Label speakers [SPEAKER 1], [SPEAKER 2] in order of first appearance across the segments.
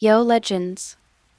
[SPEAKER 1] Yo legends!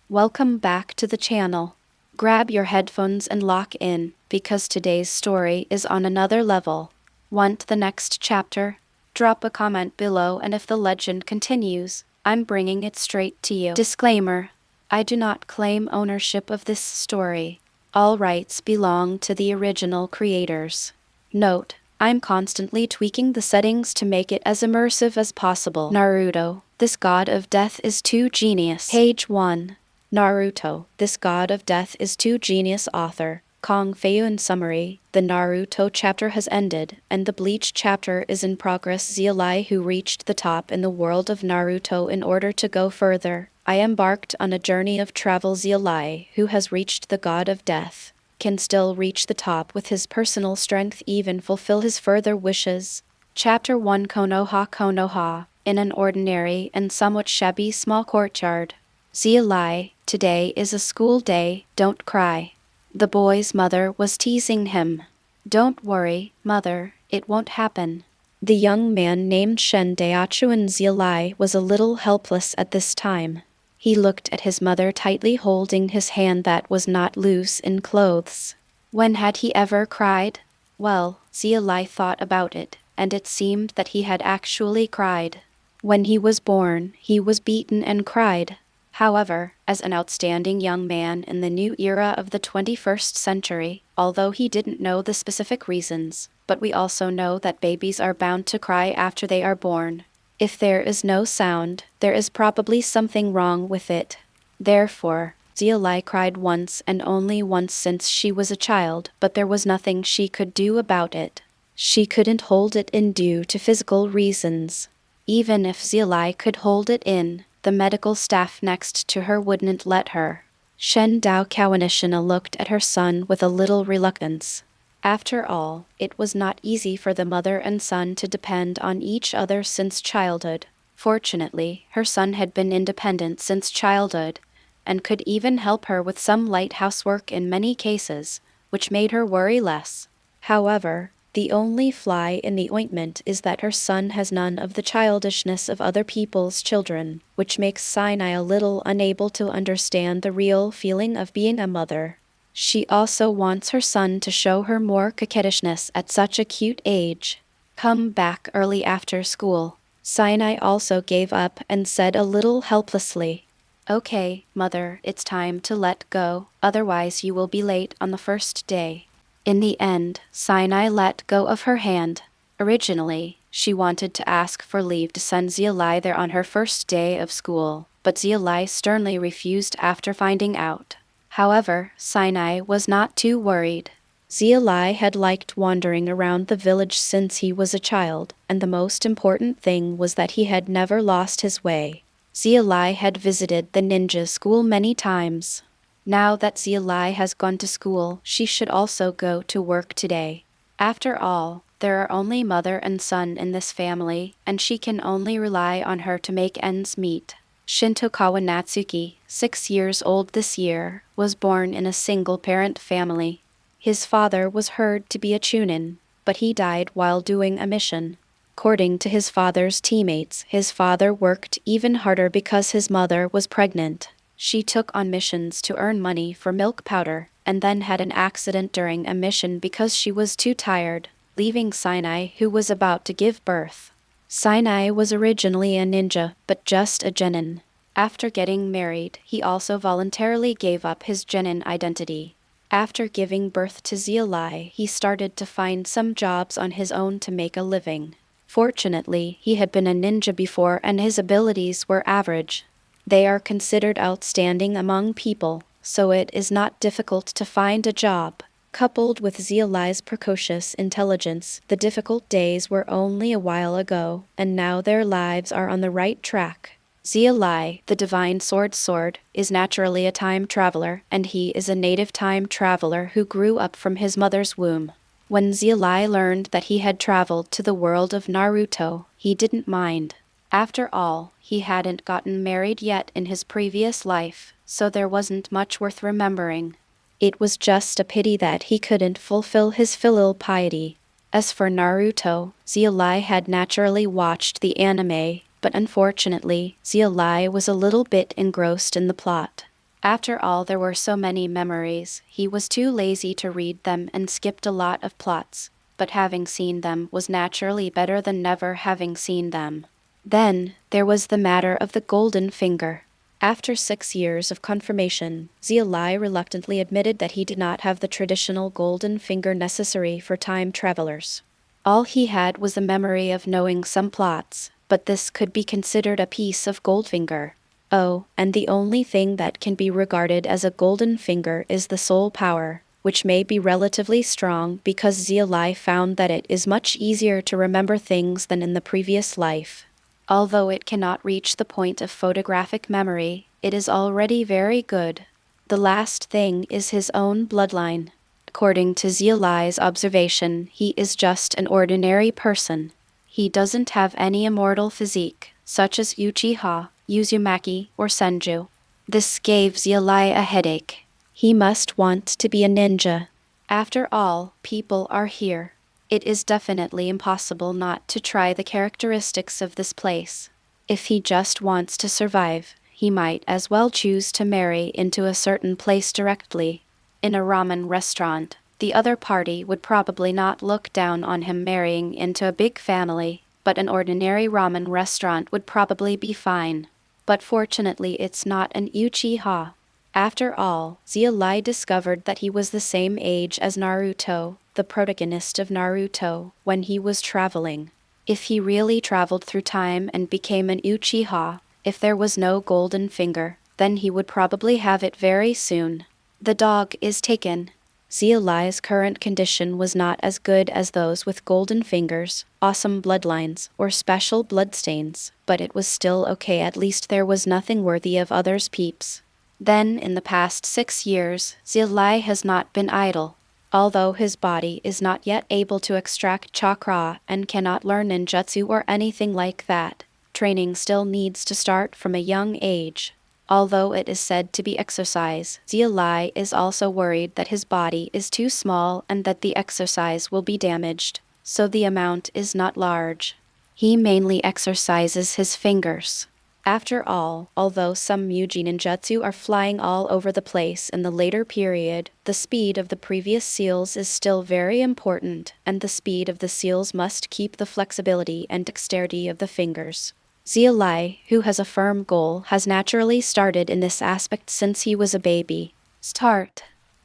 [SPEAKER 1] Welcome back to the channel. Grab your headphones and lock in, because today's story is on another level. Want the next chapter? Drop a comment below, and if the legend continues, I'm bringing it straight to you. Disclaimer: I do not claim ownership of this story. All rights belong to the original creators. Note: I'm constantly tweaking the settings to make it as immersive as possible. Naruto, this god of death is too genius. Page 1. Naruto, this god of death is too genius. Author Kong Feiyu. In summary, the Naruto chapter has ended, and the Bleach chapter is in progress. Xia Li, who reached the top in the world of Naruto in order to go further, I embarked on a journey of travel. Xia Li, who has reached the god of death, can still reach the top with his personal strength, even fulfill his further wishes. Chapter 1. Konoha. In an ordinary and somewhat shabby small courtyard. Xia Li, today is a school day, don't cry. The boy's mother was teasing him. Don't worry, mother, it won't happen. The young man named Shen Daichu, and Xia Li was a little helpless at this time. He looked at his mother, tightly holding his hand that was not loose in clothes. When had he ever cried? Well, Xia Li thought about it, and it seemed that he had actually cried. When he was born, he was beaten and cried. However, as an outstanding young man in the new era of the 21st century, although he didn't know the specific reasons, but we also know that babies are bound to cry after they are born. If there is no sound, there is probably something wrong with it. Therefore, Xia Li cried once, and only once since she was a child, but there was nothing she could do about it. She couldn't hold it in due to physical reasons. Even if Xia Li could hold it in, the medical staff next to her wouldn't let her. Shen Daocawanishina looked at her son with a little reluctance. After all, it was not easy for the mother and son to depend on each other since childhood. Fortunately, her son had been independent since childhood, and could even help her with some light housework in many cases, which made her worry less. However, the only fly in the ointment is that her son has none of the childishness of other people's children, which makes Sinai a little unable to understand the real feeling of being a mother. She also wants her son to show her more coquettishness at such a cute age. Come back early after school. Sinai also gave up and said a little helplessly, Okay, mother, it's time to let go, otherwise you will be late on the first day. In the end, Sinai let go of her hand. Originally, she wanted to ask for leave to send Xia Li there on her first day of school, but Xia Li sternly refused after finding out. However, Sinai was not too worried. Xia Li had liked wandering around the village since he was a child, and the most important thing was that he had never lost his way. Xia Li had visited the ninja school many times. Now that Xia Li has gone to school, she should also go to work today. After all, there are only mother and son in this family, and she can only rely on her to make ends meet. Shintokawa Natsuki, 6 years old this year, was born in a single-parent family. His father was heard to be a chunin, but he died while doing a mission. According to his father's teammates, his father worked even harder because his mother was pregnant. She took on missions to earn money for milk powder, and then had an accident during a mission because she was too tired, leaving Sinai, who was about to give birth. Sinai was originally a ninja, but just a genin. After getting married, he also voluntarily gave up his genin identity. After giving birth to Xia Li, he started to find some jobs on his own to make a living. Fortunately, he had been a ninja before and his abilities were average. They are considered outstanding among people, so it is not difficult to find a job. Coupled with Xia Li's precocious intelligence, the difficult days were only a while ago, and now their lives are on the right track. Xia Li, the divine sword, is naturally a time traveler, and he is a native time traveler who grew up from his mother's womb. When Xia Li learned that he had traveled to the world of Naruto, he didn't mind. After all, he hadn't gotten married yet in his previous life, so there wasn't much worth remembering. It was just a pity that he couldn't fulfill his filial piety. As for Naruto, Xia Li had naturally watched the anime, but unfortunately, Xia Li was a little bit engrossed in the plot. After all, there were so many memories, he was too lazy to read them and skipped a lot of plots, but having seen them was naturally better than never having seen them. Then, there was the matter of the golden finger. After 6 years of confirmation, Xia Li reluctantly admitted that he did not have the traditional golden finger necessary for time travelers. All he had was the memory of knowing some plots, but this could be considered a piece of Goldfinger. Oh, and the only thing that can be regarded as a golden finger is the soul power, which may be relatively strong because Xia Li found that it is much easier to remember things than in the previous life. Although it cannot reach the point of photographic memory, it is already very good. The last thing is his own bloodline. According to Xia Li's observation, he is just an ordinary person. He doesn't have any immortal physique, such as Uchiha, Uzumaki, or Senju. This gave Xia Li a headache. He must want to be a ninja. After all, people are here. It is definitely impossible not to try the characteristics of this place. If he just wants to survive, he might as well choose to marry into a certain place directly. In a ramen restaurant, the other party would probably not look down on him marrying into a big family, but an ordinary ramen restaurant would probably be fine. But fortunately it's not an Uchiha. After all, Xia Li discovered that he was the same age as Naruto, the protagonist of Naruto, when he was traveling. If he really traveled through time and became an Uchiha, if there was no golden finger, then he would probably have it very soon. The dog is taken. Xia Li's current condition was not as good as those with golden fingers, awesome bloodlines, or special bloodstains, but it was still okay, at least there was nothing worthy of others' peeps. Then, in the past 6 years, Xia Li has not been idle. Although his body is not yet able to extract chakra and cannot learn ninjutsu or anything like that, training still needs to start from a young age. Although it is said to be exercise, Xia Li is also worried that his body is too small and that the exercise will be damaged, so the amount is not large. He mainly exercises his fingers. After all, although some Muji ninjutsu are flying all over the place in the later period, the speed of the previous seals is still very important, and the speed of the seals must keep the flexibility and dexterity of the fingers. Xia Li, who has a firm goal, has naturally started in this aspect since he was a baby.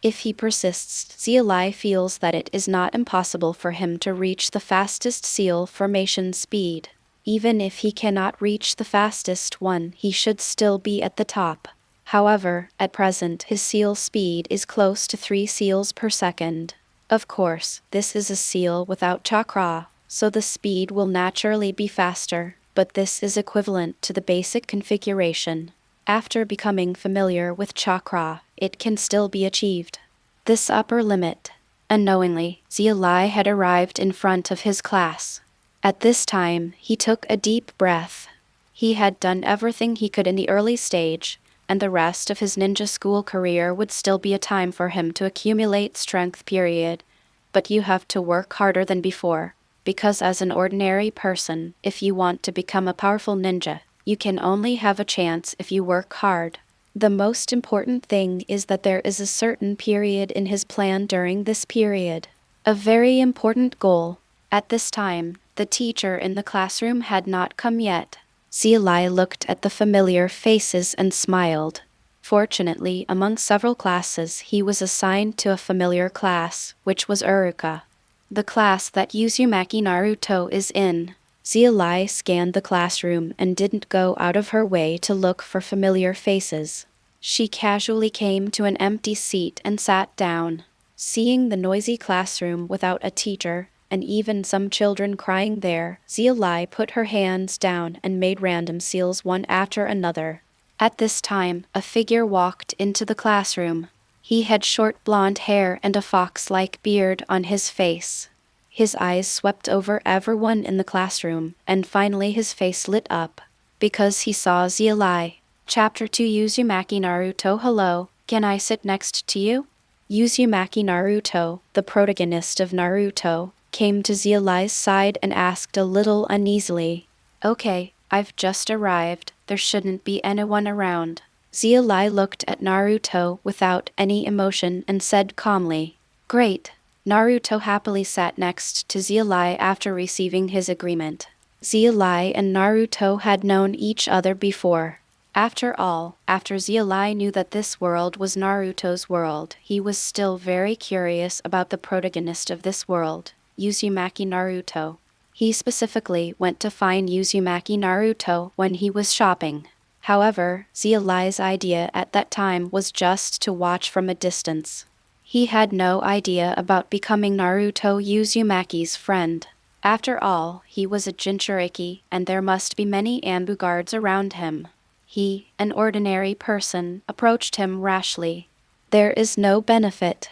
[SPEAKER 1] If he persists, Xia Li feels that it is not impossible for him to reach the fastest seal formation speed. Even if he cannot reach the fastest one, he should still be at the top. However, at present his seal speed is close to 3 seals per second. Of course, this is a seal without chakra, so the speed will naturally be faster, but this is equivalent to the basic configuration. After becoming familiar with chakra, it can still be achieved. This upper limit. Unknowingly, Xia Li had arrived in front of his class. At this time, he took a deep breath. He had done everything he could in the early stage, and the rest of his ninja school career would still be a time for him to accumulate strength period. But you have to work harder than before, because as an ordinary person, if you want to become a powerful ninja, you can only have a chance if you work hard. The most important thing is that there is a certain period in his plan during this period. A very important goal. At this time, the teacher in the classroom had not come yet. Xia Li looked at the familiar faces and smiled. Fortunately, among several classes, he was assigned to a familiar class, which was Uruka, the class that Uzumaki Naruto is in. Xia Li scanned the classroom and didn't go out of her way to look for familiar faces. She casually came to an empty seat and sat down. Seeing the noisy classroom without a teacher, and even some children crying there, Xia Li put her hands down and made random seals one after another. At this time, a figure walked into the classroom. He had short blonde hair and a fox-like beard on his face. His eyes swept over everyone in the classroom, and finally his face lit up, because he saw Xia Li. Chapter 2 Uzumaki Naruto. Hello, can I sit next to you? Uzumaki Naruto, the protagonist of Naruto, came to Xia Li's side and asked a little uneasily. Okay, I've just arrived, there shouldn't be anyone around. Xia Li looked at Naruto without any emotion and said calmly, "Great." Naruto happily sat next to Xia Li after receiving his agreement. Xia Li and Naruto had known each other before. After all, after Xia Li knew that this world was Naruto's world, he was still very curious about the protagonist of this world, Uzumaki Naruto. He specifically went to find Uzumaki Naruto when he was shopping. However, Xia Li's idea at that time was just to watch from a distance. He had no idea about becoming Naruto Uzumaki's friend. After all, he was a Jinchuriki, and there must be many Anbu guards around him. He, an ordinary person, approached him rashly. There is no benefit,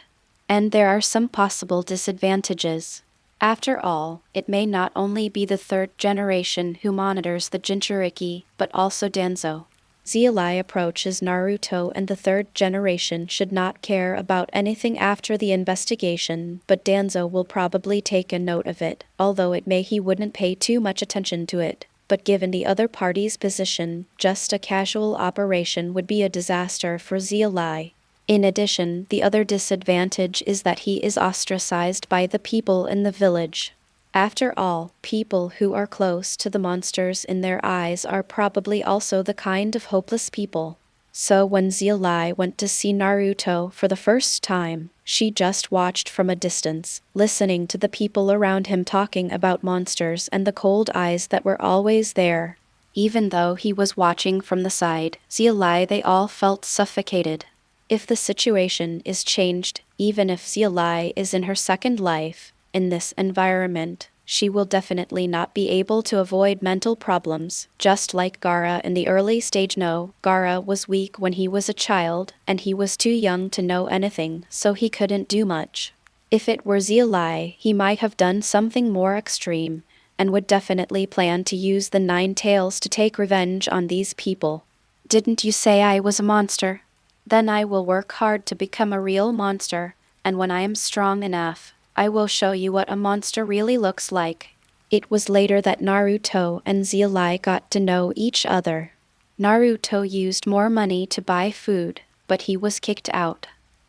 [SPEAKER 1] and there are some possible disadvantages. After all, it may not only be the third generation who monitors the Jinchuriki, but also Danzo. Xia Li approaches Naruto, and the third generation should not care about anything after the investigation, but Danzo will probably take a note of it, although he wouldn't pay too much attention to it. But given the other party's position, just a casual operation would be a disaster for Xia Li. In addition, the other disadvantage is that he is ostracized by the people in the village. After all, people who are close to the monsters in their eyes are probably also the kind of hopeless people. So when Xia Li went to see Naruto for the first time, she just watched from a distance, listening to the people around him talking about monsters and the cold eyes that were always there. Even though he was watching from the side, Xia Li, they all felt suffocated. If the situation is changed, even if Xia Li is in her second life, in this environment, she will definitely not be able to avoid mental problems, just like Gaara in the early stage. No, Gaara was weak when he was a child, and he was too young to know anything, so he couldn't do much. If it were Xia Li, he might have done something more extreme, and would definitely plan to use the 9 tails to take revenge on these people. Didn't you say I was a monster? Then I will work hard to become a real monster, and when I am strong enough, I will show you what a monster really looks like. It was later that Naruto and Xia Li got to know each other. Naruto used more money to buy food, but he was kicked out.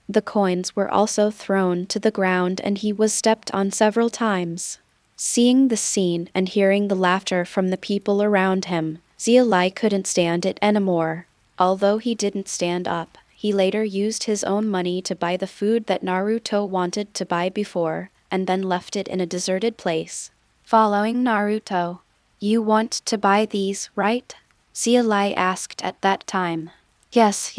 [SPEAKER 1] The coins were also thrown to the ground and he was stepped on several times. Seeing the scene and hearing the laughter from the people around him, Xia Li couldn't stand it anymore. Although he didn't stand up, he later used his own money to buy the food that Naruto wanted to buy before, and then left it in a deserted place. Following Naruto, "You want to buy these, right?" Xia Li asked at that time. Yes.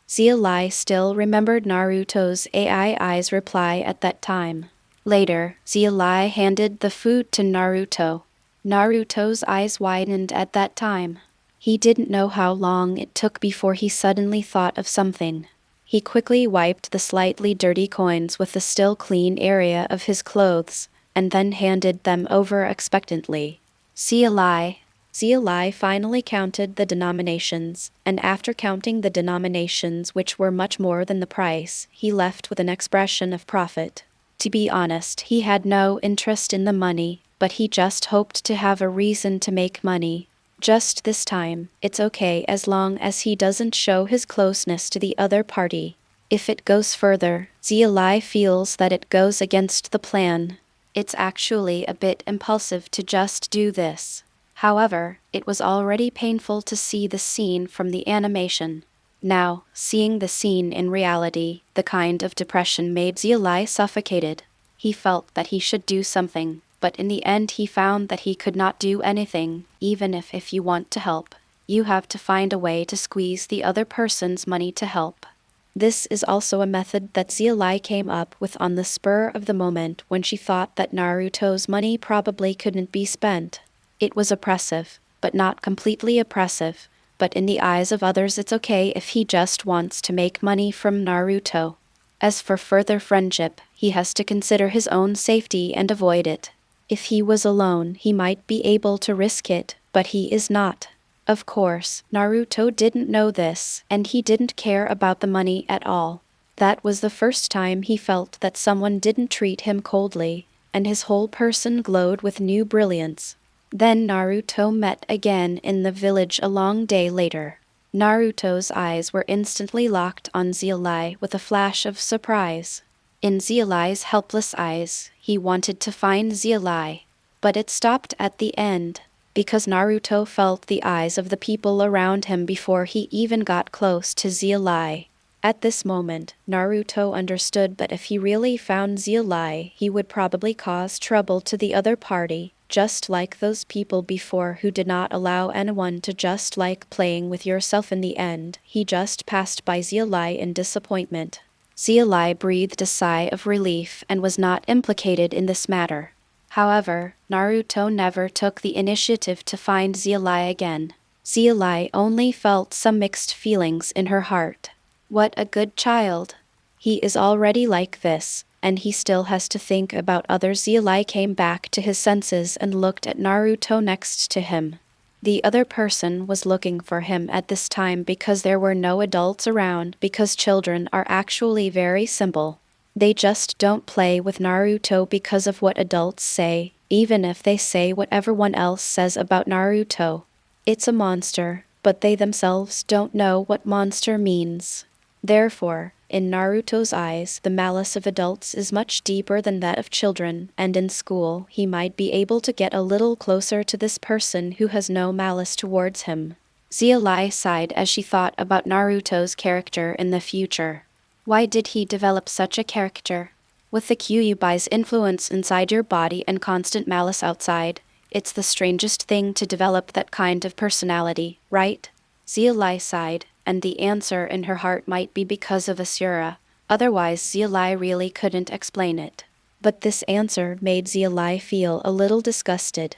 [SPEAKER 1] Xia Li still remembered Naruto's AI eyes reply at that time. Later, Xia Li handed the food to Naruto. Naruto's eyes widened at that time. He didn't know how long it took before he suddenly thought of something. He quickly wiped the slightly dirty coins with the still clean area of his clothes, and then handed them over expectantly. Xia Li finally counted the denominations, and after counting the denominations, which were much more than the price, he left with an expression of profit. To be honest, he had no interest in the money, but he just hoped to have a reason to make money. Just this time, it's okay as long as he doesn't show his closeness to the other party. If it goes further, Xia Li feels that it goes against the plan. It's actually a bit impulsive to just do this. However, it was already painful to see the scene from the animation. Now, seeing the scene in reality, the kind of depression made Xia Li suffocated. He felt that he should do something, but in the end he found that he could not do anything. Even if you want to help, you have to find a way to squeeze the other person's money to help. This is also a method that Xia Li came up with on the spur of the moment when she thought that Naruto's money probably couldn't be spent. It was oppressive, but not completely oppressive, but in the eyes of others it's okay if he just wants to make money from Naruto. As for further friendship, he has to consider his own safety and avoid it. If he was alone, he might be able to risk it, but he is not. Of course, Naruto didn't know this, and he didn't care about the money at all. That was the first time he felt that someone didn't treat him coldly, and his whole person glowed with new brilliance. Then Naruto met again in the village a long day later. Naruto's eyes were instantly locked on Xia Li with a flash of surprise. In Xia Li's helpless eyes, he wanted to find Xia Li, but it stopped at the end, because Naruto felt the eyes of the people around him before he even got close to Xia Li. At this moment, Naruto understood that if he really found Xia Li, he would probably cause trouble to the other party, just like those people before who did not allow anyone to just like playing with yourself. In the end, he just passed by Xia Li in disappointment. Xia Li breathed a sigh of relief and was not implicated in this matter. However, Naruto never took the initiative to find Xia Li again. Xia Li only felt some mixed feelings in her heart. What a good child. He is already like this, and he still has to think about others. Xia Li came back to his senses and looked at Naruto next to him. The other person was looking for him at this time because there were no adults around, because children are actually very simple. They just don't play with Naruto because of what adults say, even if they say what everyone else says about Naruto. It's a monster, but they themselves don't know what monster means. Therefore, in Naruto's eyes, the malice of adults is much deeper than that of children, and in school, he might be able to get a little closer to this person who has no malice towards him. Xia Li sighed as she thought about Naruto's character in the future. Why did he develop such a character? With the Kyuubi's influence inside your body and constant malice outside, it's the strangest thing to develop that kind of personality, right? Xia Li sighed, and the answer in her heart might be because of Asura. Otherwise, Xia Li really couldn't explain it. But this answer made Xia Li feel a little disgusted.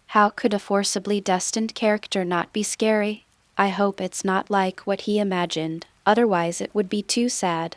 [SPEAKER 1] How could a forcibly destined character not be scary? I hope it's not like what he imagined, otherwise it would be too sad.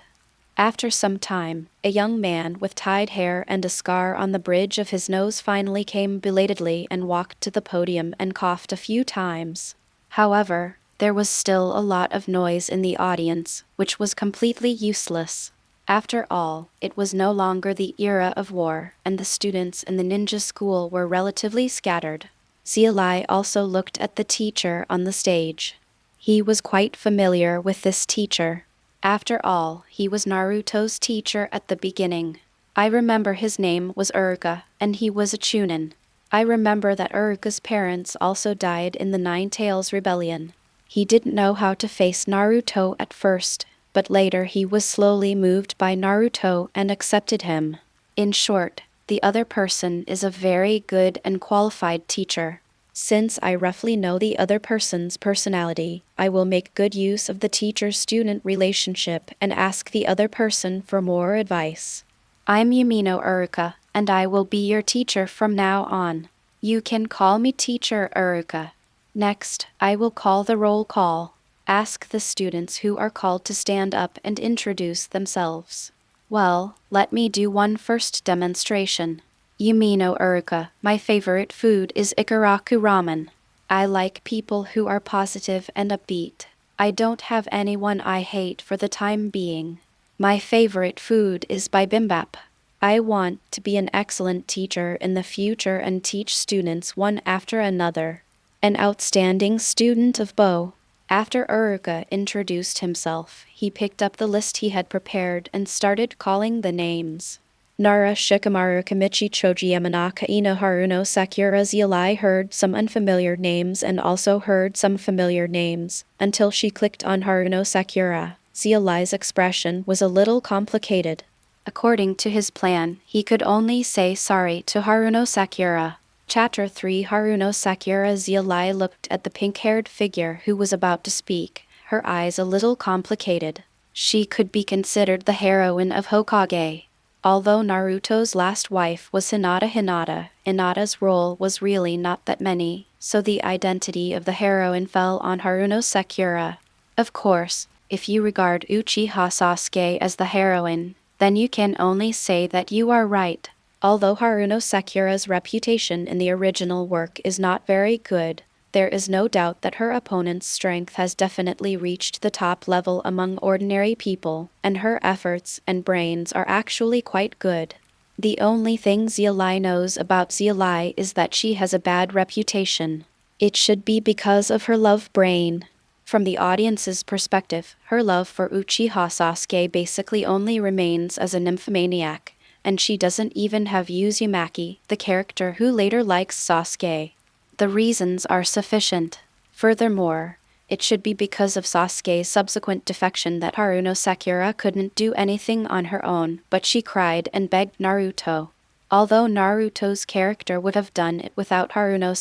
[SPEAKER 1] After some time, a young man with tied hair and a scar on the bridge of his nose finally came belatedly and walked to the podium and coughed a few times. However, there was still a lot of noise in the audience, which was completely useless. After all, it was no longer the era of war, and the students in the ninja school were relatively scattered. Xia Li also looked at the teacher on the stage. He was quite familiar with this teacher. After all, he was Naruto's teacher at the beginning. I remember his name was Uruka, and he was a Chunin. I remember that Uruka's parents also died in the Nine Tails Rebellion. He didn't know how to face Naruto at first, but later he was slowly moved by Naruto and accepted him. In short, the other person is a very good and qualified teacher. Since I roughly know the other person's personality, I will make good use of the teacher-student relationship and ask the other person for more advice. I'm Yumino Uruka, and I will be your teacher from now on. You can call me Teacher Uruka. Next, I will call the roll call. Ask the students who are called to stand up and introduce themselves. Well, let me do one first demonstration. Yumino Uruka, my favorite food is Ikaraku ramen. I like people who are positive and upbeat. I don't have anyone I hate for the time being. My favorite food is bibimbap. I want to be an excellent teacher in the future and teach students one after another. An outstanding student of Bo. After Uruka introduced himself, he picked up the list he had prepared and started calling the names. Nara Shikamaru Kamichi Choji Yamanaka Ino Haruno Sakura. Xia Li heard some unfamiliar names and also heard some familiar names, until she clicked on Haruno Sakura. Xia Li's expression was a little complicated. According to his plan, he could only say sorry to Haruno Sakura. Chapter 3 Haruno Sakura. Xia Li looked at the pink-haired figure who was about to speak, her eyes a little complicated. She could be considered the heroine of Hokage. Although Naruto's last wife was Hinata's role was really not that many, so the identity of the heroine fell on Haruno Sakura. Of course, if you regard Uchiha Sasuke as the heroine, then you can only say that you are right. Although Haruno Sakura's reputation in the original work is not very good, there is no doubt that her opponent's strength has definitely reached the top level among ordinary people, and her efforts and brains are actually quite good. The only thing Xia Li knows about Xia Li is that she has a bad reputation. It should be because of her love brain. From the audience's perspective, her love for Uchiha Sasuke basically only remains as a nymphomaniac, and she doesn't even have Uzumaki, the character who later likes Sasuke. The reasons are sufficient. Furthermore, it should be because of Sasuke's subsequent defection that Haruno Sakura couldn't do anything on her own, but she cried and begged Naruto. Although Naruto's character would have done it without Haruno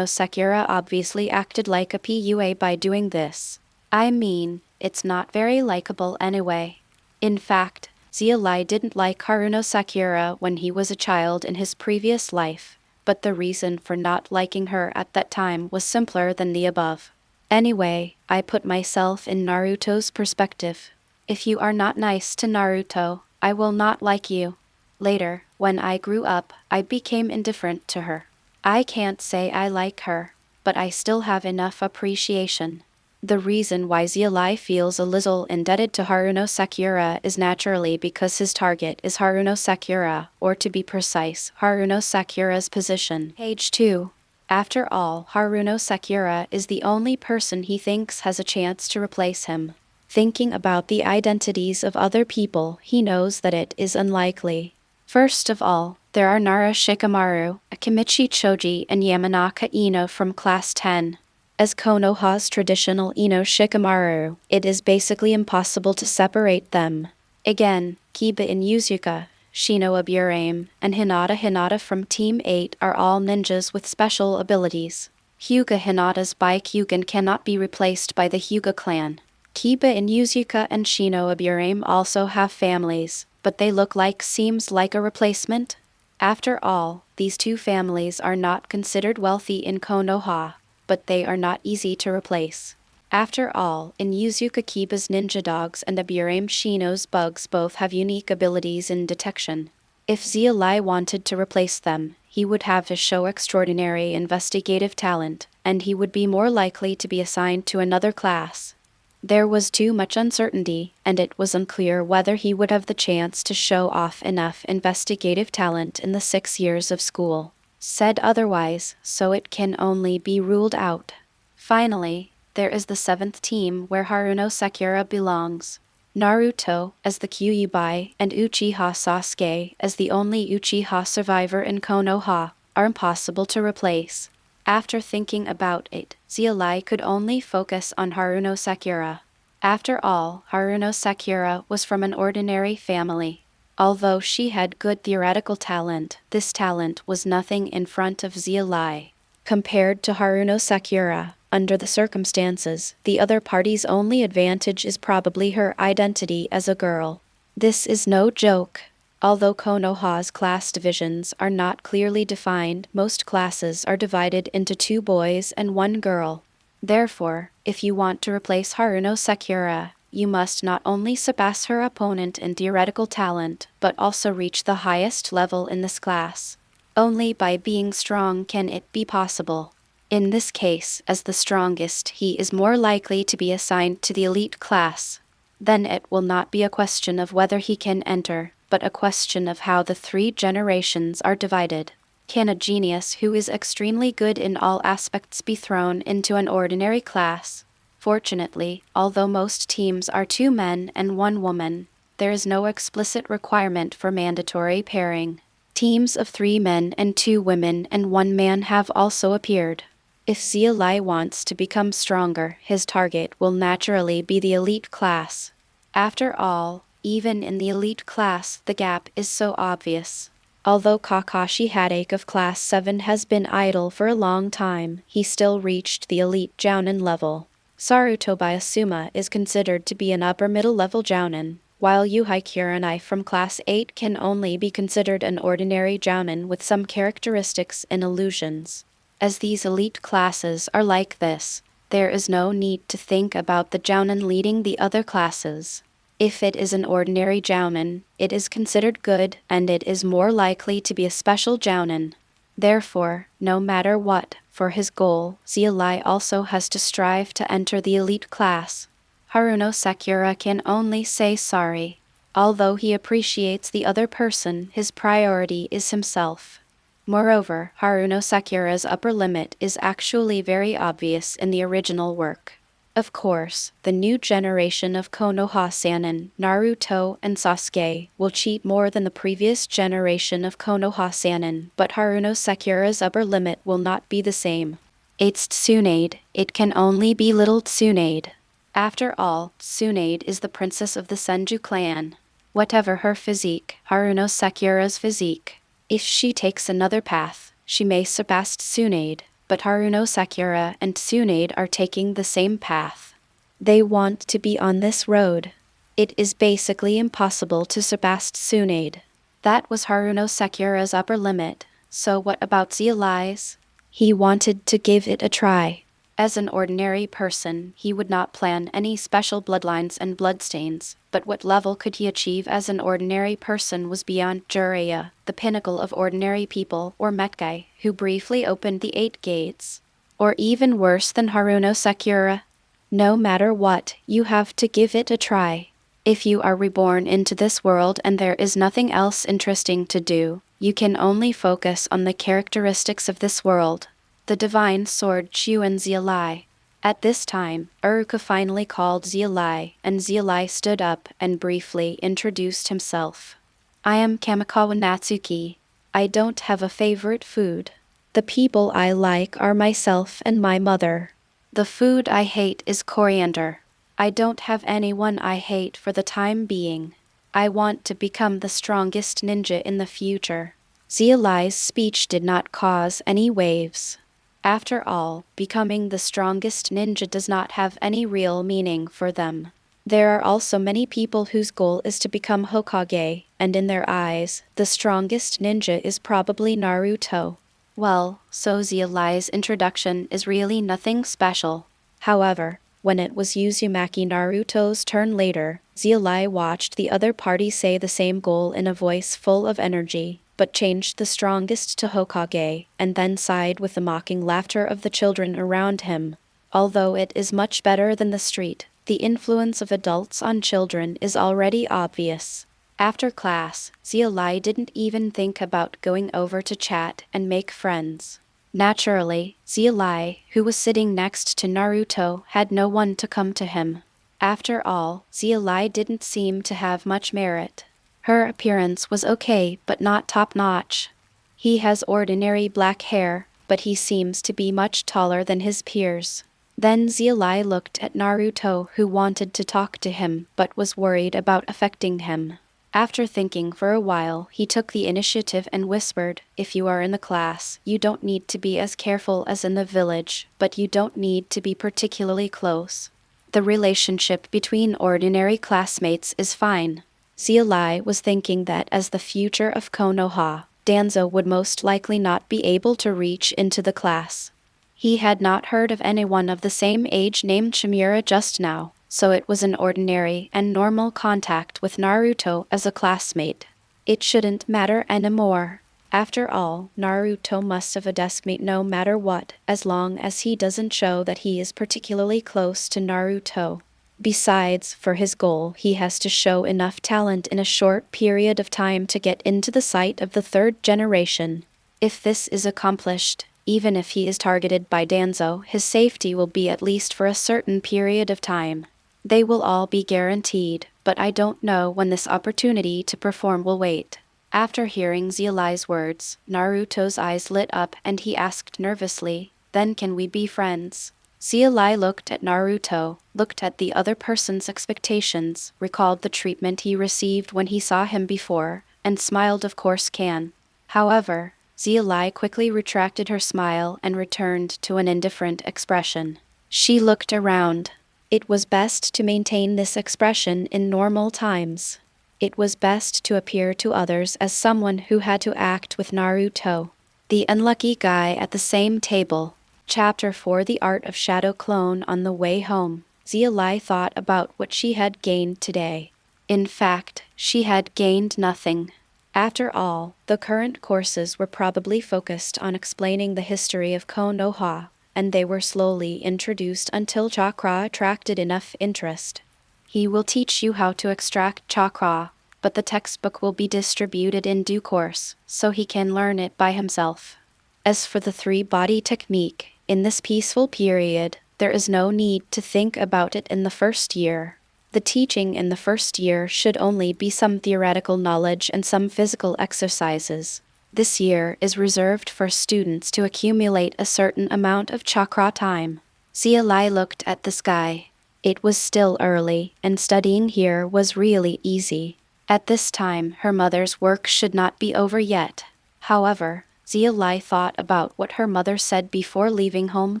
[SPEAKER 1] Sakura obviously acted like a PUA by doing this. I mean, it's not very likable anyway. In fact, Xia Li didn't like Haruno Sakura when he was a child in his previous life, but the reason for not liking her at that time was simpler than the above. Anyway, I put myself in Naruto's perspective. If you are not nice to Naruto, I will not like you. Later, when I grew up, I became indifferent to her. I can't say I like her, but I still have enough appreciation. The reason why Xia Li feels a little indebted to Haruno Sakura is naturally because his target is Haruno Sakura, or to be precise, Haruno Sakura's position. Page 2. After all, Haruno Sakura is the only person he thinks has a chance to replace him. Thinking about the identities of other people, he knows that it is unlikely. First of all, there are Nara Shikamaru, Akimichi Choji, and Yamanaka Ino from Class 10. As Konoha's traditional Ino Shikamaru, it is basically impossible to separate them. Again, Kiba and Yuzuka, Shino Aburame, and Hinata from Team 8 are all ninjas with special abilities. Hyuga Hinata's Byakugan cannot be replaced by the Hyuga clan. Kiba and Yuzuka and Shino Aburame also have families, but they seems like a replacement. After all, these two families are not considered wealthy in Konoha, but they are not easy to replace. After all, in Yuzuka Kiba's ninja dogs and Aburame Shino's bugs both have unique abilities in detection. If Xia Li wanted to replace them, he would have to show extraordinary investigative talent, and he would be more likely to be assigned to another class. There was too much uncertainty, and it was unclear whether he would have the chance to show off enough investigative talent in the 6 years of school. Said otherwise, so it can only be ruled out. Finally, there is the 7th team where Haruno Sakura belongs. Naruto, as the Kyuubi, and Uchiha Sasuke, as the only Uchiha survivor in Konoha, are impossible to replace. After thinking about it, Xia Li could only focus on Haruno Sakura. After all, Haruno Sakura was from an ordinary family. Although she had good theoretical talent, this talent was nothing in front of Xia Li. Compared to Haruno Sakura, under the circumstances, the other party's only advantage is probably her identity as a girl. This is no joke. Although Konoha's class divisions are not clearly defined, most classes are divided into 2 boys and 1 girl. Therefore, if you want to replace Haruno Sakura, you must not only surpass her opponent in theoretical talent, but also reach the highest level in this class. Only by being strong can it be possible. In this case, as the strongest, he is more likely to be assigned to the elite class. Then it will not be a question of whether he can enter, but a question of how the 3 generations are divided. Can a genius who is extremely good in all aspects be thrown into an ordinary class? Fortunately, although most teams are 2 men and 1 woman, there is no explicit requirement for mandatory pairing. Teams of 3 men and 2 women and 1 man have also appeared. If Xia Li wants to become stronger, his target will naturally be the elite class. After all, even in the elite class, the gap is so obvious. Although Kakashi Hadake of Class 7 has been idle for a long time, he still reached the elite Jounin level. Sarutobi Asuma is considered to be an upper-middle level Jounin, while Yuhei Kurenai from Class 8 can only be considered an ordinary Jounin with some characteristics and illusions. As these elite classes are like this, there is no need to think about the Jounin leading the other classes. If it is an ordinary Jounin, it is considered good, and it is more likely to be a special Jounin. Therefore, no matter what, for his goal, Xia Li also has to strive to enter the elite class. Haruno Sakura can only say sorry. Although he appreciates the other person, his priority is himself. Moreover, Haruno Sakura's upper limit is actually very obvious in the original work. Of course, the new generation of Konoha Sannin, Naruto, and Sasuke will cheat more than the previous generation of Konoha Sannin, but Haruno Sakura's upper limit will not be the same. It's Tsunade, it can only be little Tsunade. After all, Tsunade is the princess of the Senju clan. Whatever her physique, Haruno Sakura's physique, if she takes another path, she may surpass Tsunade. But Haruno Sakura and Tsunade are taking the same path. They want to be on this road. It is basically impossible to surpass Tsunade. That was Haruno Sakura's upper limit, so what about Xia Li's? He wanted to give it a try. As an ordinary person, he would not plan any special bloodlines and bloodstains, but what level could he achieve as an ordinary person was beyond Jiraiya, the pinnacle of ordinary people, or Metkai, who briefly opened the 8 gates. Or even worse than Haruno Sakura. No matter what, you have to give it a try. If you are reborn into this world and there is nothing else interesting to do, you can only focus on the characteristics of this world. The divine sword Chuan Xia Li. At this time, Uruka finally called Xia Li, and Xia Li stood up and briefly introduced himself. I am Kamikawa Natsuki. I don't have a favorite food. The people I like are myself and my mother. The food I hate is coriander. I don't have anyone I hate for the time being. I want to become the strongest ninja in the future. Xia Li's speech did not cause any waves. After all, becoming the strongest ninja does not have any real meaning for them. There are also many people whose goal is to become Hokage, and in their eyes, the strongest ninja is probably Naruto. Well, so Xia Li's introduction is really nothing special. However, when it was Uzumaki Naruto's turn later, Xia Li watched the other party say the same goal in a voice full of energy, but changed the strongest to Hokage, and then sighed with the mocking laughter of the children around him. Although it is much better than the street, the influence of adults on children is already obvious. After class, Xia Li didn't even think about going over to chat and make friends. Naturally, Xia Li, who was sitting next to Naruto, had no one to come to him. After all, Xia Li didn't seem to have much merit. Her appearance was okay, but not top-notch. He has ordinary black hair, but he seems to be much taller than his peers. Then Xia Li looked at Naruto, who wanted to talk to him, but was worried about affecting him. After thinking for a while, he took the initiative and whispered, "If you are in the class, you don't need to be as careful as in the village, but you don't need to be particularly close. The relationship between ordinary classmates is fine." Xia Li was thinking that as the future of Konoha, Danzo would most likely not be able to reach into the class. He had not heard of anyone of the same age named Shimura just now, so it was an ordinary and normal contact with Naruto as a classmate. It shouldn't matter anymore. After all, Naruto must have a deskmate no matter what, as long as he doesn't show that he is particularly close to Naruto. Besides, for his goal, he has to show enough talent in a short period of time to get into the sight of the 3rd generation. If this is accomplished, even if he is targeted by Danzo, his safety will be at least for a certain period of time. They will all be guaranteed, but I don't know when this opportunity to perform will wait. After hearing Xia Li's words, Naruto's eyes lit up and he asked nervously, "Then can we be friends?" Xia Li looked at Naruto, looked at the other person's expectations, recalled the treatment he received when he saw him before, and smiled. Of course can. However, Xia Li quickly retracted her smile and returned to an indifferent expression. She looked around. It was best to maintain this expression in normal times. It was best to appear to others as someone who had to act with Naruto. The unlucky guy at the same table. Chapter 4: The Art of Shadow Clone. On the way home, Xia Li thought about what she had gained today. In fact, she had gained nothing. After all, the current courses were probably focused on explaining the history of Konoha, and they were slowly introduced until chakra attracted enough interest. He will teach you how to extract chakra. but the textbook will be distributed in due course, so he can learn it by himself. As for the three-body technique, in this peaceful period, there is no need to think about it in the first year. The teaching in the first year should only be some theoretical knowledge and some physical exercises. This year is reserved for students to accumulate a certain amount of chakra time. Xia Li looked at the sky. It was still early, and studying here was really easy. At this time, her mother's work should not be over yet. However, Xia Li thought about what her mother said before leaving home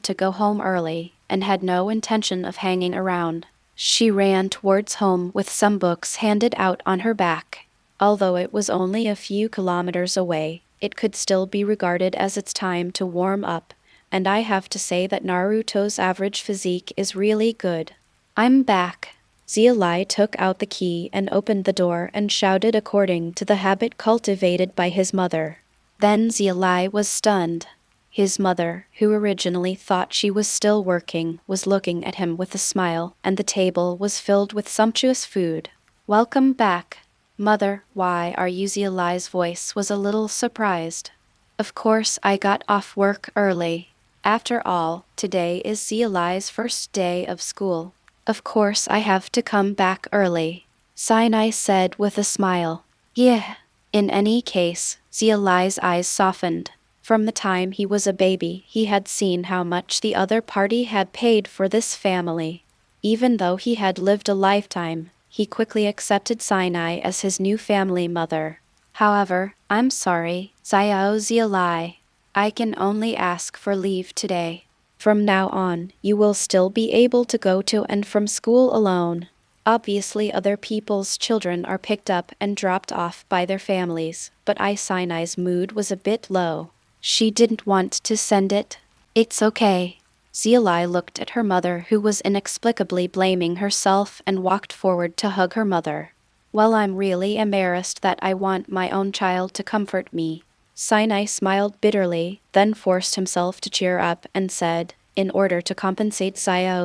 [SPEAKER 1] to go home early, and had no intention of hanging around. She ran towards home with some books handed out on her back. Although it was only a few kilometers away, it could still be regarded as its time to warm up, and I have to say that Naruto's average physique is really good. I'm back. Xia Li took out the key and opened the door and shouted according to the habit cultivated by his mother. Then Xia Li was stunned. His mother, who originally thought she was still working, was looking at him with a smile, and the table was filled with sumptuous food. Welcome back. Mother, why are you? Xia Li's voice was a little surprised. Of course I got off work early. After all, today is Xia Li's first day of school. Of course I have to come back early, Sinai said with a smile. Yeah. In any case, Xia Li's eyes softened. From the time he was a baby, he had seen how much the other party had paid for this family. Even though he had lived a lifetime, he quickly accepted Sinai as his new family mother. However, I'm sorry, Xia Li. I can only ask for leave today. From now on, you will still be able to go to and from school alone. Obviously other people's children are picked up and dropped off by their families, but Sinai's mood was a bit low. She didn't want to send it. It's okay. Xia Li looked at her mother, who was inexplicably blaming herself, and walked forward to hug her mother. Well, I'm really embarrassed that I want my own child to comfort me. Sinai smiled bitterly, then forced himself to cheer up and said, in order to compensate Xia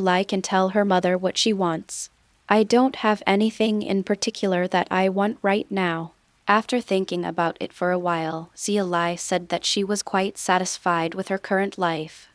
[SPEAKER 1] Li can tell her mother what she wants. I don't have anything in particular that I want right now. After thinking about it for a while, Xia Li said that she was quite satisfied with her current life.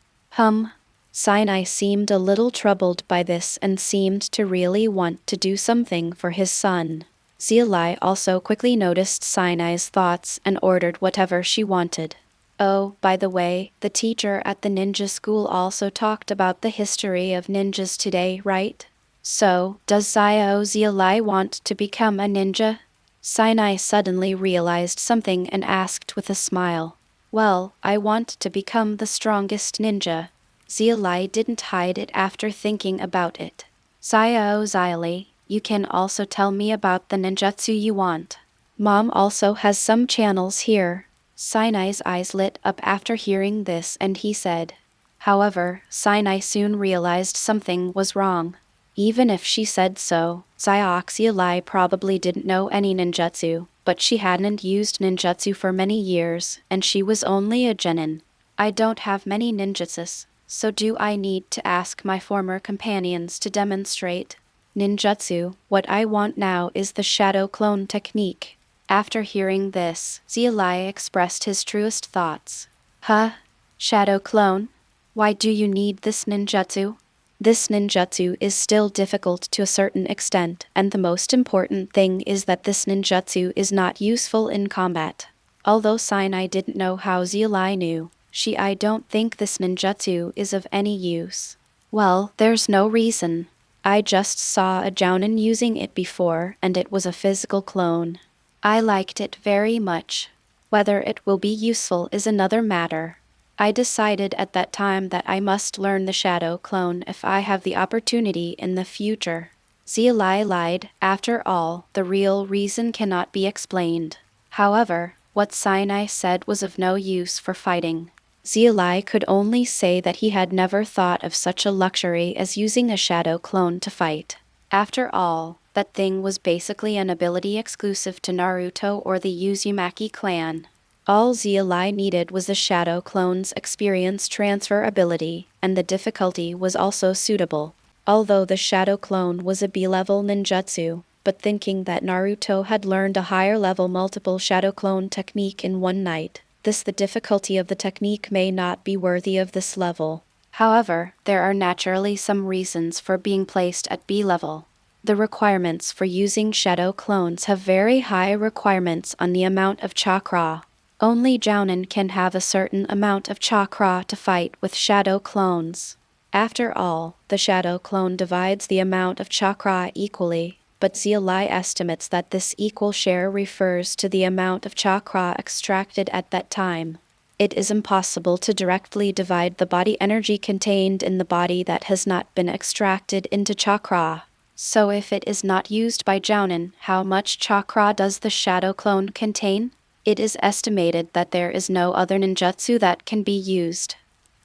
[SPEAKER 1] Sinai seemed a little troubled by this and seemed to really want to do something for his son. Xia Li also quickly noticed Sinai's thoughts and ordered whatever she wanted. Oh, by the way, the teacher at the ninja school also talked about the history of ninjas today, right? So, does Xia Li want to become a ninja? Sinai suddenly realized something and asked with a smile. Well, I want to become the strongest ninja. Xia Li didn't hide it after thinking about it. Xia Li, you can also tell me about the ninjutsu you want. Mom also has some channels here. Sinai's eyes lit up after hearing this, and he said. However, Sinai soon realized something was wrong. Even if she said so, Xia Li probably didn't know any ninjutsu, but she hadn't used ninjutsu for many years, and she was only a genin. I don't have many ninjutsus, so do I need to ask my former companions to demonstrate? Ninjutsu, what I want now is the shadow clone technique. After hearing this, Xia Li expressed his truest thoughts. Huh? Shadow clone? Why do you need this ninjutsu? This ninjutsu is still difficult to a certain extent, and the most important thing is that this ninjutsu is not useful in combat. Although Sinai didn't know how Xia Li knew, I don't think this ninjutsu is of any use. Well, there's no reason. I just saw a jounin using it before, and it was a physical clone. I liked it very much. Whether it will be useful is another matter. I decided at that time that I must learn the shadow clone if I have the opportunity in the future. Xia Li lied. After all, the real reason cannot be explained. However, what Sinai said was of no use for fighting. Xia Li could only say that he had never thought of such a luxury as using a shadow clone to fight. After all, that thing was basically an ability exclusive to Naruto or the Uzumaki clan. All Xia Li needed was the shadow clone's experience transfer ability, and the difficulty was also suitable. Although the shadow clone was a B-level ninjutsu, but thinking that Naruto had learned a higher level multiple shadow clone technique in one night, the difficulty of the technique may not be worthy of this level. However, there are naturally some reasons for being placed at B level. The requirements for using shadow clones have very high requirements on the amount of chakra. Only Jounin can have a certain amount of chakra to fight with shadow clones. After all, the shadow clone divides the amount of chakra equally, but Xia Li estimates that this equal share refers to the amount of chakra extracted at that time. It is impossible to directly divide the body energy contained in the body that has not been extracted into chakra. So if it is not used by Jounin, how much chakra does the shadow clone contain? It is estimated that there is no other ninjutsu that can be used.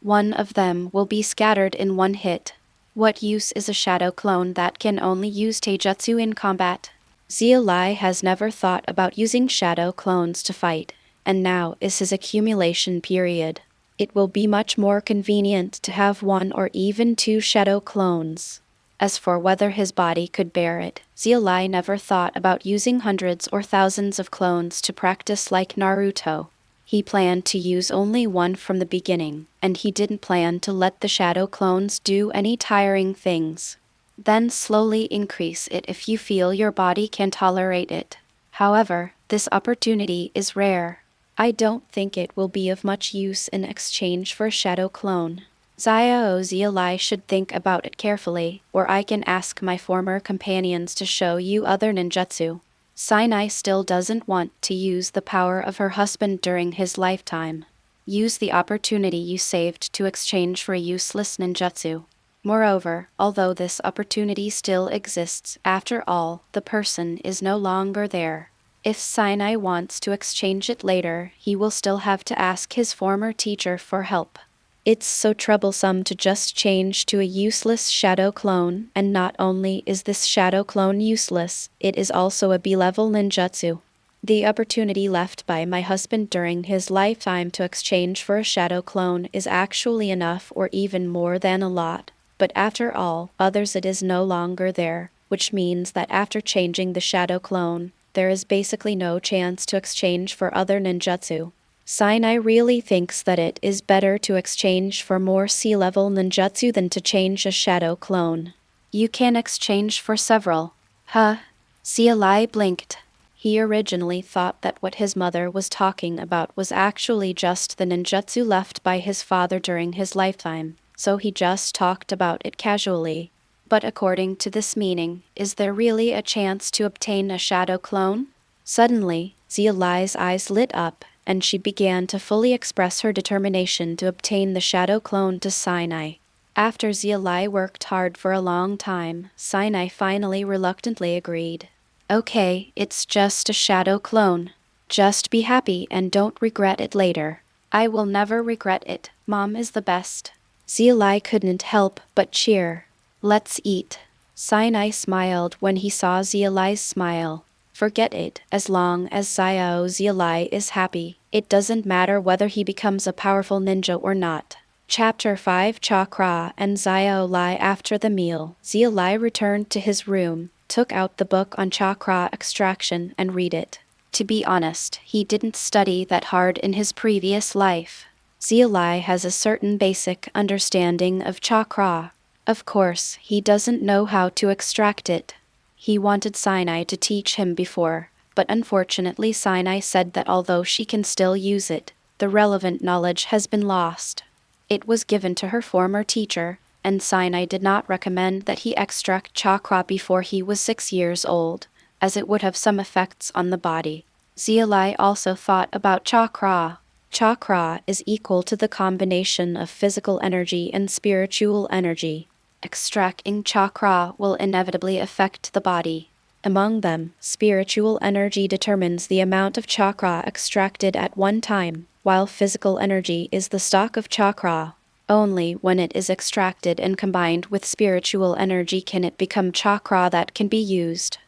[SPEAKER 1] One of them will be scattered in one hit. What use is a shadow clone that can only use taijutsu in combat? Xia Li has never thought about using shadow clones to fight, and now is his accumulation period. It will be much more convenient to have one or even two shadow clones. As for whether his body could bear it, Xia Li never thought about using hundreds or thousands of clones to practice like Naruto. He planned to use only one from the beginning, and he didn't plan to let the shadow clones do any tiring things. Then slowly increase it if you feel your body can tolerate it. However, this opportunity is rare. I don't think it will be of much use in exchange for a shadow clone. Xia Li should think about it carefully, or I can ask my former companions to show you other ninjutsu. Sinai still doesn't want to use the power of her husband during his lifetime. Use the opportunity you saved to exchange for a useless ninjutsu. Moreover, although this opportunity still exists, after all, the person is no longer there. If Sinai wants to exchange it later, he will still have to ask his former teacher for help. It's so troublesome to just change to a useless shadow clone, and not only is this shadow clone useless, it is also a B-level ninjutsu. The opportunity left by my husband during his lifetime to exchange for a shadow clone is actually enough or even more than a lot. But after all, others it is no longer there, which means that after changing the shadow clone, there is basically no chance to exchange for other ninjutsu. Sinai really thinks that it is better to exchange for more C-level ninjutsu than to change a shadow clone. You can exchange for several. Huh? Xia Li blinked. He originally thought that what his mother was talking about was actually just the ninjutsu left by his father during his lifetime, so he just talked about it casually. But according to this meaning, is there really a chance to obtain a shadow clone? Suddenly, Xia Li's eyes lit up, and she began to fully express her determination to obtain the shadow clone to Sinai. After Xia Li worked hard for a long time, Sinai finally reluctantly agreed. Okay, it's just a shadow clone. Just be happy and don't regret it later. I will never regret it. Mom is the best. Xia Li couldn't help but cheer. Let's eat. Sinai smiled when he saw Xia Li's smile. Forget it, as long as Xia Li is happy, it doesn't matter whether he becomes a powerful ninja or not. Chapter 5 Chakra and Xia Li. After the meal, Xia Li returned to his room, took out the book on chakra extraction and read it. To be honest, he didn't study that hard in his previous life. Xia Li has a certain basic understanding of chakra. Of course, he doesn't know how to extract it. He wanted Sinai to teach him before, but unfortunately Sinai said that although she can still use it, the relevant knowledge has been lost. It was given to her former teacher, and Sinai did not recommend that he extract chakra before he was 6 years old, as it would have some effects on the body. Xia Li also thought about chakra. Chakra is equal to the combination of physical energy and spiritual energy. Extracting chakra will inevitably affect the body. Among them, spiritual energy determines the amount of chakra extracted at one time, while physical energy is the stock of chakra. Only when it is extracted and combined with spiritual energy can it become chakra that can be used.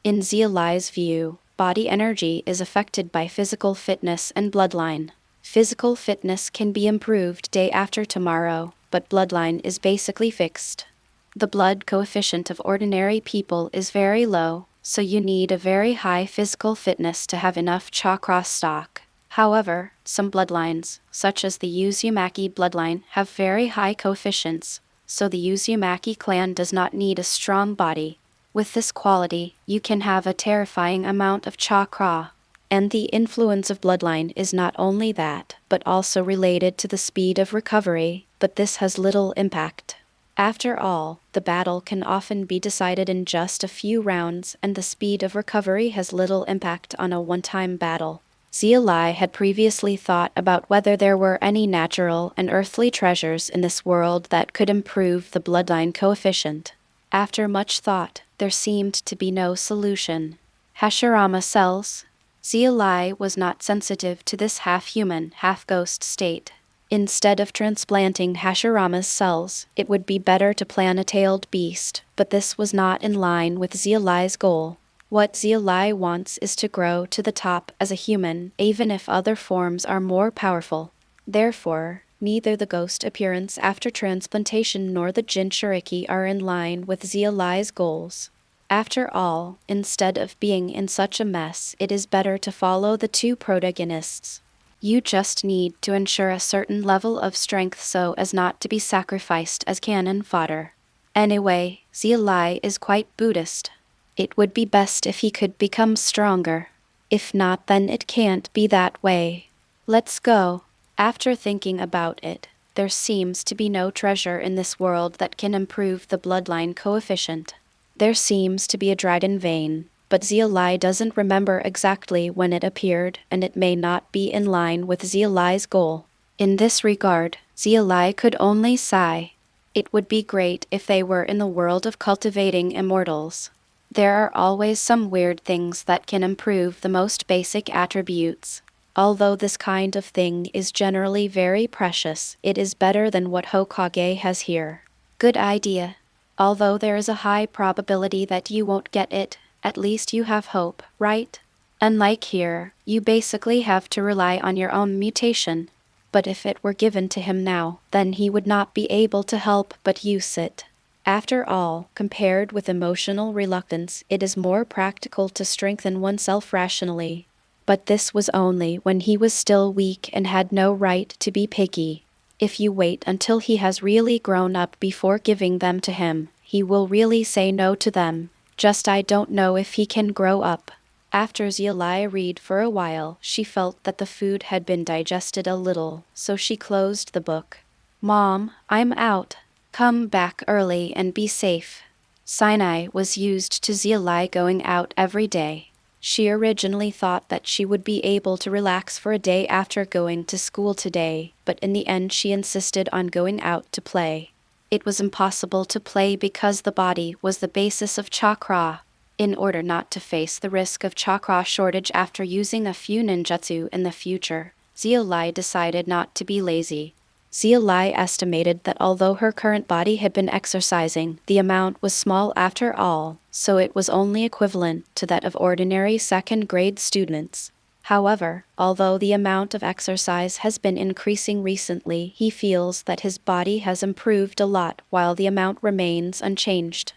[SPEAKER 1] In Xia Li's view, body energy is affected by physical fitness and bloodline. Physical fitness can be improved day after tomorrow, but bloodline is basically fixed. The blood coefficient of ordinary people is very low, so you need a very high physical fitness to have enough chakra stock. However, some bloodlines, such as the Uzumaki bloodline, have very high coefficients, so the Uzumaki clan does not need a strong body. With this quality, you can have a terrifying amount of chakra. And the influence of bloodline is not only that, but also related to the speed of recovery, but this has little impact. After all, the battle can often be decided in just a few rounds, and the speed of recovery has little impact on a one-time battle. Xia Li had previously thought about whether there were any natural and earthly treasures in this world that could improve the bloodline coefficient. After much thought, there seemed to be no solution. Hashirama cells. Xia Li was not sensitive to this half-human, half-ghost state. Instead of transplanting Hashirama's cells, it would be better to plan a tailed beast, but this was not in line with Xia Li's goal. What Xia Li wants is to grow to the top as a human, even if other forms are more powerful. Therefore, neither the ghost appearance after transplantation nor the Jinchuriki are in line with Xia Li's goals. After all, instead of being in such a mess, it is better to follow the two protagonists. You just need to ensure a certain level of strength so as not to be sacrificed as cannon fodder. Anyway, Xia Li is quite Buddhist. It would be best if he could become stronger. If not, then it can't be that way. Let's go. After thinking about it, there seems to be no treasure in this world that can improve the bloodline coefficient. There seems to be a dragon vein, but Xia Li doesn't remember exactly when it appeared, and it may not be in line with Xia Li's goal. In this regard, Xia Li could only sigh. It would be great if they were in the world of cultivating immortals. There are always some weird things that can improve the most basic attributes. Although this kind of thing is generally very precious, it is better than what Hokage has here. Good idea. Although there is a high probability that you won't get it, at least you have hope, right? Unlike here, you basically have to rely on your own mutation. But if it were given to him now, then he would not be able to help but use it. After all, compared with emotional reluctance, it is more practical to strengthen oneself rationally. But this was only when he was still weak and had no right to be picky. If you wait until he has really grown up before giving them to him, he will really say no to them. Just I don't know if he can grow up. After Xia Li read for a while, she felt that the food had been digested a little, so she closed the book. Mom, I'm out. Come back early and be safe. Sinai was used to Xia Li going out every day. She originally thought that she would be able to relax for a day after going to school today, but in the end she insisted on going out to play. It was impossible to play because the body was the basis of chakra. In order not to face the risk of chakra shortage after using a few ninjutsu in the future, Xia Li decided not to be lazy. Xia Li estimated that although her current body had been exercising, the amount was small after all, so it was only equivalent to that of ordinary second-grade students. However, although the amount of exercise has been increasing recently, he feels that his body has improved a lot while the amount remains unchanged.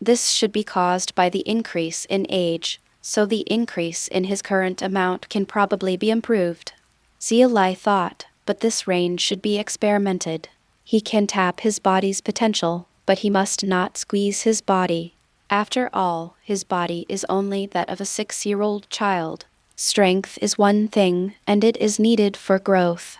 [SPEAKER 1] This should be caused by the increase in age, so the increase in his current amount can probably be improved. Xia Li thought, but this range should be experimented. He can tap his body's potential, but he must not squeeze his body. After all, his body is only that of a 6-year-old child. Strength is one thing, and it is needed for growth.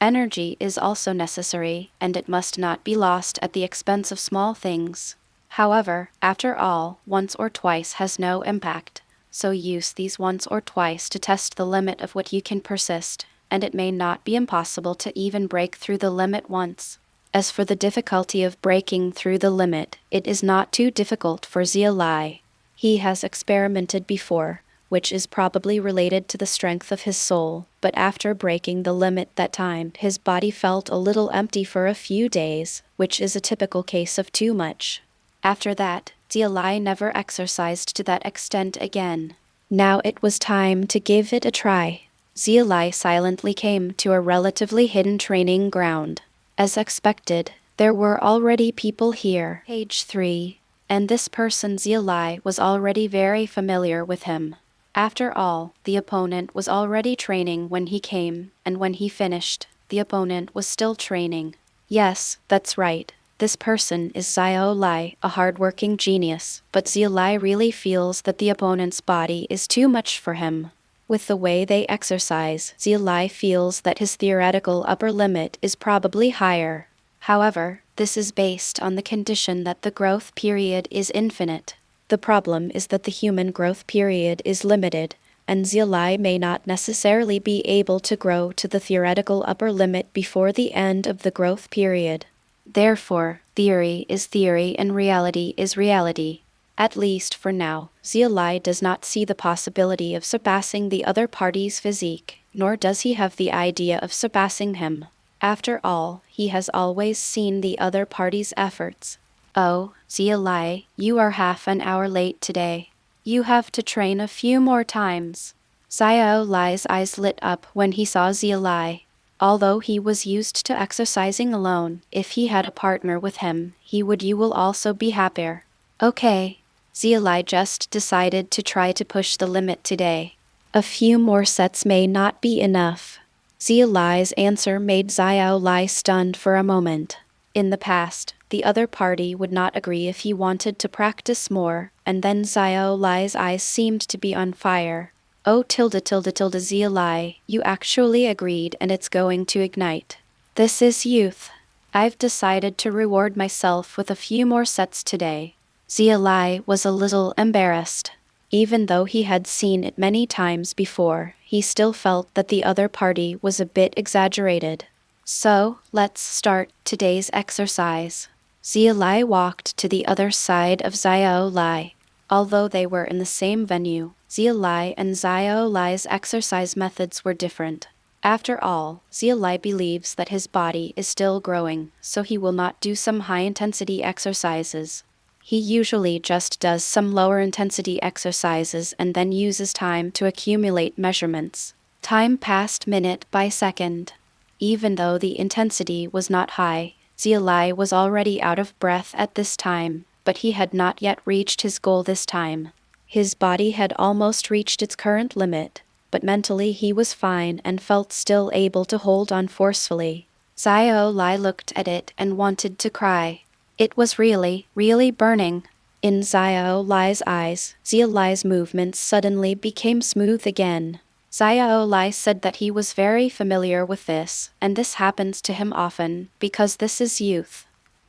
[SPEAKER 1] Energy is also necessary, and it must not be lost at the expense of small things. However, after all, once or twice has no impact, so use these once or twice to test the limit of what you can persist, and it may not be impossible to even break through the limit once. As for the difficulty of breaking through the limit, it is not too difficult for Xia Li. He has experimented before, which is probably related to the strength of his soul, but after breaking the limit that time, his body felt a little empty for a few days, which is a typical case of too much. After that, Xia Li never exercised to that extent again. Now it was time to give it a try. Xia Li silently came to a relatively hidden training ground. As expected, there were already people here. Page 3. and this person Xia Li was already very familiar with him. After all, the opponent was already training when he came, and when he finished, the opponent was still training. Yes, that's right. This person is Xia Li, a hardworking genius, but Xia Li really feels that the opponent's body is too much for him. With the way they exercise, Xia Li feels that his theoretical upper limit is probably higher. However, this is based on the condition that the growth period is infinite. The problem is that the human growth period is limited, and Xia Li may not necessarily be able to grow to the theoretical upper limit before the end of the growth period. Therefore, theory is theory and reality is reality. At least for now, Xia Li does not see the possibility of surpassing the other party's physique, nor does he have the idea of surpassing him. After all, he has always seen the other party's efforts. Oh, Xia Li, you are half an hour late today. You have to train a few more times. Xia Li's eyes lit up when he saw Xia Li. Although he was used to exercising alone, if he had a partner with him, you will also be happier. Okay. Xia Li just decided to try to push the limit today. A few more sets may not be enough. Xia Li's answer made Xia Li stunned for a moment. In the past, the other party would not agree if he wanted to practice more, and then Xia Li's eyes seemed to be on fire. Oh Xia Li, you actually agreed and it's going to ignite. This is youth. I've decided to reward myself with a few more sets today. Xia Li was a little embarrassed. Even though he had seen it many times before, he still felt that the other party was a bit exaggerated. So, let's start today's exercise. Xia Li walked to the other side of Xia Li. Although they were in the same venue, Xia Li and Xia Li's exercise methods were different. After all, Xia Li believes that his body is still growing, so he will not do some high-intensity exercises. He usually just does some lower-intensity exercises and then uses time to accumulate measurements. Time passed minute by second. Even though the intensity was not high, Xia Li was already out of breath at this time, but he had not yet reached his goal this time. His body had almost reached its current limit, but mentally he was fine and felt still able to hold on forcefully. Xia Li looked at it and wanted to cry. It was really, really burning. In Xia Li's eyes, Xia Li's movements suddenly became smooth again. Xia Li said that he was very familiar with this, and this happens to him often, because this is youth.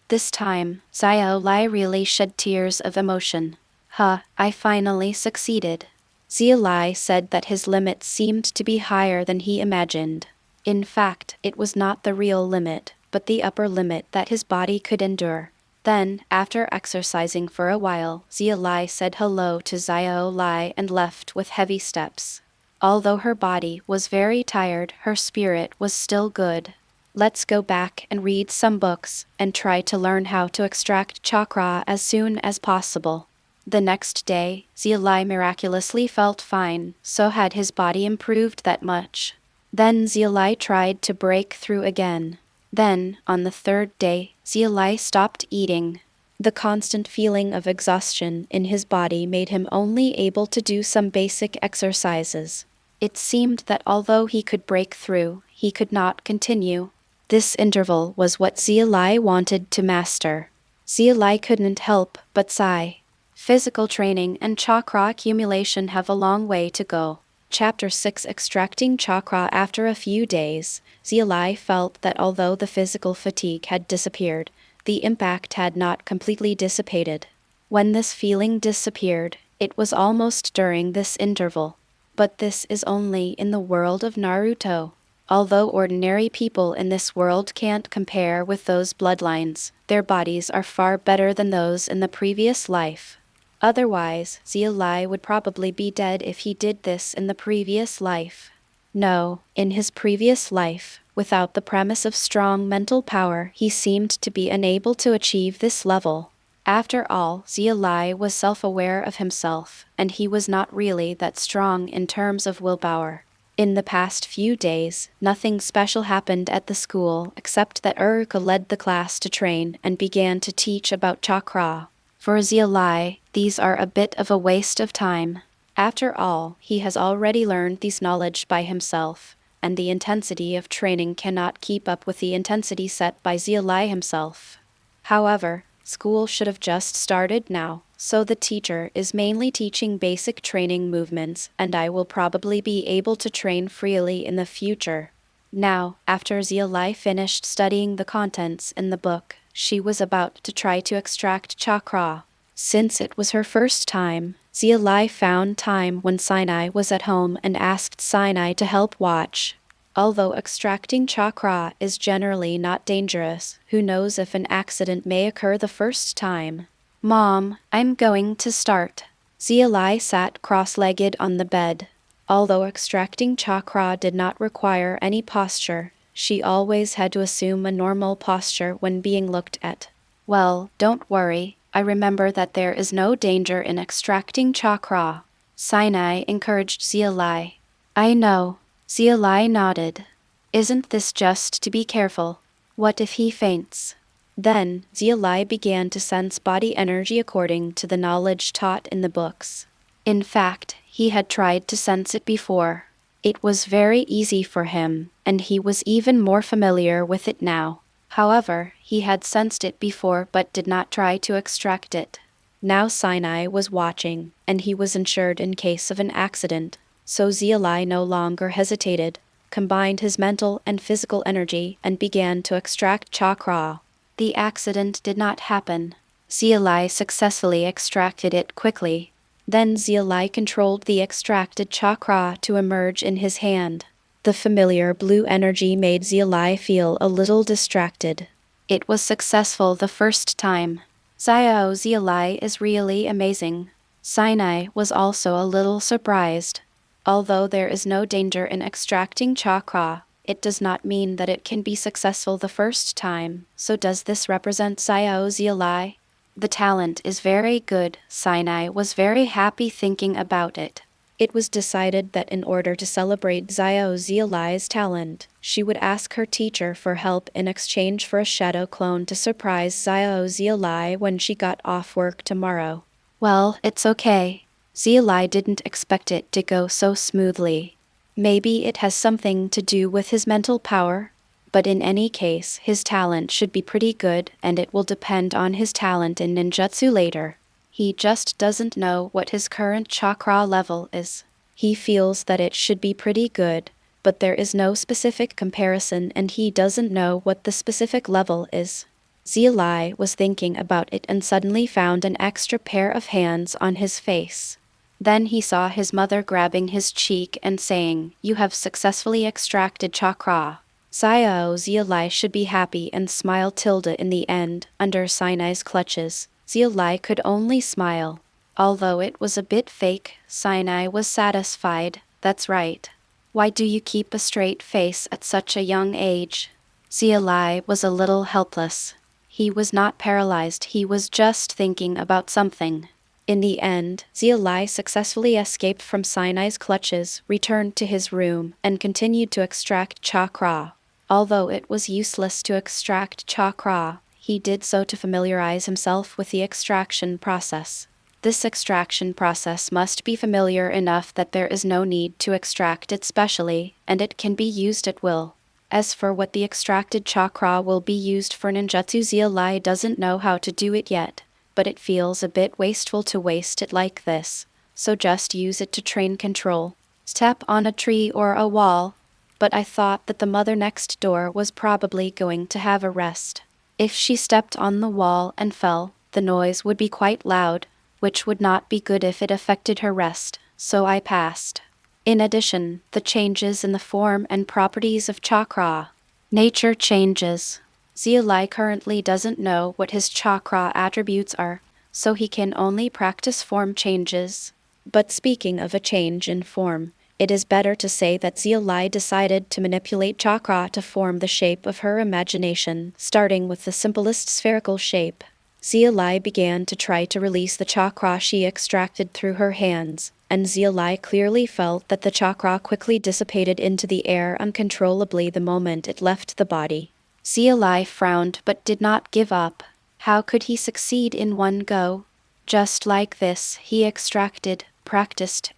[SPEAKER 1] This time, Xia Li really shed tears of emotion. I finally succeeded. Xia Li said that his limit seemed to be higher than he imagined. In fact, it was not the real limit, but the upper limit that his body could endure. Then, after exercising for a while, Xia Li said hello to Xia Li and left with heavy steps. Although her body was very tired, her spirit was still good. Let's go back and read some books, and try to learn how to extract chakra as soon as possible. The next day, Xia Li miraculously felt fine, so had his body improved that much. Then Xia Li tried to break through again. Then, on the third day, Xia Li stopped eating. The constant feeling of exhaustion in his body made him only able to do some basic exercises. It seemed that although he could break through, he could not continue. This interval was what Xia Li wanted to master. Xia Li couldn't help but sigh. Physical training and chakra accumulation have a long way to go. Chapter 6 Extracting Chakra. After a few days, Xia Li felt that although the physical fatigue had disappeared, the impact had not completely dissipated. When this feeling disappeared, it was almost during this interval. But this is only in the world of Naruto. Although ordinary people in this world can't compare with those bloodlines, their bodies are far better than those in the previous life. Otherwise, Xia Li would probably be dead if he did this in the previous life. No, in his previous life, without the premise of strong mental power, he seemed to be unable to achieve this level. After all, Xia Li was self-aware of himself, and he was not really that strong in terms of willpower. In the past few days, nothing special happened at the school except that Uruka led the class to train and began to teach about chakra. For Xia Li, these are a bit of a waste of time. After all, he has already learned this knowledge by himself, and the intensity of training cannot keep up with the intensity set by Xia Li himself. However, school should have just started now, so the teacher is mainly teaching basic training movements, and I will probably be able to train freely in the future. Now, after Xia Li finished studying the contents in the book, she was about to try to extract chakra. Since it was her first time, Xia Li found time when Sinai was at home and asked Sinai to help watch. Although extracting chakra is generally not dangerous, who knows if an accident may occur the first time? Mom, I'm going to start. Xia Li sat cross-legged on the bed. Although extracting chakra did not require any posture, she always had to assume a normal posture when being looked at. Well, don't worry, I remember that there is no danger in extracting chakra. Sinai encouraged Xia Li. I know. Xia Li nodded. Isn't this just to be careful? What if he faints? Then, Xia Li began to sense body energy according to the knowledge taught in the books. In fact, he had tried to sense it before. It was very easy for him, and he was even more familiar with it now. However, he had sensed it before but did not try to extract it. Now Sinai was watching, and he was insured in case of an accident, so Xia Li no longer hesitated, combined his mental and physical energy, and began to extract chakra. The accident did not happen. Xia Li successfully extracted it quickly. Then Xia Li controlled the extracted chakra to emerge in his hand. The familiar blue energy made Xia Li feel a little distracted. It was successful the first time. Xia Li is really amazing. Sinai was also a little surprised. Although there is no danger in extracting chakra, it does not mean that it can be successful the first time. So does this represent Xia Li? The talent is very good. Sinai was very happy thinking about it. It was decided that in order to celebrate Xia Li's talent, she would ask her teacher for help in exchange for a shadow clone to surprise Xia Li when she got off work tomorrow. Well, it's okay. Xia Li didn't expect it to go so smoothly. Maybe it has something to do with his mental power, but in any case, his talent should be pretty good, and it will depend on his talent in ninjutsu later. He just doesn't know what his current chakra level is. He feels that it should be pretty good, but there is no specific comparison and he doesn't know what the specific level is. Xia Li was thinking about it and suddenly found an extra pair of hands on his face. Then he saw his mother grabbing his cheek and saying, "You have successfully extracted chakra." Xia Li should be happy and smile tilde in the end, under Sinai's clutches. Xia Li could only smile. Although it was a bit fake, Sinai was satisfied. That's right. Why do you keep a straight face at such a young age? Xia Li was a little helpless. He was not paralyzed, he was just thinking about something. In the end, Xia Li successfully escaped from Sinai's clutches, returned to his room, and continued to extract chakra. Although it was useless to extract chakra, he did so to familiarize himself with the extraction process. This extraction process must be familiar enough that there is no need to extract it specially, and it can be used at will. As for what the extracted chakra will be used for ninjutsu, Xia Li doesn't know how to do it yet, but it feels a bit wasteful to waste it like this, so just use it to train control. Step on a tree or a wall. But I thought that the mother next door was probably going to have a rest. If she stepped on the wall and fell, the noise would be quite loud, which would not be good if it affected her rest, so I passed. In addition, the changes in the form and properties of chakra. Nature changes. Xia Li currently doesn't know what his chakra attributes are, so he can only practice form changes. But speaking of a change in form, it is better to say that Xia Li decided to manipulate chakra to form the shape of her imagination, starting with the simplest spherical shape. Xia Li began to try to release the chakra she extracted through her hands, and Xia Li clearly felt that the chakra quickly dissipated into the air uncontrollably the moment it left the body. Xia Li frowned but did not give up. How could he succeed in one go? Just like this, he extracted,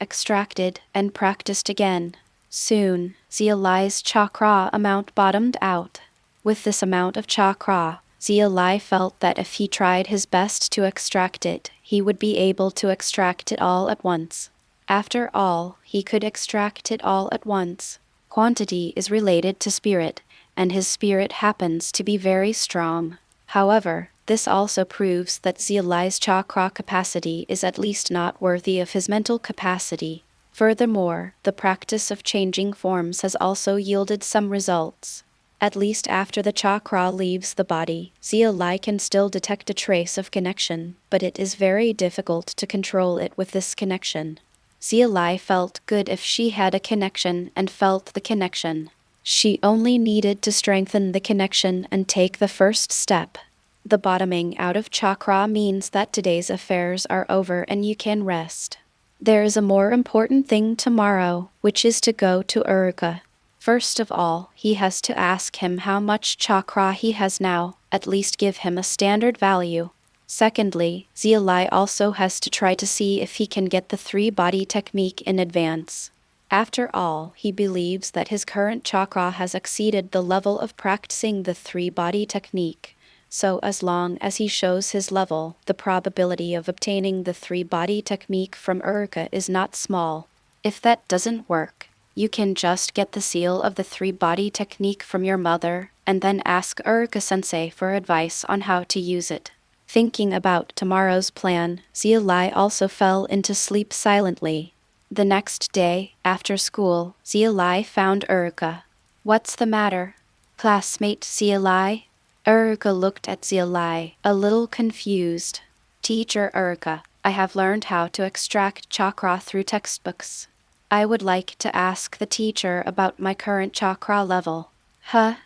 [SPEAKER 1] extracted, and practiced again. Soon, Xia Li's chakra amount bottomed out. With this amount of chakra, Xia Li felt that if he tried his best to extract it, he would be able to extract it all at once. After all, he could extract it all at once. Quantity is related to spirit, and his spirit happens to be very strong. However, this also proves that Xia Li's chakra capacity is at least not worthy of his mental capacity. Furthermore, the practice of changing forms has also yielded some results. At least after the chakra leaves the body, Xia Li can still detect a trace of connection, but it is very difficult to control it with this connection. Xia Li felt good if she had a connection and felt the connection. She only needed to strengthen the connection and take the first step. The bottoming out of chakra means that today's affairs are over and you can rest. There is a more important thing tomorrow, which is to go to Urga. First of all, he has to ask him how much chakra he has now, at least give him a standard value. Secondly, Xia Li also has to try to see if he can get the three-body technique in advance. After all, he believes that his current chakra has exceeded the level of practicing the three-body technique. So as long as he shows his level, the probability of obtaining the three-body technique from Urga is not small. If that doesn't work, you can just get the seal of the three-body technique from your mother, and then ask Urga-sensei for advice on how to use it. Thinking about tomorrow's plan, Xia Li also fell into sleep silently. The next day, after school, Xia Li found Urga. "What's the matter, classmate Xia Li?" Urga looked at Xia Li, a little confused. "Teacher Urga, I have learned how to extract chakra through textbooks. I would like to ask the teacher about my current chakra level." "Huh?"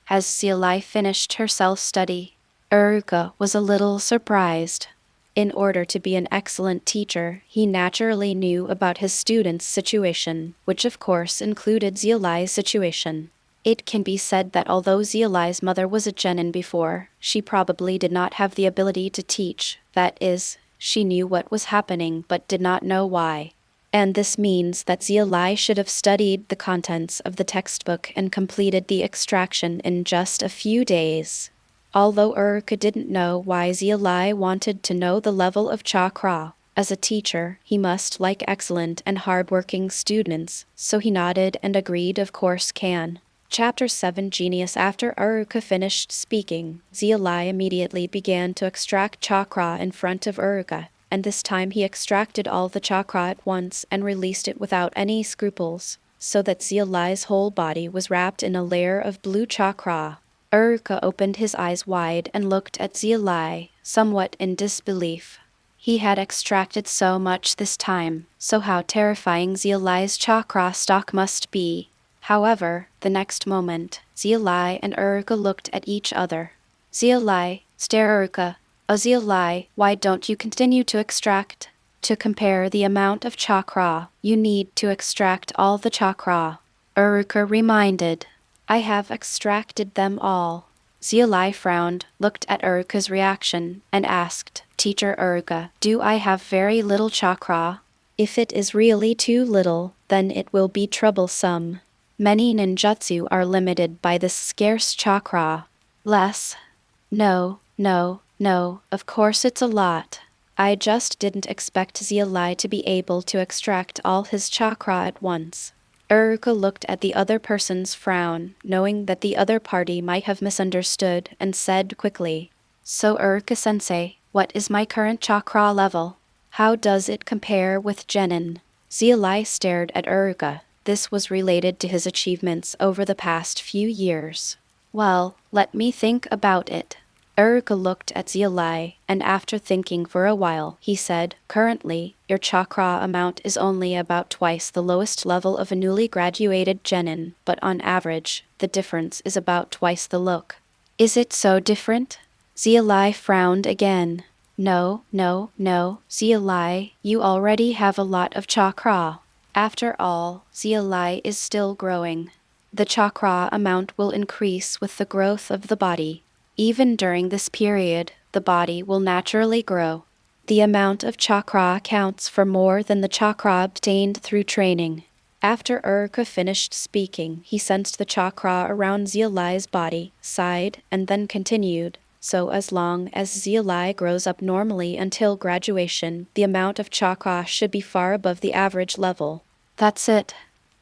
[SPEAKER 1] Has Xia Li finished her self-study? Urga was a little surprised. In order to be an excellent teacher, he naturally knew about his students' situation, which of course included Xia Li's situation. It can be said that although Xia Li's mother was a genin before, she probably did not have the ability to teach, that is, she knew what was happening but did not know why. And this means that Xia Li should have studied the contents of the textbook and completed the extraction in just a few days. Although Urga didn't know why Xia Li wanted to know the level of chakra, as a teacher, he must like excellent and hard-working students, so he nodded and agreed of course can. Chapter 7 Genius. After Urga finished speaking, Xia Li immediately began to extract chakra in front of Urga, and this time he extracted all the chakra at once and released it without any scruples, so that Xia Li's whole body was wrapped in a layer of blue chakra. Urga opened his eyes wide and looked at Xia Li, somewhat in disbelief. He had extracted so much this time, so how terrifying Xia Li's chakra stock must be. However, the next moment, Xia Li and Urga looked at each other. Xia Li, stare Urga. Xia Li, why don't you continue to extract? To compare the amount of chakra, you need to extract all the chakra. Urga reminded. I have extracted them all. Xia Li frowned, looked at Urga's reaction, and asked, Teacher Urga, do I have very little chakra? If it is really too little, then it will be troublesome. Many ninjutsu are limited by this scarce chakra. Less? No, of course it's a lot. I just didn't expect Xia Li to be able to extract all his chakra at once. Urga looked at the other person's frown, knowing that the other party might have misunderstood, and said quickly, So Urga-sensei, what is my current chakra level? How does it compare with genin? Xia Li stared at Urga. This was related to his achievements over the past few years. Well, let me think about it. Urga looked at Xia Li, and after thinking for a while, he said, Currently, your chakra amount is only about twice the lowest level of a newly graduated genin, but on average, the difference is about twice the look. Is it so different? Xia Li frowned again. No, Xia Li, you already have a lot of chakra. After all, Xia Li is still growing. The chakra amount will increase with the growth of the body. Even during this period, the body will naturally grow. The amount of chakra counts for more than the chakra obtained through training. After Urka finished speaking, he sensed the chakra around Xia Li's body, sighed, and then continued. So as long as Xia Li grows up normally until graduation, the amount of chakra should be far above the average level. That's it.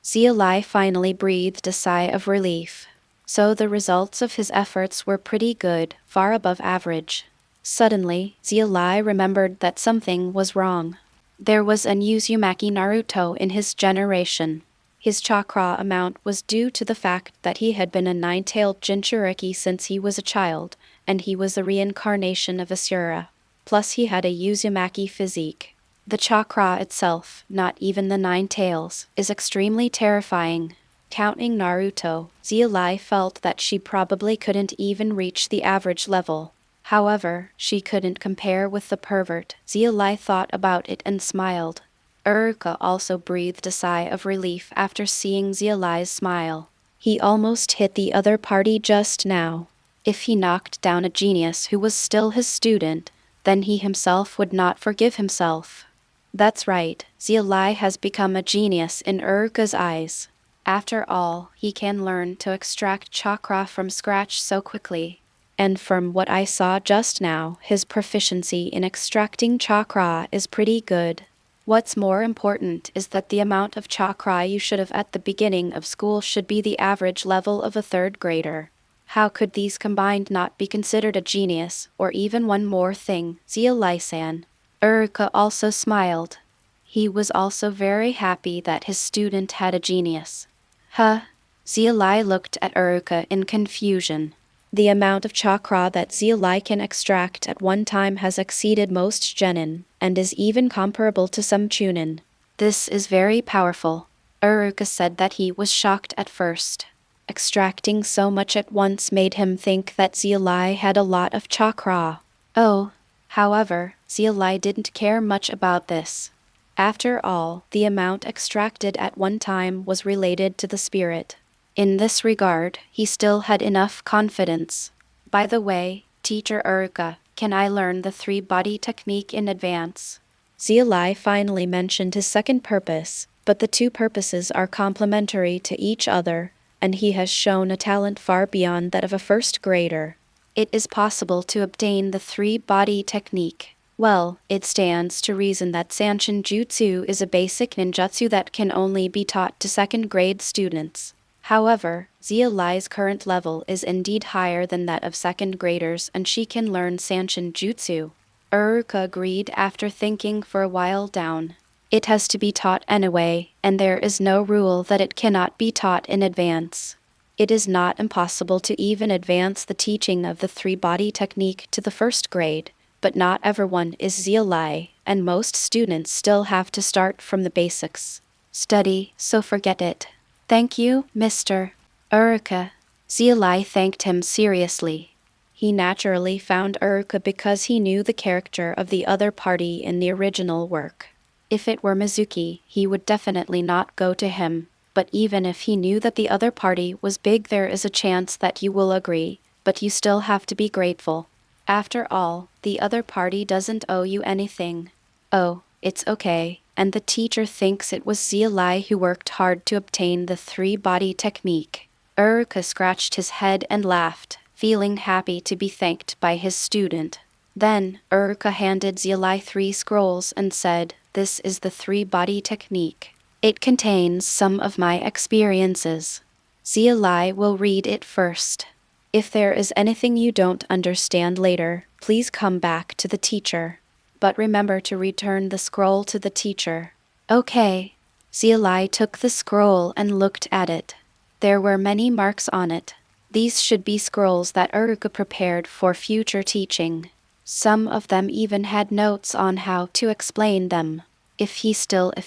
[SPEAKER 1] Xia Li finally breathed a sigh of relief. So the results of his efforts were pretty good, far above average. Suddenly, Xia Li remembered that something was wrong. There was an Uzumaki Naruto in his generation. His chakra amount was due to the fact that he had been a nine-tailed Jinchuriki since he was a child, and he was a reincarnation of Asura. Plus he had a Uzumaki physique. The chakra itself, not even the nine tails, is extremely terrifying. Counting Naruto, Xia Li felt that she probably couldn't even reach the average level. However, she couldn't compare with the pervert. Xia Li thought about it and smiled. Urka also breathed a sigh of relief after seeing Xia Li's smile. He almost hit the other party just now. If he knocked down a genius who was still his student, then he himself would not forgive himself. That's right, Xia Li has become a genius in Urka's eyes. After all, he can learn to extract chakra from scratch so quickly. And from what I saw just now, his proficiency in extracting chakra is pretty good. What's more important is that the amount of chakra you should have at the beginning of school should be the average level of a third grader. How could these combined not be considered a genius, or even one more thing, Xia Li-san? Urka also smiled. He was also very happy that his student had a genius. Huh? Xia Li looked at Urka in confusion. The amount of chakra that Xia Li can extract at one time has exceeded most genin, and is even comparable to some chunin. This is very powerful. Urka said that he was shocked at first. Extracting so much at once made him think that Xia Li had a lot of chakra. Oh, however, Xia Li didn't care much about this. After all, the amount extracted at one time was related to the spirit. In this regard, he still had enough confidence. By the way, Teacher Urka, can I learn the three-body technique in advance? Xia Li finally mentioned his second purpose, but the two purposes are complementary to each other, and he has shown a talent far beyond that of a first grader. It is possible to obtain the three-body technique. Well, it stands to reason that Sanshin Jutsu is a basic ninjutsu that can only be taught to second-grade students. However, Xia Li's current level is indeed higher than that of second graders, and she can learn Sanshin Jutsu. Urka agreed after thinking for a while down. It has to be taught anyway, and there is no rule that it cannot be taught in advance. It is not impossible to even advance the teaching of the three-body technique to the first grade, but not everyone is Xia Li, and most students still have to start from the basics. Study, so forget it. Thank you, Mr. Urka. Xia Li thanked him seriously. He naturally found Urka because he knew the character of the other party in the original work. If it were Mizuki, he would definitely not go to him, but even if he knew that the other party was big, there is a chance that you will agree, but you still have to be grateful. After all, the other party doesn't owe you anything. Oh, it's okay, and the teacher thinks it was Xia Li who worked hard to obtain the three-body technique. Urka scratched his head and laughed, feeling happy to be thanked by his student. Then, Urka handed Xia Li 3 scrolls and said, "This is the three-body technique. It contains some of my experiences. Xia Li will read it first. If there is anything you don't understand later, please come back to the teacher. But remember to return the scroll to the teacher." Okay. Xia Li took the scroll and looked at it. There were many marks on it. These should be scrolls that Urka prepared for future teaching. Some of them even had notes on how to explain them. If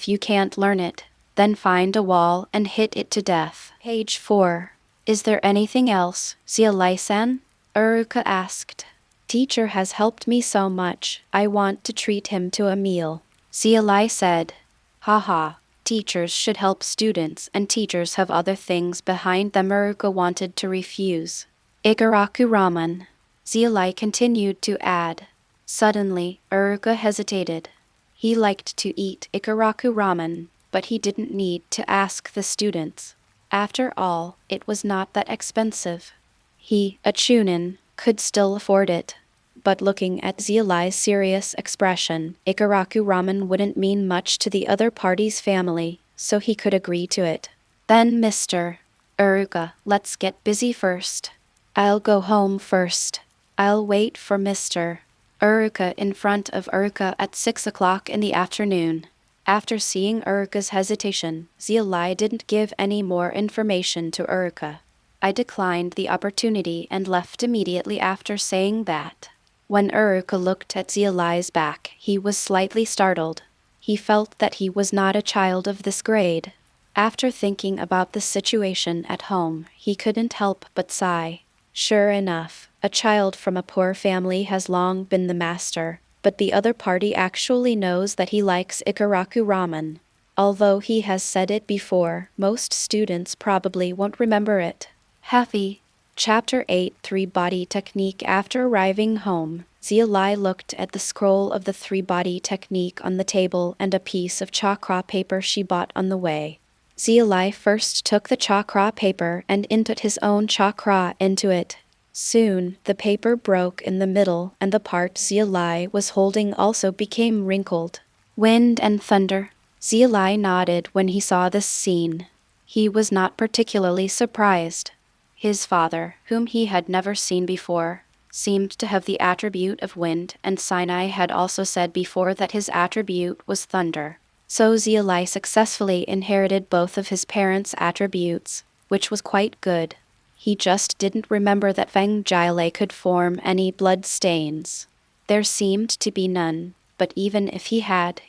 [SPEAKER 1] you can't learn it, then find a wall and hit it to death. Page 4. Is there anything else, Xia Li-san? Urka asked. Teacher has helped me so much, I want to treat him to a meal. Xia Li said. Haha, teachers should help students and teachers have other things behind them. Urka wanted to refuse. Igaraku ramen. Xia Li continued to add. Suddenly, Uruka hesitated. He liked to eat ikaraku ramen, but he didn't need to ask the students. After all, it was not that expensive. He, a chunin, could still afford it. But looking at Xia Li's serious expression, ikaraku ramen wouldn't mean much to the other party's family, so he could agree to it. Then Mr. Uruka, let's get busy first. I'll go home first. I'll wait for Mr. Uruka in front of Uruka at 6 o'clock in the afternoon. After seeing Uruka's hesitation, Xia Li didn't give any more information to Uruka. I declined the opportunity and left immediately after saying that. When Uruka looked at Xia Li's back, he was slightly startled. He felt that he was not a child of this grade. After thinking about the situation at home, he couldn't help but sigh. Sure enough, a child from a poor family has long been the master, but the other party actually knows that he likes ikaraku ramen. Although he has said it before, most students probably won't remember it. Happy. Chapter 8 Three-Body Technique. After arriving home, Xia Li looked at the scroll of the three-body technique on the table and a piece of chakra paper she bought on the way. Xia Li first took the chakra paper and input his own chakra into it. Soon, the paper broke in the middle and the part Xia Li was holding also became wrinkled. Wind and thunder. Xia Li nodded when he saw this scene. He was not particularly surprised. His father, whom he had never seen before, seemed to have the attribute of wind, and Sinai had also said before that his attribute was thunder. So Xia Li successfully inherited both of his parents' attributes, which was quite good. He just didn't remember that Feng Jialei could form any blood stains. There seemed to be none, but even if he had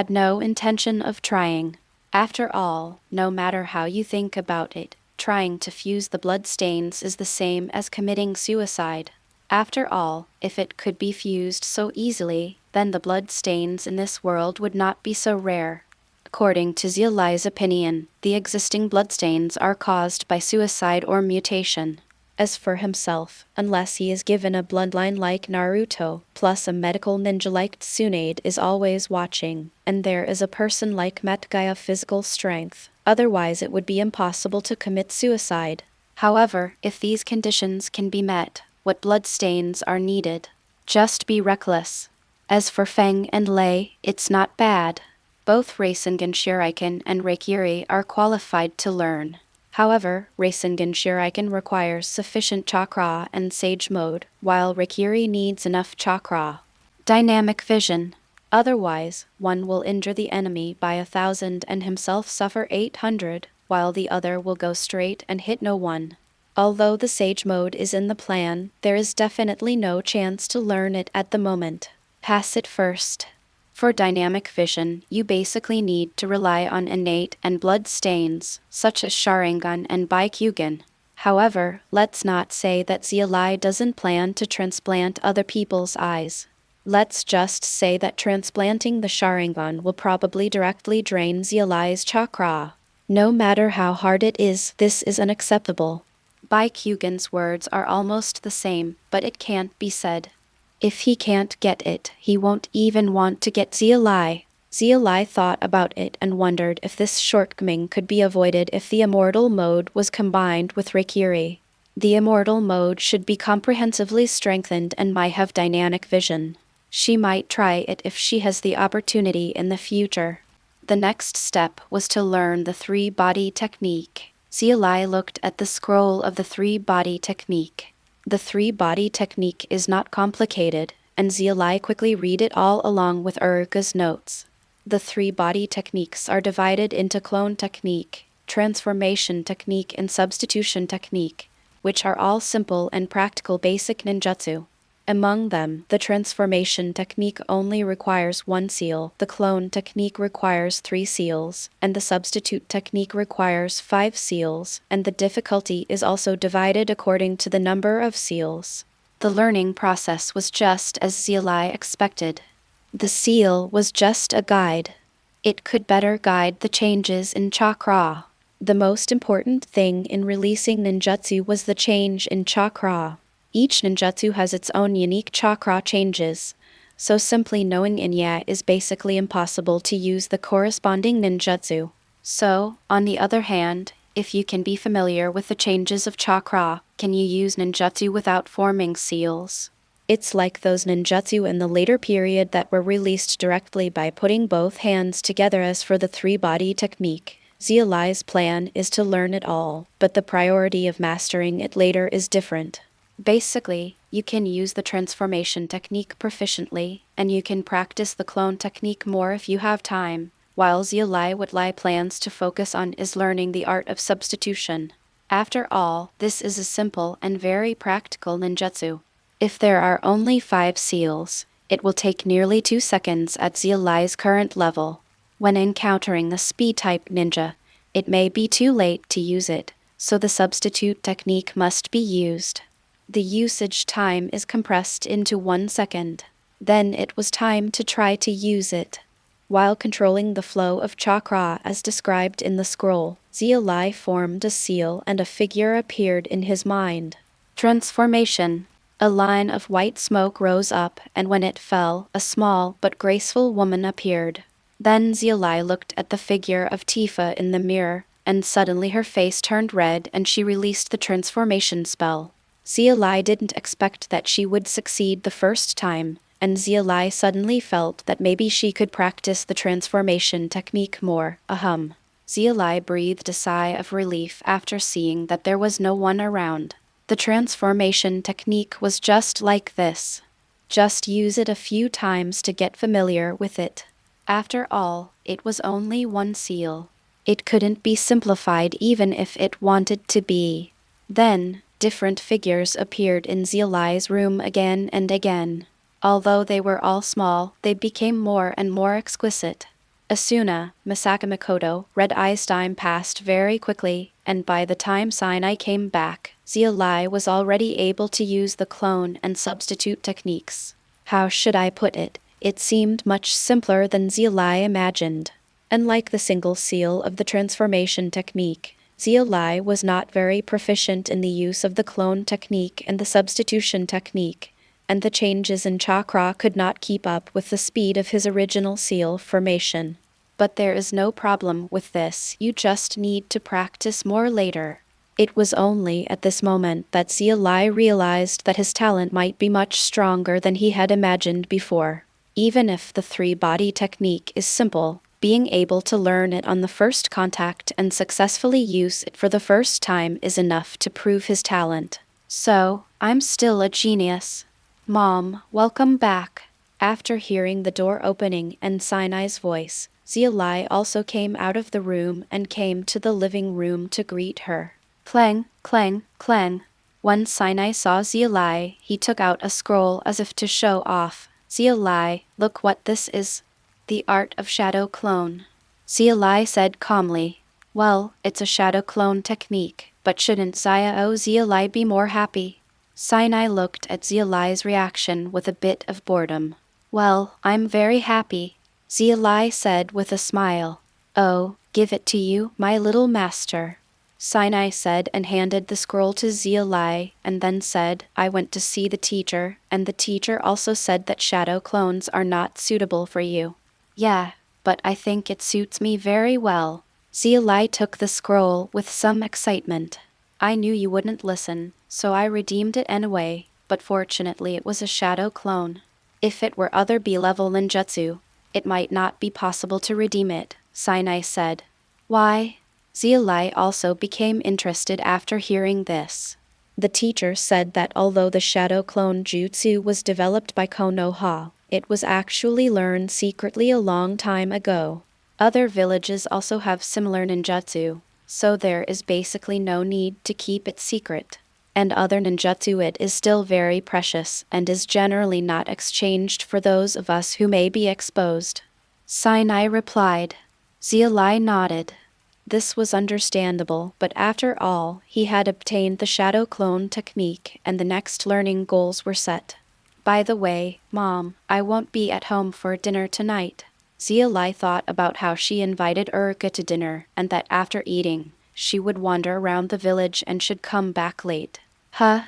[SPEAKER 1] no intention of trying. After all, no matter how you think about it, trying to fuse the blood stains is the same as committing suicide. After all, if it could be fused so easily, then the blood stains in this world would not be so rare. According to Xia Li's opinion, the existing bloodstains are caused by suicide or mutation. As for himself, unless he is given a bloodline like Naruto, plus a medical ninja like Tsunade is always watching, and there is a person like Metgai of physical strength, otherwise it would be impossible to commit suicide. However, if these conditions can be met, what bloodstains are needed? Just be reckless. As for Feng and Lei, it's not bad. Both Rasengan Shuriken and Reikiri are qualified to learn. However, Rasengan Shuriken requires sufficient chakra and Sage Mode, while Reikiri needs enough chakra. Dynamic vision. Otherwise, one will injure the enemy by 1,000 and himself suffer 800, while the other will go straight and hit no one. Although the Sage Mode is in the plan, there is definitely no chance to learn it at the moment. Pass it first. For dynamic vision, you basically need to rely on innate and blood stains, such as Sharingan and Byakugan. However, let's not say that Xia Li doesn't plan to transplant other people's eyes. Let's just say that transplanting the Sharingan will probably directly drain Xia Li's chakra. No matter how hard it is, this is unacceptable. Byakugan's words are almost the same, but it can't be said. If he can't get it, he won't even want to get Xia Li. Xia Li thought about it and wondered if this shortcoming could be avoided if the immortal mode was combined with Reikiri. The immortal mode should be comprehensively strengthened and might have dynamic vision. She might try it if she has the opportunity in the future. The next step was to learn the three-body technique. Xia Li looked at the scroll of the three-body technique. The three-body technique is not complicated, and Xia Li quickly read it all along with Uruka's notes. The three-body techniques are divided into clone technique, transformation technique and substitution technique, which are all simple and practical basic ninjutsu. Among them, the transformation technique only requires 1 seal, the clone technique requires 3 seals, and the substitute technique requires 5 seals, and the difficulty is also divided according to the number of seals. The learning process was just as Xia Li expected. The seal was just a guide. It could better guide the changes in chakra. The most important thing in releasing ninjutsu was the change in chakra. Each ninjutsu has its own unique chakra changes. so simply knowing Inya is basically impossible to use the corresponding ninjutsu. So, on the other hand, if you can be familiar with the changes of chakra, can you use ninjutsu without forming seals? It's like those ninjutsu in the later period that were released directly by putting both hands together as for the three-body technique. Xia Li's plan is to learn it all, but the priority of mastering it later is different. Basically, you can use the transformation technique proficiently, and you can practice the clone technique more if you have time, while Xia Li what Li plans to focus on is learning the art of substitution. After all, this is a simple and very practical ninjutsu. If there are only 5 seals, it will take nearly 2 seconds at Xia Li's current level. When encountering the speed-type ninja, it may be too late to use it, so the substitute technique must be used. The usage time is compressed into 1 second. Then it was time to try to use it. While controlling the flow of chakra as described in the scroll, Xia Li formed a seal and a figure appeared in his mind. Transformation. A line of white smoke rose up, and when it fell, a small but graceful woman appeared. Then Xia Li looked at the figure of Tifa in the mirror, and suddenly her face turned red and she released the transformation spell. Xia Li didn't expect that she would succeed the first time, and Xia Li suddenly felt that maybe she could practice the transformation technique more. Xia Li breathed a sigh of relief after seeing that there was no one around. The transformation technique was just like this. Just use it a few times to get familiar with it. After all, it was only 1 seal. It couldn't be simplified even if it wanted to be. Then, different figures appeared in Xia Li's room again and again. Although they were all small, they became more and more exquisite. Asuna, Misaka Makoto, Red Eye's time passed very quickly, and by the time Sinai came back, Xia Li was already able to use the clone and substitute techniques. How should I put it? It seemed much simpler than Xia Li imagined. Unlike the single seal of the transformation technique, Xia Li was not very proficient in the use of the clone technique and the substitution technique, and the changes in chakra could not keep up with the speed of his original seal formation. But there is no problem with this, you just need to practice more later. It was only at this moment that Xia Li realized that his talent might be much stronger than he had imagined before. Even if the 3-body technique is simple, being able to learn it on the first contact and successfully use it for the first time is enough to prove his talent. So, I'm still a genius. Mom, welcome back. After hearing the door opening and Sinai's voice, Xia Li also came out of the room and came to the living room to greet her. Clang, clang, clang. When Sinai saw Xia Li, he took out a scroll as if to show off. Xia Li, look what this is. The art of shadow clone. Xia Li said calmly. Well, it's a shadow clone technique, but shouldn't Xia Li be more happy? Sinai looked at Xia Li's reaction with a bit of boredom. Well, I'm very happy, Xia Li said with a smile. Oh, give it to you, my little master. Sinai said and handed the scroll to Xia Li, and then said, I went to see the teacher, and the teacher also said that shadow clones are not suitable for you. Yeah, but I think it suits me very well. Xia Li took the scroll with some excitement. I knew you wouldn't listen, so I redeemed it anyway, but fortunately it was a shadow clone. If it were other B-level ninjutsu, it might not be possible to redeem it, Sinai said. Why? Xia Li also became interested after hearing this. The teacher said that although the shadow clone jutsu was developed by Konoha, it was actually learned secretly a long time ago. Other villages also have similar ninjutsu, so there is basically no need to keep it secret. And other ninjutsu it is still very precious and is generally not exchanged for those of us who may be exposed. Sinai replied. Xia Li nodded. This was understandable, but after all, he had obtained the shadow clone technique and the next learning goals were set. By the way, Mom, I won't be at home for dinner tonight. Xia Li thought about how she invited Urka to dinner and that after eating, she would wander around the village and should come back late. Huh?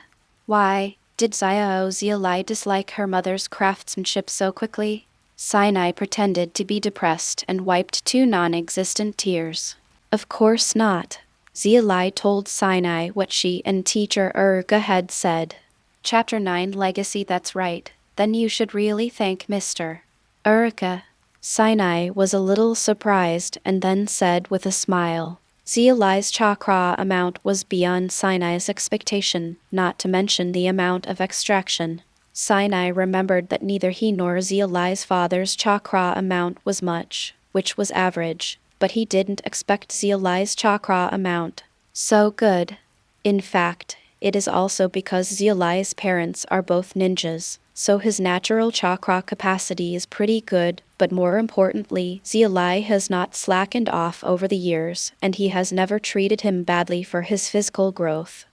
[SPEAKER 1] Why? Did Xia Li dislike her mother's craftsmanship so quickly? Sinai pretended to be depressed and wiped two non-existent tears. Of course not. Xia Li told Sinai what she and teacher Urga had said. Chapter 9 Legacy. That's right. Then you should really thank Mr. Urga. Sinai was a little surprised and then said with a smile. Xia Li's chakra amount was beyond Sinai's expectation, not to mention the amount of extraction. Sinai remembered that neither he nor Xia Li's father's chakra amount was much, which was average, but he didn't expect Xia Li's chakra amount so good. In fact, it is also because Xia Li's parents are both ninjas, so his natural chakra capacity is pretty good, but more importantly, Xia Li has not slackened off over the years, and he has never treated him badly for his physical growth.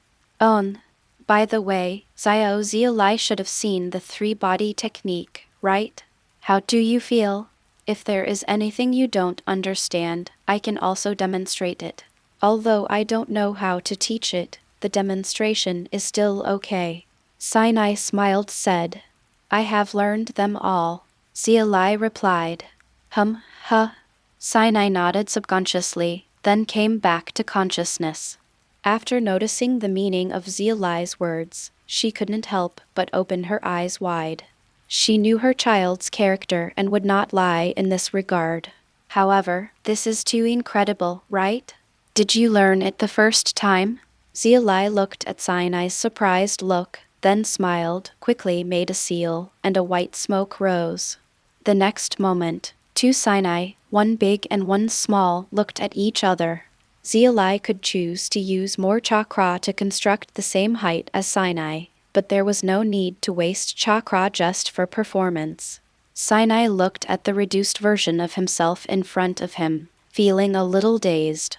[SPEAKER 1] By the way, Xia Li should have seen the three-body technique, right? How do you feel? If there is anything you don't understand, I can also demonstrate it. Although I don't know how to teach it, the demonstration is still okay. Sinai smiled said. I have learned them all. Xia Li replied. Sinai nodded subconsciously, then came back to consciousness. After noticing the meaning of Xia Li's words, she couldn't help but open her eyes wide. She knew her child's character and would not lie in this regard. However, this is too incredible, right? Did you learn it the first time? Xia Li looked at Sinai's surprised look, then smiled, quickly made a seal, and a white smoke rose. The next moment, two Sinai, one big and one small, looked at each other. Xia Li could choose to use more chakra to construct the same height as Sinai, but there was no need to waste chakra just for performance. Sinai looked at the reduced version of himself in front of him, feeling a little dazed.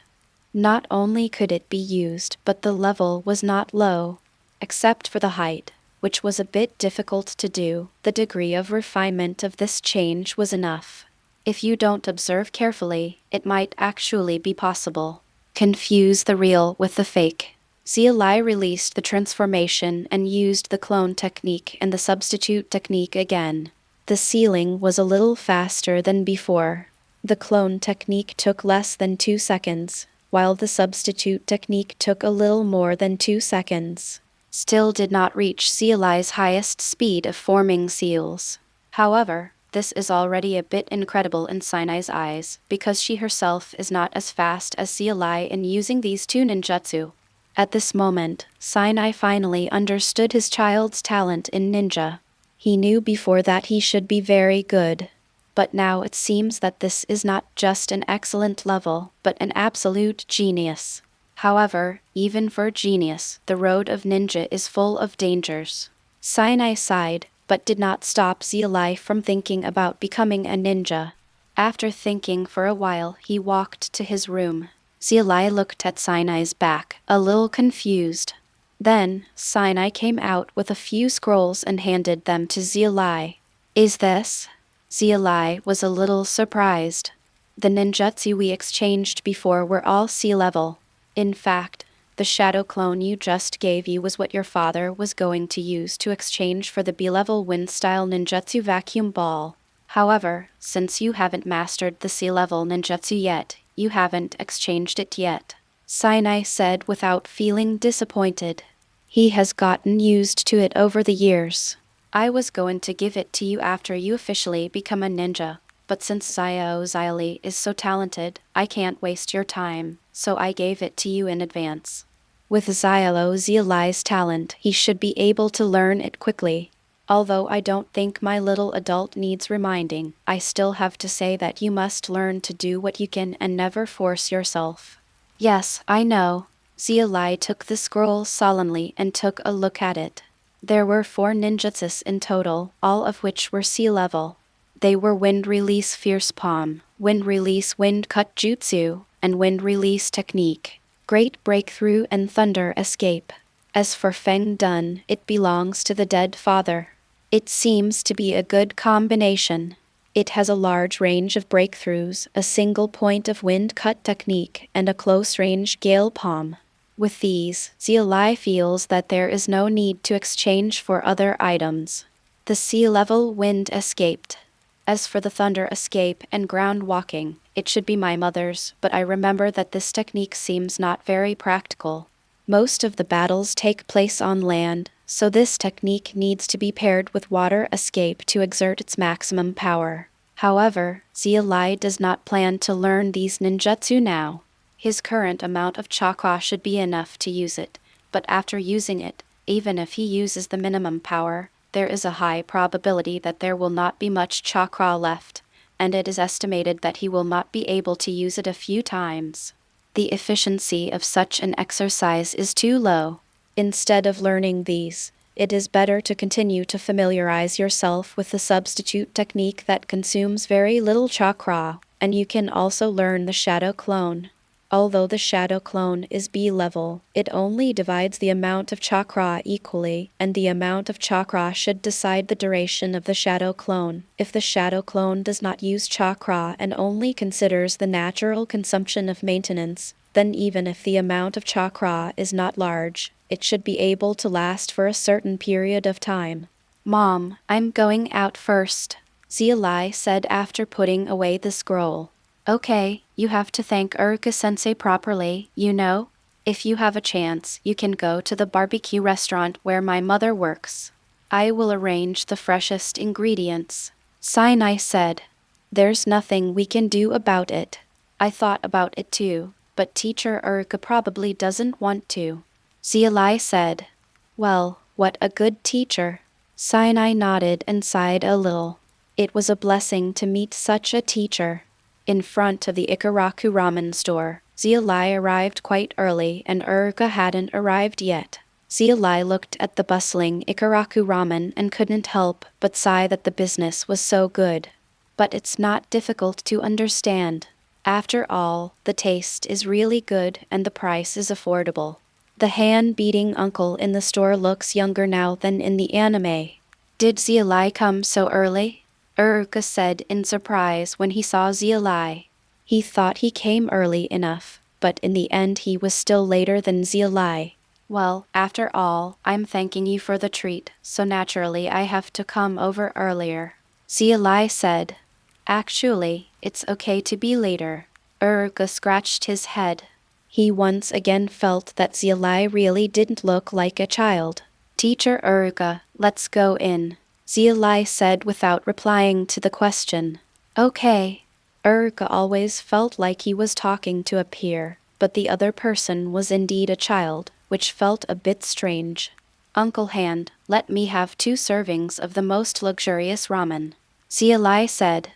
[SPEAKER 1] Not only could it be used, but the level was not low. Except for the height, which was a bit difficult to do, the degree of refinement of this change was enough. If you don't observe carefully, it might actually be possible. Confuse the real with the fake. Xia Li released the transformation and used the clone technique and the substitute technique again. The sealing was a little faster than before. The clone technique took less than 2 seconds, while the substitute technique took a little more than 2 seconds. Still did not reach Xia Li's highest speed of forming seals. However, this is already a bit incredible in Sinai's eyes, because she herself is not as fast as Xia Li in using these two ninjutsu. At this moment, Sinai finally understood his child's talent in ninja. He knew before that he should be very good. But now it seems that this is not just an excellent level, but an absolute genius. However, even for genius, the road of ninja is full of dangers. Sinai sighed, but did not stop Xia Li from thinking about becoming a ninja. After thinking for a while, he walked to his room. Xia Li looked at Sinai's back, a little confused. Then, Sinai came out with a few scrolls and handed them to Xia Li. Is this? Xia Li was a little surprised. The ninjutsu we exchanged before were all C-level. In fact, the shadow clone you just gave you was what your father was going to use to exchange for the B-level wind-style ninjutsu vacuum ball. However, since you haven't mastered the C-level ninjutsu yet, you haven't exchanged it yet, Sinai said without feeling disappointed. He has gotten used to it over the years. I was going to give it to you after you officially become a ninja, but since Xia Li is so talented, I can't waste your time, so I gave it to you in advance. With Xia Li's talent, he should be able to learn it quickly. Although I don't think my little adult needs reminding, I still have to say that you must learn to do what you can and never force yourself. Yes, I know. Xia Li took the scroll solemnly and took a look at it. There were 4 ninjutsus in total, all of which were C-level. They were Wind Release Fierce Palm, Wind Release Wind Cut Jutsu, and Wind Release Technique, Great Breakthrough and Thunder Escape. As for Feng Dun, it belongs to the dead father. It seems to be a good combination. It has a large range of breakthroughs, a single point of wind cut technique, and a close-range gale palm. With these, Xia Li feels that there is no need to exchange for other items. The sea level wind escaped. As for the thunder escape and ground walking, it should be my mother's, but I remember that this technique seems not very practical. Most of the battles take place on land, so this technique needs to be paired with water escape to exert its maximum power. However, Xia Li does not plan to learn these ninjutsu now. His current amount of chakra should be enough to use it, but after using it, even if he uses the minimum power, there is a high probability that there will not be much chakra left, and it is estimated that he will not be able to use it a few times. The efficiency of such an exercise is too low. Instead of learning these, it is better to continue to familiarize yourself with the substitute technique that consumes very little chakra, and you can also learn the shadow clone. Although the shadow clone is B level, it only divides the amount of chakra equally, and the amount of chakra should decide the duration of the shadow clone. If the shadow clone does not use chakra and only considers the natural consumption of maintenance, then even if the amount of chakra is not large, it should be able to last for a certain period of time. Mom, I'm going out first, Xia Li said after putting away the scroll. Okay, you have to thank Uruka-sensei properly, you know? If you have a chance, you can go to the barbecue restaurant where my mother works. I will arrange the freshest ingredients. Sinai said. There's nothing we can do about it. I thought about it too, but teacher Uruka probably doesn't want to. Xia Li said. Well, what a good teacher. Sinai nodded and sighed a little. It was a blessing to meet such a teacher. In front of the Ikaraku ramen store, Xia Li arrived quite early and Uruka hadn't arrived yet. Xia Li looked at the bustling Ikaraku ramen and couldn't help but sigh that the business was so good. But it's not difficult to understand. After all, the taste is really good and the price is affordable. The hand-beating uncle in the store looks younger now than in the anime. Did Xia Li come so early? Uruka said in surprise when he saw Xia Li. He thought he came early enough, but in the end he was still later than Xia Li. Well, after all, I'm thanking you for the treat, so naturally I have to come over earlier. Xia Li said. Actually, it's okay to be later. Uruka scratched his head. He once again felt that Xia Li really didn't look like a child. Teacher Uruka, let's go in, Xia Li said without replying to the question. Okay. Uruka always felt like he was talking to a peer, but the other person was indeed a child, which felt a bit strange. Uncle Hand, let me have 2 servings of the most luxurious ramen, Xia Li said.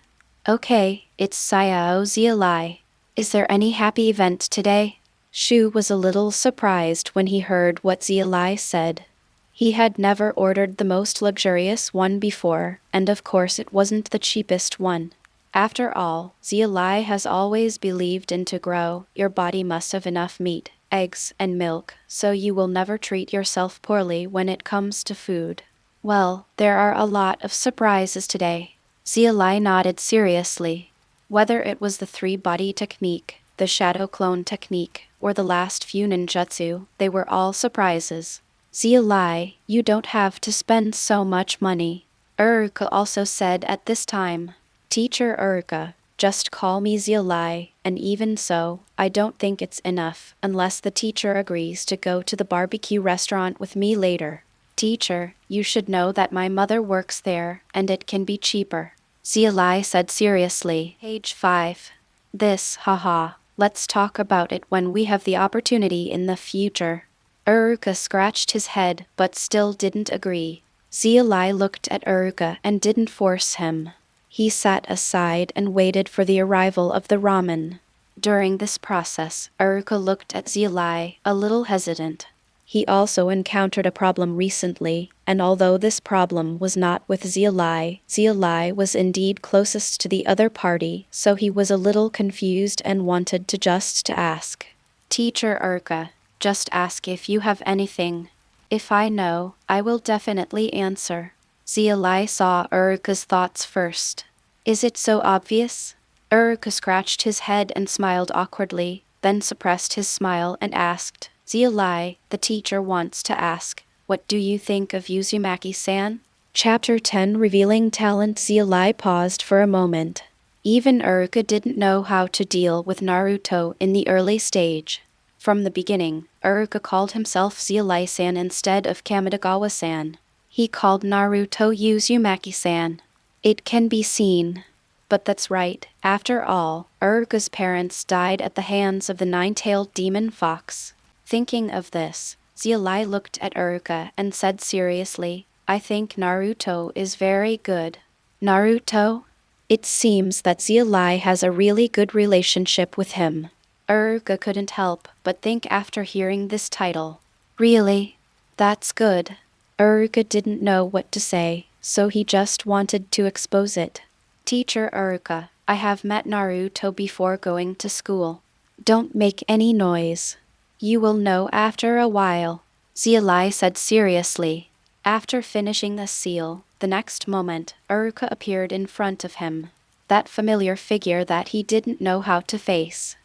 [SPEAKER 1] Okay, it's Xiao Xia Li. Is there any happy event today? Shu was a little surprised when he heard what Xia Li said. He had never ordered the most luxurious one before, and of course it wasn't the cheapest one. After all, Xia Li has always believed in to grow, your body must have enough meat, eggs, and milk, so you will never treat yourself poorly when it comes to food. Well, there are a lot of surprises today. Xia Li nodded seriously. Whether it was the 3-body technique, the shadow clone technique, or the last few ninjutsu, they were all surprises. Xia Li, you don't have to spend so much money, Uruka also said at this time. Teacher Uruka, just call me Xia Li, and even so, I don't think it's enough unless the teacher agrees to go to the barbecue restaurant with me later. Teacher, you should know that my mother works there, and it can be cheaper, Xia Li said seriously. Page 5. This, haha, let's talk about it when we have the opportunity in the future. Uruka scratched his head but still didn't agree. Xia Li looked at Uruka and didn't force him. He sat aside and waited for the arrival of the ramen. During this process, Uruka looked at Xia Li, a little hesitant. He also encountered a problem recently, and although this problem was not with Xia Li was indeed closest to the other party, so he was a little confused and wanted to just ask. Teacher Uruka, just ask if you have anything. If I know, I will definitely answer. Xia Li saw Uruka's thoughts first. Is it so obvious? Uruka scratched his head and smiled awkwardly, then suppressed his smile and asked, Xia Li, the teacher, wants to ask, what do you think of Uzumaki-san? Chapter 10 Revealing Talent. Xia Li paused for a moment. Even Iruka didn't know how to deal with Naruto in the early stage. From the beginning, Iruka called himself Xia Li-san instead of Kamidegawa-san. He called Naruto Uzumaki-san. It can be seen. But that's right, after all, Iruka's parents died at the hands of the nine-tailed demon fox. Thinking of this, Xia Li looked at Iruka and said seriously, I think Naruto is very good. Naruto? It seems that Xia Li has a really good relationship with him. Iruka couldn't help but think after hearing this title. Really? That's good. Iruka didn't know what to say, so he just wanted to expose it. Teacher Iruka, I have met Naruto before going to school. Don't make any noise. You will know after a while, Xia Li said seriously. After finishing the seal, the next moment, Iruka appeared in front of him. That familiar figure that he didn't know how to face.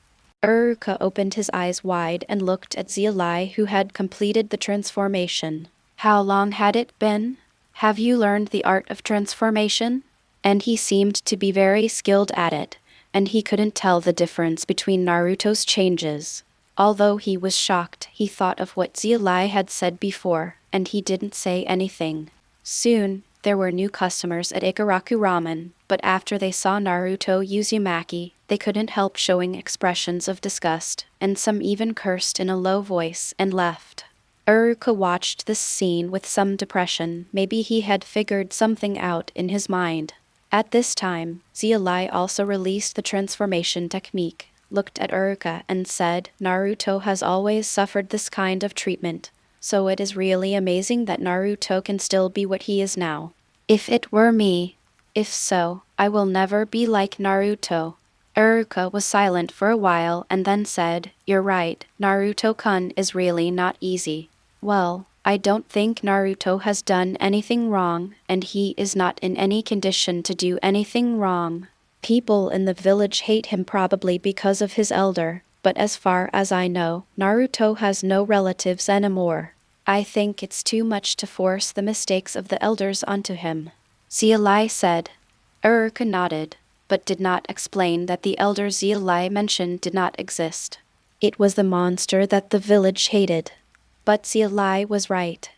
[SPEAKER 1] Iruka opened his eyes wide and looked at Xia Li, who had completed the transformation. How long had it been? Have you learned the art of transformation? And he seemed to be very skilled at it, and he couldn't tell the difference between Naruto's changes. Although he was shocked, he thought of what Xia Li had said before, and he didn't say anything. Soon, there were new customers at Ikaraku Ramen, but after they saw Naruto Uzumaki, they couldn't help showing expressions of disgust, and some even cursed in a low voice and left. Iruka watched this scene with some depression. Maybe he had figured something out in his mind. At this time, Xia Li also released the transformation technique, looked at Iruka and said, Naruto has always suffered this kind of treatment, so it is really amazing that Naruto can still be what he is now. If it were me, if so, I will never be like Naruto. Iruka was silent for a while and then said, You're right, Naruto-kun is really not easy. Well, I don't think Naruto has done anything wrong, and he is not in any condition to do anything wrong. People in the village hate him probably because of his elder, but as far as I know, Naruto has no relatives anymore. I think it's too much to force the mistakes of the elders onto him. Xia Li said. Iruka nodded, but did not explain that the elder Xia Li mentioned did not exist. It was the monster that the village hated. But Xia Li was right.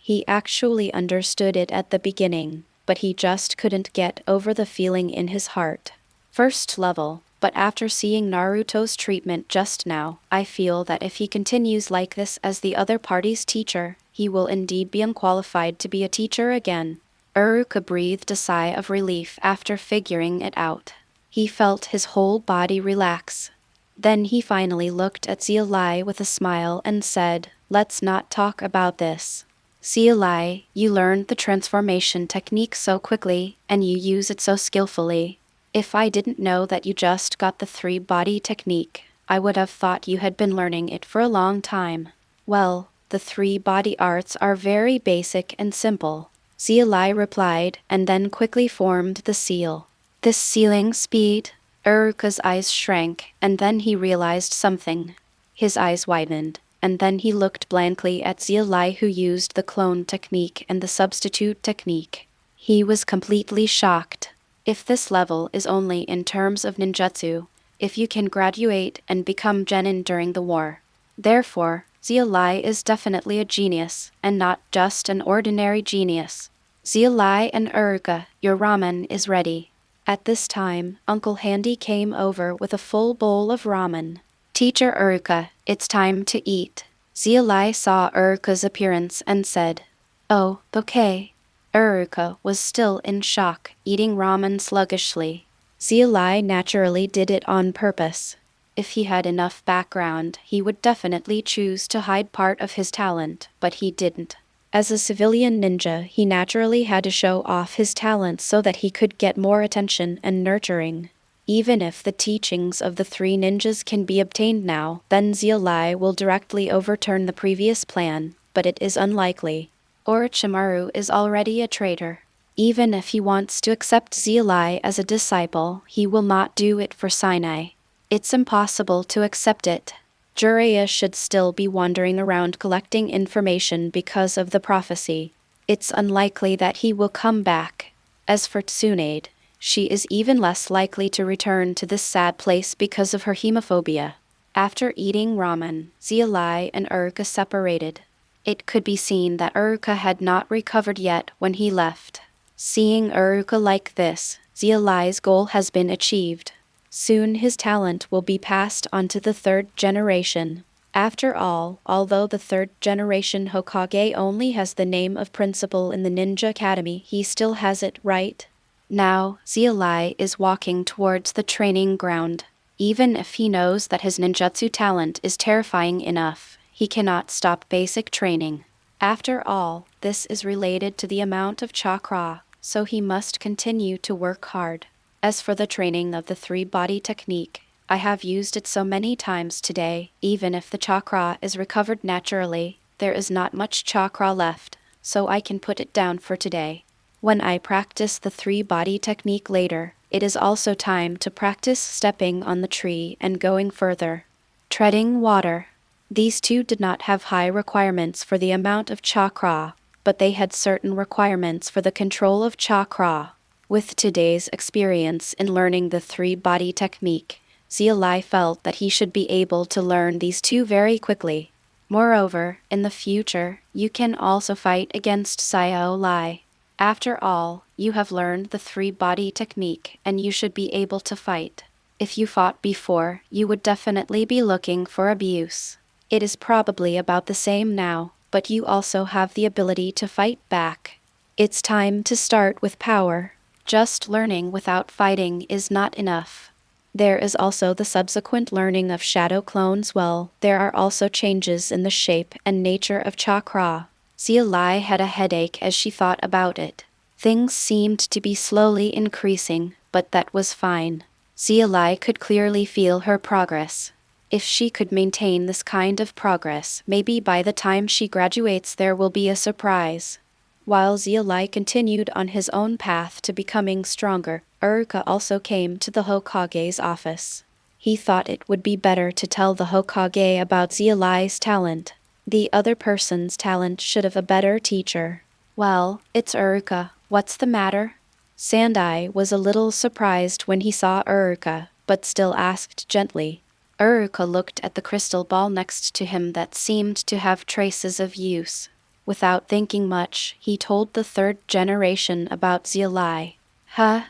[SPEAKER 1] He actually understood it at the beginning, but he just couldn't get over the feeling in his heart. First level, but after seeing Naruto's treatment just now, I feel that if he continues like this as the other party's teacher, he will indeed be unqualified to be a teacher again. Iruka breathed a sigh of relief after figuring it out. He felt his whole body relax. Then he finally looked at Xia Li with a smile and said, Let's not talk about this. Xia Li, you learned the transformation technique so quickly, and you use it so skillfully. If I didn't know that you just got the three-body technique, I would have thought you had been learning it for a long time. Well, the three-body arts are very basic and simple, Xia Li replied, and then quickly formed the seal. This sealing speed? Iruka's eyes shrank, and then he realized something. His eyes widened, and then he looked blankly at Xia Li, who used the clone technique and the substitute technique. He was completely shocked. If this level is only in terms of ninjutsu, if you can graduate and become genin during the war. Therefore, Xia Li is definitely a genius, and not just an ordinary genius. Xia Li and Iruka, your ramen is ready. At this time, Uncle Handy came over with a full bowl of ramen. Teacher Iruka, it's time to eat. Xia Li saw Iruka's appearance and said, Oh, okay. Iruka was still in shock, eating ramen sluggishly. Xia Li naturally did it on purpose. If he had enough background, he would definitely choose to hide part of his talent, but he didn't. As a civilian ninja, he naturally had to show off his talents so that he could get more attention and nurturing. Even if the teachings of the three ninjas can be obtained now, then Xia Li will directly overturn the previous plan, but it is unlikely. Orochimaru is already a traitor. Even if he wants to accept Xia Li as a disciple, he will not do it for Sinai. It's impossible to accept it. Jiraiya should still be wandering around collecting information because of the prophecy. It's unlikely that he will come back. As for Tsunade, she is even less likely to return to this sad place because of her hemophobia. After eating ramen, Xia Li and Urka separated. It could be seen that Urka had not recovered yet when he left. Seeing Urka like this, Xia Li's goal has been achieved. Soon his talent will be passed on to the third generation. After all, although the third generation Hokage only has the name of principal in the Ninja Academy, he still has it, right? Now, Xia Li is walking towards the training ground. Even if he knows that his ninjutsu talent is terrifying enough, he cannot stop basic training. After all, this is related to the amount of chakra, so he must continue to work hard. As for the training of the three-body technique, I have used it so many times today. Even if the chakra is recovered naturally, there is not much chakra left, so I can put it down for today. When I practice the three-body technique later, it is also time to practice stepping on the tree and going further. Treading water. These two did not have high requirements for the amount of chakra, but they had certain requirements for the control of chakra. With today's experience in learning the three-body technique, Xia Li felt that he should be able to learn these two very quickly. Moreover, in the future, you can also fight against Xia Li. After all, you have learned the three-body technique and you should be able to fight. If you fought before, you would definitely be looking for abuse. It is probably about the same now, but you also have the ability to fight back. It's time to start with power. Just learning without fighting is not enough. There is also the subsequent learning of shadow clones. Well, there are also changes in the shape and nature of chakra. Xia Li had a headache as she thought about it. Things seemed to be slowly increasing, but that was fine. Xia Li could clearly feel her progress. If she could maintain this kind of progress, maybe by the time she graduates there will be a surprise. While Xia Li continued on his own path to becoming stronger, Urka also came to the Hokage's office. He thought it would be better to tell the Hokage about Xia Li's talent. The other person's talent should have a better teacher. Well, it's Urka. What's the matter? Sandai was a little surprised when he saw Urka, but still asked gently. Urka looked at the crystal ball next to him that seemed to have traces of use. Without thinking much, he told the third generation about Xia Li. Huh?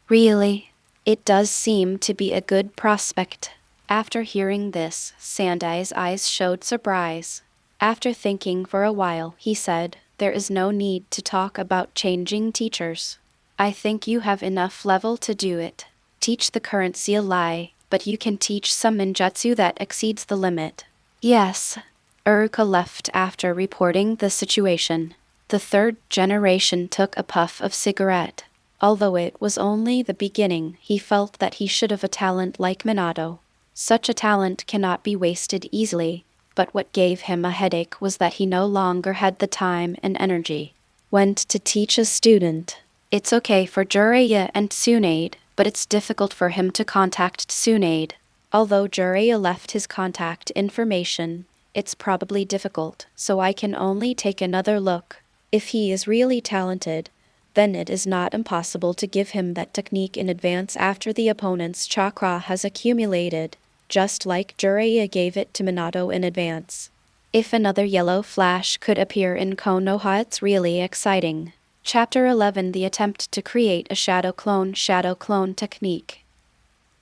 [SPEAKER 1] Really? It does seem to be a good prospect. After hearing this, Sandai's eyes showed surprise. After thinking for a while, he said, "There is no need to talk about changing teachers. I think you have enough level to do it. Teach the current Xia Li, but you can teach some ninjutsu that exceeds the limit." Yes. Urka left after reporting the situation. The third generation took a puff of cigarette. Although it was only the beginning, he felt that he should have a talent like Minato. Such a talent cannot be wasted easily, but what gave him a headache was that he no longer had the time and energy. Went to teach a student. It's okay for Jiraiya and Tsunade, but it's difficult for him to contact Tsunade. Although Jiraiya left his contact information, it's probably difficult, so I can only take another look. If he is really talented, then it is not impossible to give him that technique in advance after the opponent's chakra has accumulated, just like Jiraiya gave it to Minato in advance. If another yellow flash could appear in Konoha, it's really exciting. Chapter 11: The Attempt to Create a Shadow Clone Technique.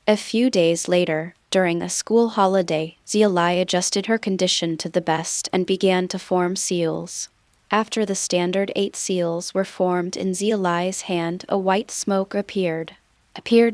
[SPEAKER 1] A few days later, during a school holiday, Xia Li adjusted her condition to the best and began to form seals. After the standard 8 seals were formed in Xia Li's hand, a white smoke appeared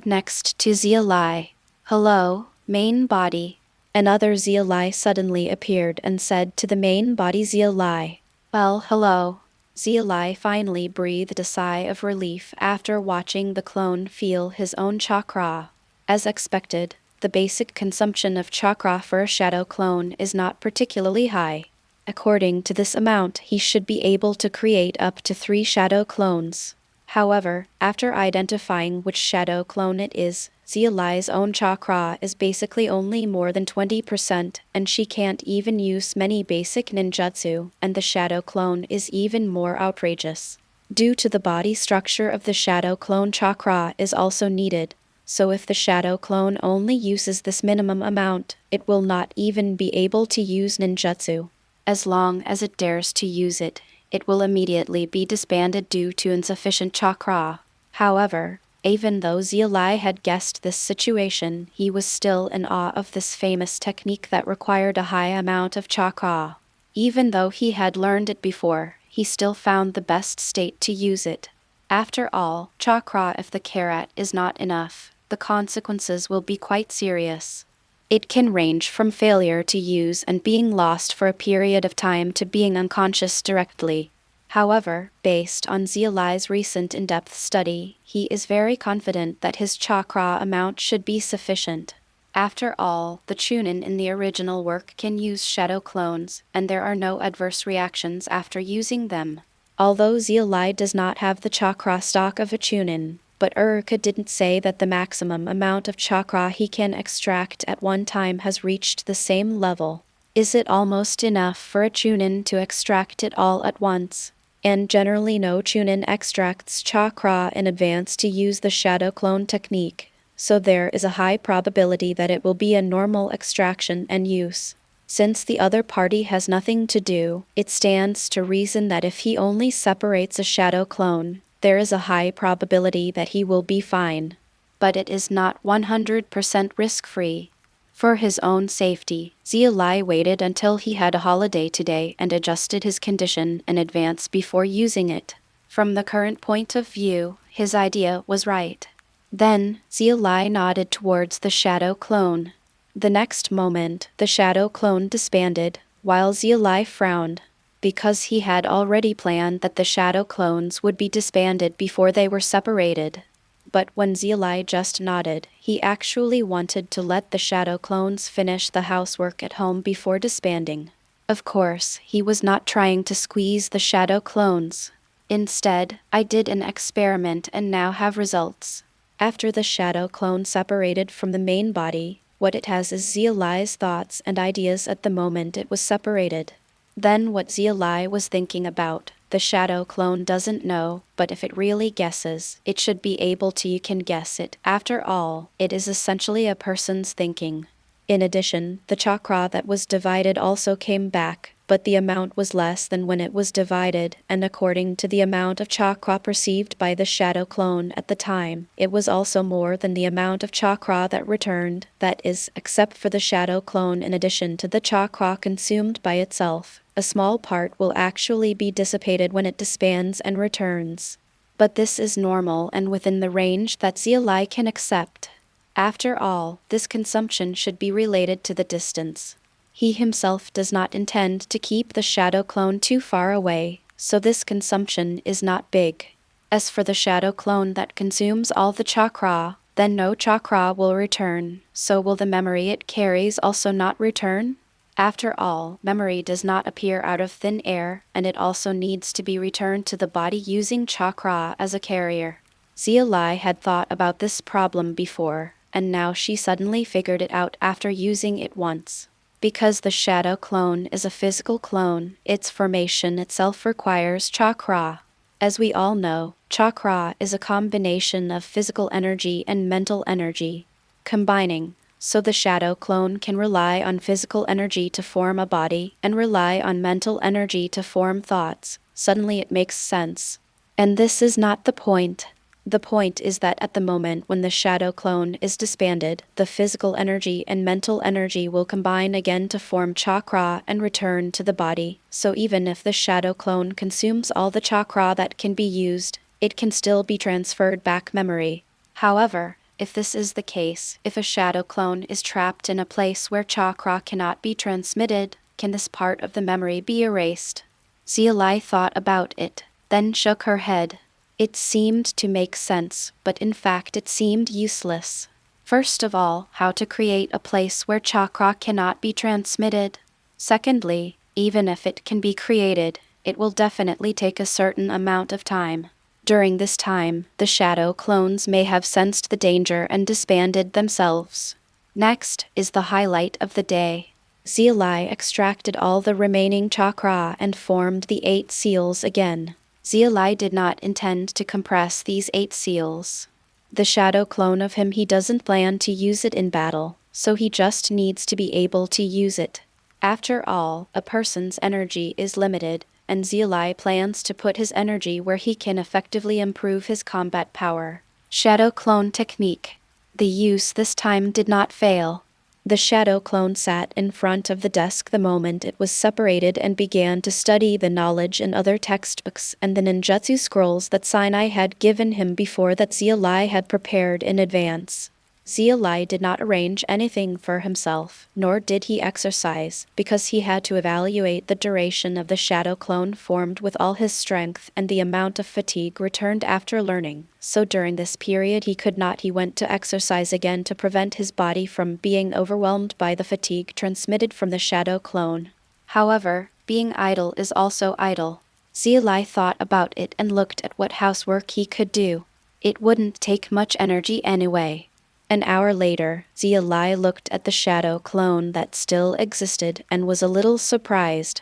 [SPEAKER 1] next to Xia Li. "Hello, main body." Another Xia Li suddenly appeared and said to the main body Xia Li, "Well, hello." Xia Li finally breathed a sigh of relief after watching the clone feel his own chakra. As expected, the basic consumption of chakra for a shadow clone is not particularly high. According to this amount, he should be able to create up to 3 shadow clones. However, after identifying which shadow clone it is, Xia Li's own chakra is basically only more than 20%, and she can't even use many basic ninjutsu, and the shadow clone is even more outrageous. Due to the body structure of the shadow clone, chakra is also needed, so if the shadow clone only uses this minimum amount, it will not even be able to use ninjutsu. As long as it dares to use it, it will immediately be disbanded due to insufficient chakra. However, even though Xia Li had guessed this situation, he was still in awe of this famous technique that required a high amount of chakra. Even though he had learned it before, he still found the best state to use it. After all, chakra, if the karat is not enough, the consequences will be quite serious. It can range from failure to use and being lost for a period of time to being unconscious directly. However, based on Xia Li's recent in-depth study, he is very confident that his chakra amount should be sufficient. After all, the Chunin in the original work can use shadow clones, and there are no adverse reactions after using them. Although Xia Li does not have the chakra stock of a Chunin, but Urka didn't say that the maximum amount of chakra he can extract at one time has reached the same level. Is it almost enough for a Chunin to extract it all at once? And generally no Chunin extracts chakra in advance to use the shadow clone technique, so there is a high probability that it will be a normal extraction and use. Since the other party has nothing to do, it stands to reason that if he only separates a shadow clone, there is a high probability that he will be fine. But it is not 100% risk-free. For his own safety, Xia Li waited until he had a holiday today and adjusted his condition in advance before using it. From the current point of view, his idea was right. Then, Xia Li nodded towards the shadow clone. The next moment, the shadow clone disbanded, while Xia Li frowned, because he had already planned that the shadow clones would be disbanded before they were separated. But when Xia Li just nodded, he actually wanted to let the shadow clones finish the housework at home before disbanding. Of course, he was not trying to squeeze the shadow clones. Instead, I did an experiment and now have results. After the shadow clone separated from the main body, what it has is Xia Li's thoughts and ideas at the moment it was separated. Then what Xia Li was thinking about, the shadow clone doesn't know, but if it really guesses, it should be able to. You can guess it. After all, it is essentially a person's thinking. In addition, the chakra that was divided also came back, but the amount was less than when it was divided, and according to the amount of chakra perceived by the shadow clone at the time, it was also more than the amount of chakra that returned, that is, except for the shadow clone. In addition to the chakra consumed by itself, a small part will actually be dissipated when it disbands and returns. But this is normal and within the range that Xia Li can accept. After all, this consumption should be related to the distance. He himself does not intend to keep the shadow clone too far away, so this consumption is not big. As for the shadow clone that consumes all the chakra, then no chakra will return, so will the memory it carries also not return? After all, memory does not appear out of thin air, and it also needs to be returned to the body using chakra as a carrier. Xia Li had thought about this problem before, and now she suddenly figured it out after using it once. Because the shadow clone is a physical clone, its formation itself requires chakra. As we all know, chakra is a combination of physical energy and mental energy, combining, so the shadow clone can rely on physical energy to form a body and rely on mental energy to form thoughts. Suddenly it makes sense. And this is not the point. The point is that at the moment when the shadow clone is disbanded, the physical energy and mental energy will combine again to form chakra and return to the body. So even if the shadow clone consumes all the chakra that can be used, it can still be transferred back memory. However, if this is the case, if a shadow clone is trapped in a place where chakra cannot be transmitted, can this part of the memory be erased? Xia Li thought about it, then shook her head. It seemed to make sense, but in fact it seemed useless. First of all, how to create a place where chakra cannot be transmitted? Secondly, even if it can be created, it will definitely take a certain amount of time. During this time, the shadow clones may have sensed the danger and disbanded themselves. Next is the highlight of the day. Xia Li extracted all the remaining chakra and formed the 8 seals again. Xia Li did not intend to compress these 8 seals. The shadow clone of him, he doesn't plan to use it in battle, so he just needs to be able to use it. After all, a person's energy is limited, and Xia Li plans to put his energy where he can effectively improve his combat power. Shadow clone technique. The use this time did not fail. The shadow clone sat in front of the desk the moment it was separated and began to study the knowledge in other textbooks and the ninjutsu scrolls that Sinai had given him before that Xia Li had prepared in advance. Xia Li did not arrange anything for himself, nor did he exercise, because he had to evaluate the duration of the shadow clone formed with all his strength and the amount of fatigue returned after learning. So during this period he went to exercise again to prevent his body from being overwhelmed by the fatigue transmitted from the shadow clone. However, being idle is also idle. Xia Li thought about it and looked at what housework he could do. It wouldn't take much energy anyway. An hour later, Xia Li looked at the shadow clone that still existed and was a little surprised.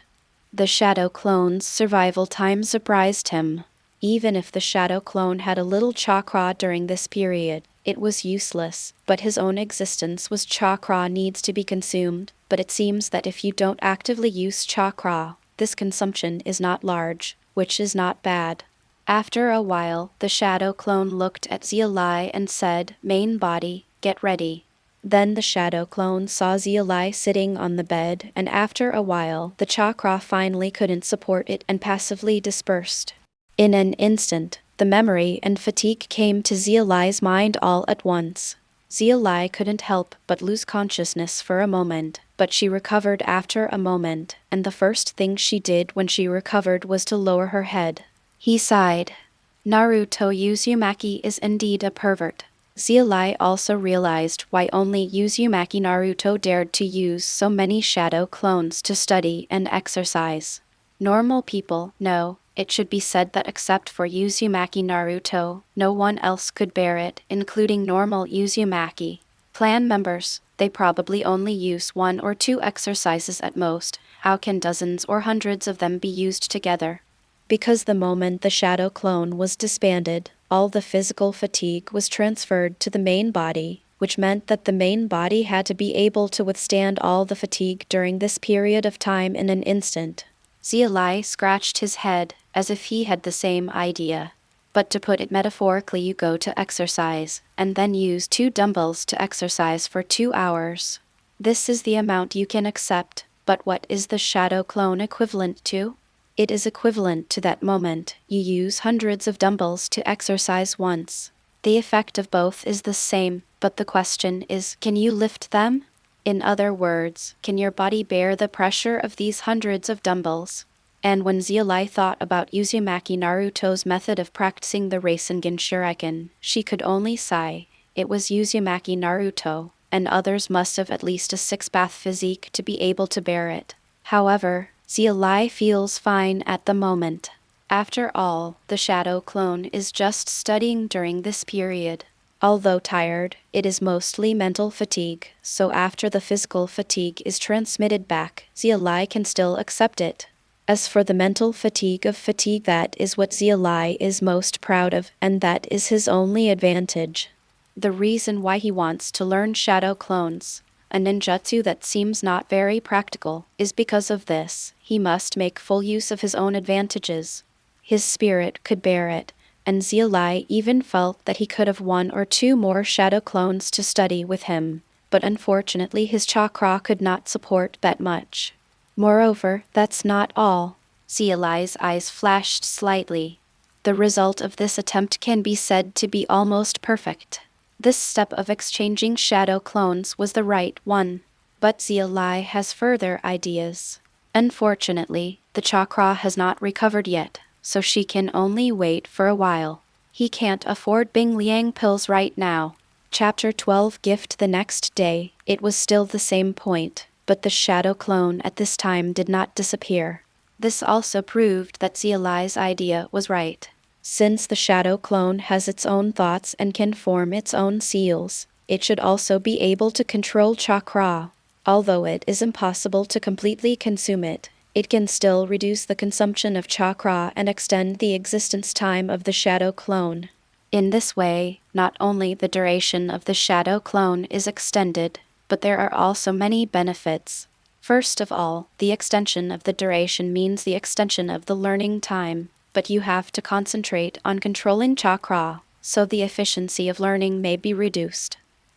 [SPEAKER 1] The shadow clone's survival time surprised him. Even if the shadow clone had a little chakra during this period, it was useless, but his own existence was chakra needs to be consumed, but it seems that if you don't actively use chakra, this consumption is not large, which is not bad. After a while, the shadow clone looked at Xia Li and said, "Main body, get ready." Then the shadow clone saw Xia Li sitting on the bed, and after a while, the chakra finally couldn't support it and passively dispersed. In an instant, the memory and fatigue came to Xia Li's mind all at once. Xia Li couldn't help but lose consciousness for a moment, but she recovered after a moment, and the first thing she did when she recovered was to lower her head. He sighed. Naruto Uzumaki is indeed a pervert. Xia Li also realized why only Uzumaki Naruto dared to use so many shadow clones to study and exercise. Normal people, no, it should be said that except for Uzumaki Naruto, no one else could bear it, including normal Uzumaki. Clan members, they probably only use 1 or 2 exercises at most. How can dozens or hundreds of them be used together? Because the moment the shadow clone was disbanded, all the physical fatigue was transferred to the main body, which meant that the main body had to be able to withstand all the fatigue during this period of time in an instant. Xia Li scratched his head, as if he had the same idea. But to put it metaphorically, you go to exercise, and then use 2 dumbbells to exercise for 2 hours. This is the amount you can accept, but what is the shadow clone equivalent to? It is equivalent to that moment you use hundreds of dumbbells to exercise once. The effect of both is the same, but the question is, can you lift them? In other words, can your body bear the pressure of these hundreds of dumbbells? And when Xia Li thought about Uzumaki Naruto's method of practicing the Rasengan Shuriken, she could only sigh. It was Uzumaki Naruto, and others must have at least a 6-bath physique to be able to bear it. However, Xia Li feels fine at the moment. After all, the shadow clone is just studying during this period. Although tired, it is mostly mental fatigue, so after the physical fatigue is transmitted back, Xia Li can still accept it. As for the mental fatigue, that is what Xia Li is most proud of, and that is his only advantage. The reason why he wants to learn shadow clones, a ninjutsu that seems not very practical, is because of this. He must make full use of his own advantages. His spirit could bear it, and Xia Li even felt that he could have 1 or 2 more shadow clones to study with him, but unfortunately his chakra could not support that much. Moreover, that's not all. Xia Li's eyes flashed slightly. The result of this attempt can be said to be almost perfect. This step of exchanging shadow clones was the right one, but Xia Li has further ideas. Unfortunately, the chakra has not recovered yet, so she can only wait for a while. He can't afford Bing Liang pills right now. Chapter 12 Gift. The next day, it was still the same point, but the shadow clone at this time did not disappear. This also proved that Xia Li's idea was right. Since the shadow clone has its own thoughts and can form its own seals, it should also be able to control chakra. Although it is impossible to completely consume it, it can still reduce the consumption of chakra and extend the existence time of the shadow clone. In this way, not only the duration of the shadow clone is extended, but there are also many benefits. First of all, the extension of the duration means the extension of the learning time, but you have to concentrate on controlling chakra, so the efficiency of learning may be reduced.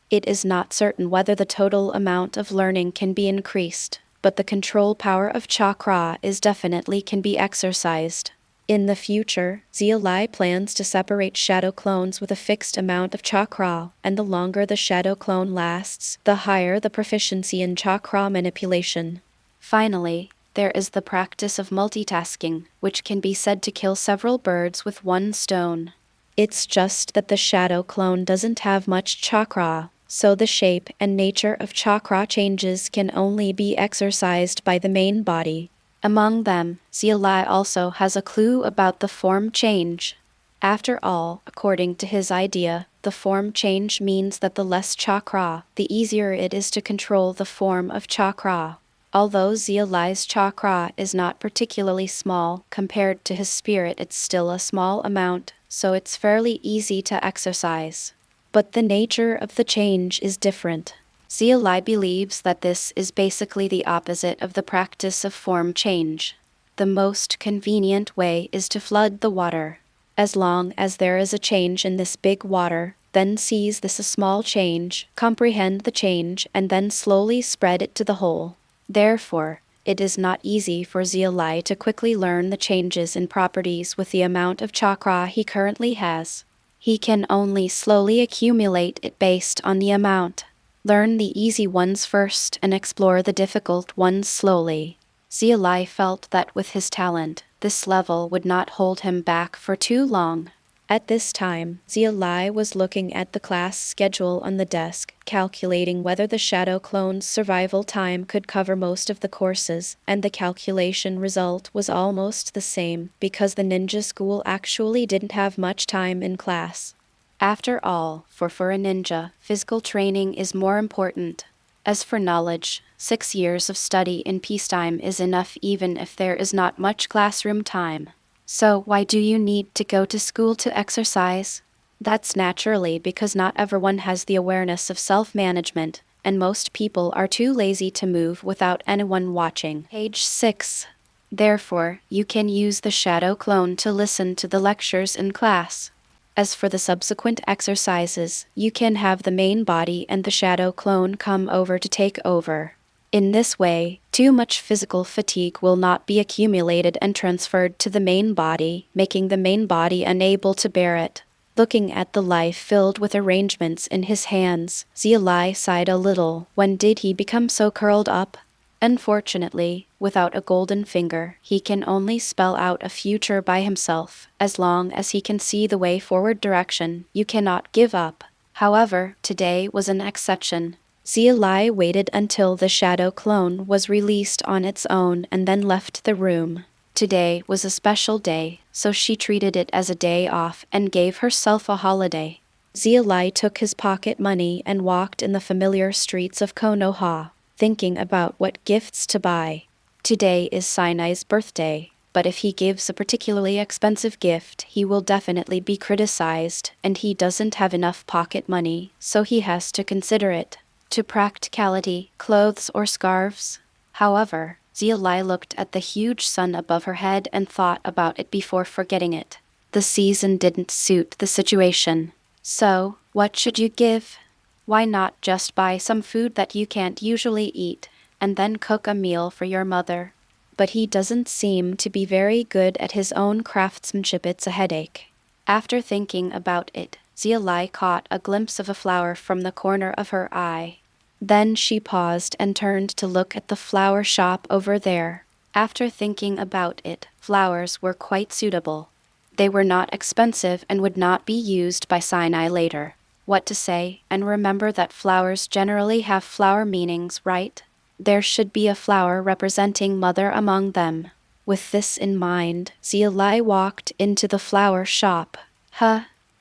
[SPEAKER 1] It is not certain whether the total amount of learning can be increased, but the control power of chakra is definitely can be exercised. In the future, Xia Li plans to separate shadow clones with a fixed amount of chakra, and the longer the shadow clone lasts, the higher the proficiency in chakra manipulation. Finally, there is the practice of multitasking, which can be said to kill several birds with one stone. It's just that the shadow clone doesn't have much chakra, so the shape and nature of chakra changes can only be exercised by the main body. Among them, Xia Li also has a clue about the form change. After all, according to his idea, the form change means that the less chakra, the easier it is to control the form of chakra. Although Xia Li's chakra is not particularly small compared to his spirit, it's still a small amount, so it's fairly easy to exercise. But the nature of the change is different. Xia Li believes that this is basically the opposite of the practice of form change. The most convenient way is to flood the water. As long as there is a change in this big water, then seize this a small change, comprehend the change, and then slowly spread it to the whole. Therefore, it is not easy for Xia Li to quickly learn the changes in properties with the amount of chakra he currently has. He can only slowly accumulate it based on the amount. Learn the easy ones first and explore the difficult ones slowly. Xia Li felt that with his talent, this level would not hold him back for too long. At this time, Xia Li was looking at the class schedule on the desk, calculating whether the shadow clone's survival time could cover most of the courses, and the calculation result was almost the same, because the ninja school actually didn't have much time in class. After all, for a ninja, physical training is more important. As for knowledge, 6 years of study in peacetime is enough even if there is not much classroom time. So why do you need to go to school to exercise? That's naturally because not everyone has the awareness of self-management, and most people are too lazy to move without anyone watching. Page 6. Therefore, you can use the shadow clone to listen to the lectures in class. As for the subsequent exercises, you can have the main body and the shadow clone come over to take over. In this way, too much physical fatigue will not be accumulated and transferred to the main body, making the main body unable to bear it. Looking at the life filled with arrangements in his hands, Xia Li sighed a little. When did he become so curled up? Unfortunately, without a golden finger, he can only spell out a future by himself. As long as he can see the way forward direction, you cannot give up. However, today was an exception. Xia Li waited until the shadow clone was released on its own and then left the room. Today was a special day, so she treated it as a day off and gave herself a holiday. Xia Li took his pocket money and walked in the familiar streets of Konoha, thinking about what gifts to buy. Today is Sinai's birthday, but if he gives a particularly expensive gift, he will definitely be criticized, and he doesn't have enough pocket money, so he has to consider it. To practicality, clothes or scarves. However, Xia Li looked at the huge sun above her head and thought about it before forgetting it. The season didn't suit the situation. So, what should you give? Why not just buy some food that you can't usually eat, and then cook a meal for your mother? But he doesn't seem to be very good at his own craftsmanship. It's a headache. After thinking about it, Xia Li caught a glimpse of a flower from the corner of her eye. Then she paused and turned to look at the flower shop over there. After thinking about it, flowers were quite suitable. They were not expensive and would not be used by Sinai later. What to say, and remember that flowers generally have flower meanings, right? There should be a flower representing mother among them. With this in mind, Xia Li walked into the flower shop.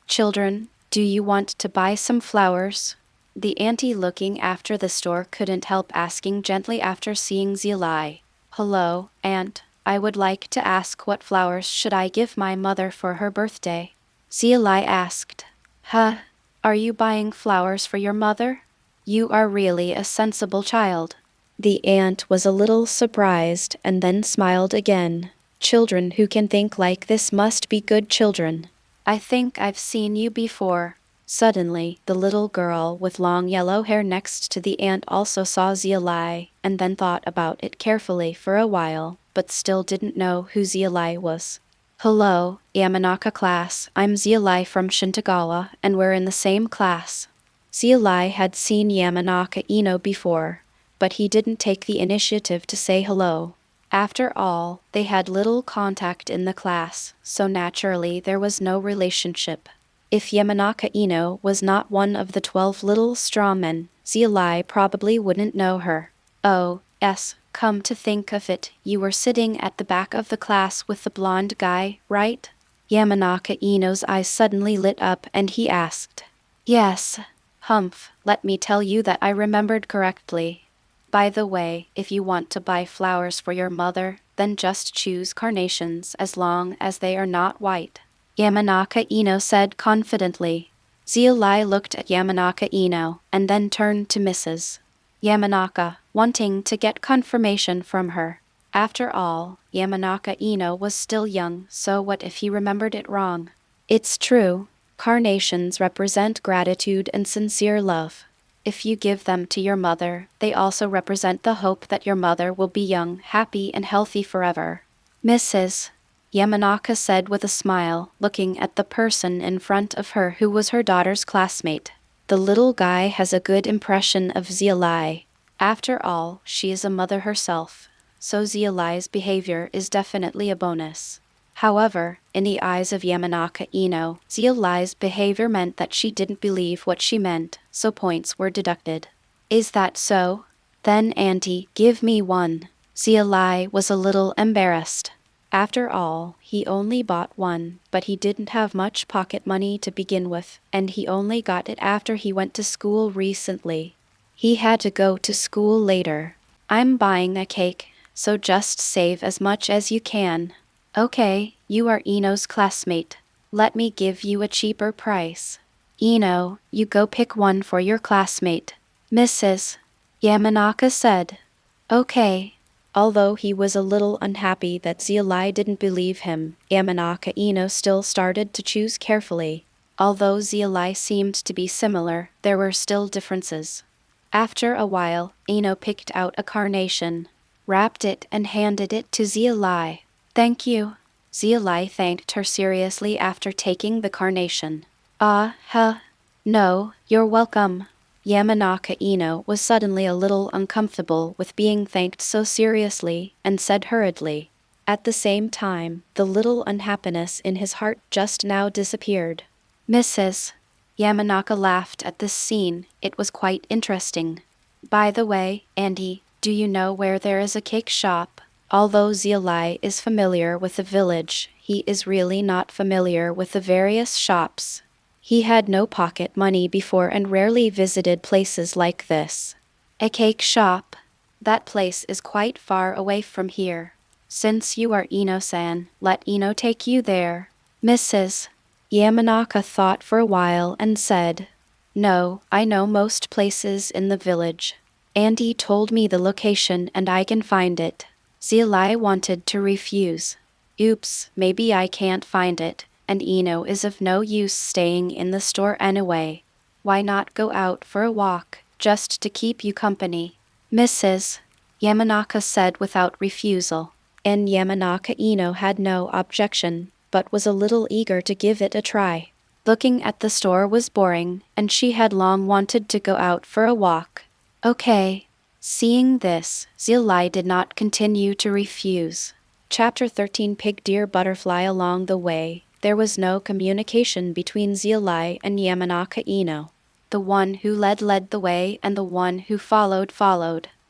[SPEAKER 1] Children, do you want to buy some flowers? The auntie looking after the store couldn't help asking gently after seeing Xia Li. Hello, aunt. I would like to ask what flowers should I give my mother for her birthday? Xia Li asked. Are you buying flowers for your mother? You are really a sensible child. The aunt was a little surprised and then smiled again. Children who can think like this must be good children. I think I've seen you before. Suddenly, the little girl with long yellow hair next to the aunt also saw Xia Li, and then thought about it carefully for a while, but still didn't know who Xia Li was. Hello, Yamanaka class, I'm Xia Li from Shintagawa, and we're in the same class. Xia Li had seen Yamanaka Ino before, but he didn't take the initiative to say hello. After all, they had little contact in the class, so naturally there was no relationship. If Yamanaka Ino was not one of the 12 little straw men, Xia Li probably wouldn't know her. Oh, yes, come to think of it, you were sitting at the back of the class with the blonde guy, right? Yamanaka Ino's eyes suddenly lit up and he asked. Yes. Humph, let me tell you that I remembered correctly. By the way, if you want to buy flowers for your mother, then just choose carnations as long as they are not white. Yamanaka Ino said confidently. Xia Li looked at Yamanaka Ino and then turned to Mrs. Yamanaka, wanting to get confirmation from her. After all, Yamanaka Ino was still young, so what if he remembered it wrong? It's true. Carnations represent gratitude and sincere love. If you give them to your mother, they also represent the hope that your mother will be young, happy, and healthy forever. Mrs. Yamanaka said with a smile, looking at the person in front of her who was her daughter's classmate. The little guy has a good impression of Xia Li. After all, she is a mother herself, so Xia Li's behavior is definitely a bonus. However, in the eyes of Yamanaka Ino, Xia Li's behavior meant that she didn't believe what she meant, so points were deducted. Is that so? Then auntie, give me one. Xia Li was a little embarrassed. After all, he only bought one, but he didn't have much pocket money to begin with, and he only got it after he went to school recently. He had to go to school later. I'm buying a cake, so just save as much as you can. Okay, you are Ino's classmate. Let me give you a cheaper price. Ino, you go pick one for your classmate. Mrs. Yamanaka said. Okay. Although he was a little unhappy that Xia Li didn't believe him, Yamanaka Ino still started to choose carefully. Although Xia Li seemed to be similar, there were still differences. After a while, Ino picked out a carnation, wrapped it and handed it to Xia Li. Thank you. Xia Li thanked her seriously after taking the carnation. No, you're welcome. Yamanaka Ino was suddenly a little uncomfortable with being thanked so seriously and said hurriedly. At the same time, the little unhappiness in his heart just now disappeared. Mrs. Yamanaka laughed at this scene, it was quite interesting. By the way, Andy, do you know where there is a cake shop? Although Xia Li is familiar with the village, he is really not familiar with the various shops. He had no pocket money before and rarely visited places like this. A cake shop? That place is quite far away from here. Since you are Ino-san, let Ino take you there. Mrs. Yamanaka thought for a while and said, No, I know most places in the village. Andy told me the location and I can find it. Xia Li wanted to refuse. Oops, maybe I can't find it, and Ino is of no use staying in the store anyway. Why not go out for a walk, just to keep you company? Mrs. Yamanaka said without refusal, and Yamanaka Ino had no objection, but was a little eager to give it a try. Looking at the store was boring, and she had long wanted to go out for a walk. Okay. Seeing this, Xia Li did not continue to refuse. Chapter 13 Pig Deer Butterfly. Along the way, there was no communication between Xia Li and Yamanaka Ino. The one who led the way and the one who followed.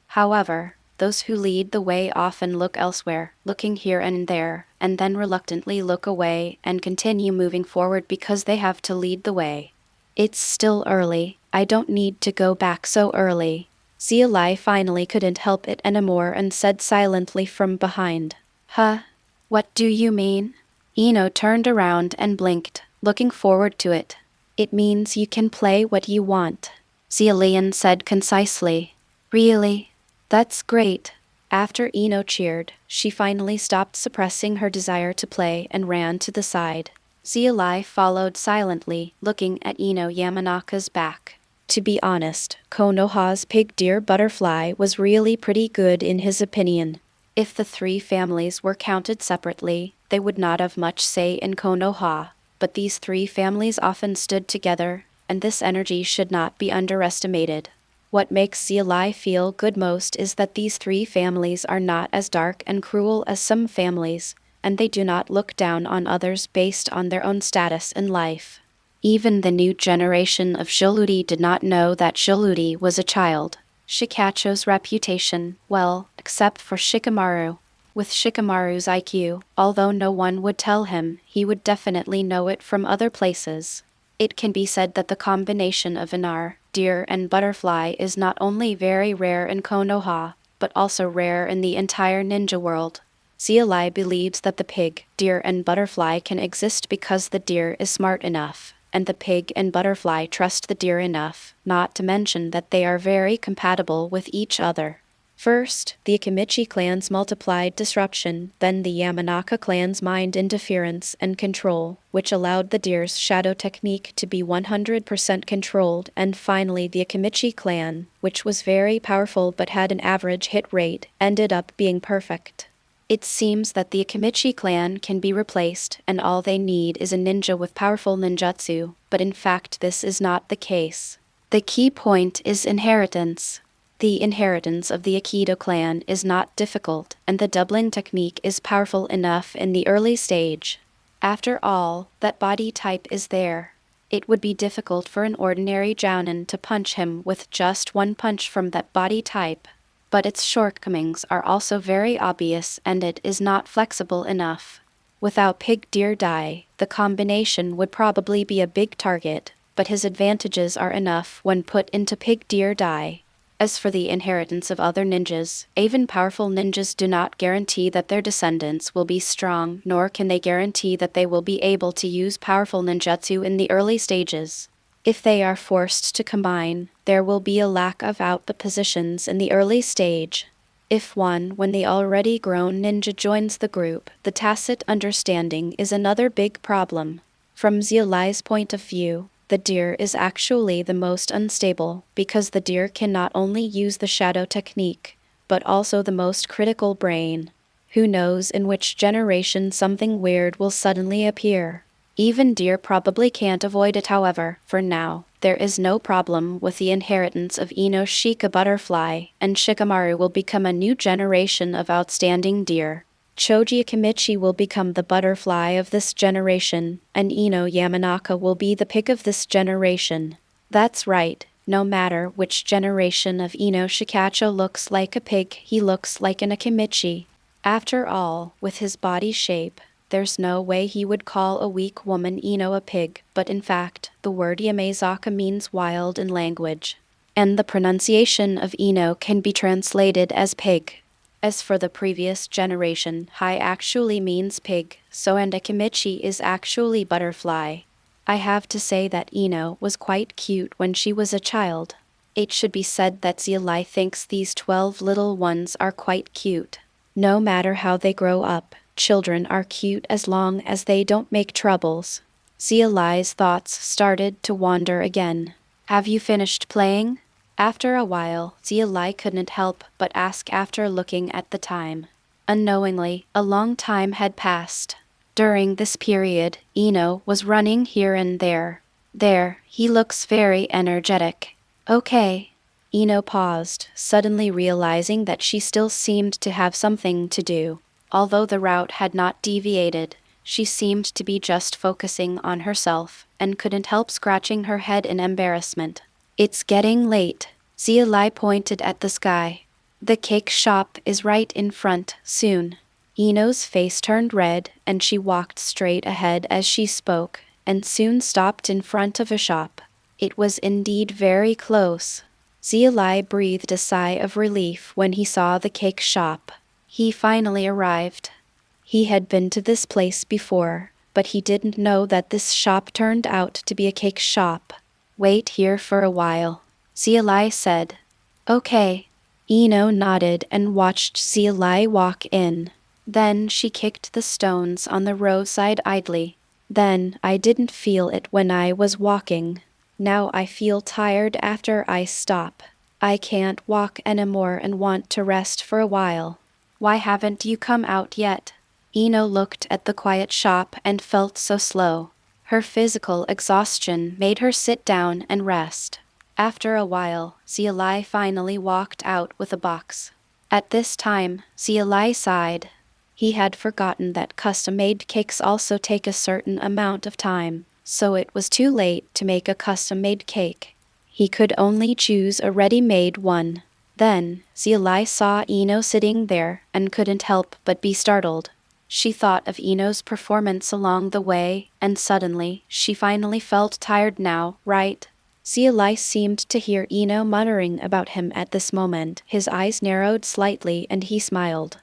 [SPEAKER 1] However, those who lead the way often look elsewhere, looking here and there, and then reluctantly look away and continue moving forward because they have to lead the way. It's still early. I don't need to go back so early. Xia Li finally couldn't help it anymore and said silently from behind. Huh? What do you mean? Ino turned around and blinked, looking forward to it. It means you can play what you want, Xia Li said concisely. Really? That's great. After Ino cheered, she finally stopped suppressing her desire to play and ran to the side. Xia Li followed silently, looking at Ino Yamanaka's back. To be honest, Konoha's pig deer butterfly was really pretty good in his opinion. If the three families were counted separately, they would not have much say in Konoha, but these three families often stood together, and this energy should not be underestimated. What makes Xia Li feel good most is that these three families are not as dark and cruel as some families, and they do not look down on others based on their own status in life. Even the new generation of Shiludi did not know that Shiludi was a child. Shikacho's reputation, well, except for Shikamaru. With Shikamaru's IQ, although no one would tell him, he would definitely know it from other places. It can be said that the combination of Inar, deer and butterfly is not only very rare in Konoha, but also rare in the entire ninja world. Xia Li believes that the pig, deer and butterfly can exist because the deer is smart enough, and the pig and butterfly trust the deer enough, not to mention that they are very compatible with each other. First, the Akimichi clan's multiplied disruption, then the Yamanaka clan's mind interference and control, which allowed the deer's shadow technique to be 100% controlled, and finally the Akimichi clan, which was very powerful but had an average hit rate, ended up being perfect. It seems that the Akimichi clan can be replaced, and all they need is a ninja with powerful ninjutsu, but in fact this is not the case. The key point is inheritance. The inheritance of the Aikido clan is not difficult, and the doubling technique is powerful enough in the early stage. After all, that body type is there. It would be difficult for an ordinary jounin to punch him with just one punch from that body type. But its shortcomings are also very obvious, and it is not flexible enough. Without Pig Deer Dai, the combination would probably be a big target, but his advantages are enough when put into Pig Deer Dai. As for the inheritance of other ninjas, even powerful ninjas do not guarantee that their descendants will be strong, nor can they guarantee that they will be able to use powerful ninjutsu in the early stages. If they are forced to combine, there will be a lack of output positions in the early stage. If one, when the already grown ninja joins the group, the tacit understanding is another big problem. From Xia Li's point of view, the deer is actually the most unstable, because the deer can not only use the shadow technique, but also the most critical brain. Who knows in which generation something weird will suddenly appear. Even deer probably can't avoid it. However, for now, there is no problem with the inheritance of Ino Shika butterfly, and Shikamaru will become a new generation of outstanding deer. Choji Akimichi will become the butterfly of this generation, and Ino Yamanaka will be the pig of this generation. That's right, no matter which generation of Ino Shikacho looks like a pig, he looks like an Akimichi. After all, with his body shape, there's no way he would call a weak woman Ino a pig, but in fact, the word Yamazaka means wild in language. And the pronunciation of Ino can be translated as pig. As for the previous generation, Hai actually means pig, so and Akimichi is actually butterfly. I have to say that Ino was quite cute when she was a child. It should be said that Xia Li thinks these 12 little ones are quite cute. No matter how they grow up, children are cute as long as they don't make troubles. Xia Li's thoughts started to wander again. Have you finished playing? After a while, Xia Li couldn't help but ask after looking at the time. Unknowingly, a long time had passed. During this period, Ino was running here and there. There, he looks very energetic. Okay. Ino paused, suddenly realizing that she still seemed to have something to do. Although the route had not deviated, she seemed to be just focusing on herself, and couldn't help scratching her head in embarrassment. It's getting late. Xia Li pointed at the sky. The cake shop is right in front, soon. Ino's face turned red, and she walked straight ahead as she spoke, and soon stopped in front of a shop. It was indeed very close. Xia Li breathed a sigh of relief when he saw the cake shop. He finally arrived. He had been to this place before, but he didn't know that this shop turned out to be a cake shop. Wait here for a while, Xia Li said. Okay. Ino nodded and watched Xia Li walk in. Then she kicked the stones on the roadside idly. Then I didn't feel it when I was walking. Now I feel tired after I stop. I can't walk anymore and want to rest for a while. Why haven't you come out yet? Ino looked at the quiet shop and felt so slow. Her physical exhaustion made her sit down and rest. After a while, Xia Li finally walked out with a box. At this time, Xia Li sighed. He had forgotten that custom-made cakes also take a certain amount of time, so it was too late to make a custom-made cake. He could only choose a ready-made one. Then, Xia Li saw Ino sitting there and couldn't help but be startled. She thought of Ino's performance along the way, and suddenly, she finally felt tired now, right? Xia Li seemed to hear Ino muttering about him at this moment. His eyes narrowed slightly and he smiled.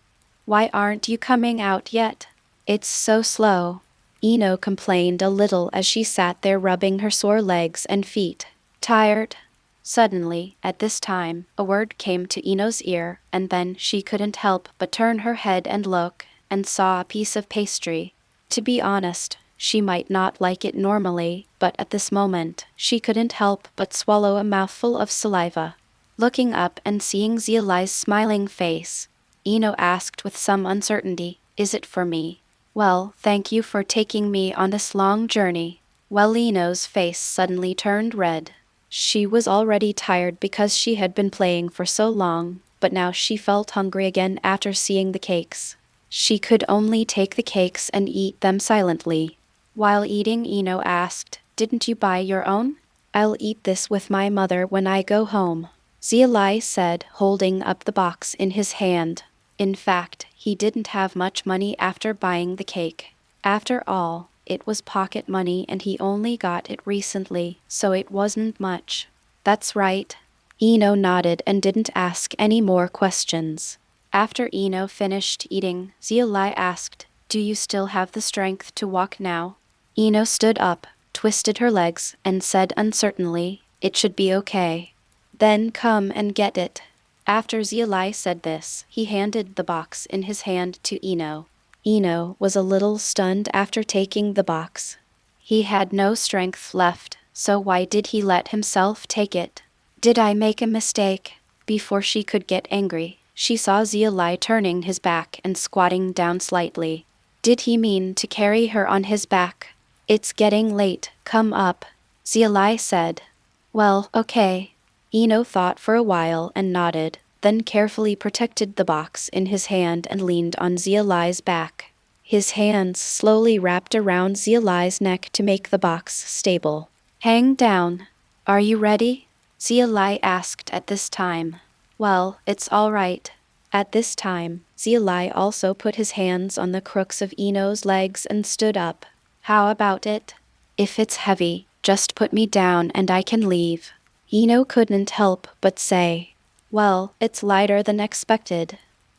[SPEAKER 1] Why aren't you coming out yet? It's so slow. Ino complained a little as she sat there rubbing her sore legs and feet. Tired? Suddenly, at this time, a word came to Ino's ear, and then she couldn't help but turn her head and look, and saw a piece of pastry. To be honest, she might not like it normally, but at this moment, she couldn't help but swallow a mouthful of saliva. Looking up and seeing Xia Li's smiling face, Ino asked with some uncertainty, Is it for me? Well, thank you for taking me on this long journey. Well, Ino's face suddenly turned red. She was already tired because she had been playing for so long, but now she felt hungry again after seeing the cakes. She could only take the cakes and eat them silently. While eating, Ino asked, Didn't you buy your own? I'll eat this with my mother when I go home, Xia Li said, holding up the box in his hand. In fact, he didn't have much money after buying the cake. After all, it was pocket money and he only got it recently, so it wasn't much. That's right. Ino nodded and didn't ask any more questions. After Ino finished eating, Xia Li asked, Do you still have the strength to walk now? Ino stood up, twisted her legs, and said uncertainly, It should be okay. Then come and get it. After Xia Li said this, he handed the box in his hand to Ino. Ino was a little stunned after taking the box. He had no strength left, so why did he let himself take it? Did I make a mistake? Before she could get angry, she saw Xia Li turning his back and squatting down slightly. Did he mean to carry her on his back? It's getting late, come up, Xia Li said. Well, okay. Ino thought for a while and nodded, then carefully protected the box in his hand and leaned on Xia Li's back. His hands slowly wrapped around Xia Li's neck to make the box stable. Hang down. Are you ready? Xia Li asked at this time. Well, it's all right. At this time, Xia Li also put his hands on the crooks of Ino's legs and stood up. How about it? If it's heavy, just put me down and I can leave. Ino couldn't help but say, Well, it's lighter than expected.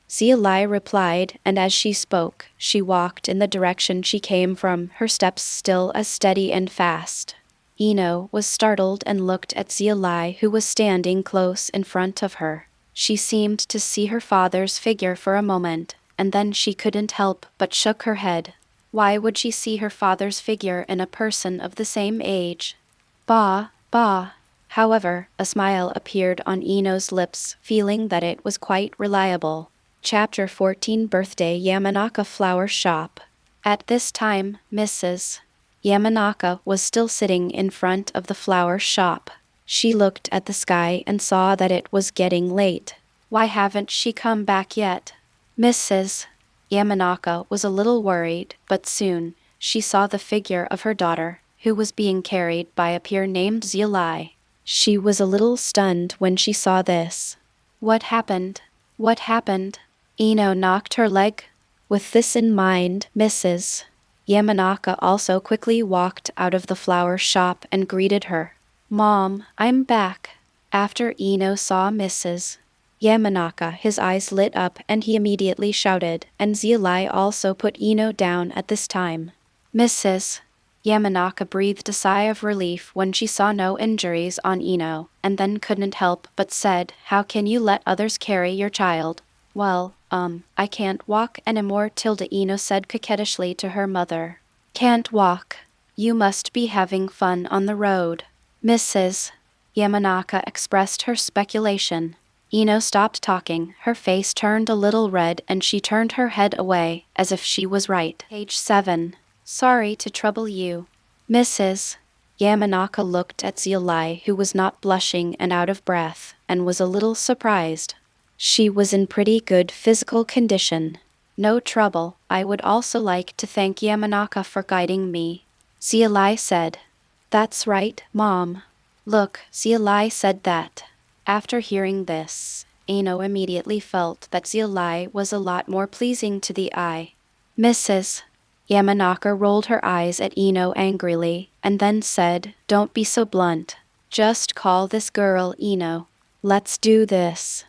[SPEAKER 1] Xia Li replied, and as she spoke, she walked in the direction she came from, her steps still as steady and fast. Ino was startled and looked at Xia Li, who was standing close in front of her. She seemed to see her father's figure for a moment, and then she couldn't help but shook her head. Why would she see her father's figure in a person of the same age? Bah. However, a smile appeared on Ino's lips, feeling that it was quite reliable. Chapter 14 Birthday Yamanaka Flower Shop. At this time, Mrs. Yamanaka was still sitting in front of the flower shop. She looked at the sky and saw that it was getting late. Why haven't she come back yet? Mrs. Yamanaka was a little worried, but soon she saw the figure of her daughter, who was being carried by a peer named Xia Li. She was a little stunned when she saw this. What happened? What happened? Ino knocked her leg. With this in mind, Mrs. Yamanaka also quickly walked out of the flower shop and greeted her. Mom, I'm back. After Ino saw Mrs. Yamanaka, his eyes lit up and he immediately shouted, and Xia Li also put Ino down at this time. Mrs. Yamanaka breathed a sigh of relief when she saw no injuries on Ino, and then couldn't help but said, How can you let others carry your child? Well, I can't walk anymore, Tilda Ino said coquettishly to her mother. Can't walk? You must be having fun on the road. Mrs. Yamanaka expressed her speculation. Ino stopped talking, her face turned a little red and she turned her head away, as if she was right. Page 7. Sorry to trouble you. Mrs. Yamanaka looked at Xia Li, who was not blushing and out of breath, and was a little surprised. She was in pretty good physical condition. No trouble. I would also like to thank Yamanaka for guiding me. Xia Li said. That's right, Mom. Look, Xia Li said that. After hearing this, Ino immediately felt that Xia Li was a lot more pleasing to the eye. Mrs. Yamanaka rolled her eyes at Ino angrily, and then said, Don't be so blunt. Just call this girl Ino. Let's do this.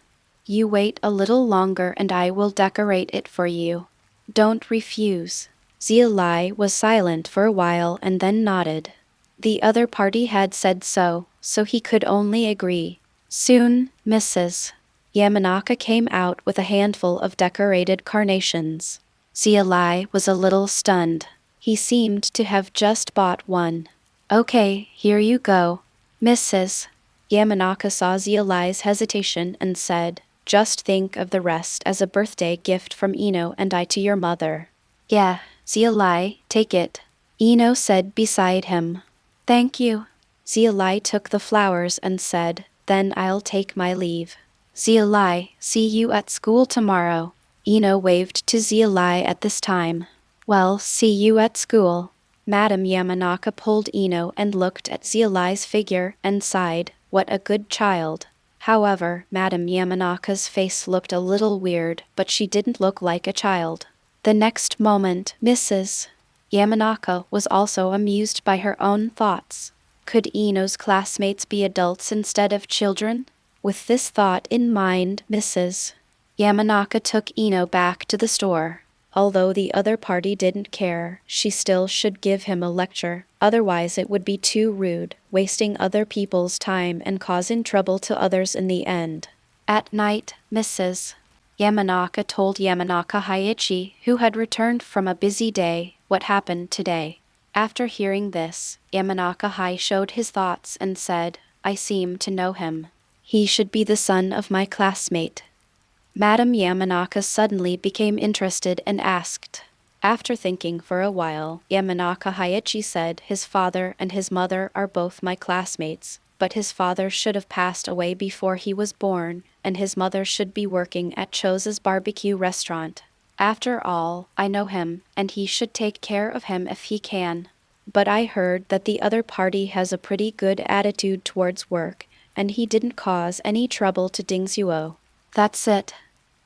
[SPEAKER 1] You wait a little longer and I will decorate it for you. Don't refuse. Xia Li was silent for a while and then nodded. The other party had said so he could only agree. Soon, Mrs. Yamanaka came out with a handful of decorated carnations. Xia Li was a little stunned. He seemed to have just bought one. Okay, here you go. Mrs. Yamanaka saw Xia Li's hesitation and said, Just think of the rest as a birthday gift from Ino and I to your mother. Yeah, Xia Li, take it. Ino said beside him. Thank you. Xia Li took the flowers and said, Then I'll take my leave. Xia Li, see you at school tomorrow. Ino waved to Xia Li at this time. Well, see you at school. Madam Yamanaka pulled Ino and looked at Xia Li's figure and sighed, What a good child. However, Madam Yamanaka's face looked a little weird, but she didn't look like a child. The next moment, Mrs. Yamanaka was also amused by her own thoughts. Could Ino's classmates be adults instead of children? With this thought in mind, Mrs. Yamanaka took Ino back to the store. Although the other party didn't care, she still should give him a lecture, otherwise it would be too rude, wasting other people's time and causing trouble to others in the end. At night, Mrs. Yamanaka told Yamanaka Haiichi, who had returned from a busy day, what happened today. After hearing this, Yamanaka Hai showed his thoughts and said, I seem to know him. He should be the son of my classmate. Madam Yamanaka suddenly became interested and asked. After thinking for a while, Yamanaka Haiichi said his father and his mother are both my classmates, but his father should have passed away before he was born, and his mother should be working at Chose's barbecue restaurant. After all, I know him, and he should take care of him if he can. But I heard that the other party has a pretty good attitude towards work, and he didn't cause any trouble to Dingzuo. That's it.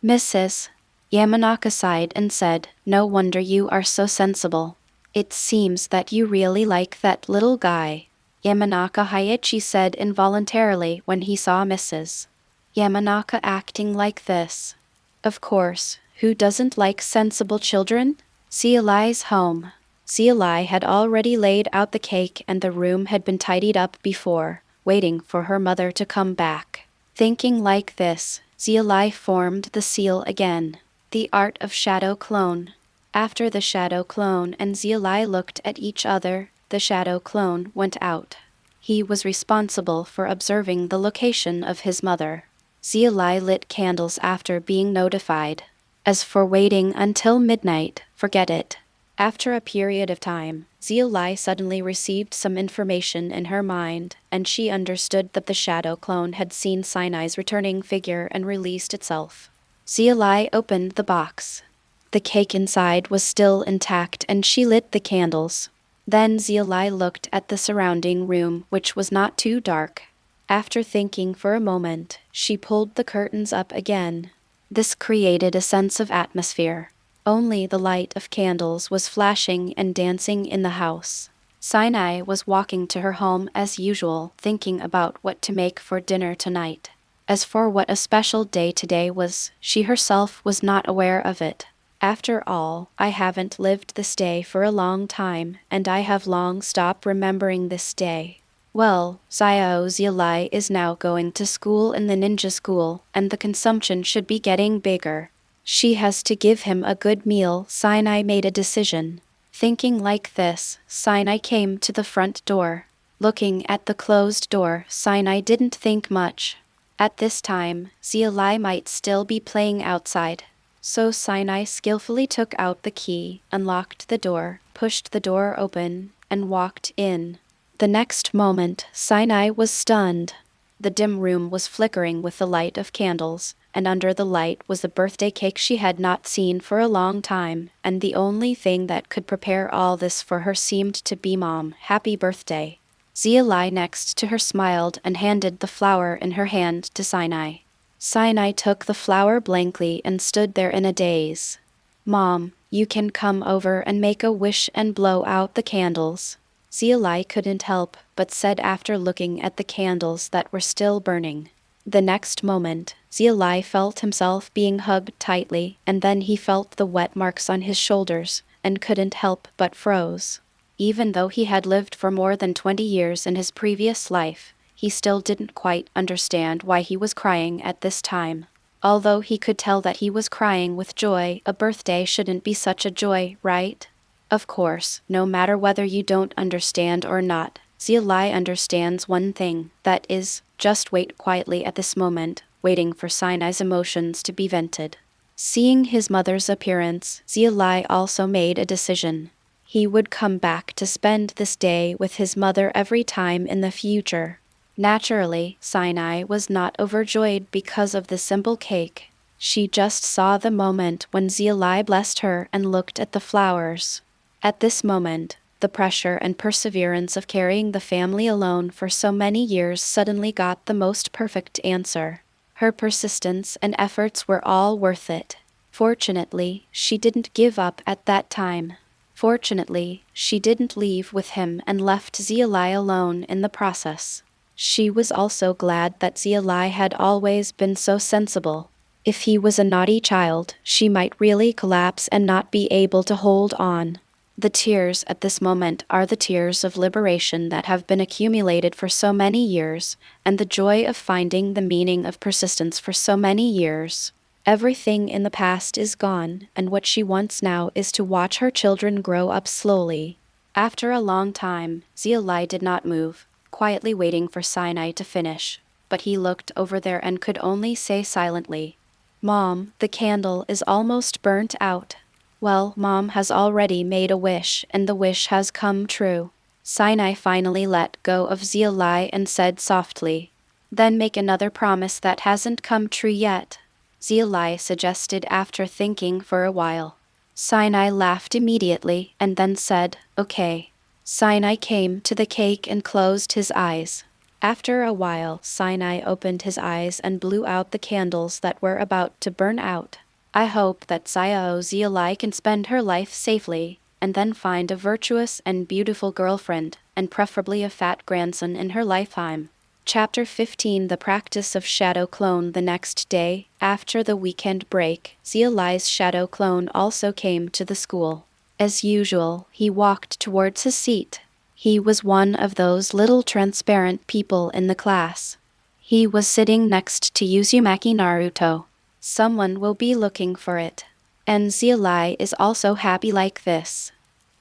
[SPEAKER 1] Mrs. Yamanaka sighed and said, No wonder you are so sensible. It seems that you really like that little guy. Yamanaka Haiichi said involuntarily when he saw Mrs. Yamanaka acting like this. Of course, who doesn't like sensible children? Xia Li's home. Xia Li had already laid out the cake and the room had been tidied up before, waiting for her mother to come back. Thinking like this, Xia Li formed the seal again, the art of shadow clone. After the shadow clone and Xia Li looked at each other, the shadow clone went out. He was responsible for observing the location of his mother. Xia Li lit candles after being notified. As for waiting until midnight, forget it. After a period of time, Xia Li suddenly received some information in her mind, and she understood that the shadow clone had seen Sinai's returning figure and released itself. Xia Li opened the box. The cake inside was still intact and she lit the candles. Then Xia Li looked at the surrounding room, which was not too dark. After thinking for a moment, she pulled the curtains up again. This created a sense of atmosphere. Only the light of candles was flashing and dancing in the house. Sinai was walking to her home as usual, thinking about what to make for dinner tonight. As for what a special day today was, she herself was not aware of it. After all, I haven't lived this day for a long time, and I have long stopped remembering this day. Well, Xia Li is now going to school in the ninja school, and the consumption should be getting bigger. She has to give him a good meal. Sinai made a decision. Thinking like this, Sinai came to the front door. Looking at the closed door, Sinai didn't think much. At this time, Xia Li might still be playing outside. So Sinai skillfully took out the key, unlocked the door, pushed the door open, and walked in. The next moment, Sinai was stunned. The dim room was flickering with the light of candles, and under the light was a birthday cake she had not seen for a long time, and the only thing that could prepare all this for her seemed to be Mom. Happy birthday. Xia Li next to her smiled and handed the flower in her hand to Sinai. Sinai took the flower blankly and stood there in a daze. Mom, you can come over and make a wish and blow out the candles. Xia Li couldn't help but said after looking at the candles that were still burning. The next moment, Xia Li felt himself being hugged tightly, and then he felt the wet marks on his shoulders, and couldn't help but froze. Even though he had lived for more than 20 years in his previous life, he still didn't quite understand why he was crying at this time. Although he could tell that he was crying with joy, a birthday shouldn't be such a joy, right? Of course, no matter whether you don't understand or not, Xia Li understands one thing, that is, just wait quietly at this moment, waiting for Sinai's emotions to be vented. Seeing his mother's appearance, Xia Li also made a decision. He would come back to spend this day with his mother every time in the future. Naturally, Sinai was not overjoyed because of the simple cake. She just saw the moment when Xia Li blessed her and looked at the flowers. At this moment, the pressure and perseverance of carrying the family alone for so many years suddenly got the most perfect answer. Her persistence and efforts were all worth it. Fortunately, she didn't give up at that time. Fortunately, she didn't leave with him and left Xia Li alone in the process. She was also glad that Xia Li had always been so sensible. If he was a naughty child, she might really collapse and not be able to hold on. The tears at this moment are the tears of liberation that have been accumulated for so many years, and the joy of finding the meaning of persistence for so many years. Everything in the past is gone, and what she wants now is to watch her children grow up slowly. After a long time, Xia Li did not move, quietly waiting for Sinai to finish, but he looked over there and could only say silently, "Mom, the candle is almost burnt out." Well, Mom has already made a wish, and the wish has come true. Sinai finally let go of Xia Li and said softly, "Then make another promise that hasn't come true yet," Xia Li suggested after thinking for a while. Sinai laughed immediately and then said, "Okay." Sinai came to the cake and closed his eyes. After a while, Sinai opened his eyes and blew out the candles that were about to burn out. I hope that Xia Li can spend her life safely, and then find a virtuous and beautiful girlfriend, and preferably a fat grandson in her lifetime. Chapter 15 The Practice of Shadow Clone. The next day, after the weekend break, Xia Li's shadow clone also came to the school. As usual, he walked towards his seat. He was one of those little transparent people in the class. He was sitting next to Uzumaki Naruto. Someone will be looking for it. And Xia Li is also happy like this.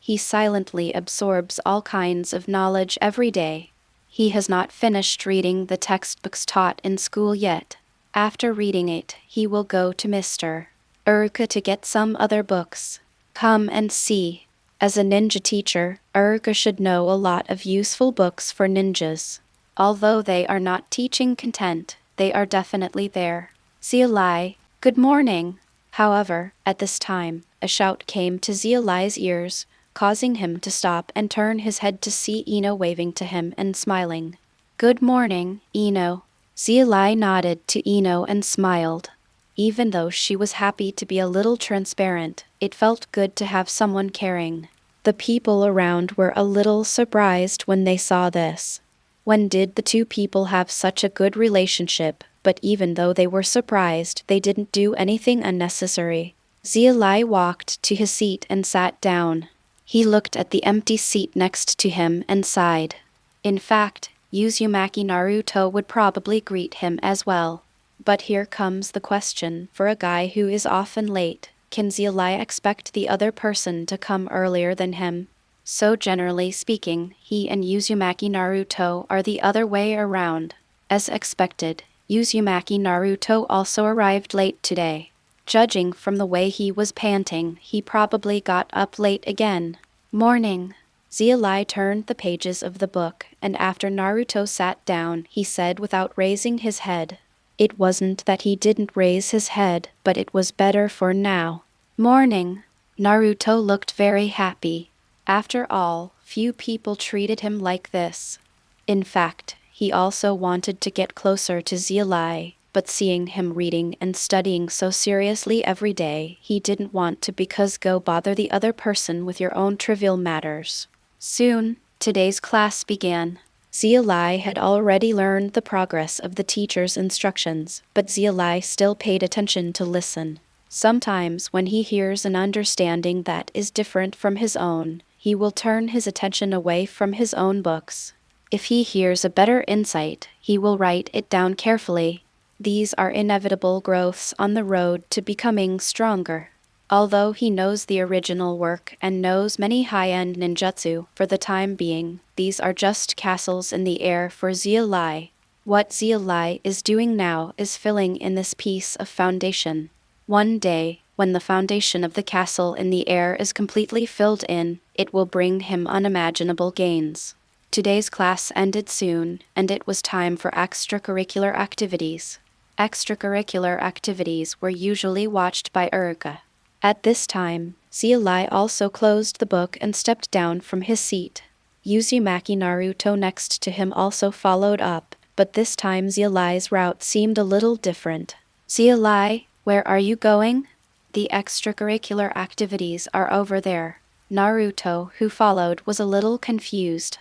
[SPEAKER 1] He silently absorbs all kinds of knowledge every day. He has not finished reading the textbooks taught in school yet. After reading it, he will go to Mr. Uruka to get some other books. Come and see. As a ninja teacher, Uruka should know a lot of useful books for ninjas. Although they are not teaching content, they are definitely there. Xia Li, good morning. However, at this time, a shout came to Xia Li's ears, causing him to stop and turn his head to see Ino waving to him and smiling. Good morning, Ino. Xia Li nodded to Ino and smiled. Even though she was happy to be a little transparent, it felt good to have someone caring. The people around were a little surprised when they saw this. When did the two people have such a good relationship? But even though they were surprised, they didn't do anything unnecessary. Xia Li walked to his seat and sat down. He looked at the empty seat next to him and sighed. In fact, Uzumaki Naruto would probably greet him as well. But here comes the question, for a guy who is often late, can Xia Li expect the other person to come earlier than him? So generally speaking, he and Uzumaki Naruto are the other way around. As expected, Uzumaki Naruto also arrived late today. Judging from the way he was panting, he probably got up late again. Morning. Xia Li turned the pages of the book, and after Naruto sat down, he said without raising his head. It wasn't that he didn't raise his head, but it was better for now. Morning. Naruto looked very happy. After all, few people treated him like this. In fact, he also wanted to get closer to Xia Li, but seeing him reading and studying so seriously every day, he didn't want to because go bother the other person with your own trivial matters. Soon, today's class began. Xia Li had already learned the progress of the teacher's instructions, but Xia Li still paid attention to listen. Sometimes when he hears an understanding that is different from his own, he will turn his attention away from his own books. If he hears a better insight, he will write it down carefully. These are inevitable growths on the road to becoming stronger. Although he knows the original work and knows many high-end ninjutsu, for the time being, these are just castles in the air for Xia Li. What Xia Li is doing now is filling in this piece of foundation. One day, when the foundation of the castle in the air is completely filled in, it will bring him unimaginable gains. Today's class ended soon, and it was time for extracurricular activities. Extracurricular activities were usually watched by Urga. At this time, Xia Li also closed the book and stepped down from his seat. Uzumaki Naruto next to him also followed up, but this time Xia Li's route seemed a little different. Xia Li, where are you going? The extracurricular activities are over there. Naruto, who followed, was a little confused.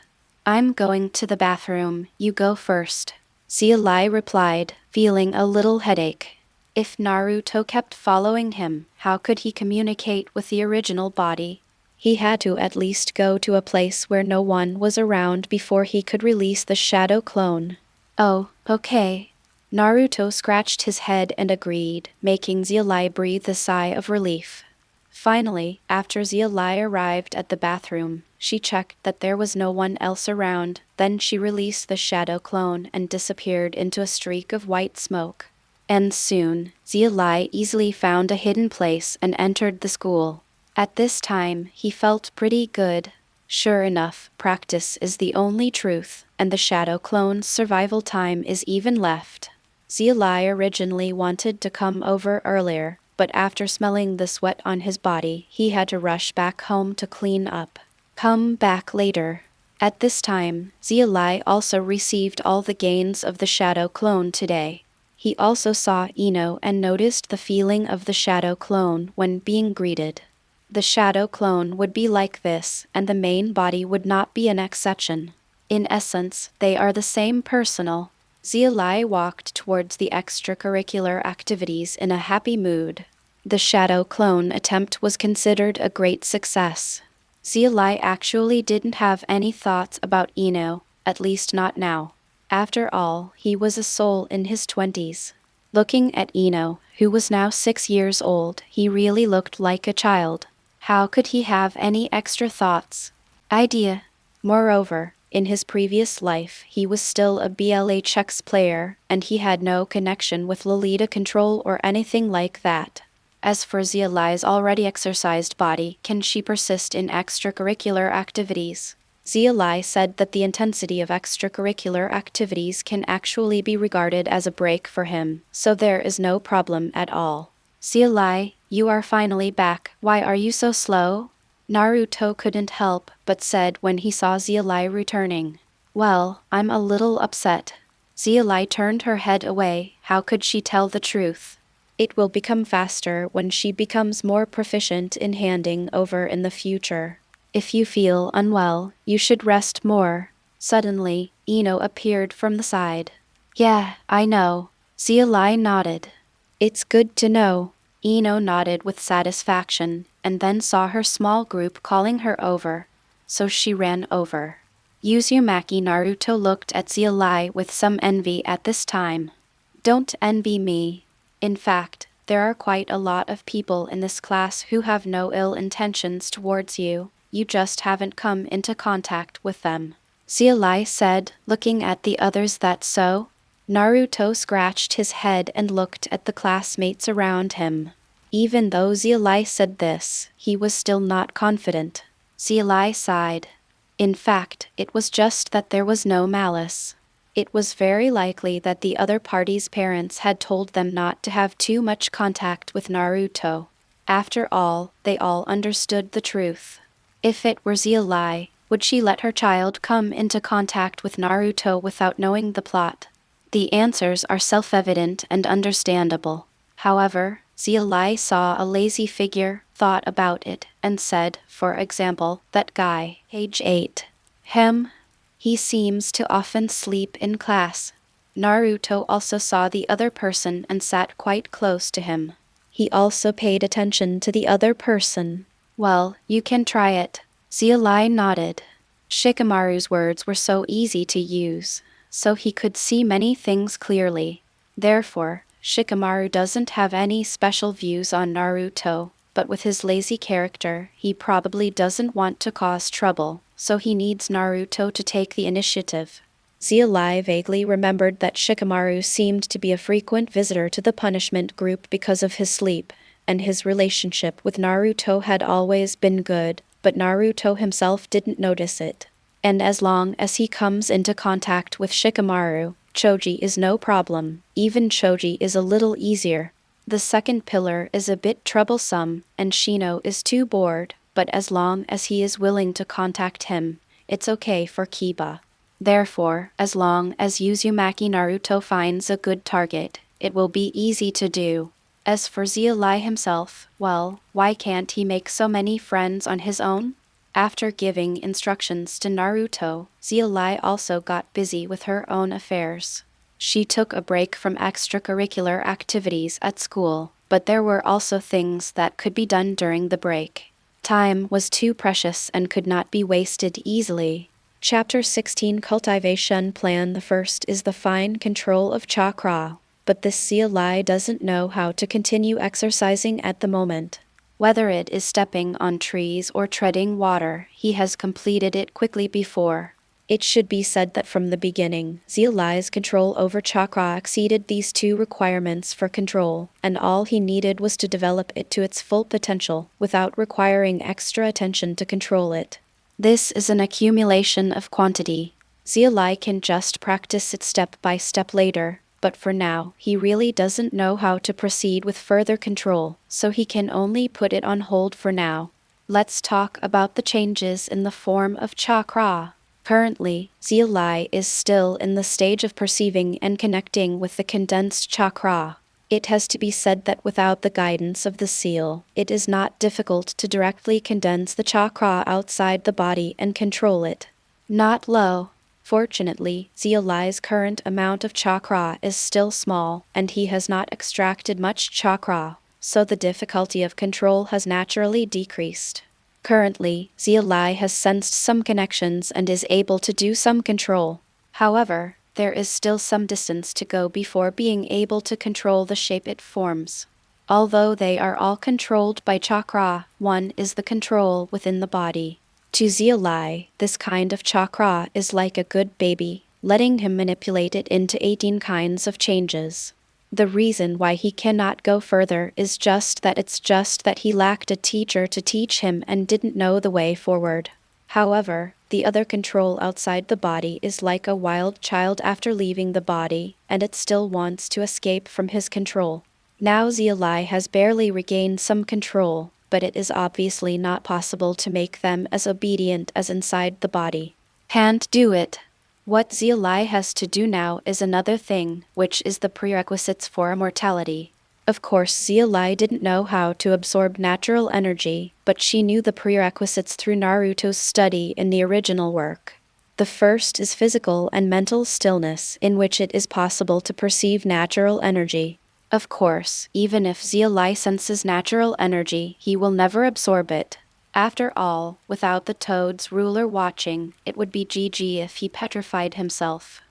[SPEAKER 1] I'm going to the bathroom, you go first. Xia Li replied, feeling a little headache. If Naruto kept following him, how could he communicate with the original body? He had to at least go to a place where no one was around before he could release the shadow clone. Oh, okay. Naruto scratched his head and agreed, making Xia Li breathe a sigh of relief. Finally, after Xia Li arrived at the bathroom, she checked that there was no one else around, then she released the shadow clone and disappeared into a streak of white smoke. And soon, Xia Li easily found a hidden place and entered the school. At this time, he felt pretty good. Sure enough, practice is the only truth, and the shadow clone's survival time is even left. Xia Li originally wanted to come over earlier, but after smelling the sweat on his body, he had to rush back home to clean up. Come back later. At this time, Xia Li also received all the gains of the shadow clone today. He also saw Ino and noticed the feeling of the shadow clone when being greeted. The shadow clone would be like this, and the main body would not be an exception. In essence, they are the same personal. Xia Li walked towards the extracurricular activities in a happy mood. The shadow clone attempt was considered a great success. Xia Li actually didn't have any thoughts about Ino, at least not now. After all, he was a soul in his 20s. Looking at Ino, who was now 6 years old, he really looked like a child. How could he have any extra thoughts? Idea. Moreover, in his previous life, he was still a BLHX player, and he had no connection with Lolita Control or anything like that. As for Xia Li's already exercised body, can she persist in extracurricular activities? Xia Li said that the intensity of extracurricular activities can actually be regarded as a break for him, so there is no problem at all. Xia Li, you are finally back. Why are you so slow? Naruto couldn't help but said when he saw Xia Li returning. Well, I'm a little upset. Xia Li turned her head away. How could she tell the truth? It will become faster when she becomes more proficient in handing over in the future. If you feel unwell, you should rest more. Suddenly, Ino appeared from the side. Yeah, I know. Xia Li nodded. It's good to know. Ino nodded with satisfaction, and then saw her small group calling her over. So she ran over. Uzumaki Naruto looked at Xia Li with some envy at this time. Don't envy me. In fact, there are quite a lot of people in this class who have no ill intentions towards you. You just haven't come into contact with them. Xia Li said, looking at the others. That so? Naruto scratched his head and looked at the classmates around him. Even though Xia Li said this, he was still not confident. Xia Li sighed. In fact, it was just that there was no malice. It was very likely that the other party's parents had told them not to have too much contact with Naruto. After all, they all understood the truth. If it were Xia Li, would she let her child come into contact with Naruto without knowing the plot? The answers are self-evident and understandable. However, Xia Li saw a lazy figure, thought about it, and said, for example, that guy, age 8. Him? He seems to often sleep in class. Naruto also saw the other person and sat quite close to him. He also paid attention to the other person. Well, you can try it. Xia Li nodded. Shikamaru's words were so easy to use, so he could see many things clearly. Therefore, Shikamaru doesn't have any special views on Naruto, but with his lazy character, he probably doesn't want to cause trouble, so he needs Naruto to take the initiative. Xia Li vaguely remembered that Shikamaru seemed to be a frequent visitor to the punishment group because of his sleep, and his relationship with Naruto had always been good, but Naruto himself didn't notice it. And as long as he comes into contact with Shikamaru, Choji is no problem. Even Choji is a little easier. The second pillar is a bit troublesome, and Shino is too bored, but as long as he is willing to contact him, it's okay for Kiba. Therefore, as long as Uzumaki Naruto finds a good target, it will be easy to do. As for Xia Li himself, well, why can't he make so many friends on his own? After giving instructions to Naruto, Xia Li also got busy with her own affairs. She took a break from extracurricular activities at school, but there were also things that could be done during the break. Time was too precious and could not be wasted easily. Chapter 16 Cultivation Plan. The first is the fine control of chakra, but this Xia Li doesn't know how to continue exercising at the moment. Whether it is stepping on trees or treading water, he has completed it quickly before. It should be said that from the beginning, Xia Li's control over chakra exceeded these two requirements for control, and all he needed was to develop it to its full potential, without requiring extra attention to control it. This is an accumulation of quantity. Xia Li can just practice it step by step later, but for now, he really doesn't know how to proceed with further control, so he can only put it on hold for now. Let's talk about the changes in the form of chakra. Currently, Xia Li is still in the stage of perceiving and connecting with the condensed chakra. It has to be said that without the guidance of the seal, it is not difficult to directly condense the chakra outside the body and control it. Not low. Fortunately, Xia Li's current amount of chakra is still small, and he has not extracted much chakra, so the difficulty of control has naturally decreased. Currently, Xia Li has sensed some connections and is able to do some control. However, there is still some distance to go before being able to control the shape it forms. Although they are all controlled by chakra, one is the control within the body. To Xia Li, this kind of chakra is like a good baby, letting him manipulate it into 18 kinds of changes. The reason why he cannot go further is just that he lacked a teacher to teach him and didn't know the way forward. However, the other control outside the body is like a wild child after leaving the body, and it still wants to escape from his control. Now Xia Li has barely regained some control, but it is obviously not possible to make them as obedient as inside the body. Can't do it. What Xia Li has to do now is another thing, which is the prerequisites for immortality. Of course, Xia Li didn't know how to absorb natural energy, but she knew the prerequisites through Naruto's study in the original work. The first is physical and mental stillness, in which it is possible to perceive natural energy. Of course, even if Xia Li senses natural energy, he will never absorb it. After all, without the Toad's ruler watching, it would be GG if he petrified himself.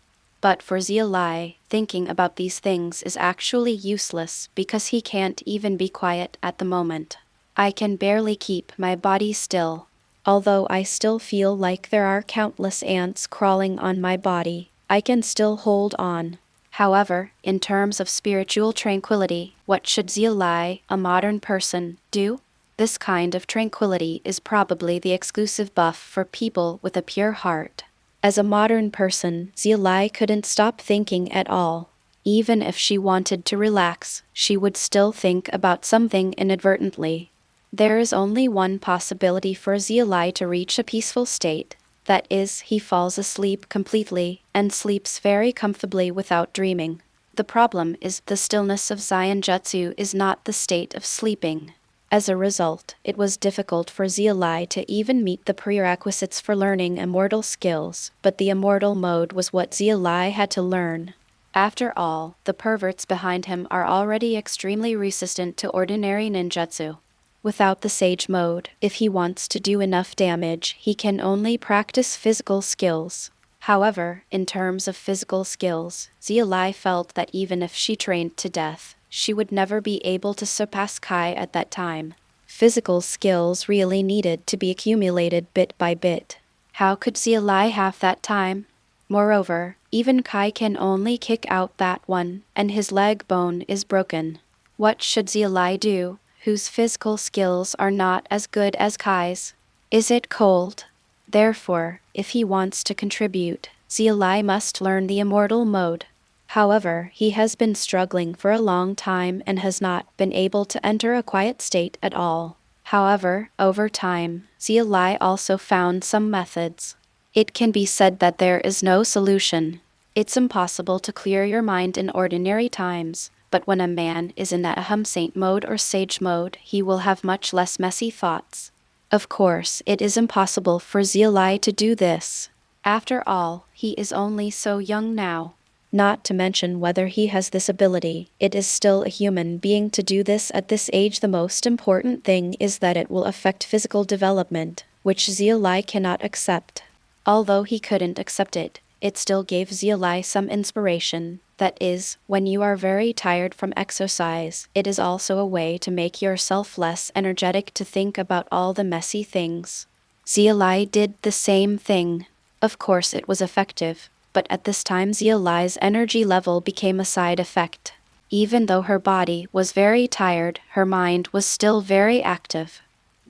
[SPEAKER 1] But for Xia Li, thinking about these things is actually useless because he can't even be quiet at the moment. I can barely keep my body still. Although I still feel like there are countless ants crawling on my body, I can still hold on. However, in terms of spiritual tranquility, what should Xia Li, a modern person, do? This kind of tranquility is probably the exclusive buff for people with a pure heart. As a modern person, Xia Li couldn't stop thinking at all. Even if she wanted to relax, she would still think about something inadvertently. There is only one possibility for Xia Li to reach a peaceful state. That is, he falls asleep completely and sleeps very comfortably without dreaming. The problem is the stillness of Jutsu is not the state of sleeping. As a result, it was difficult for Xia Li to even meet the prerequisites for learning immortal skills, but the immortal mode was what Xia Li had to learn. After all, the perverts behind him are already extremely resistant to ordinary ninjutsu. Without the sage mode, if he wants to do enough damage, he can only practice physical skills. However, in terms of physical skills, Xia Li felt that even if she trained to death, she would never be able to surpass Kai at that time. Physical skills really needed to be accumulated bit by bit. How could Xia Li have that time? Moreover, even Kai can only kick out that one, and his leg bone is broken. What should Xia Li do, whose physical skills are not as good as Kai's? Is it cold? Therefore, if he wants to contribute, Xia Li must learn the immortal mode. However, he has been struggling for a long time and has not been able to enter a quiet state at all. However, over time, Xia Li also found some methods. It can be said that there is no solution. It's impossible to clear your mind in ordinary times, but when a man is in that Aham Saint mode or sage mode, he will have much less messy thoughts. Of course, it is impossible for Xia Li to do this. After all, he is only so young now. Not to mention whether he has this ability, it is still a human being to do this at this age. The most important thing is that it will affect physical development, which Xia Li cannot accept. Although he couldn't accept it, it still gave Xia Li some inspiration. That is, when you are very tired from exercise, it is also a way to make yourself less energetic to think about all the messy things. Xia Li did the same thing. Of course it was effective, but at this time Xia Li's energy level became a side effect. Even though her body was very tired, her mind was still very active.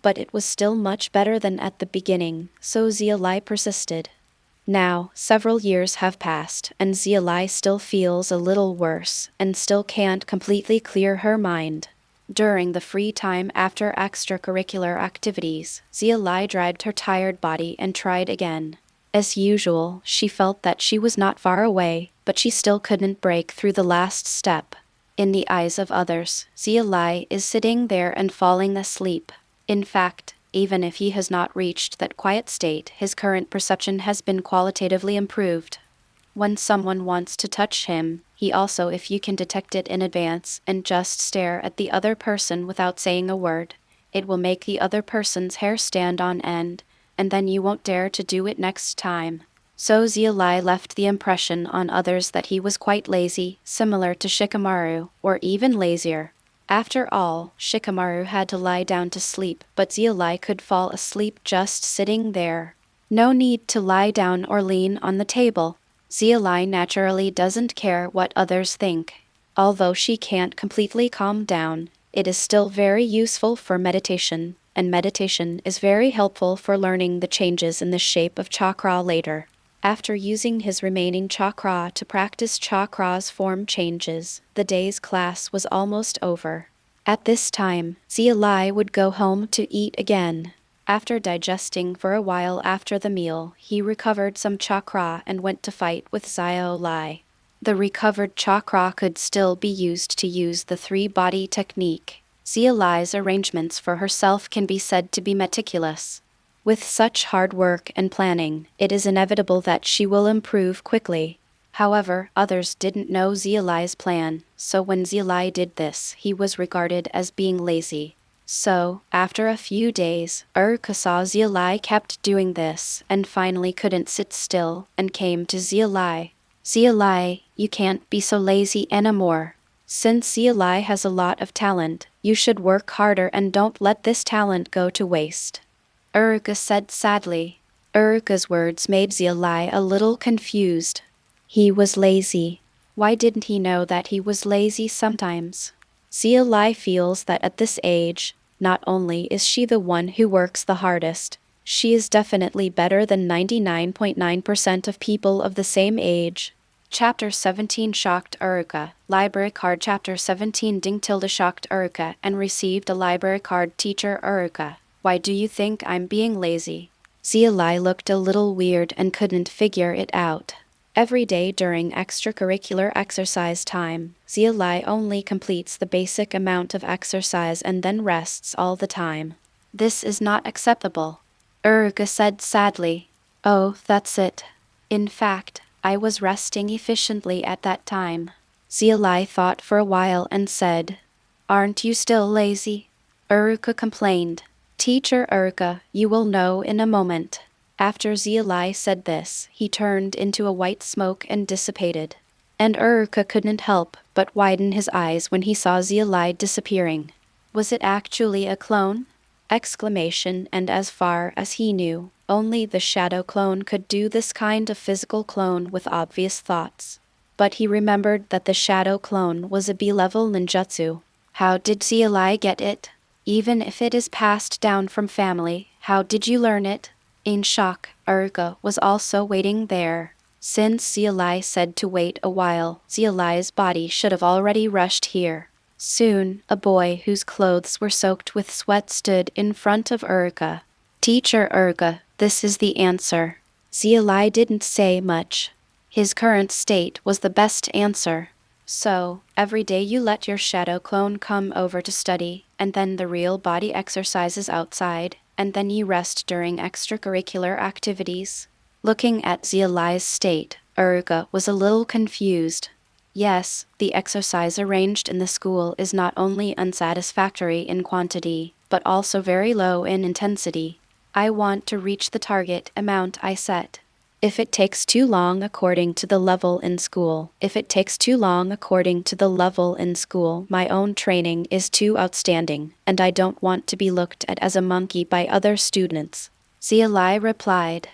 [SPEAKER 1] But it was still much better than at the beginning, so Xia Li persisted. Now, several years have passed, and Xia Li still feels a little worse, and still can't completely clear her mind. During the free time after extracurricular activities, Xia Li dragged her tired body and tried again. As usual, she felt that she was not far away, but she still couldn't break through the last step. In the eyes of others, Xia Li is sitting there and falling asleep. In fact, even if he has not reached that quiet state, his current perception has been qualitatively improved. When someone wants to touch him, he also, if you can detect it in advance and just stare at the other person without saying a word, it will make the other person's hair stand on end, and then you won't dare to do it next time. So Xia Li left the impression on others that he was quite lazy, similar to Shikamaru, or even lazier. After all, Shikamaru had to lie down to sleep, but Xia Li could fall asleep just sitting there. No need to lie down or lean on the table. Xia Li naturally doesn't care what others think. Although she can't completely calm down, it is still very useful for meditation, and meditation is very helpful for learning the changes in the shape of chakra later. After using his remaining chakra to practice chakra's form changes, the day's class was almost over. At this time, Xia Li would go home to eat again. After digesting for a while after the meal, he recovered some chakra and went to fight with Xia Li. The recovered chakra could still be used to use the three-body technique. Xia Li's arrangements for herself can be said to be meticulous. With such hard work and planning, it is inevitable that she will improve quickly. However, others didn't know Xia Li's plan, so when Xia Li did this, he was regarded as being lazy. So, after a few days, saw Xia Li kept doing this and finally couldn't sit still and came to Xia Li. Xia Li, you can't be so lazy anymore. Since Xia Li has a lot of talent, you should work harder and don't let this talent go to waste. Said sadly. Urka's words made Xia Li a little confused. He was lazy. Why didn't he know that he was lazy sometimes? Xia Li feels that at this age, not only is she the one who works the hardest, she is definitely better than 99.9% of people of the same age. Chapter 17 shocked Urka. Library card. Chapter 17 Ding tilde shocked Urka and received a library card. Teacher Urka, why do you think I'm being lazy? Xia Li looked a little weird and couldn't figure it out. Every day during extracurricular exercise time, Xia Li only completes the basic amount of exercise and then rests all the time. This is not acceptable. Urka said sadly. Oh, that's it. In fact, I was resting efficiently at that time. Xia Li thought for a while and said, Aren't you still lazy? Urka complained. Teacher Urka, you will know in a moment. After Xia Li said this, he turned into a white smoke and dissipated. And Urka couldn't help but widen his eyes when he saw Xia Li disappearing. Was it actually a clone? Exclamation, and as far as he knew, only the shadow clone could do this kind of physical clone with obvious thoughts. But he remembered that the shadow clone was a B-level ninjutsu. How did Xia Li get it? Even if it is passed down from family, how did you learn it? In shock, Urka was also waiting there. Since Xia Li said to wait a while, Xia Li's body should have already rushed here. Soon, a boy whose clothes were soaked with sweat stood in front of Urka. Teacher Urka, this is the answer. Xia Li didn't say much. His current state was the best answer. So, every day you let your shadow clone come over to study, and then the real body exercises outside, and then you rest during extracurricular activities. Looking at Xia Li's state, Urka was a little confused. Yes, the exercise arranged in the school is not only unsatisfactory in quantity, but also very low in intensity. I want to reach the target amount I set. If it takes too long according to the level in school, my own training is too outstanding, and I don't want to be looked at as a monkey by other students. Xia Li replied.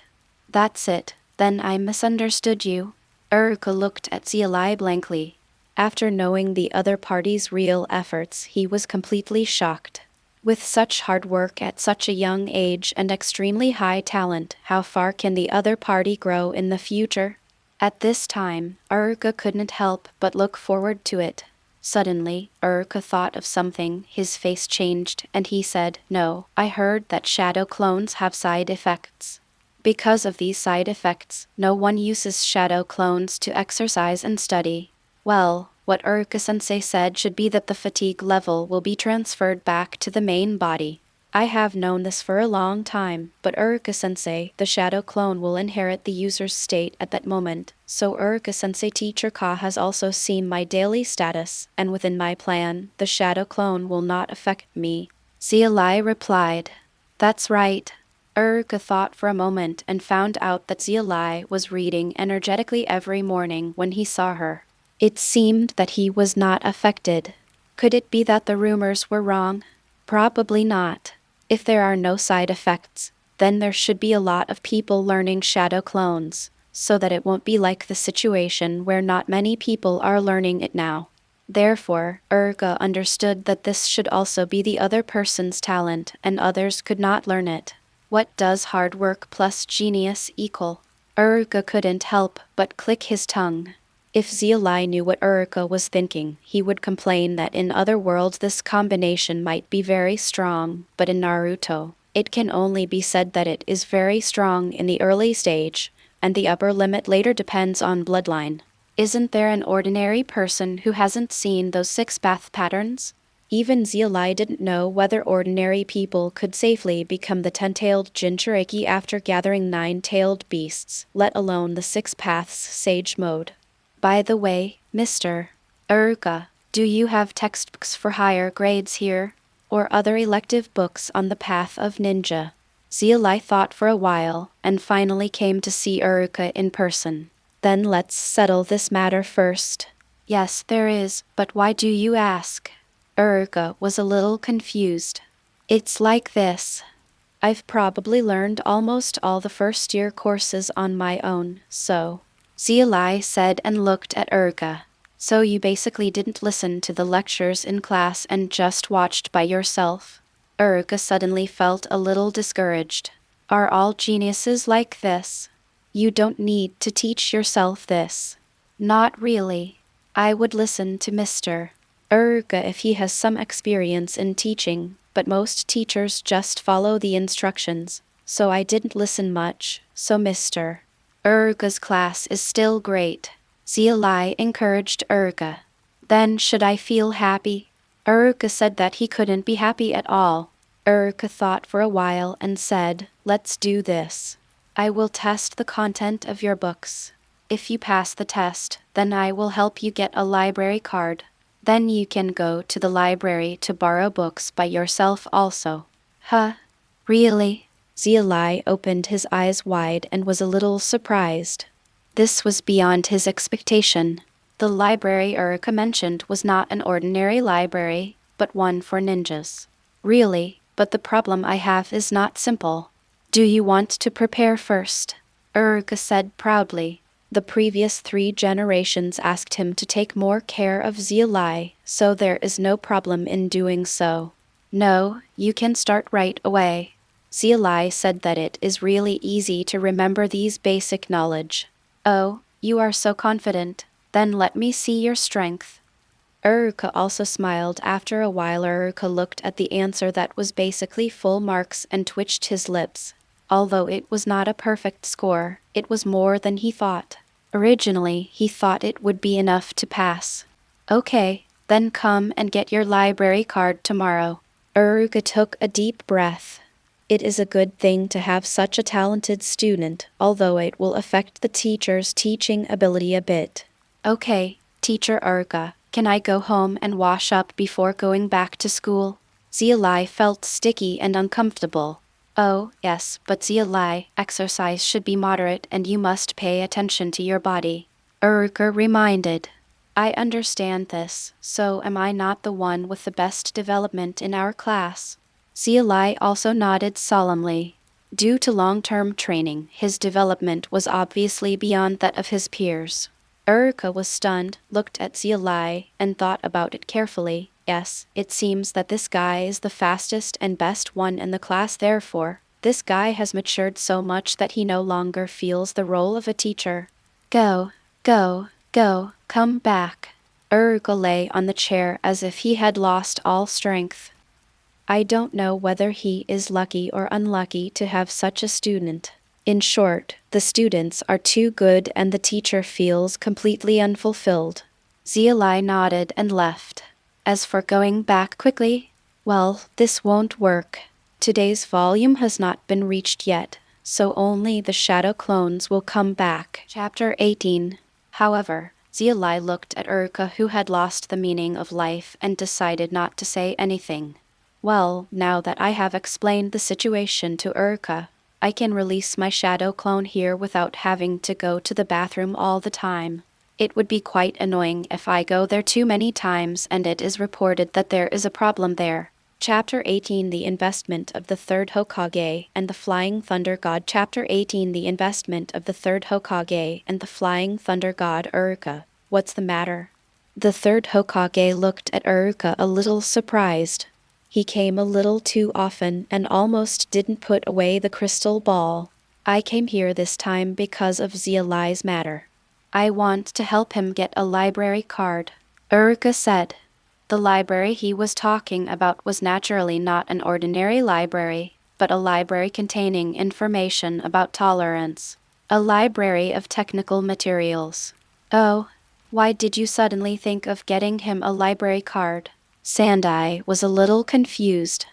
[SPEAKER 1] That's it, then I misunderstood you. Urka looked at Xia Li blankly. After knowing the other party's real efforts, he was completely shocked. With such hard work at such a young age and extremely high talent, how far can the other party grow in the future? At this time, Urka couldn't help but look forward to it. Suddenly, Urka thought of something, his face changed, and he said, No, I heard that shadow clones have side effects. Because of these side effects, no one uses shadow clones to exercise and study. Well, what Urka-sensei said should be that the fatigue level will be transferred back to the main body. I have known this for a long time, but Urka-sensei, the shadow clone will inherit the user's state at that moment, so Urka-sensei Teacher Ka has also seen my daily status, and within my plan, the shadow clone will not affect me. Xia Li replied. That's right. Urka thought for a moment and found out that Xia Li was reading energetically every morning when he saw her. It seemed that he was not affected. Could it be that the rumors were wrong? Probably not. If there are no side effects, then there should be a lot of people learning shadow clones, so that it won't be like the situation where not many people are learning it now. Therefore, Urka understood that this should also be the other person's talent and others could not learn it. What does hard work plus genius equal? Urka couldn't help but click his tongue. If Xia Li knew what Urka was thinking, he would complain that in other worlds this combination might be very strong, but in Naruto, it can only be said that it is very strong in the early stage, and the upper limit later depends on bloodline. Isn't there an ordinary person who hasn't seen those 6 path patterns? Even Xia Li didn't know whether ordinary people could safely become the 10-tailed Jinchuriki after gathering 9-tailed beasts, let alone the 6 paths sage mode. By the way, Mr. Uruka, do you have textbooks for higher grades here? Or other elective books on the path of ninja? Xia Li thought for a while, and finally came to see Uruka in person. Then let's settle this matter first. Yes, there is, but why do you ask? Uruka was a little confused. It's like this. I've probably learned almost all the first-year courses on my own, so... Xia Li said and looked at Uruka. So you basically didn't listen to the lectures in class and just watched by yourself? Uruka suddenly felt a little discouraged. Are all geniuses like this? You don't need to teach yourself this. Not really. I would listen to Mr. Uruka if he has some experience in teaching, but most teachers just follow the instructions, so I didn't listen much, so Mr. Uruka's class is still great. Xia Li encouraged Uruka. Then should I feel happy? Uruka said that he couldn't be happy at all. Uruka thought for a while and said, let's do this. I will test the content of your books. If you pass the test, then I will help you get a library card. Then you can go to the library to borrow books by yourself also. Huh? Really? Xia Li opened his eyes wide and was a little surprised. This was beyond his expectation. The library Uruka mentioned was not an ordinary library, but one for ninjas. Really, but the problem I have is not simple. Do you want to prepare first? Uruka said proudly. The previous 3 generations asked him to take more care of Xia Li, so there is no problem in doing so. No, you can start right away. Xia Li said that it is really easy to remember these basic knowledge. Oh, you are so confident. Then let me see your strength. Uruka also smiled. After a while Uruka looked at the answer that was basically full marks and twitched his lips. Although it was not a perfect score, it was more than he thought. Originally, he thought it would be enough to pass. Okay, then come and get your library card tomorrow. Uruka took a deep breath. It is a good thing to have such a talented student, although it will affect the teacher's teaching ability a bit. Okay, Teacher Uruka, can I go home and wash up before going back to school? Xia Li felt sticky and uncomfortable. Oh, yes, but Xia Li, exercise should be moderate and you must pay attention to your body. Uruka reminded. I understand this, so am I not the one with the best development in our class? Xia Li also nodded solemnly. Due to long-term training, his development was obviously beyond that of his peers. Uruka was stunned, looked at Xia Li, and thought about it carefully. Yes, it seems that this guy is the fastest and best one in the class. Therefore, this guy has matured so much that he no longer feels the role of a teacher. Go, go, go, come back. Uruka lay on the chair as if he had lost all strength. I don't know whether he is lucky or unlucky to have such a student. In short, the students are too good and the teacher feels completely unfulfilled. Xia Li nodded and left. As for going back quickly, well, this won't work. Today's volume has not been reached yet, so only the shadow clones will come back. Chapter 18. However, Xia Li looked at Uruka, who had lost the meaning of life, and decided not to say anything. Well, now that I have explained the situation to Uruka, I can release my shadow clone here without having to go to the bathroom all the time. It would be quite annoying if I go there too many times and it is reported that there is a problem there. Chapter 18 The Investment of the Third Hokage and the Flying Thunder God. Chapter 18 The Investment of the Third Hokage and the Flying Thunder God. Uruka, what's the matter? The third Hokage looked at Uruka a little surprised. He came a little too often and almost didn't put away the crystal ball. I came here this time because of Xia Li's matter. I want to help him get a library card, Uruka said. The library he was talking about was naturally not an ordinary library, but a library containing information about tolerance. A library of technical materials. Oh, Why did you suddenly think of getting him a library card? Sandai was a little confused.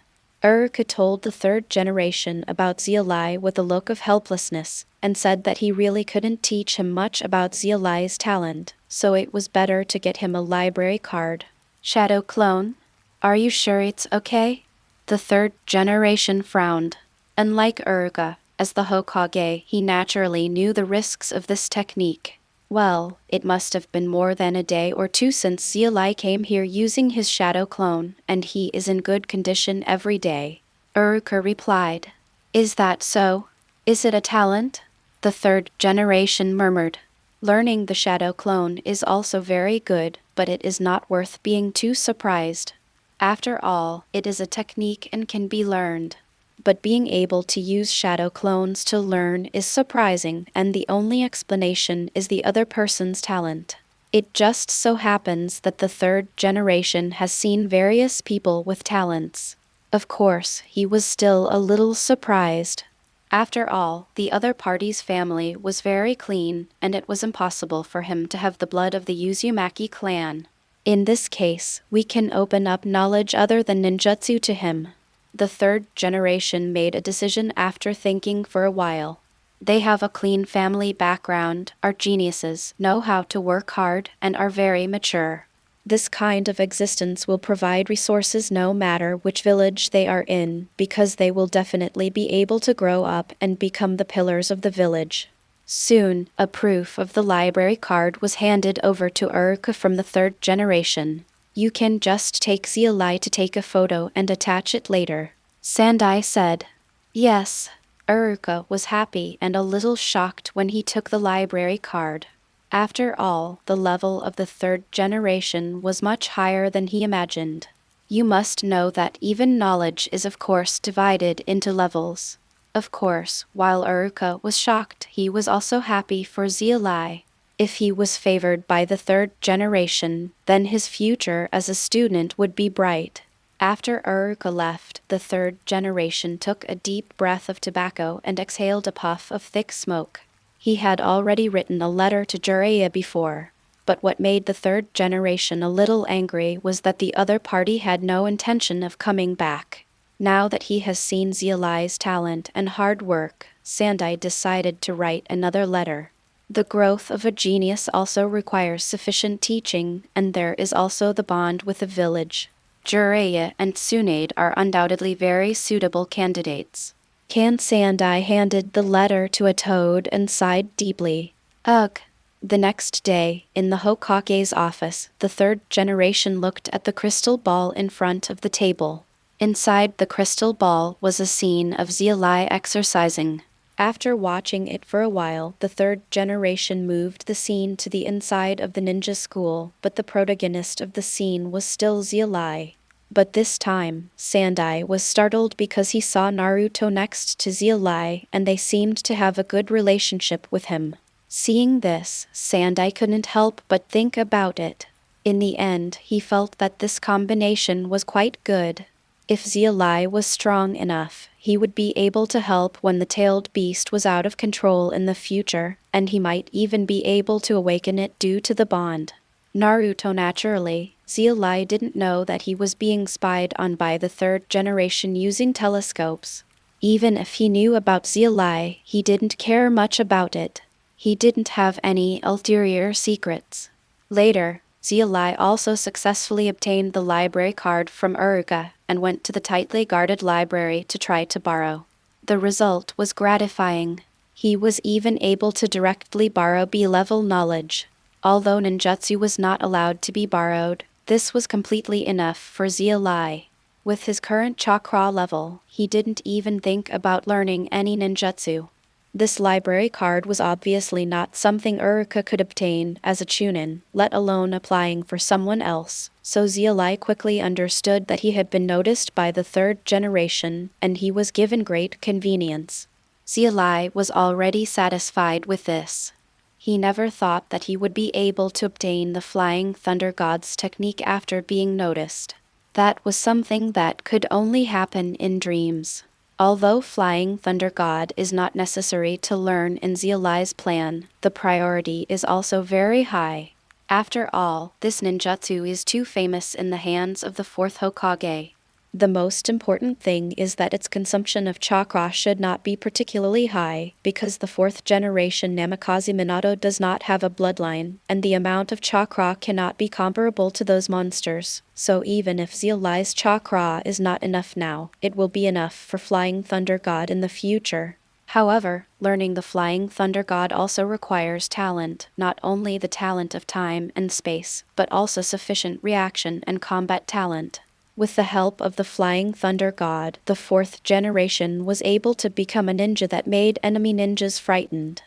[SPEAKER 1] Uruk told the third generation about Xia Li with a look of helplessness, and said that he really couldn't teach him much about Xia Li's talent, so it was better to get him a library card. Shadow clone? Are you sure it's okay? The third generation frowned. Unlike Uruk, as the Hokage, he naturally knew the risks of this technique. Well, it must have been more than a day or two since Xia Li came here using his shadow clone, and he is in good condition every day. Uruka replied. Is that so? Is it a talent? The third generation murmured. Learning the shadow clone is also very good, but it is not worth being too surprised. After all, it is a technique and can be learned. But being able to use shadow clones to learn is surprising, and the only explanation is the other person's talent. It just so happens that the third generation has seen various people with talents. Of course, he was still a little surprised. After all, the other party's family was very clean, and it was impossible for him to have the blood of the Uzumaki clan. In this case, we can open up knowledge other than ninjutsu to him. The third generation made a decision after thinking for a while. They have a clean family background, are geniuses, know how to work hard, and are very mature. This kind of existence will provide resources no matter which village they are in, because they will definitely be able to grow up and become the pillars of the village. Soon, a proof of the library card was handed over to Uruk from the third generation. You can just take Xia Li to take a photo and attach it later. Sandai said. Yes. Uruka was happy and a little shocked when he took the library card. After all, the level of the third generation was much higher than he imagined. You must know that even knowledge is of course divided into levels. Of course, while Uruka was shocked, he was also happy for Xia Li. If he was favored by the third generation, then his future as a student would be bright. After Uruka left, the third generation took a deep breath of tobacco and exhaled a puff of thick smoke. He had already written a letter to Jiraiya before, but what made the third generation a little angry was that the other party had no intention of coming back. Now that he has seen Xia Li's talent and hard work, Sandai decided to write another letter. The growth of a genius also requires sufficient teaching, and there is also the bond with the village. Jiraiya and Tsunade are undoubtedly very suitable candidates. Sandai handed the letter to a toad and sighed deeply. Ugh. The next day, in the Hokage's office, the third generation looked at the crystal ball in front of the table. Inside the crystal ball was a scene of Xia Li exercising. After watching it for a while, the third generation moved the scene to the inside of the ninja school, but the protagonist of the scene was still Xia Li. But this time, Sandai was startled because he saw Naruto next to Xia Li, and they seemed to have a good relationship with him. Seeing this, Sandai couldn't help but think about it. In the end, he felt that this combination was quite good. If Xia Li was strong enough, he would be able to help when the tailed beast was out of control in the future, and he might even be able to awaken it due to the bond. Naruto naturally, Xia Li didn't know that he was being spied on by the third generation using telescopes. Even if he knew about Xia Li, he didn't care much about it. He didn't have any ulterior secrets. Later, Xia Li also successfully obtained the library card from Uruka and went to the tightly guarded library to try to borrow. The result was gratifying. He was even able to directly borrow B-level knowledge. Although ninjutsu was not allowed to be borrowed, this was completely enough for Xia Li. With his current chakra level, he didn't even think about learning any ninjutsu. This library card was obviously not something Uruka could obtain as a chunin, let alone applying for someone else, so Xia Li quickly understood that he had been noticed by the third generation, and he was given great convenience. Xia Li was already satisfied with this. He never thought that he would be able to obtain the Flying Thunder God's technique after being noticed. That was something that could only happen in dreams. Although Flying Thunder God is not necessary to learn in Xia Li's plan, the priority is also very high. After all, this ninjutsu is too famous in the hands of the fourth Hokage. The most important thing is that its consumption of chakra should not be particularly high, because the fourth generation Namikaze Minato does not have a bloodline, and the amount of chakra cannot be comparable to those monsters. So even if Xia Li's chakra is not enough now, it will be enough for Flying Thunder God in the future. However, learning the Flying Thunder God also requires talent, not only the talent of time and space, but also sufficient reaction and combat talent. With the help of the Flying Thunder God, the fourth generation was able to become a ninja that made enemy ninjas frightened.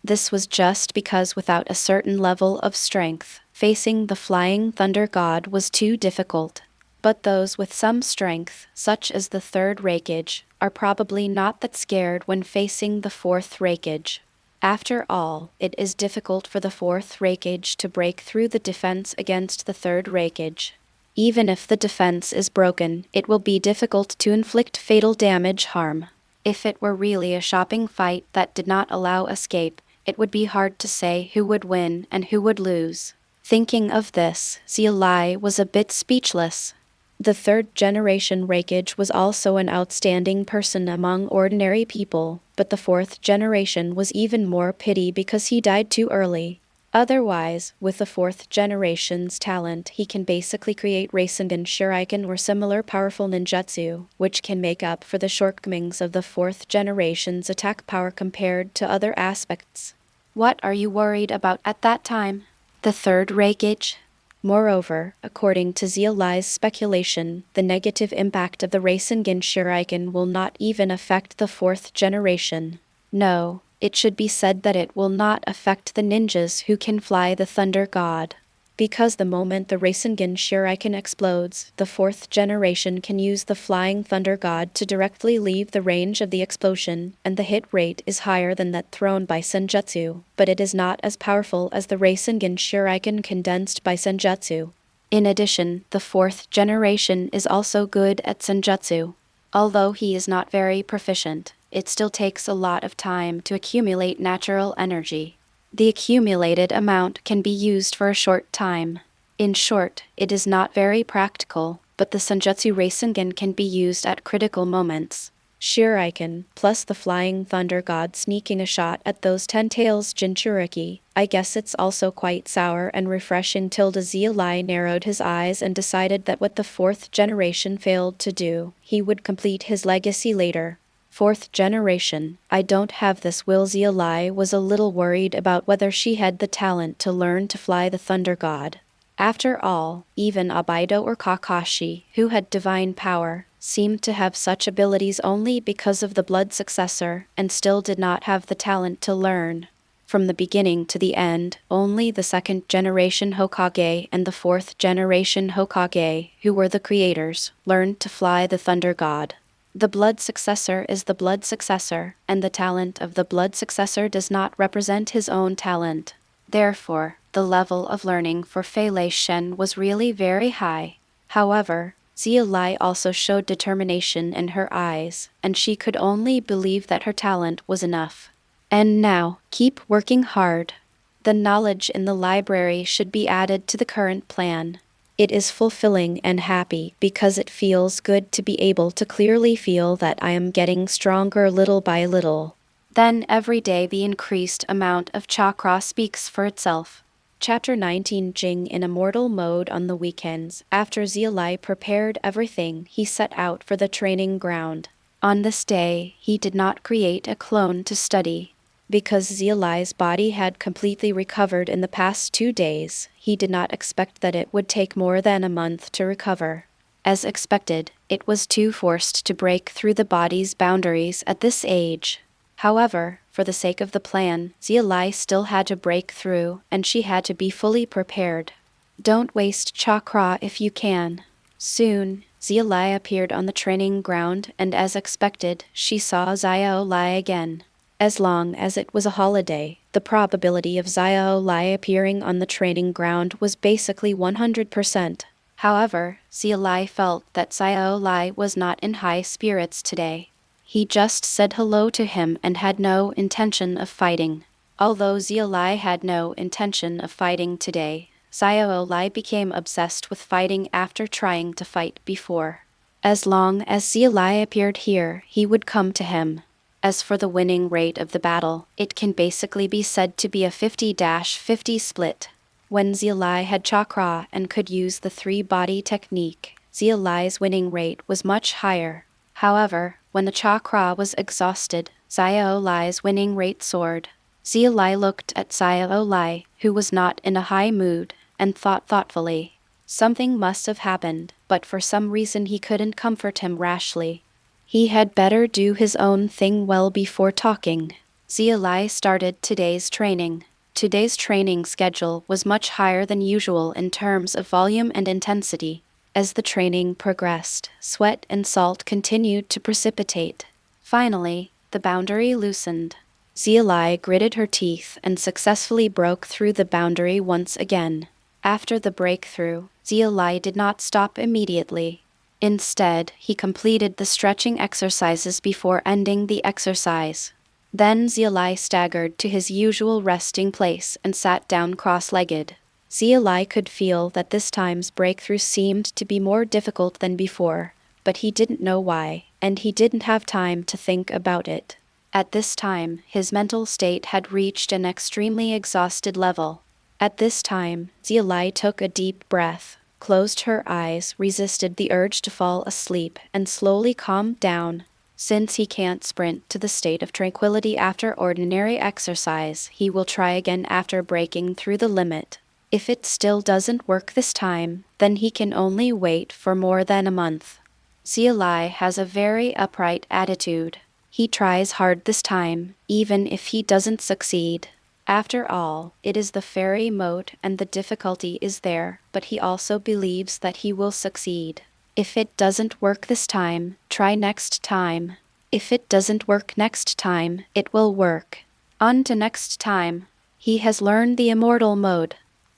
[SPEAKER 1] This was just because without a certain level of strength, facing the Flying Thunder God was too difficult. But those with some strength, such as the third Raikage, are probably not that scared when facing the fourth Raikage. After all, it is difficult for the fourth Raikage to break through the defense against the third Raikage. Even if the defense is broken, it will be difficult to inflict fatal damage harm. If it were really a shopping fight that did not allow escape, it would be hard to say who would win and who would lose. Thinking of this, Xia Li was a bit speechless. The third generation Raikage was also an outstanding person among ordinary people, but the fourth generation was even more pity because he died too early. Otherwise, with the fourth generation's talent, he can basically create Rasengan Shuriken or similar powerful ninjutsu, which can make up for the shortcomings of the fourth generation's attack power compared to other aspects. What are you worried about at that time? The third Raikage? Moreover, according to Xia Li's speculation, the negative impact of the Rasengan Shuriken will not even affect the fourth generation. No, it should be said that it will not affect the ninjas who can fly the Thunder God. Because the moment the Rasengan Shuriken explodes, the fourth generation can use the Flying Thunder God to directly leave the range of the explosion, and the hit rate is higher than that thrown by Senjutsu, but it is not as powerful as the Rasengan Shuriken condensed by Senjutsu. In addition, the fourth generation is also good at Senjutsu. Although he is not very proficient, it still takes a lot of time to accumulate natural energy. The accumulated amount can be used for a short time. In short, it is not very practical, but the Senjutsu Rasengan can be used at critical moments. Shuriken, plus the Flying Thunder God sneaking a shot at those 10 tails Jinchuriki. I guess it's also quite sour and refreshing. Xia Li narrowed his eyes and decided that what the fourth generation failed to do, he would complete his legacy later. Fourth generation, I don't have this will. Xia Li was a little worried about whether she had the talent to learn to fly the Thunder God. After all, even Abido or Kakashi, who had divine power, seemed to have such abilities only because of the blood successor, and still did not have the talent to learn. From the beginning to the end, only the second generation Hokage and the fourth generation Hokage, who were the creators, learned to fly the Thunder God. The blood successor is the blood successor, and the talent of the blood successor does not represent his own talent. Therefore, the level of learning for Fei Lei Shen was really very high. However, Xia Li also showed determination in her eyes, and she could only believe that her talent was enough. And now, keep working hard. The knowledge in the library should be added to the current plan. It is fulfilling and happy because it feels good to be able to clearly feel that I am getting stronger little by little. Then every day the increased amount of chakra speaks for itself. Chapter 19. Jing in immortal mode on the weekends. After Xia Li prepared everything, he set out for the training ground. On this day, he did not create a clone to study. Because Xia Li's body had completely recovered in the past 2 days, he did not expect that it would take more than a month to recover. As expected, it was too forced to break through the body's boundaries at this age. However, for the sake of the plan, Xia Li still had to break through, and she had to be fully prepared. Don't waste chakra if you can. Soon, Xia Li appeared on the training ground, and as expected, she saw Xia Li again. As long as it was a holiday, the probability of Xia Li appearing on the training ground was basically 100%. However, Xia Li felt that Xia Li was not in high spirits today. He just said hello to him and had no intention of fighting. Although Xia Li had no intention of fighting today, Xia Li became obsessed with fighting after trying to fight before. As long as Xia Li appeared here, he would come to him. As for the winning rate of the battle, it can basically be said to be a 50-50 split. When Xia Li had chakra and could use the three-body technique, Xia Li's winning rate was much higher. However, when the chakra was exhausted, Xia Li's winning rate soared. Xia Li looked at Xia Li, who was not in a high mood, and thought thoughtfully. Something must have happened, but for some reason he couldn't comfort him rashly. He had better do his own thing well before talking. Xia Li started today's training. Today's training schedule was much higher than usual in terms of volume and intensity. As the training progressed, sweat and salt continued to precipitate. Finally, the boundary loosened. Xia Li gritted her teeth and successfully broke through the boundary once again. After the breakthrough, Xia Li did not stop immediately. Instead, he completed the stretching exercises before ending the exercise. Then Xia Li staggered to his usual resting place and sat down cross-legged. Xia Li could feel that this time's breakthrough seemed to be more difficult than before, but he didn't know why, and he didn't have time to think about it. At this time, his mental state had reached an extremely exhausted level. At this time, Xia Li took a deep breath, closed her eyes, resisted the urge to fall asleep, and slowly calmed down. Since he can't sprint to the state of tranquility after ordinary exercise, he will try again after breaking through the limit. If it still doesn't work this time, then he can only wait for more than a month. Xia Li has a very upright attitude. He tries hard this time, even if he doesn't succeed. After all, it is the fairy mode and the difficulty is there, but he also believes that he will succeed. If it doesn't work this time, try next time. If it doesn't work next time, it will work. On to next time. He has learned the immortal mode.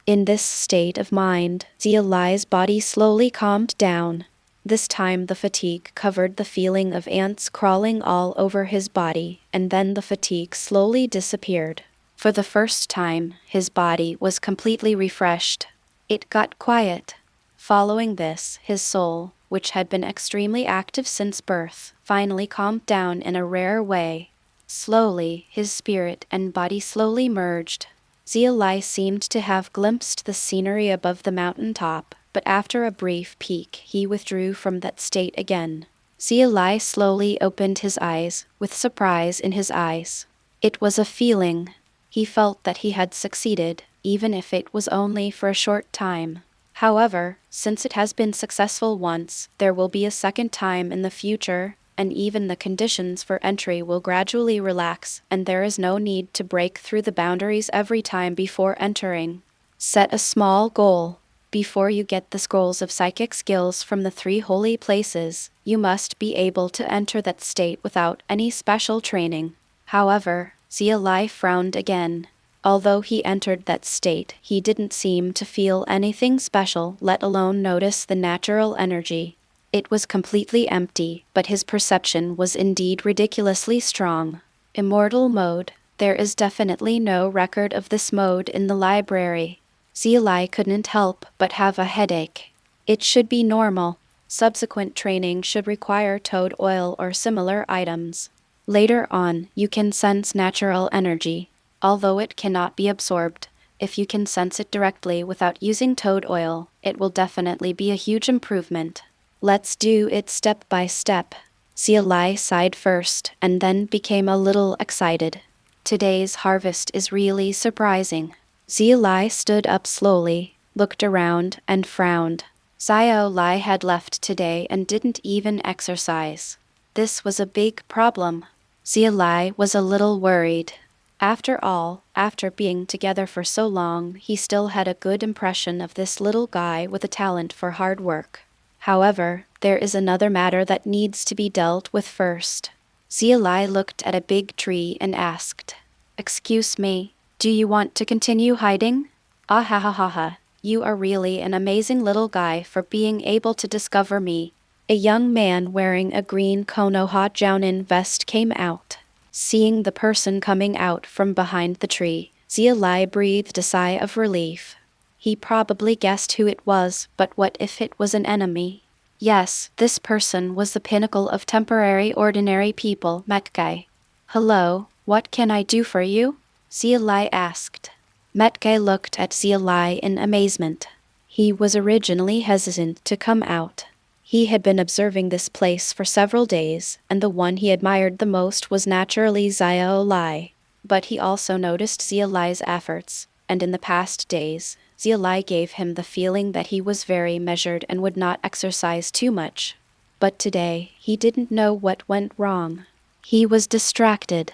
[SPEAKER 1] In this state of mind, Xia Li's body slowly calmed down. This time the fatigue covered the feeling of ants crawling all over his body, and then the fatigue slowly disappeared. For the first time, his body was completely refreshed. It got quiet. Following this, his soul, which had been extremely active since birth, finally calmed down in a rare way. Slowly, his spirit and body slowly merged. Xia Li seemed to have glimpsed the scenery above the mountain top, but after a brief peek, he withdrew from that state again. Xia Li slowly opened his eyes, with surprise in his eyes. It was a feeling. He felt that he had succeeded, even if it was only for a short time. However, since it has been successful once, there will be a second time in the future, and even the conditions for entry will gradually relax, and there is no need to break through the boundaries every time before entering. Set a small goal. Before you get the scrolls of psychic skills from the 3 holy places, you must be able to enter that state without any special training. However, Xia Li frowned again. Although he entered that state, he didn't seem to feel anything special, let alone notice the natural energy. It was completely empty, but his perception was indeed ridiculously strong. Immortal mode. There is definitely no record of this mode in the library. Xia Li couldn't help but have a headache. It should be normal. Subsequent training should require toad oil or similar items. Later on, you can sense natural energy. Although it cannot be absorbed, if you can sense it directly without using toad oil, it will definitely be a huge improvement. Let's do it step by step. Xia Li sighed first and then became a little excited. Today's harvest is really surprising. Xia Li stood up slowly, looked around, and frowned. Xia Li had left today and didn't even exercise. This was a big problem. Xia Li was a little worried. After all, after being together for so long, he still had a good impression of this little guy with a talent for hard work. However, there is another matter that needs to be dealt with first. Xia Li looked at a big tree and asked, "Excuse me, do you want to continue hiding?" "Ah ha ha ha ha, you are really an amazing little guy for being able to discover me." A young man wearing a green Konoha jounin vest came out. Seeing the person coming out from behind the tree, Xia Li breathed a sigh of relief. He probably guessed who it was, but what if it was an enemy? Yes, this person was the pinnacle of temporary ordinary people, Metkai. Hello, what can I do for you? Xia Li asked. Metkai looked at Xia Li in amazement. He was originally hesitant to come out. He had been observing this place for several days, and the one he admired the most was naturally Xia Li. But he also noticed Xia Li's efforts, and in the past days, Xia Li gave him the feeling that he was very measured and would not exercise too much. But today, he didn't know what went wrong. He was distracted.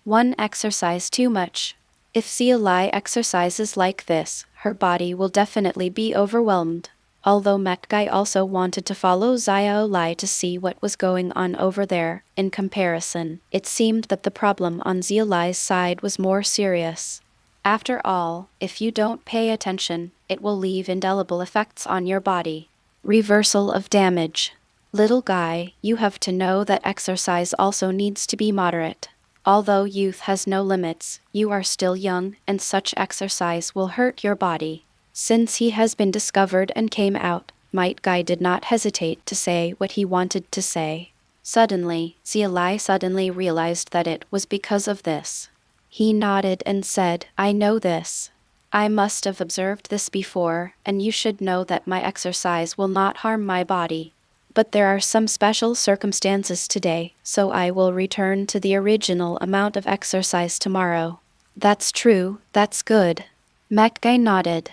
[SPEAKER 1] One exercise too much. If Xia Li exercises like this, her body will definitely be overwhelmed. Although Metkai also wanted to follow Xia Li to see what was going on over there, in comparison, it seemed that the problem on Xia Li's side was more serious. After all, if you don't pay attention, it will leave indelible effects on your body. Reversal of damage. Little guy, you have to know that exercise also needs to be moderate. Although youth has no limits, you are still young, and such exercise will hurt your body. Since he has been discovered and came out, Might Guy did not hesitate to say what he wanted to say. Suddenly, Xia Li suddenly realized that it was because of this. He nodded and said, I know this. I must have observed this before, and you should know that my exercise will not harm my body. But there are some special circumstances today, so I will return to the original amount of exercise tomorrow. That's true, that's good. Metkai nodded.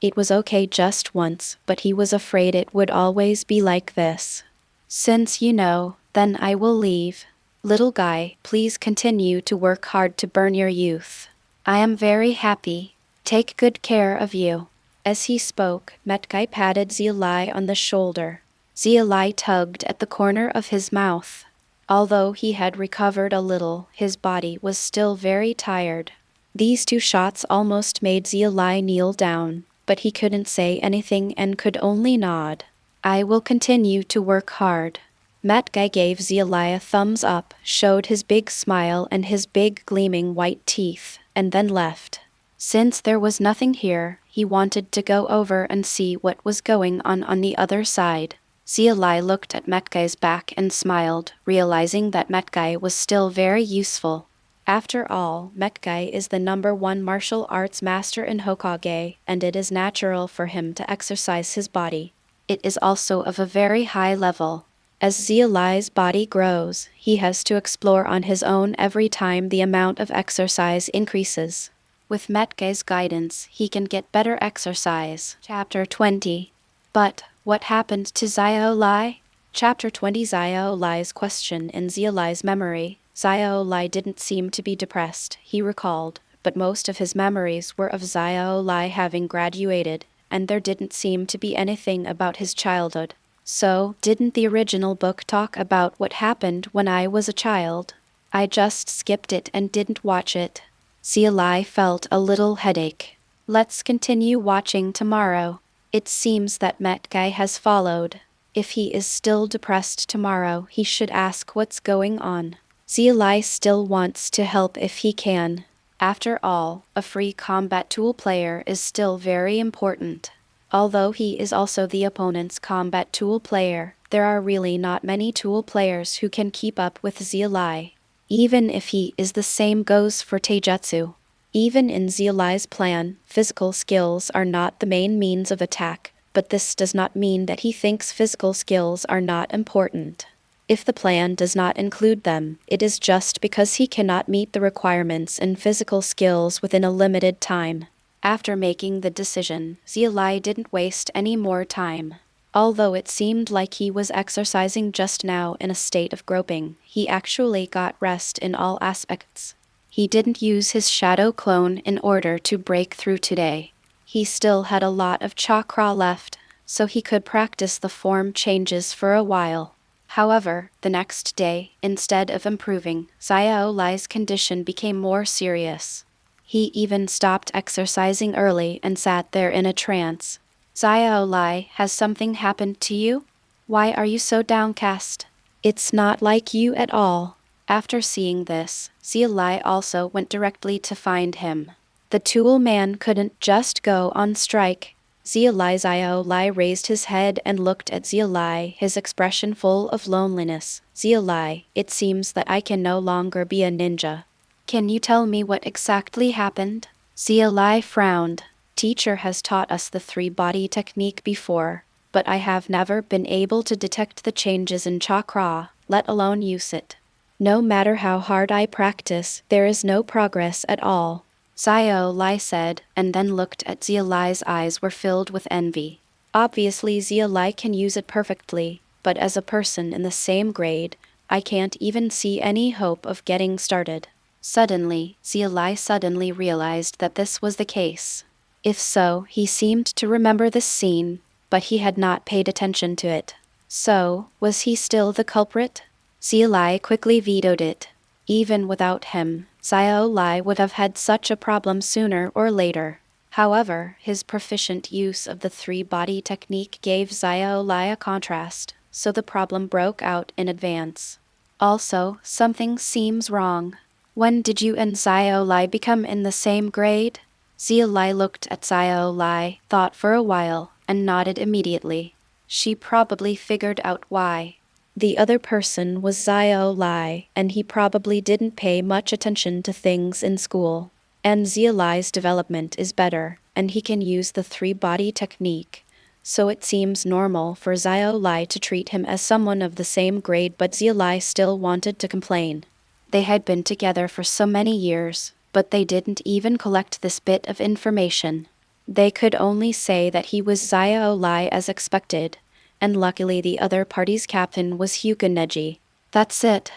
[SPEAKER 1] It was okay just once, but he was afraid it would always be like this. Since you know, then I will leave. Little guy, please continue to work hard to burn your youth. I am very happy. Take good care of you. As he spoke, Metkai patted Xia Li on the shoulder. Xia Li tugged at the corner of his mouth. Although he had recovered a little, his body was still very tired. These 2 shots almost made Xia Li kneel down, but he couldn't say anything and could only nod. I will continue to work hard. Metkai gave Xia Li a thumbs up, showed his big smile and his big gleaming white teeth, and then left. Since there was nothing here, he wanted to go over and see what was going on the other side. Xia Li looked at Metkai's back and smiled, realizing that Metkai was still very useful. After all, Metkai is the #1 martial arts master in Hokage, and it is natural for him to exercise his body. It is also of a very high level. As Xia Li's body grows, he has to explore on his own every time the amount of exercise increases. With Metkai's guidance, he can get better exercise. Chapter 20. But what happened to Xia Li? Chapter 20. Xia Li's question in Xia Li's memory. Xia Li didn't seem to be depressed, he recalled, but most of his memories were of Xia Li having graduated, and there didn't seem to be anything about his childhood. So, didn't the original book talk about what happened when I was a child? I just skipped it and didn't watch it. Xia Li felt a little headache. Let's continue watching tomorrow. It seems that Metkai has followed. If he is still depressed tomorrow, he should ask what's going on. Xia Li still wants to help if he can. After all, a free combat tool player is still very important. Although he is also the opponent's combat tool player, there are really not many tool players who can keep up with Xia Li. Even if he is the same goes for Taijutsu. Even in Xia Li's plan, physical skills are not the main means of attack, but this does not mean that he thinks physical skills are not important. If the plan does not include them, it is just because he cannot meet the requirements in physical skills within a limited time. After making the decision, Xia Li didn't waste any more time. Although it seemed like he was exercising just now in a state of groping, he actually got rest in all aspects. He didn't use his shadow clone in order to break through today. He still had a lot of chakra left, so he could practice the form changes for a while. However, the next day, instead of improving, Xia Li's condition became more serious. He even stopped exercising early and sat there in a trance. Xia Li, has something happened to you? Why are you so downcast? It's not like you at all. After seeing this, Xia Li also went directly to find him. The tool man couldn't just go on strike. Xia Li raised his head and looked at Xia Li, his expression full of loneliness. Xia Li, it seems that I can no longer be a ninja. Can you tell me what exactly happened? Xia Li frowned. Teacher has taught us the three-body technique before, but I have never been able to detect the changes in chakra, let alone use it. No matter how hard I practice, there is no progress at all. Xia Li said, and then looked at Xia Li's eyes were filled with envy. Obviously Xia Li can use it perfectly, but as a person in the same grade, I can't even see any hope of getting started. Suddenly, Xia Li suddenly realized that this was the case. If so, he seemed to remember this scene, but he had not paid attention to it. So, was he still the culprit? Xia Li quickly vetoed it. Even without him, Xia Li would have had such a problem sooner or later. However, his proficient use of the three-body technique gave Xia Li a contrast, so the problem broke out in advance. Also, something seems wrong. When did you and Xia Li become in the same grade? Xia Li looked at Xia Li, thought for a while, and nodded immediately. She probably figured out why. The other person was Xia Li, and he probably didn't pay much attention to things in school. And Xia Li's development is better, and he can use the three-body technique. So it seems normal for Xia Li to treat him as someone of the same grade, but Xia Li still wanted to complain. They had been together for so many years, but they didn't even collect this bit of information. They could only say that he was Xia Li as expected, and luckily the other party's captain was Hyuga. That's it.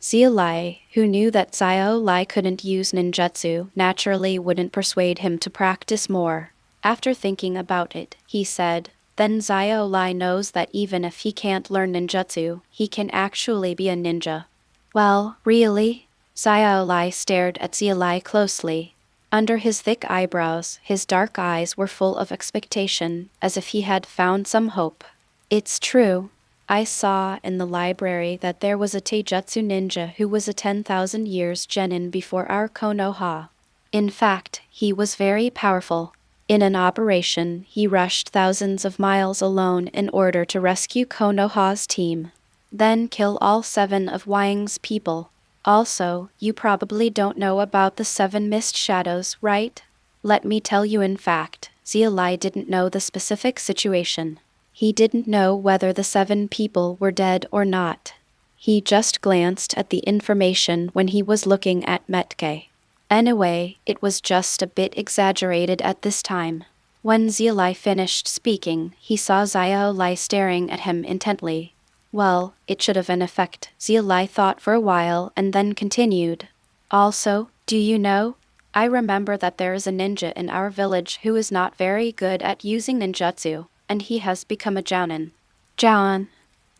[SPEAKER 1] Xia Li, who knew that Xia Li couldn't use ninjutsu, naturally wouldn't persuade him to practice more. After thinking about it, he said, then Xia Li knows that even if he can't learn ninjutsu, he can actually be a ninja. Well, really? Xia Li stared at Xia Li closely. Under his thick eyebrows, his dark eyes were full of expectation, as if he had found some hope. It's true. I saw in the library that there was a taijutsu ninja who was a 10,000 years genin before our Konoha. In fact, he was very powerful. In an operation, he rushed thousands of miles alone in order to rescue Konoha's team. Then kill all 7 of Wang's people. Also, you probably don't know about the 7 mist shadows, right? Let me tell you, in fact, Xia Li didn't know the specific situation. He didn't know whether the 7 people were dead or not. He just glanced at the information when he was looking at Metke. Anyway, it was just a bit exaggerated at this time. When Xia Li finished speaking, he saw Xia Li staring at him intently. Well, it should have an effect, Xia Li thought for a while and then continued. Also, do you know? I remember that there is a ninja in our village who is not very good at using ninjutsu, and he has become a jounin. Jounin?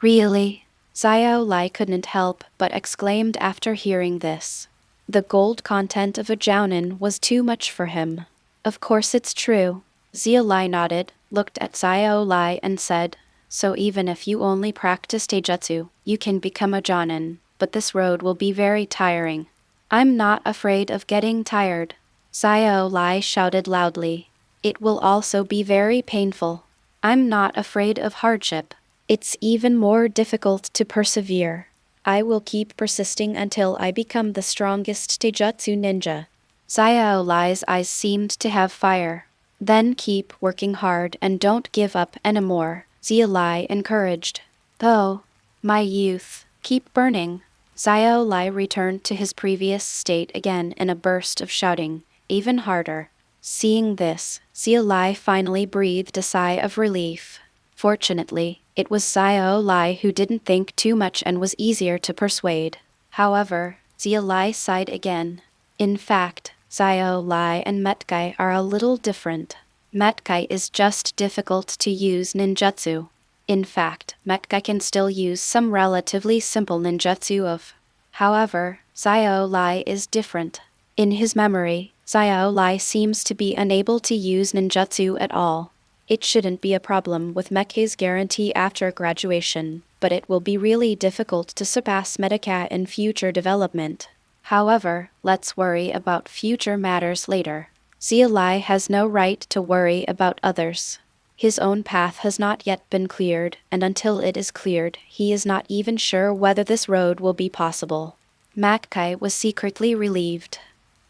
[SPEAKER 1] Really? Xia Li couldn't help but exclaimed after hearing this. The gold content of a jounin was too much for him. Of course it's true. Xia Li nodded, looked at Xia Li and said, so even if you only practice taijutsu, you can become a jounin, but this road will be very tiring. I'm not afraid of getting tired. Xia Li shouted loudly. It will also be very painful. I'm not afraid of hardship. It's even more difficult to persevere. I will keep persisting until I become the strongest taijutsu ninja. Xia Li's eyes seemed to have fire. Then keep working hard and don't give up anymore, Xia Li encouraged. Oh, my youth, keep burning. Xia Li returned to his previous state again in a burst of shouting, even harder. Seeing this, Xia Li finally breathed a sigh of relief. Fortunately, it was Xia Li who didn't think too much and was easier to persuade. However, Xia Li sighed again. In fact, Xia Li and Metkai are a little different. Metkai is just difficult to use ninjutsu. In fact, Metkai can still use some relatively simple ninjutsu of. However, Xia Li is different. In his memory, Xia Li seems to be unable to use ninjutsu at all. It shouldn't be a problem with Mekkai's guarantee after graduation, but it will be really difficult to surpass Metka in future development. However, let's worry about future matters later. Xia Li has no right to worry about others. His own path has not yet been cleared, and until it is cleared, he is not even sure whether this road will be possible. Mackay was secretly relieved.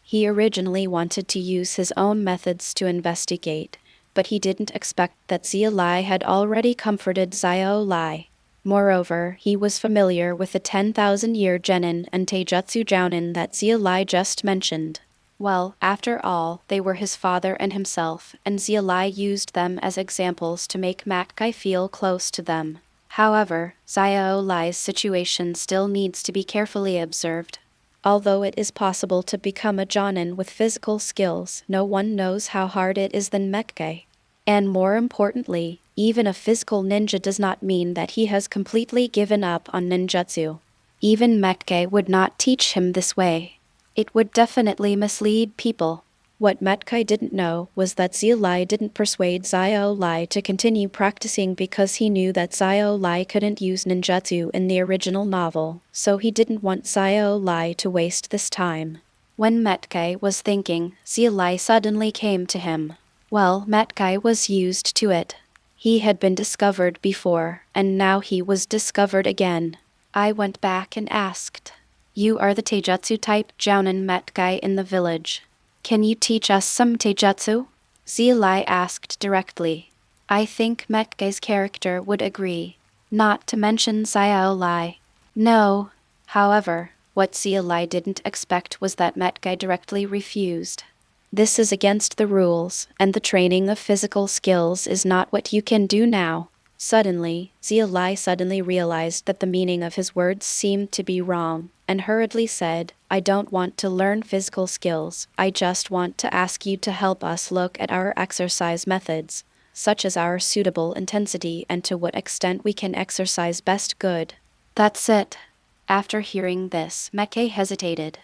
[SPEAKER 1] He originally wanted to use his own methods to investigate, but he didn't expect that Xia Li had already comforted Xiao Li. Moreover, he was familiar with the 10,000-year genin and taijutsu jounin that Xia Li just mentioned. Well, after all, they were his father and himself, and Xia Li used them as examples to make Mackay feel close to them. However, Xiao Li's situation still needs to be carefully observed. Although it is possible to become a Jonin with physical skills, no one knows how hard it is than Mackay. And more importantly, even a physical ninja does not mean that he has completely given up on ninjutsu. Even Mackay would not teach him this way. It would definitely mislead people. What Mackay didn't know was that Xia Li didn't persuade Xiao Li to continue practicing because he knew that Xiao Li couldn't use ninjutsu in the original novel, so he didn't want Xiao Li to waste this time. When Mackay was thinking, Xia Li suddenly came to him. Well, Mackay was used to it. He had been discovered before, and now he was discovered again. I went back and asked, "You are the taijutsu type jounin Mackay in the village. Can you teach us some taijutsu?" Xia Li asked directly. I think Mackay's character would agree. Not to mention Xiao Li. No. However, what Xia Li didn't expect was that Mackay directly refused. This is against the rules, and the training of physical skills is not what you can do now. Suddenly, Xia Li suddenly realized that the meaning of his words seemed to be wrong, and hurriedly said, "I don't want to learn physical skills, I just want to ask you to help us look at our exercise methods, such as our suitable intensity and to what extent we can exercise best good." That's it. After hearing this, Mackay hesitated.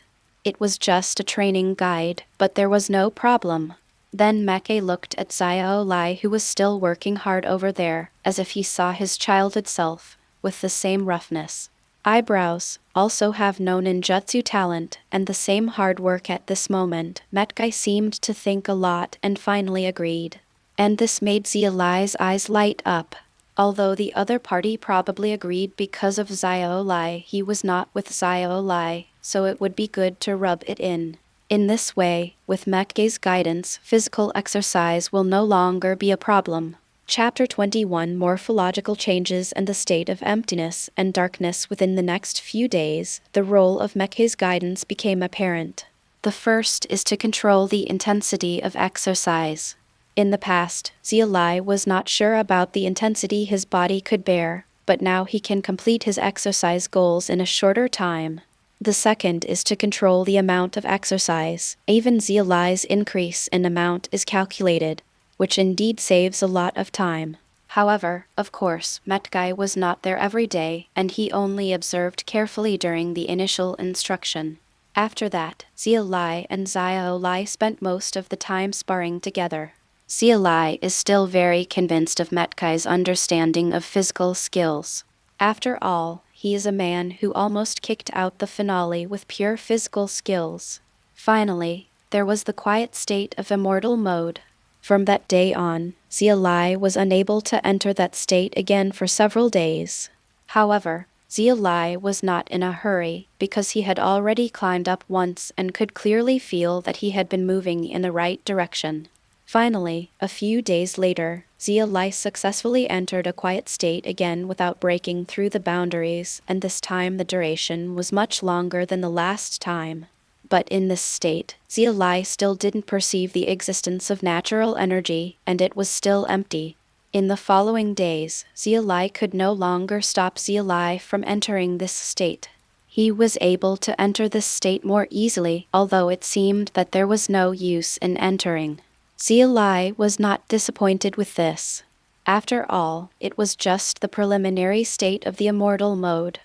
[SPEAKER 1] It was just a training guide, but there was no problem. Then Mackay looked at Xiao Li, who was still working hard over there, as if he saw his childhood self, with the same roughness. Eyebrows, also have no ninjutsu talent, and the same hard work at this moment. Mackay seemed to think a lot and finally agreed. And this made Xia Li's eyes light up. Although the other party probably agreed because of Xiao Li, he was not with Xiao Li, so it would be good to rub it in. In this way, with Mackay's guidance, physical exercise will no longer be a problem. Chapter 21 Morphological Changes and the State of Emptiness and Darkness. Within the next few days, the role of Mackay's guidance became apparent. The first is to control the intensity of exercise. In the past, Xia Li was not sure about the intensity his body could bear, but now he can complete his exercise goals in a shorter time. The second is to control the amount of exercise. Even Xia Li's increase in amount is calculated, which indeed saves a lot of time. However, of course, Mackay was not there every day, and he only observed carefully during the initial instruction. After that, Xia Li and Xiao Li spent most of the time sparring together. Xia Li is still very convinced of Mackay's understanding of physical skills. After all, he is a man who almost kicked out the finale with pure physical skills. Finally, there was the quiet state of immortal mode. From that day on, Xia Li was unable to enter that state again for several days. However, Xia Li was not in a hurry because he had already climbed up once and could clearly feel that he had been moving in the right direction. Finally, a few days later, Xia Li successfully entered a quiet state again without breaking through the boundaries, and this time the duration was much longer than the last time. But in this state, Xia Li still didn't perceive the existence of natural energy, and it was still empty. In the following days, Xia Li could no longer stop Xia Li from entering this state. He was able to enter this state more easily, although it seemed that there was no use in entering. Xia Li was not disappointed with this. After all, it was just the preliminary state of the immortal mode.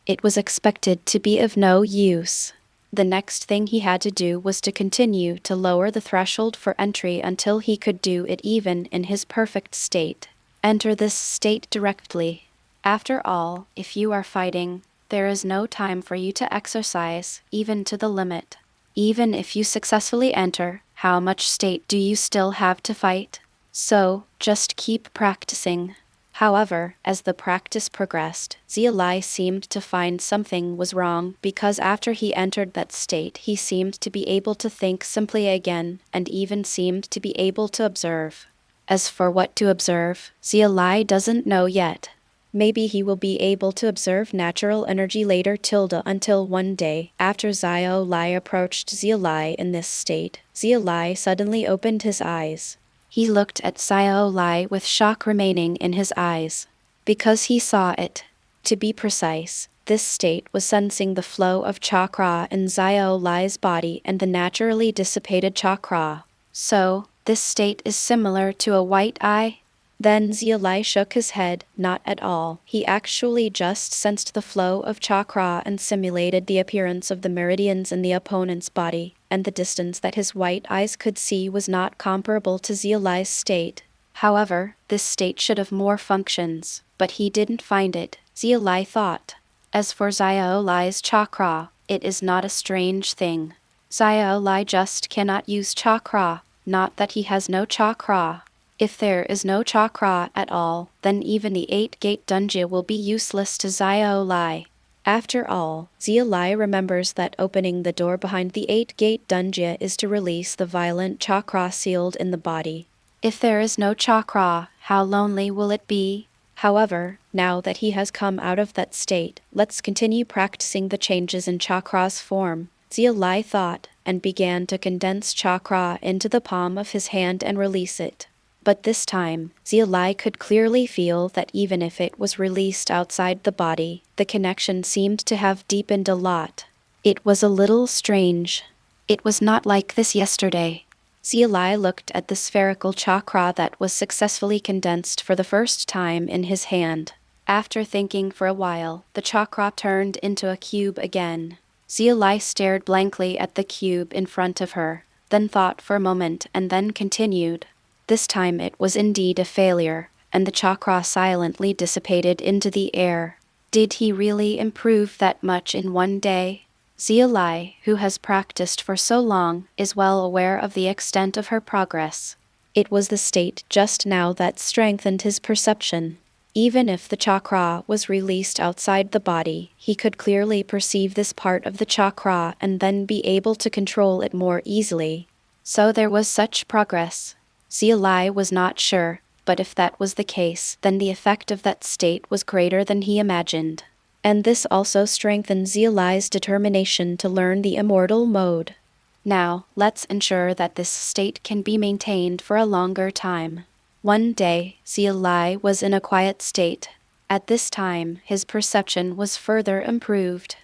[SPEAKER 1] It was expected to be of no use. The next thing he had to do was to continue to lower the threshold for entry until he could do it even in his perfect state. Enter this state directly. After all, if you are fighting, there is no time for you to exercise, even to the limit. Even if you successfully enter, how much state do you still have to fight? So, just keep practicing. However, as the practice progressed, Xia Li seemed to find something was wrong because after he entered that state he seemed to be able to think simply again and even seemed to be able to observe. As for what to observe, Xia Li doesn't know yet. Maybe he will be able to observe natural energy later until one day, after Xiao Li approached Xia Li in this state, Xia Li suddenly opened his eyes. He looked at Xiao Li with shock remaining in his eyes. Because he saw it. To be precise, this state was sensing the flow of chakra in Xiao Li's body and the naturally dissipated chakra. So, this state is similar to a white eye? Then Xia Li shook his head, not at all. He actually just sensed the flow of chakra and simulated the appearance of the meridians in the opponent's body, and the distance that his white eyes could see was not comparable to Xia Li's state. However, this state should have more functions, but he didn't find it, Xia Li thought. As for Xiao Li's chakra, it is not a strange thing. Xiao Li just cannot use chakra, not that he has no chakra. If there is no chakra at all, then even the 8-gate.Xia will be useless to Xiao Li. After all, Xia Li remembers that opening the door behind the 8-gate.Xia is to release the violent chakra sealed in the body. If there is no chakra, how lonely will it be? However, now that he has come out of that state, let's continue practicing the changes in chakra's form, Xia Li thought, and began to condense chakra into the palm of his hand and release it. But this time, Xia Li could clearly feel that even if it was released outside the body, the connection seemed to have deepened a lot. It was a little strange. It was not like this yesterday. Xia Li looked at the spherical chakra that was successfully condensed for the first time in his hand. After thinking for a while, the chakra turned into a cube again. Xia Li stared blankly at the cube in front of her, then thought for a moment and then continued. This time it was indeed a failure, and the chakra silently dissipated into the air. Did he really improve that much in one day? Xia Li, who has practiced for so long, is well aware of the extent of her progress. It was the state just now that strengthened his perception. Even if the chakra was released outside the body, he could clearly perceive this part of the chakra and then be able to control it more easily. So there was such progress. Xia Li was not sure, but if that was the case, then the effect of that state was greater than he imagined. And this also strengthened Xia Li's determination to learn the immortal mode. Now, let's ensure that this state can be maintained for a longer time. One day, Xia Li was in a quiet state. At this time, his perception was further improved.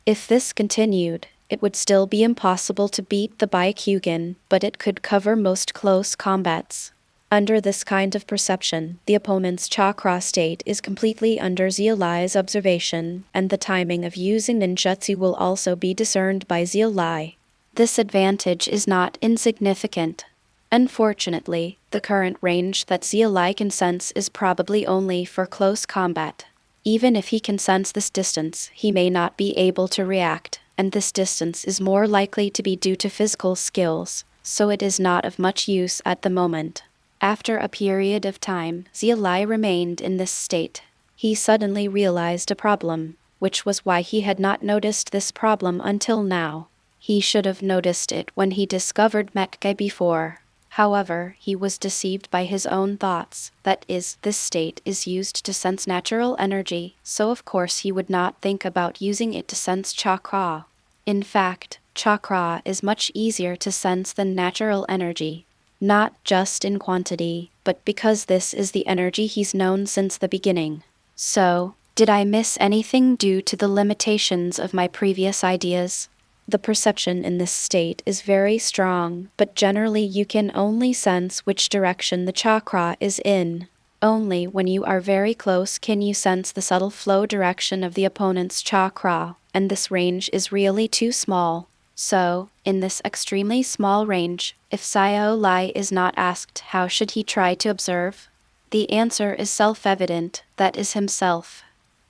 [SPEAKER 1] If this continued, it would still be impossible to beat the Byakugan, but it could cover most close combats. Under this kind of perception, the opponent's chakra state is completely under Xia Li's observation, and the timing of using ninjutsu will also be discerned by Xia Li. This advantage is not insignificant. Unfortunately, the current range that Xia Li can sense is probably only for close combat. Even if he can sense this distance, he may not be able to react, and this distance is more likely to be due to physical skills, so it is not of much use at the moment. After a period of time, Xia Li remained in this state. He suddenly realized a problem, which was why he had not noticed this problem until now. He should have noticed it when he discovered Metkai before. However, he was deceived by his own thoughts, that is, this state is used to sense natural energy, so of course he would not think about using it to sense chakra. In fact, chakra is much easier to sense than natural energy. Not just in quantity, but because this is the energy he's known since the beginning. So, did I miss anything due to the limitations of my previous ideas? The perception in this state is very strong, but generally you can only sense which direction the chakra is in. Only when you are very close can you sense the subtle flow direction of the opponent's chakra, and this range is really too small. So, in this extremely small range, if Xiao Li is not asked how should he try to observe, the answer is self-evident, that is himself.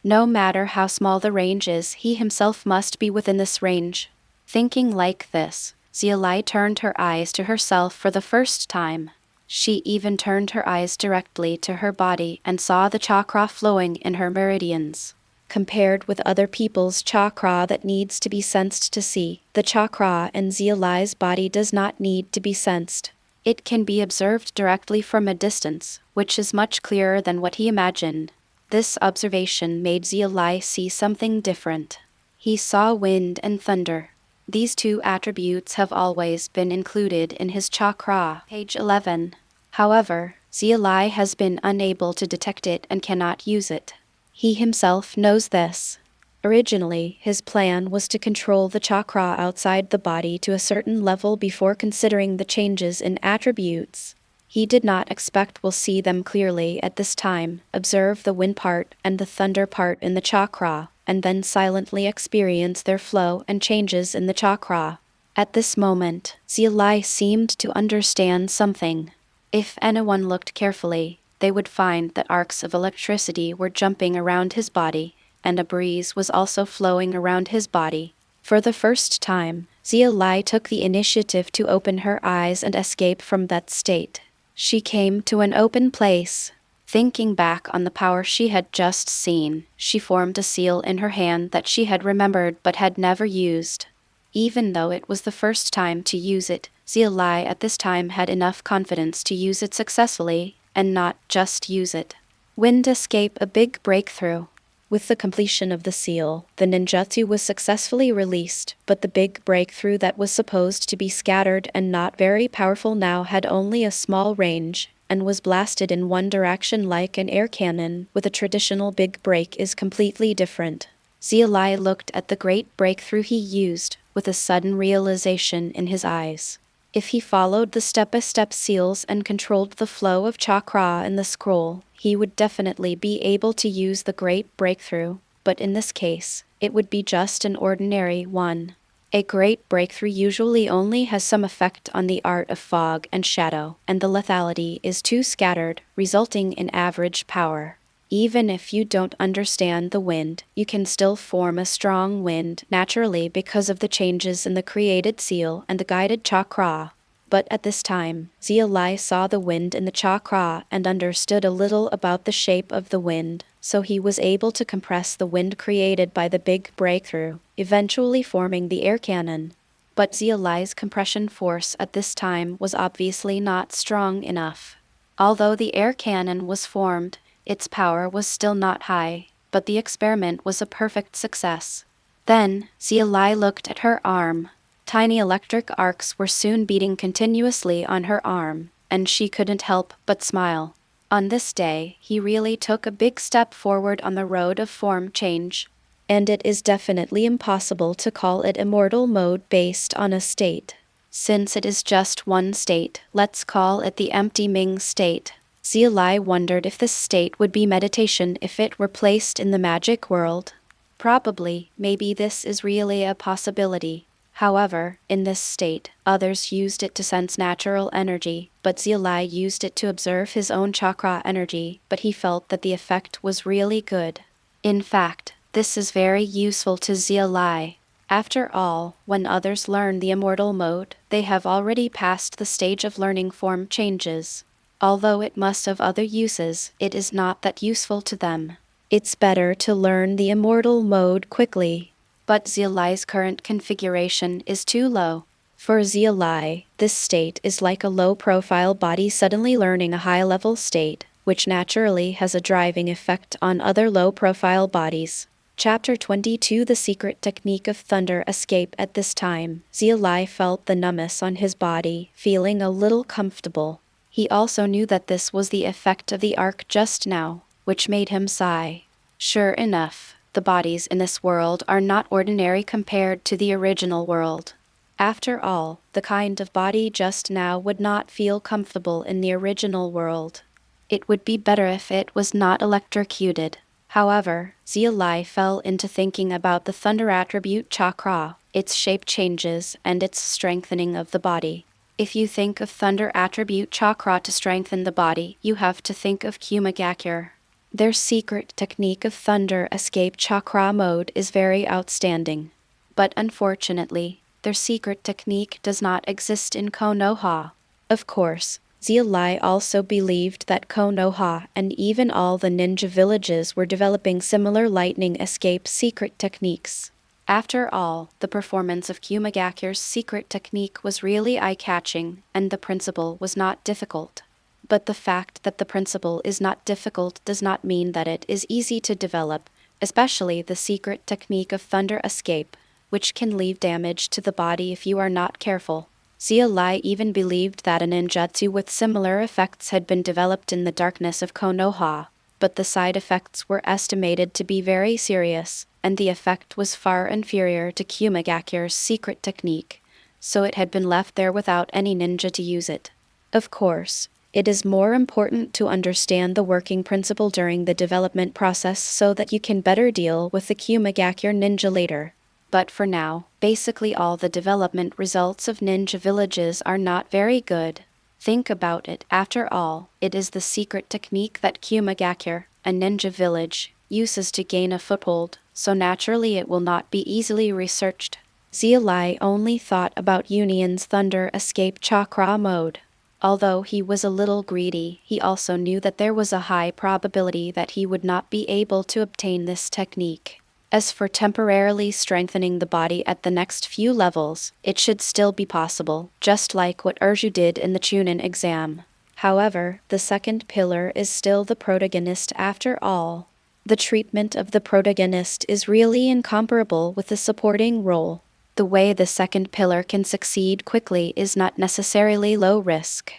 [SPEAKER 1] No matter how small the range is, he himself must be within this range. Thinking like this, Xia Li turned her eyes to herself for the first time. She even turned her eyes directly to her body and saw the chakra flowing in her meridians. Compared with other people's chakra that needs to be sensed to see, the chakra in Xia Li's body does not need to be sensed. It can be observed directly from a distance, which is much clearer than what he imagined. This observation made Xia Li see something different. He saw wind and thunder. These two attributes have always been included in his chakra. Page 11. However, Xia Li has been unable to detect it and cannot use it. He himself knows this. Originally, his plan was to control the chakra outside the body to a certain level before considering the changes in attributes. He did not expect we'll see them clearly at this time, observe the wind part and the thunder part in the chakra, and then silently experience their flow and changes in the chakra. At this moment, Xia Li seemed to understand something. If anyone looked carefully, they would find that arcs of electricity were jumping around his body, and a breeze was also flowing around his body. For the first time, Xia Li took the initiative to open her eyes and escape from that state. She came to an open place. Thinking back on the power she had just seen, she formed a seal in her hand that she had remembered but had never used. Even though it was the first time to use it, Xia Li at this time had enough confidence to use it successfully, and not just use it. Wind escape, a big breakthrough. With the completion of the seal, the ninjutsu was successfully released, but the big breakthrough that was supposed to be scattered and not very powerful now had only a small range, and was blasted in one direction like an air cannon. With a traditional big break is completely different. Xia Li looked at the great breakthrough he used, with a sudden realization in his eyes. If he followed the step-by-step seals and controlled the flow of chakra in the scroll, he would definitely be able to use the great breakthrough, but in this case, it would be just an ordinary one. A great breakthrough usually only has some effect on the art of fog and shadow, and the lethality is too scattered, resulting in average power. Even if you don't understand the wind, you can still form a strong wind naturally because of the changes in the created seal and the guided chakra. But at this time, Xia Li saw the wind in the chakra and understood a little about the shape of the wind, so he was able to compress the wind created by the big breakthrough, eventually forming the air cannon. But Xia Li's compression force at this time was obviously not strong enough. Although the air cannon was formed, its power was still not high, but the experiment was a perfect success. Then, Xia Li looked at her arm. Tiny electric arcs were soon beating continuously on her arm, and she couldn't help but smile. On this day, he really took a big step forward on the road of form change. And it is definitely impossible to call it immortal mode based on a state. Since it is just one state, let's call it the empty Ming state. Xia Li wondered if this state would be meditation if it were placed in the magic world. Probably, maybe this is really a possibility. However, in this state, others used it to sense natural energy, but Xia Li used it to observe his own chakra energy, but he felt that the effect was really good. In fact, this is very useful to Xia Li. After all, when others learn the immortal mode, they have already passed the stage of learning form changes. Although it must have other uses, it is not that useful to them. It's better to learn the immortal mode quickly. But Xia Li's current configuration is too low. For Xia Li, this state is like a low-profile body suddenly learning a high-level state, which naturally has a driving effect on other low-profile bodies. Chapter 22 The Secret Technique of Thunder Escape. At this time, Xia Li felt the numbness on his body, feeling a little comfortable. He also knew that this was the effect of the arc just now, which made him sigh. Sure enough, the bodies in this world are not ordinary compared to the original world. After all, the kind of body just now would not feel comfortable in the original world. It would be better if it was not electrocuted. However, Xia Li fell into thinking about the thunder attribute chakra, its shape changes, and its strengthening of the body. If you think of thunder attribute chakra to strengthen the body, you have to think of Kumagakure. Their secret technique of thunder escape chakra mode is very outstanding. But unfortunately, their secret technique does not exist in Konoha. Of course, Xia Li also believed that Konoha and even all the ninja villages were developing similar lightning escape secret techniques. After all, the performance of Kumagakure's secret technique was really eye-catching, and the principle was not difficult. But the fact that the principle is not difficult does not mean that it is easy to develop, especially the secret technique of thunder escape, which can leave damage to the body if you are not careful. Xia Li even believed that a ninjutsu with similar effects had been developed in the darkness of Konoha, but the side effects were estimated to be very serious, and the effect was far inferior to Kumagakure's secret technique, so it had been left there without any ninja to use it. Of course, it is more important to understand the working principle during the development process so that you can better deal with the Kumagakure ninja later. But for now, basically all the development results of ninja villages are not very good. Think about it, after all, it is the secret technique that Kumagakure, a ninja village, uses to gain a foothold, so naturally it will not be easily researched. Xia Li only thought about Union's thunder escape chakra mode. Although he was a little greedy, he also knew that there was a high probability that he would not be able to obtain this technique. As for temporarily strengthening the body at the next few levels, it should still be possible, just like what Urju did in the Chunin exam. However, the second pillar is still the protagonist after all. The treatment of the protagonist is really incomparable with the supporting role. The way the second pillar can succeed quickly is not necessarily low risk.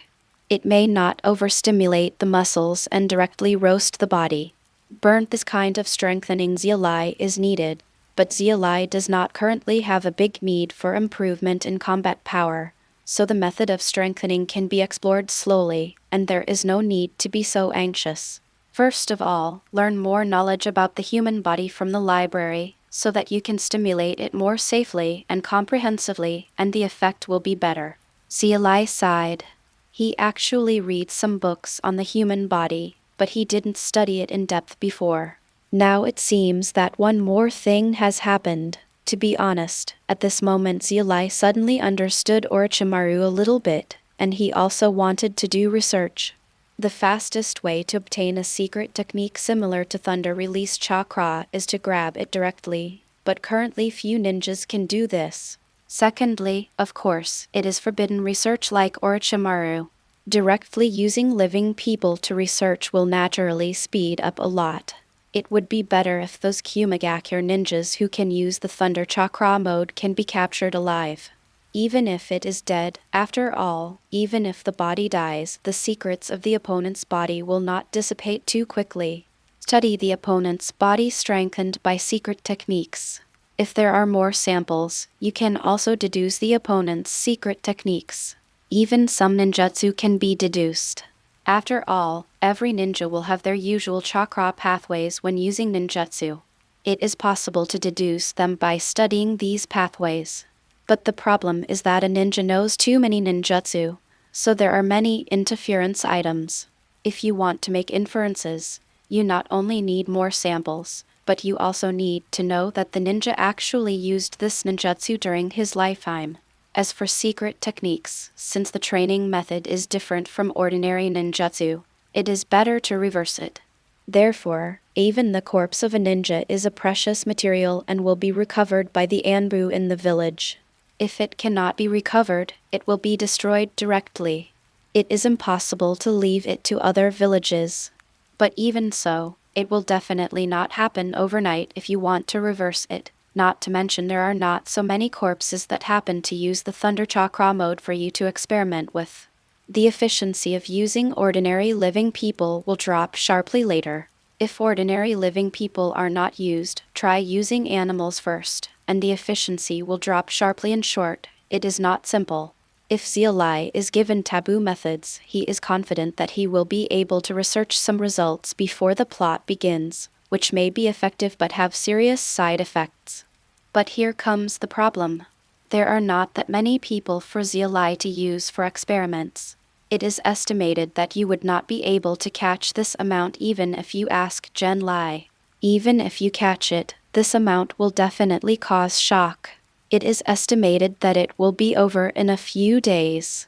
[SPEAKER 1] It may not overstimulate the muscles and directly roast the body. This kind of strengthening Xia Li is needed, but Xia Li does not currently have a big need for improvement in combat power, so the method of strengthening can be explored slowly, and there is no need to be so anxious. First of all, learn more knowledge about the human body from the library, so that you can stimulate it more safely and comprehensively, and the effect will be better. Xia Li sighed. He actually reads some books on the human body, but he didn't study it in depth before. Now it seems that one more thing has happened. To be honest, at this moment Xia Li suddenly understood Orochimaru a little bit, and he also wanted to do research. The fastest way to obtain a secret technique similar to Thunder Release Chakra is to grab it directly, but currently few ninjas can do this. Secondly, of course, it is forbidden research like Orochimaru. Directly using living people to research will naturally speed up a lot. It would be better if those Kumagakure ninjas who can use the Thunder Chakra mode can be captured alive. Even if it is dead, after all, even if the body dies, the secrets of the opponent's body will not dissipate too quickly. Study the opponent's body strengthened by secret techniques. If there are more samples, you can also deduce the opponent's secret techniques. Even some ninjutsu can be deduced. After all, every ninja will have their usual chakra pathways when using ninjutsu. It is possible to deduce them by studying these pathways. But the problem is that a ninja knows too many ninjutsu, so there are many interference items. If you want to make inferences, you not only need more samples, but you also need to know that the ninja actually used this ninjutsu during his lifetime. As for secret techniques, since the training method is different from ordinary ninjutsu, it is better to reverse it. Therefore, even the corpse of a ninja is a precious material and will be recovered by the Anbu in the village. If it cannot be recovered, it will be destroyed directly. It is impossible to leave it to other villages. But even so, it will definitely not happen overnight if you want to reverse it. Not to mention there are not so many corpses that happen to use the Thunder Chakra mode for you to experiment with. The efficiency of using ordinary living people will drop sharply later. If ordinary living people are not used, try using animals first, and the efficiency will drop sharply. In short, it is not simple. If Xia Li is given taboo methods, he is confident that he will be able to research some results before the plot begins, which may be effective but have serious side effects. But here comes the problem. There are not that many people for Xia Li to use for experiments. It is estimated that you would not be able to catch this amount even if you ask Gen Li. Even if you catch it, this amount will definitely cause shock. It is estimated that it will be over in a few days.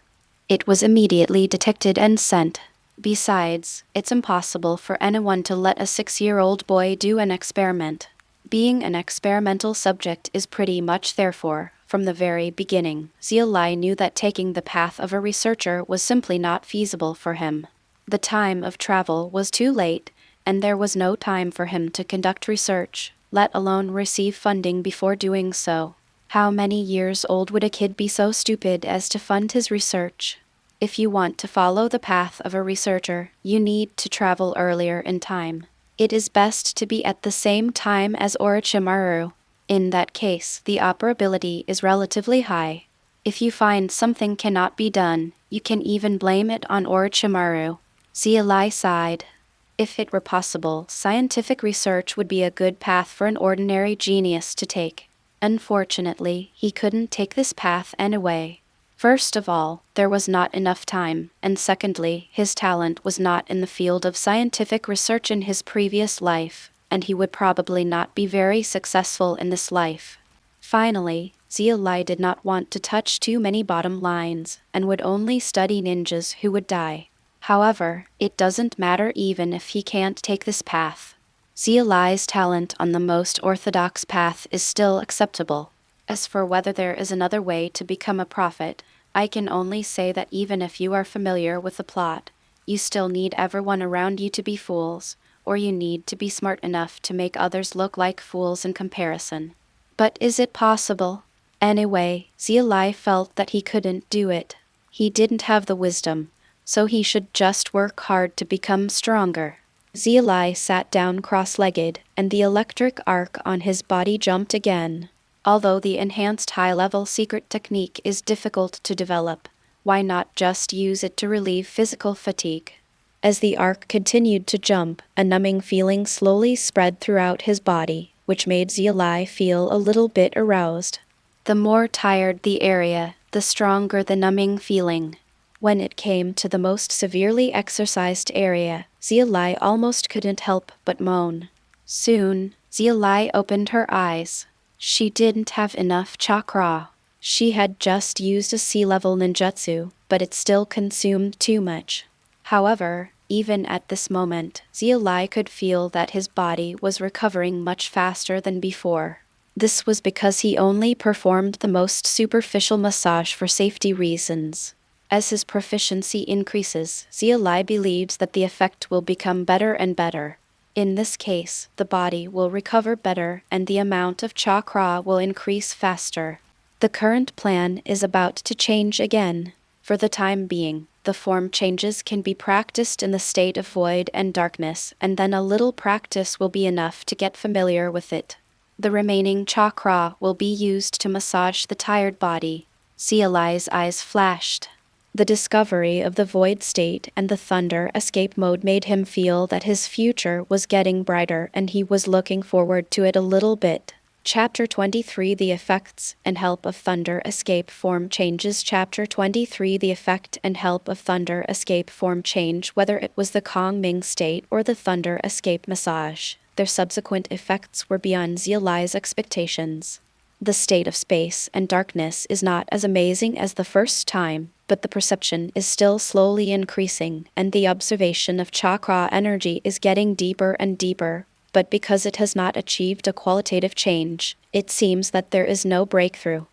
[SPEAKER 1] It was immediately detected and sent. Besides, it's impossible for anyone to let a 6-year-old boy do an experiment. Being an experimental subject is pretty much therefore, from the very beginning, Xia Li knew that taking the path of a researcher was simply not feasible for him. The time of travel was too late, and there was no time for him to conduct research, let alone receive funding before doing so. How many years old would a kid be so stupid as to fund his research? If you want to follow the path of a researcher, you need to travel earlier in time. It is best to be at the same time as Orochimaru. In that case, the operability is relatively high. If you find something cannot be done, you can even blame it on Orochimaru. Xia Li sighed. If it were possible, scientific research would be a good path for an ordinary genius to take. Unfortunately, he couldn't take this path anyway. First of all, there was not enough time, and secondly, his talent was not in the field of scientific research in his previous life, and he would probably not be very successful in this life. Finally, Xia Li did not want to touch too many bottom lines, and would only study ninjas who would die. However, it doesn't matter even if he can't take this path. Xia Li's talent on the most orthodox path is still acceptable. As for whether there is another way to become a prophet, I can only say that even if you are familiar with the plot, you still need everyone around you to be fools, or you need to be smart enough to make others look like fools in comparison. But is it possible? Anyway, Xia Li felt that he couldn't do it. He didn't have the wisdom, so he should just work hard to become stronger. Xia Li sat down cross-legged, and the electric arc on his body jumped again. Although the enhanced high-level secret technique is difficult to develop, why not just use it to relieve physical fatigue? As the arc continued to jump, a numbing feeling slowly spread throughout his body, which made Xia Li feel a little bit aroused. The more tired the area, the stronger the numbing feeling. When it came to the most severely exercised area, Xia Li almost couldn't help but moan. Soon, Xia Li opened her eyes. She didn't have enough chakra. She had just used a sea-level ninjutsu, but it still consumed too much. However, even at this moment, Xia Li could feel that his body was recovering much faster than before. This was because he only performed the most superficial massage for safety reasons. As his proficiency increases, Xia Li believes that the effect will become better and better. In this case, the body will recover better and the amount of chakra will increase faster. The current plan is about to change again. For the time being, the form changes can be practiced in the state of void and darkness, and then a little practice will be enough to get familiar with it. The remaining chakra will be used to massage the tired body. Xia Li's eyes flashed. The discovery of the void state and the thunder escape mode made him feel that his future was getting brighter and he was looking forward to it a little bit. Chapter 23 The Effects and Help of Thunder Escape Form Changes. Chapter 23 The Effect and Help of Thunder Escape Form Change. Whether it was the Kong Ming state or the thunder escape massage, their subsequent effects were beyond Xia Li's expectations. The state of space and darkness is not as amazing as the first time, but the perception is still slowly increasing, and the observation of chakra energy is getting deeper and deeper. But because it has not achieved a qualitative change, it seems that there is no breakthrough.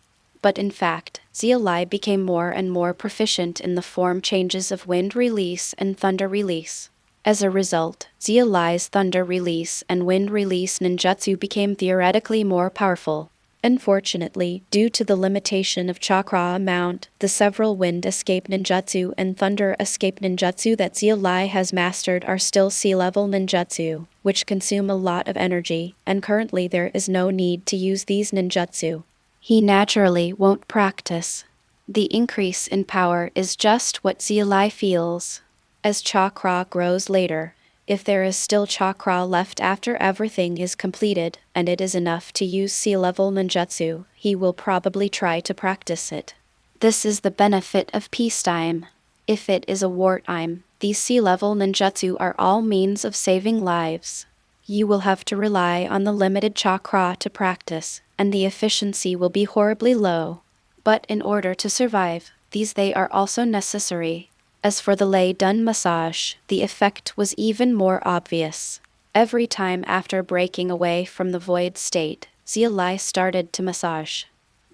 [SPEAKER 1] But in fact, Xia Li became more and more proficient in the form changes of wind release and thunder release. As a result, Xia Li's thunder release and wind release ninjutsu became theoretically more powerful. Unfortunately, due to the limitation of chakra amount, the several wind escape ninjutsu and thunder escape ninjutsu that Xia Li has mastered are still sea-level ninjutsu, which consume a lot of energy, and currently there is no need to use these ninjutsu. He naturally won't practice. The increase in power is just what Xia Li feels. As chakra grows later, if there is still chakra left after everything is completed, and it is enough to use sea-level ninjutsu, he will probably try to practice it. This is the benefit of peacetime. If it is a wartime, these sea-level ninjutsu are all means of saving lives. You will have to rely on the limited chakra to practice, and the efficiency will be horribly low. But in order to survive, these they are also necessary. As for the lay-done massage, the effect was even more obvious. Every time after breaking away from the void state, Xia Li started to massage.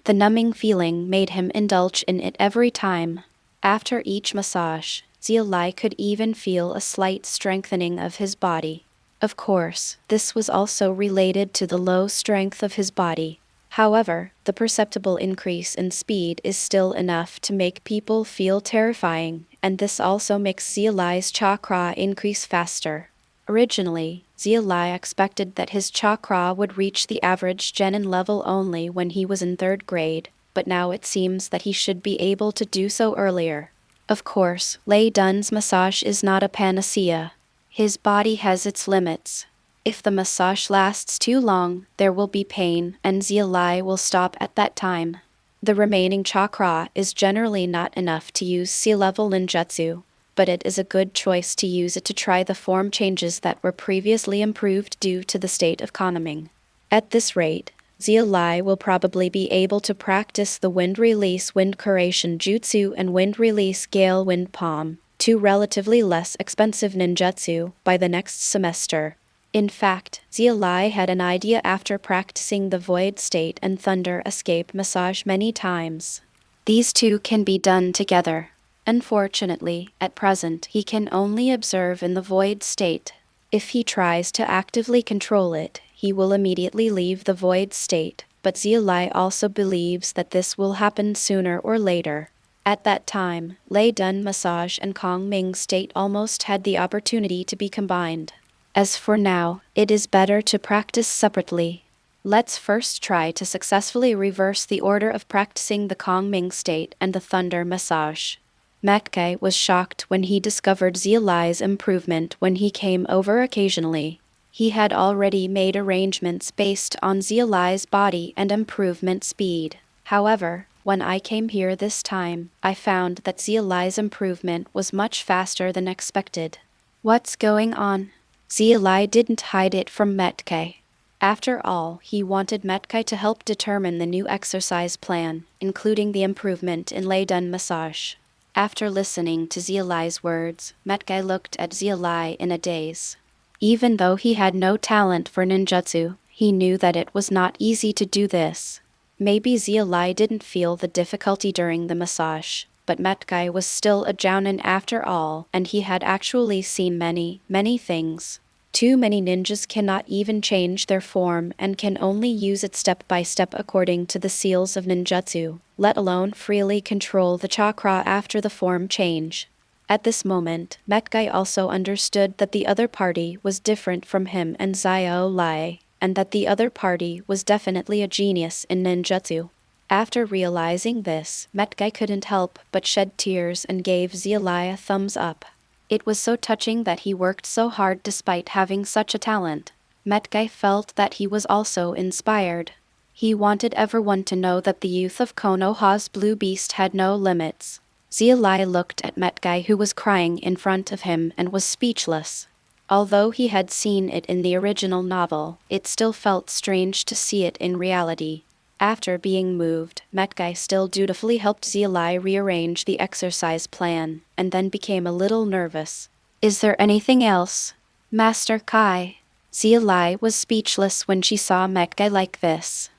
[SPEAKER 1] The numbing feeling made him indulge in it every time. After each massage, Xia Li could even feel a slight strengthening of his body. Of course, this was also related to the low strength of his body. However, the perceptible increase in speed is still enough to make people feel terrifying, and this also makes Xia Li's chakra increase faster. Originally, Xia Li expected that his chakra would reach the average genin level only when he was in 3rd grade, but now it seems that he should be able to do so earlier. Of course, Lei Dun's massage is not a panacea. His body has its limits. If the massage lasts too long, there will be pain, and Xia Li will stop at that time. The remaining chakra is generally not enough to use C-level ninjutsu, but it is a good choice to use it to try the form changes that were previously improved due to the state of conning. At this rate, Xia Li will probably be able to practice the Wind Release Wind Curation Jutsu and Wind Release Gale Wind Palm, 2 relatively less expensive ninjutsu, by the next semester. In fact, Xia Li had an idea after practicing the Void State and Thunder Escape massage many times. These two can be done together. Unfortunately, at present he can only observe in the void state. If he tries to actively control it, he will immediately leave the void state, but Xia Li also believes that this will happen sooner or later. At that time, Lei Dun massage and Kong Ming state almost had the opportunity to be combined. As for now, it is better to practice separately. Let's first try to successfully reverse the order of practicing the Kong Ming state and the Thunder massage. Metkai was shocked when he discovered Xia Li's improvement when he came over occasionally. He had already made arrangements based on Xia Li's body and improvement speed. However, when I came here this time, I found that Xia Li's improvement was much faster than expected. What's going on? Xia Li didn't hide it from Metkai. After all, he wanted Metkai to help determine the new exercise plan, including the improvement in Lei Dun massage. After listening to Xia Li's words, Metkai looked at Xia Li in a daze. Even though he had no talent for ninjutsu, he knew that it was not easy to do this. Maybe Xia Li didn't feel the difficulty during the massage, but Metkai was still a jounin after all, and he had actually seen many things. Too many ninjas cannot even change their form and can only use it step by step according to the seals of ninjutsu, let alone freely control the chakra after the form change. At this moment, Metkai also understood that the other party was different from him and Xia Li, and that the other party was definitely a genius in ninjutsu. After realizing this, Metkai couldn't help but shed tears and gave Xia Li a thumbs up. It was so touching that he worked so hard despite having such a talent. Metkai felt that he was also inspired. He wanted everyone to know that the youth of Konoha's blue beast had no limits. Xia Li looked at Metkai, who was crying in front of him, and was speechless. Although he had seen it in the original novel, it still felt strange to see it in reality. After being moved, Metkai still dutifully helped Xia Li rearrange the exercise plan, and then became a little nervous. Is there anything else? Master Kai. Xia Li was speechless when she saw Metkai like this.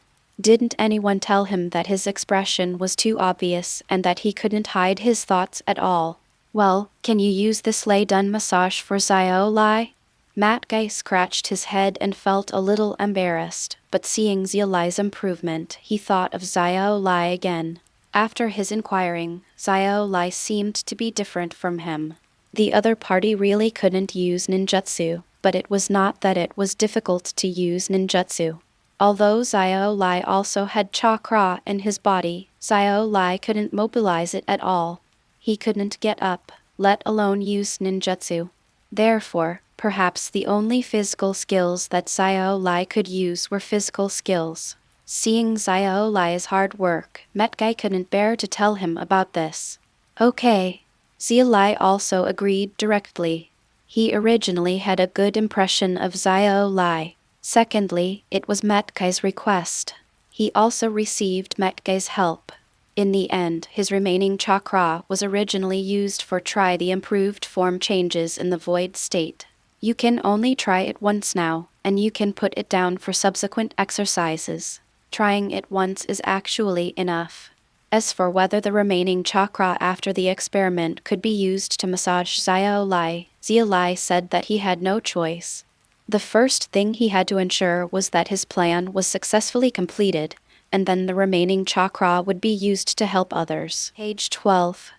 [SPEAKER 1] Didn't anyone tell him that his expression was too obvious and that he couldn't hide his thoughts at all? Well, can you use this Lei Dun massage for Xia Li? Metkai scratched his head and felt a little embarrassed, but seeing Xia Li's improvement, he thought of Xia Li again. After his inquiring, Xia Li seemed to be different from him. The other party really couldn't use ninjutsu, but it was not that it was difficult to use ninjutsu. Although Xia Li also had chakra in his body, Xia Li couldn't mobilize it at all. He couldn't get up, let alone use ninjutsu. Therefore, perhaps the only physical skills that Xia Li could use were physical skills. Seeing Xia Li's hard work, Metkai couldn't bear to tell him about this. Okay. Xia Li also agreed directly. He originally had a good impression of Xia Li. Secondly, it was Metkai's request. He also received Metkai's help. In the end, his remaining chakra was originally used for try the improved form changes in the void state. You can only try it once now, and you can put it down for subsequent exercises. Trying it once is actually enough. As for whether the remaining chakra after the experiment could be used to massage Xia Li said that he had no choice. The first thing he had to ensure was that his plan was successfully completed, and then the remaining chakra would be used to help others. Page 12.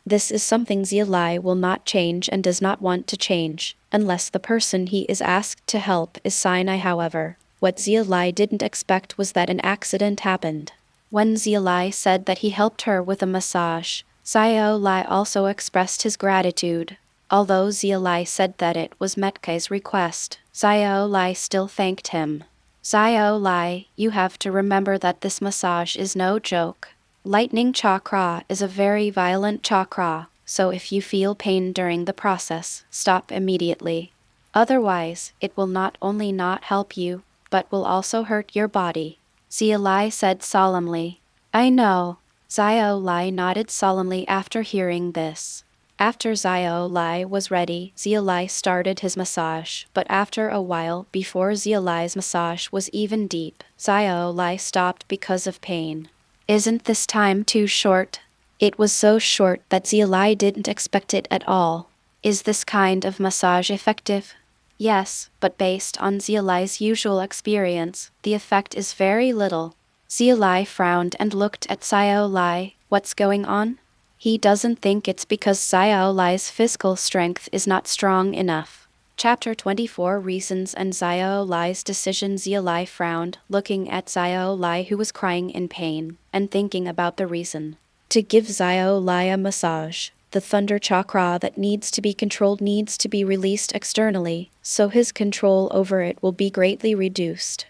[SPEAKER 1] This is something Xia Li will not change and does not want to change, unless the person he is asked to help is Sinai. However, what Xia Li didn't expect was that an accident happened. When Xia Li said that he helped her with a massage, Xia Li also expressed his gratitude. Although Xia Li said that it was Metkai's request, Xia Li still thanked him. Xia Li, you have to remember that this massage is no joke. Lightning chakra is a very violent chakra, so if you feel pain during the process, stop immediately. Otherwise, it will not only not help you, but will also hurt your body. Xia Li said solemnly. I know. Xia Li nodded solemnly after hearing this. After Xia Li was ready, Xia Li started his massage, but after a while, before Xia Li's massage was even deep, Xia Li stopped because of pain. Isn't this time too short? It was so short that Xia Li didn't expect it at all. Is this kind of massage effective? Yes, but based on Xia Li's usual experience, the effect is very little. Xia Li frowned and looked at Xia Li. What's going on? He doesn't think it's because Xia Li's physical strength is not strong enough. Chapter 24 Reasons and Xia Li's decision. Xia Li frowned, looking at Xia Li who was crying in pain, and thinking about the reason. To give Xia Li a massage, the thunder chakra that needs to be controlled needs to be released externally, so his control over it will be greatly reduced.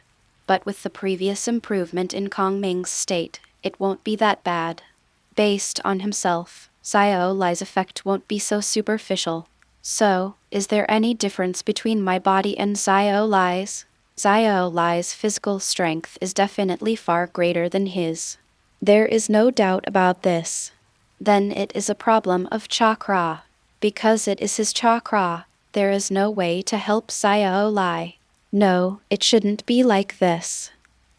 [SPEAKER 1] But with the previous improvement in Kongming's state, it won't be that bad. Based on himself, Xia Li's effect won't be so superficial. So, is there any difference between my body and Xia Li's? Xia Li's physical strength is definitely far greater than his. There is no doubt about this. Then it is a problem of chakra. Because it is his chakra, there is no way to help Xia Li. No, it shouldn't be like this.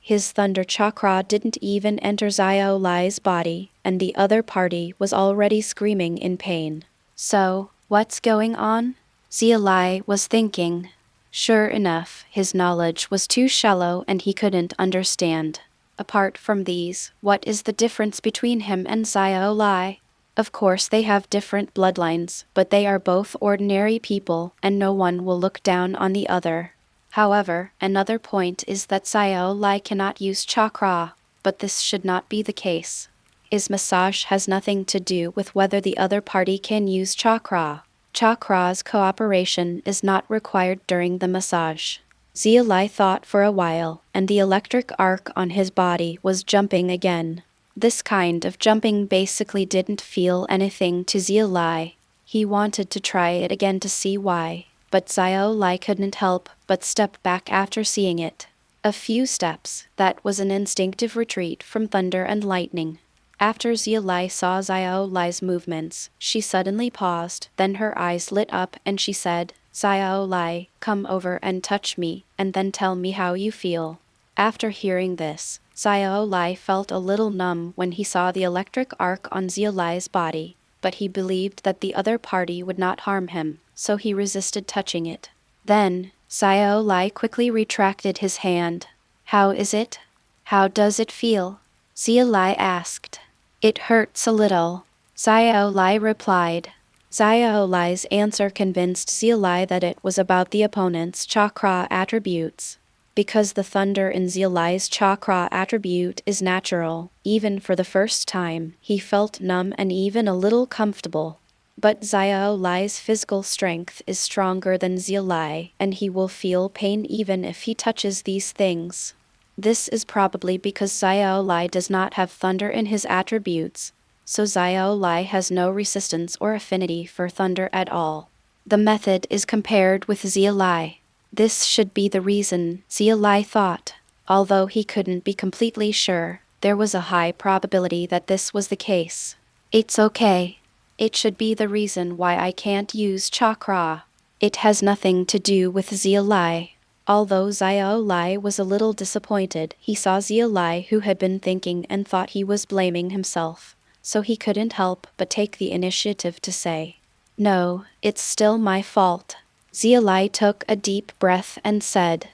[SPEAKER 1] His thunder chakra didn't even enter Xia Li's body, and the other party was already screaming in pain. So, what's going on? Xia Li was thinking. Sure enough, his knowledge was too shallow and he couldn't understand. Apart from these, what is the difference between him and Xia Li? Of course they have different bloodlines, but they are both ordinary people, and no one will look down on the other. However, another point is that Xia Li cannot use chakra, but this should not be the case. His massage has nothing to do with whether the other party can use chakra. Chakra's cooperation is not required during the massage. Xia Li thought for a while, and the electric arc on his body was jumping again. This kind of jumping basically didn't feel anything to Xia Li. He wanted to try it again to see why, but Xia Li couldn't help but step back after seeing it. A few steps, that was an instinctive retreat from thunder and lightning. After Xia Li saw Xia Li's movements, she suddenly paused, then her eyes lit up and she said, Xia Li, come over and touch me, and then tell me how you feel. After hearing this, Xia Li felt a little numb when he saw the electric arc on Xia Li's body, but he believed that the other party would not harm him, so he resisted touching it. Then, Xia Li quickly retracted his hand. How is it? How does it feel? Xia Li asked. It hurts a little. Xia Li replied. Xia Li's answer convinced Xia Li that it was about the opponent's chakra attributes. Because the thunder in Xia Li's chakra attribute is natural, even for the first time, he felt numb and even a little comfortable. But Xia Li's physical strength is stronger than Xia Li, and he will feel pain even if he touches these things. This is probably because Xia Li does not have thunder in his attributes, so Xia Li has no resistance or affinity for thunder at all. The method is compared with Xia Li. This should be the reason, Xia Li thought, although he couldn't be completely sure. there was a high probability that this was the case. It's okay. It should be the reason why I can't use chakra. It has nothing to do with Xia Li. Although Xia Li was a little disappointed, he saw Xia Li who had been thinking and thought he was blaming himself, so he couldn't help but take the initiative to say, "No, it's still my fault." Xia Li took a deep breath and said,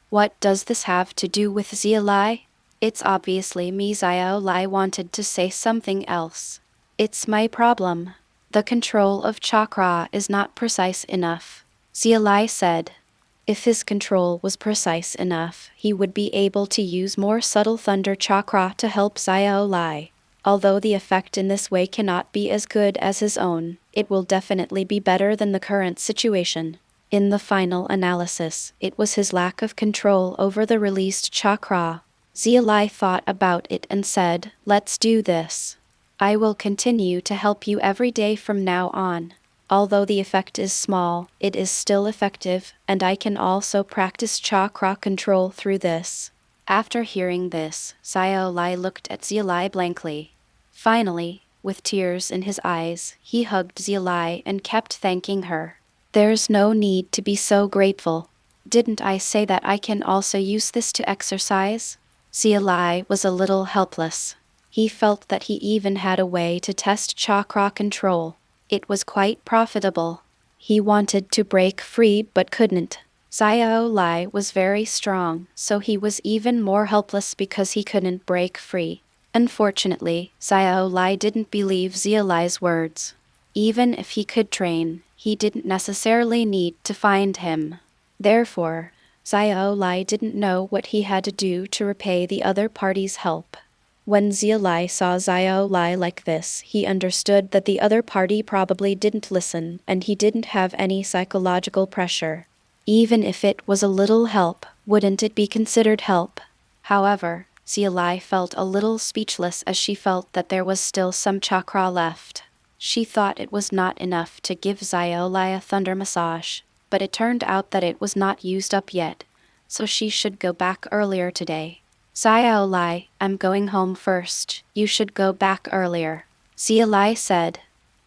[SPEAKER 1] "What does this have to do with Xia Li?" "It's obviously me." Xia Li wanted to say something else. "It's my problem. The control of chakra is not precise enough," Xia Li said. If his control was precise enough, he would be able to use more subtle thunder chakra to help Xia Li. Although the effect in this way cannot be as good as his own, it will definitely be better than the current situation. In the final analysis, it was his lack of control over the released chakra. Xia Li thought about it and said, "Let's do this. I will continue to help you every day from now on. Although the effect is small, it is still effective, and I can also practice chakra control through this." After hearing this, Xia Li looked at Xia Li blankly. Finally, with tears in his eyes, he hugged Xia Li and kept thanking her. "There's no need to be so grateful. Didn't I say that I can also use this to exercise?" Xia Li was a little helpless. He felt that he even had a way to test chakra control. It was quite profitable. He wanted to break free but couldn't. Xia Li was very strong, so he was even more helpless because he couldn't break free. Unfortunately, Xia Li didn't believe Xia Li's words. Even if he could train, he didn't necessarily need to find him. Therefore, Xia Li didn't know what he had to do to repay the other party's help. When Xia Li saw Xia Li like this, he understood that the other party probably didn't listen and he didn't have any psychological pressure. Even if it was a little help, wouldn't it be considered help? However, Xia Li felt a little speechless as she felt that there was still some chakra left. She thought it was not enough to give Xia Li a thunder massage, but it turned out that it was not used up yet, so she should go back earlier today. "Xia Li, I'm going home first. You should go back earlier," Xia Li said.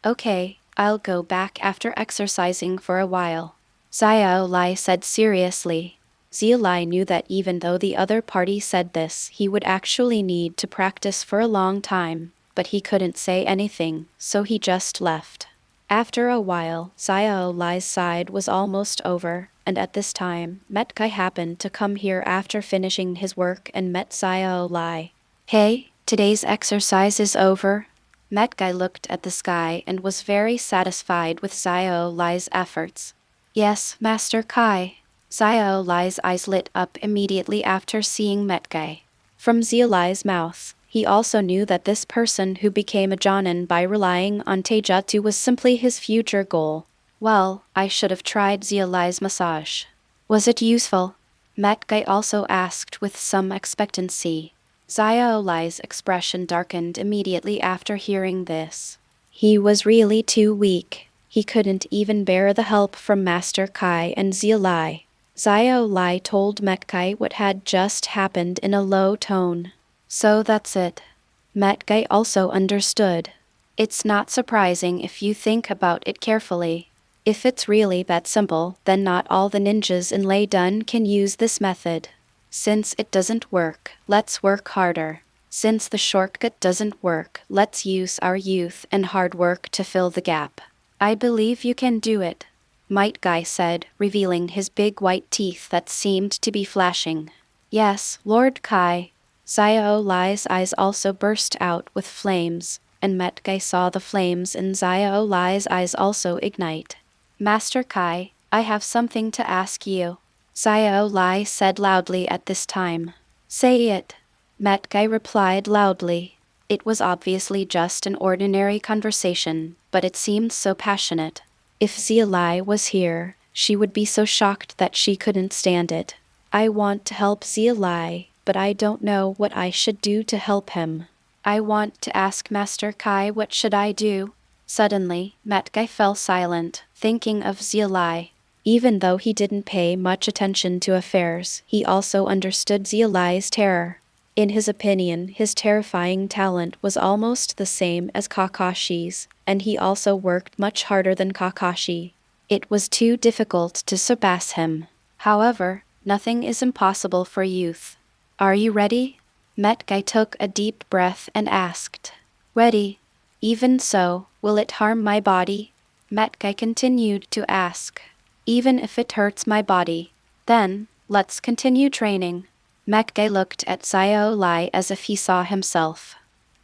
[SPEAKER 1] "Okay, I'll go back after exercising for a while," Xia Li said seriously. Xia Li knew that even though the other party said this, he would actually need to practice for a long time, but he couldn't say anything, so he just left. After a while, Xia Li's side was almost over, and at this time, Metkai happened to come here after finishing his work and met Xia Li. "Hey, today's exercise is over." Metkai looked at the sky and was very satisfied with Xia Li's efforts. "Yes, Master Kai." Xia Li's eyes lit up immediately after seeing Metkai. From Xia Li's mouth, he also knew that this person who became a Jonin by relying on Taijutsu was simply his future goal. "Well, I should have tried Xia Li's massage. Was it useful?" Metkai also asked with some expectancy. Xia Li's expression darkened immediately after hearing this. He was really too weak. He couldn't even bear the help from Master Kai and Xia Li. Xia Li told Metkai what had just happened in a low tone. "So that's it." Metkai also understood. "It's not surprising if you think about it carefully. If it's really that simple, then not all the ninjas in Lei Dun can use this method. Since it doesn't work, let's work harder. Since the shortcut doesn't work, let's use our youth and hard work to fill the gap. I believe you can do it," Might Guy said, revealing his big white teeth that seemed to be flashing. "Yes, Lord Kai." Xia Li's eyes also burst out with flames, and Metkai saw the flames in Xia Li's eyes also ignite. "Master Kai, I have something to ask you," Xia Li said loudly at this time. "Say it," Metkai replied loudly. It was obviously just an ordinary conversation, but it seemed so passionate. If Xia Li was here, she would be so shocked that she couldn't stand it. "I want to help Xia Li, but I don't know what I should do to help him. I want to ask Master Kai what should I do." Suddenly, Metkai fell silent, thinking of Xia Li. Even though he didn't pay much attention to affairs, he also understood Xia Li's terror. In his opinion, his terrifying talent was almost the same as Kakashi's, and he also worked much harder than Kakashi. It was too difficult to surpass him. However, nothing is impossible for youth. Are you ready? Metgai took a deep breath and asked. Ready. Even so, will it harm my body? Metgai continued to ask. Even if it hurts my body, then, let's continue training. Metgai looked at Xia Li as if he saw himself.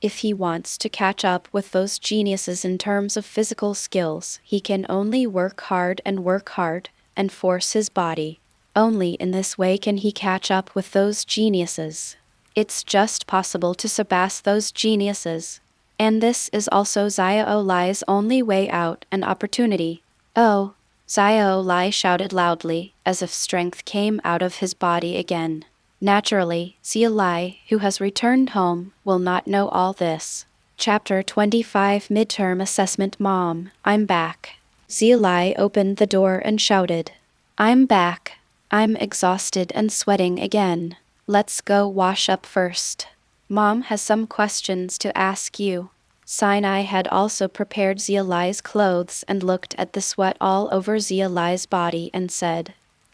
[SPEAKER 1] If he wants to catch up with those geniuses in terms of physical skills, he can only work hard and force his body. Only in this way can he catch up with those geniuses. It's just possible to surpass those geniuses. And this is also Xia Li's only way out and opportunity. Oh! Xia Li shouted loudly, as if strength came out of his body again. Naturally, Xia Li, who has returned home, will not know all this. Chapter 25 Midterm Assessment. Mom, I'm back. Xia Li opened the door and shouted. I'm back. I'm exhausted and sweating again. Let's go wash up first. Mom has some questions to ask you. Sinai had also prepared Xia Li's clothes and looked at the sweat all over Xia Li's body and said.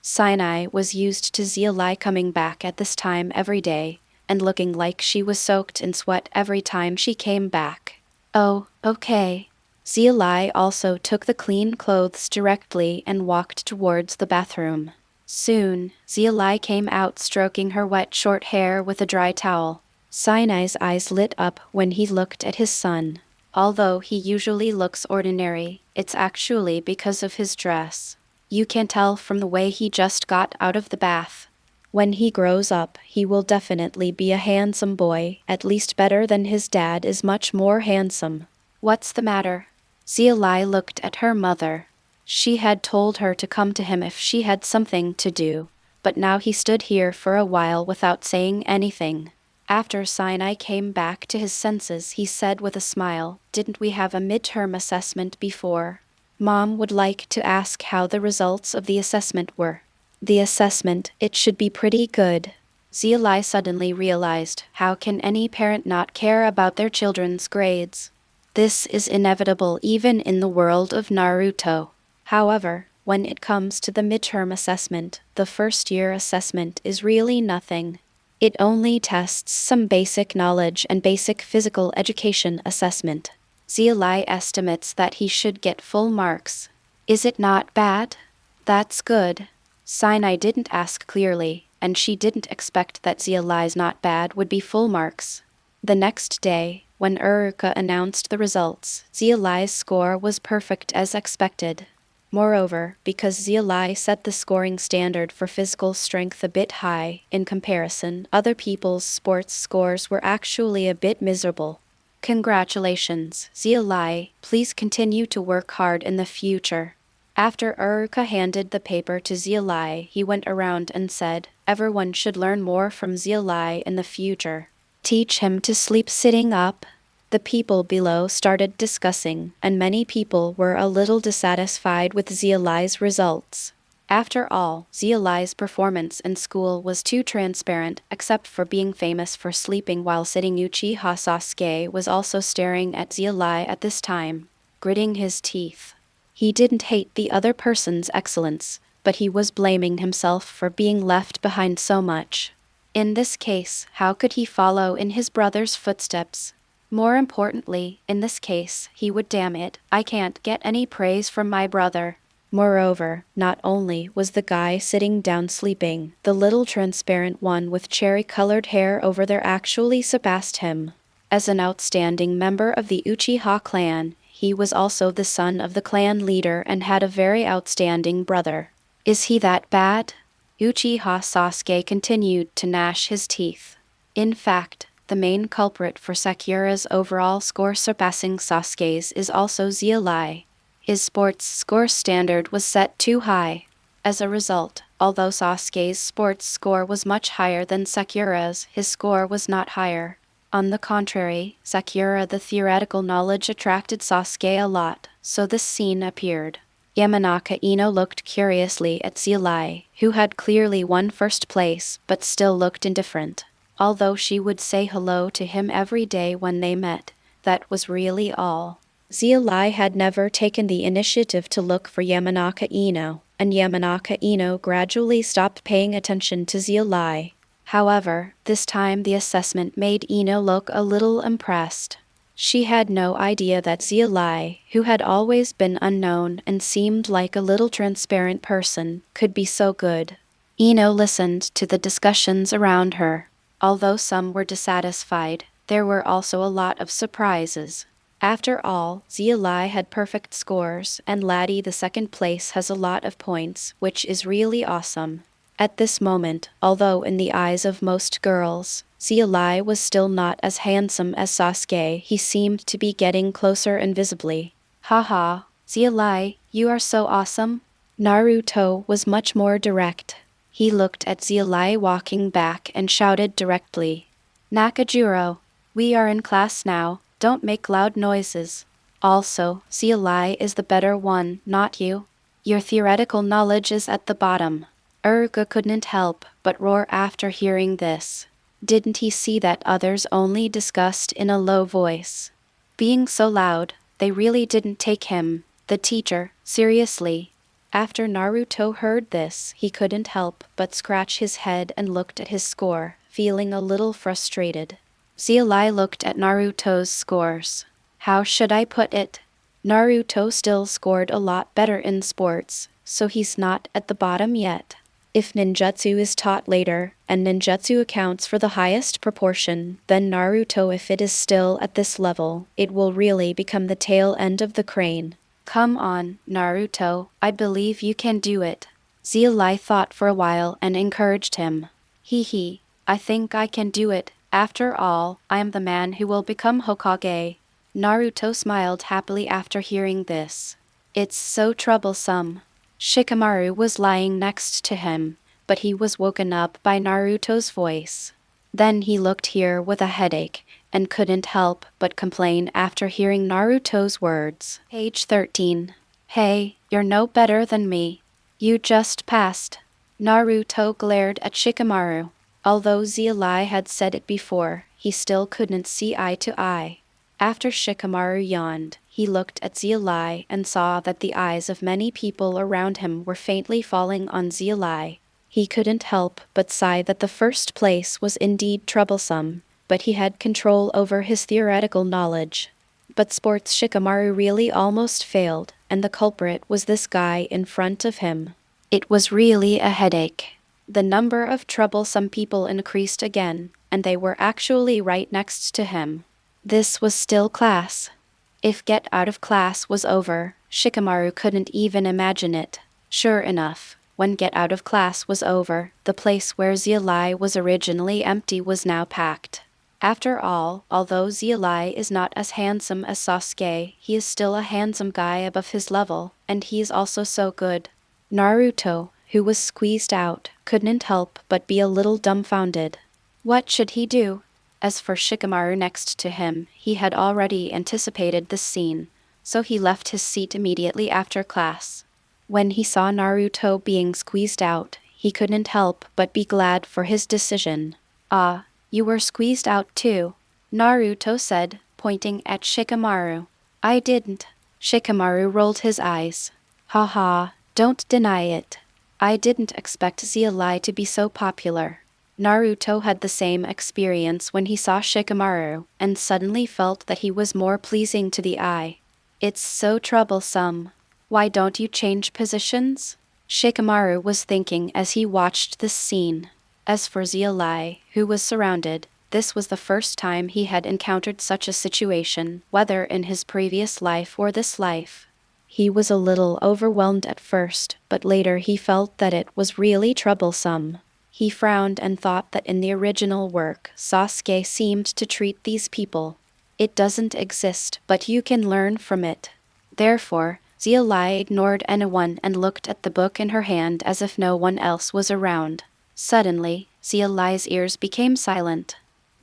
[SPEAKER 1] Sinai was used to Xia Li coming back at this time every day, and looking like she was soaked in sweat every time she came back. Oh, okay. Xia Li also took the clean clothes directly and walked towards the bathroom. Soon, Xia Li came out stroking her wet short hair with a dry towel. Sinai's eyes lit up when he looked at his son. Although he usually looks ordinary, it's actually because of his dress. You can tell from the way he just got out of the bath. When he grows up, he will definitely be a handsome boy, at least better than his dad is much more handsome. What's the matter? Xia Li looked at her mother. She had told her to come to him if she had something to do, but now he stood here for a while without saying anything. After Sinai came back to his senses, he said with a smile, Didn't we have a midterm assessment before? Mom would like to ask how the results of the assessment were. The assessment, it should be pretty good. Xia Li suddenly realized, how can any parent not care about their children's grades? This is inevitable even in the world of Naruto. However, when it comes to the midterm assessment, the first-year assessment is really nothing. It only tests some basic knowledge and basic physical education assessment. Xia Li estimates that he should get full marks. Is it not bad? That's good. Sinai didn't ask clearly, and she didn't expect that Xia Li's not bad would be full marks. The next day, when Uruka announced the results, Xia Li's score was perfect as expected. Moreover, because Xia Li set the scoring standard for physical strength a bit high, in comparison, other people's sports scores were actually a bit miserable. Congratulations, Xia Li, please continue to work hard in the future. After Uruka handed the paper to Xia Li, he went around and said, everyone should learn more from Xia Li in the future. Teach him to sleep sitting up. The people below started discussing, and many people were a little dissatisfied with Xia Li's results. After all, Xia Li's performance in school was too transparent, except for being famous for sleeping while sitting. Uchiha Sasuke was also staring at Xia Li at this time, gritting his teeth. He didn't hate the other person's excellence, but he was blaming himself for being left behind so much. In this case, how could he follow in his brother's footsteps? More importantly, in this case, he would damn it, I can't get any praise from my brother. Moreover, not only was the guy sitting down sleeping, the little transparent one with cherry-colored hair over there actually surpassed him. As an outstanding member of the Uchiha clan, he was also the son of the clan leader and had a very outstanding brother. Is he that bad? Uchiha Sasuke continued to gnash his teeth. In fact, the main culprit for Sakura's overall score surpassing Sasuke's is also Xia Li. His sports score standard was set too high. As a result, although Sasuke's sports score was much higher than Sakura's, his score was not higher. On the contrary, Sakura the theoretical knowledge attracted Sasuke a lot, so this scene appeared. Yamanaka Ino looked curiously at Xia Li, who had clearly won first place but still looked indifferent. although she would say hello to him every day when they met. That was really all. Xia Li had never taken the initiative to look for Yamanaka Ino, and Yamanaka Ino gradually stopped paying attention to Xia Li. However, this time the assessment made Ino look a little impressed. She had no idea that Xia Li, who had always been unknown and seemed like a little transparent person, could be so good. Ino listened to the discussions around her. Although some were dissatisfied, there were also a lot of surprises. After all, Xia Li had perfect scores, and Laddie the second place has a lot of points, which is really awesome. At this moment, although in the eyes of most girls, Xia Li was still not as handsome as Sasuke, he seemed to be getting closer invisibly. Haha, Xia Li, you are so awesome. Naruto was much more direct. He looked at Xia Li walking back and shouted directly. Nakajiro, we are in class now, don't make loud noises. Also, Xia Li is the better one, not you. Your theoretical knowledge is at the bottom. Urga couldn't help but roar after hearing this. Didn't he see that others only discussed in a low voice? Being so loud, they really didn't take him, the teacher, seriously. After Naruto heard this, he couldn't help but scratch his head and looked at his score, feeling a little frustrated. Xia Li looked at Naruto's scores. How should I put it? Naruto still scored a lot better in sports, so he's not at the bottom yet. If ninjutsu is taught later, and ninjutsu accounts for the highest proportion, then Naruto, if it is still at this level, it will really become the tail end of the crane. Come on, Naruto, I believe you can do it. Xia Li thought for a while and encouraged him. Hee, I think I can do it. After all, I am the man who will become Hokage. Naruto smiled happily after hearing this. It's so troublesome. Shikamaru was lying next to him, but he was woken up by Naruto's voice. Then he looked here with a headache, and couldn't help but complain after hearing Naruto's words. Page 13. Hey, you're no better than me. You just passed. Naruto glared at Shikamaru. Although Xia Li had said it before, he still couldn't see eye to eye. After Shikamaru yawned, he looked at Xia Li and saw that the eyes of many people around him were faintly falling on Xia Li. He couldn't help but sigh that the first place was indeed troublesome, but he had control over his theoretical knowledge. But sports Shikamaru really almost failed, and the culprit was this guy in front of him. It was really a headache. The number of troublesome people increased again, and they were actually right next to him. This was still class. If get out of class was over, Shikamaru couldn't even imagine it. Sure enough, when get out of class was over, the place where Xia Li was originally empty was now packed. After all, although Xia Li is not as handsome as Sasuke, he is still a handsome guy above his level, and he's also so good. Naruto, who was squeezed out, couldn't help but be a little dumbfounded. What should he do? As for Shikamaru next to him, he had already anticipated this scene, so he left his seat immediately after class. When he saw Naruto being squeezed out, he couldn't help but be glad for his decision. Ah, you were squeezed out too, Naruto said, pointing at Shikamaru. I didn't. Shikamaru rolled his eyes. Haha, don't deny it. I didn't expect Xia Li to be so popular. Naruto had the same experience when he saw Shikamaru, and suddenly felt that he was more pleasing to the eye. It's so troublesome. Why don't you change positions? Shikamaru was thinking as he watched this scene. As for Xia Li, who was surrounded, this was the first time he had encountered such a situation, whether in his previous life or this life. He was a little overwhelmed at first, but later he felt that it was really troublesome. He frowned and thought that in the original work, Sasuke seemed to treat these people. It doesn't exist, but you can learn from it. Therefore, Xia Li ignored anyone and looked at the book in her hand as if no one else was around. Suddenly, Xia Li's ears became silent.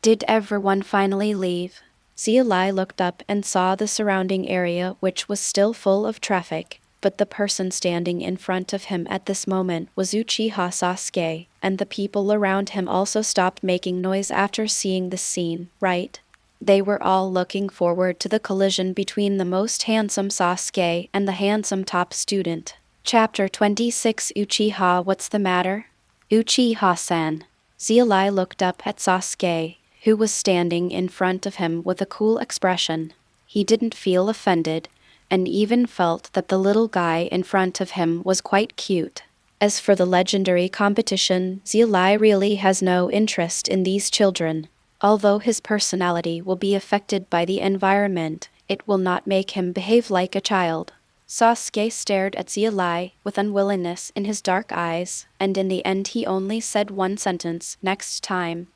[SPEAKER 1] Did everyone finally leave? Xia Li looked up and saw the surrounding area, which was still full of traffic, but the person standing in front of him at this moment was Uchiha Sasuke, and the people around him also stopped making noise after seeing this scene, right? They were all looking forward to the collision between the most handsome Sasuke and the handsome top student. Chapter 26 Uchiha What's the matter? Uchiha-san. Xia Li looked up at Sasuke, who was standing in front of him with a cool expression. He didn't feel offended, and even felt that the little guy in front of him was quite cute. As for the legendary competition, Xia Li really has no interest in these children. Although his personality will be affected by the environment, it will not make him behave like a child. Sasuke stared at Xia Li with unwillingness in his dark eyes, and in the end he only said one sentence, next time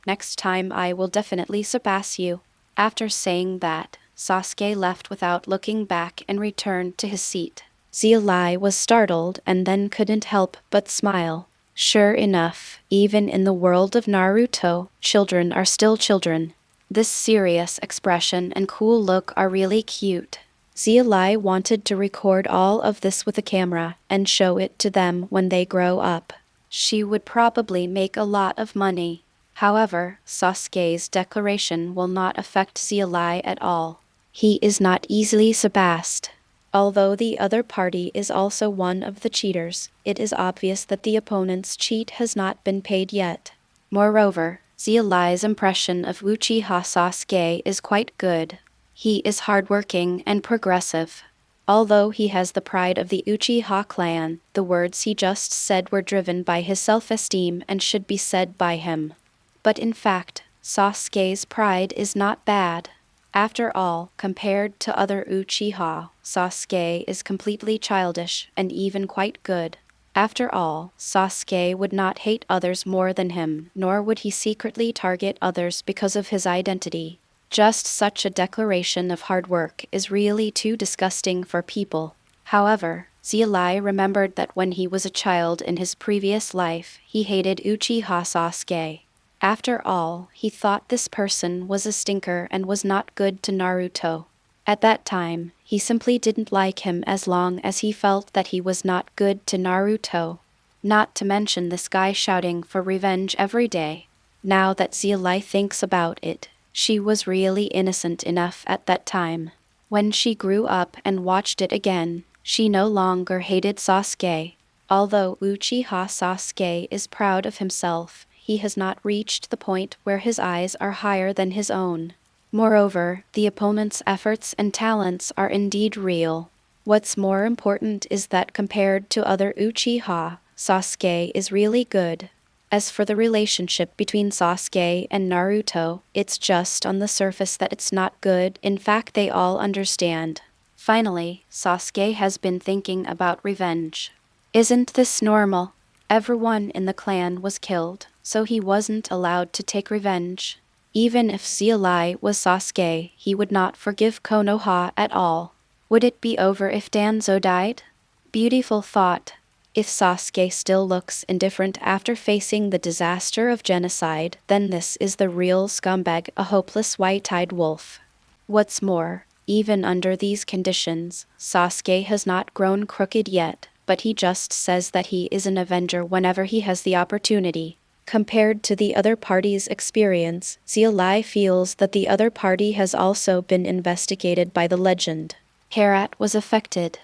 [SPEAKER 1] I will definitely surpass you. After saying that, Sasuke left without looking back and returned to his seat. Xia Li was startled and then couldn't help but smile. Sure enough, even in the world of Naruto, children are still children. This serious expression and cool look are really cute. Xia Li wanted to record all of this with a camera and show it to them when they grow up. She would probably make a lot of money. However, Sasuke's declaration will not affect Xia Li at all. He is not easily surpassed. Although the other party is also one of the cheaters, it is obvious that the opponent's cheat has not been paid yet. Moreover, Xia Li's impression of Uchiha Sasuke is quite good. He is hardworking and progressive. Although he has the pride of the Uchiha clan, the words he just said were driven by his self-esteem and should be said by him. But in fact, Sasuke's pride is not bad. After all, compared to other Uchiha, Sasuke is completely childish and even quite good. After all, Sasuke would not hate others more than him, nor would he secretly target others because of his identity. Just such a declaration of hard work is really too disgusting for people. However, Xia Li remembered that when he was a child in his previous life, he hated Uchiha Sasuke. After all, he thought this person was a stinker and was not good to Naruto. At that time, he simply didn't like him as long as he felt that he was not good to Naruto. Not to mention this guy shouting for revenge every day. Now that Xia Li thinks about it, she was really innocent enough at that time. When she grew up and watched it again, she no longer hated Sasuke. Although Uchiha Sasuke is proud of himself, he has not reached the point where his eyes are higher than his own. Moreover, the opponent's efforts and talents are indeed real. What's more important is that compared to other Uchiha, Sasuke is really good. As for the relationship between Sasuke and Naruto, it's just on the surface that it's not good. In fact, they all understand. Finally, Sasuke has been thinking about revenge. Isn't this normal? Everyone in the clan was killed, so he wasn't allowed to take revenge. Even if Xia Li was Sasuke, he would not forgive Konoha at all. Would it be over if Danzo died? Beautiful thought. If Sasuke still looks indifferent after facing the disaster of genocide, then this is the real scumbag, a hopeless white-eyed wolf. What's more, even under these conditions, Sasuke has not grown crooked yet, but he just says that he is an avenger whenever he has the opportunity. Compared to the other party's experience, Xia Li feels that the other party has also been investigated by the legend. Herat was affected.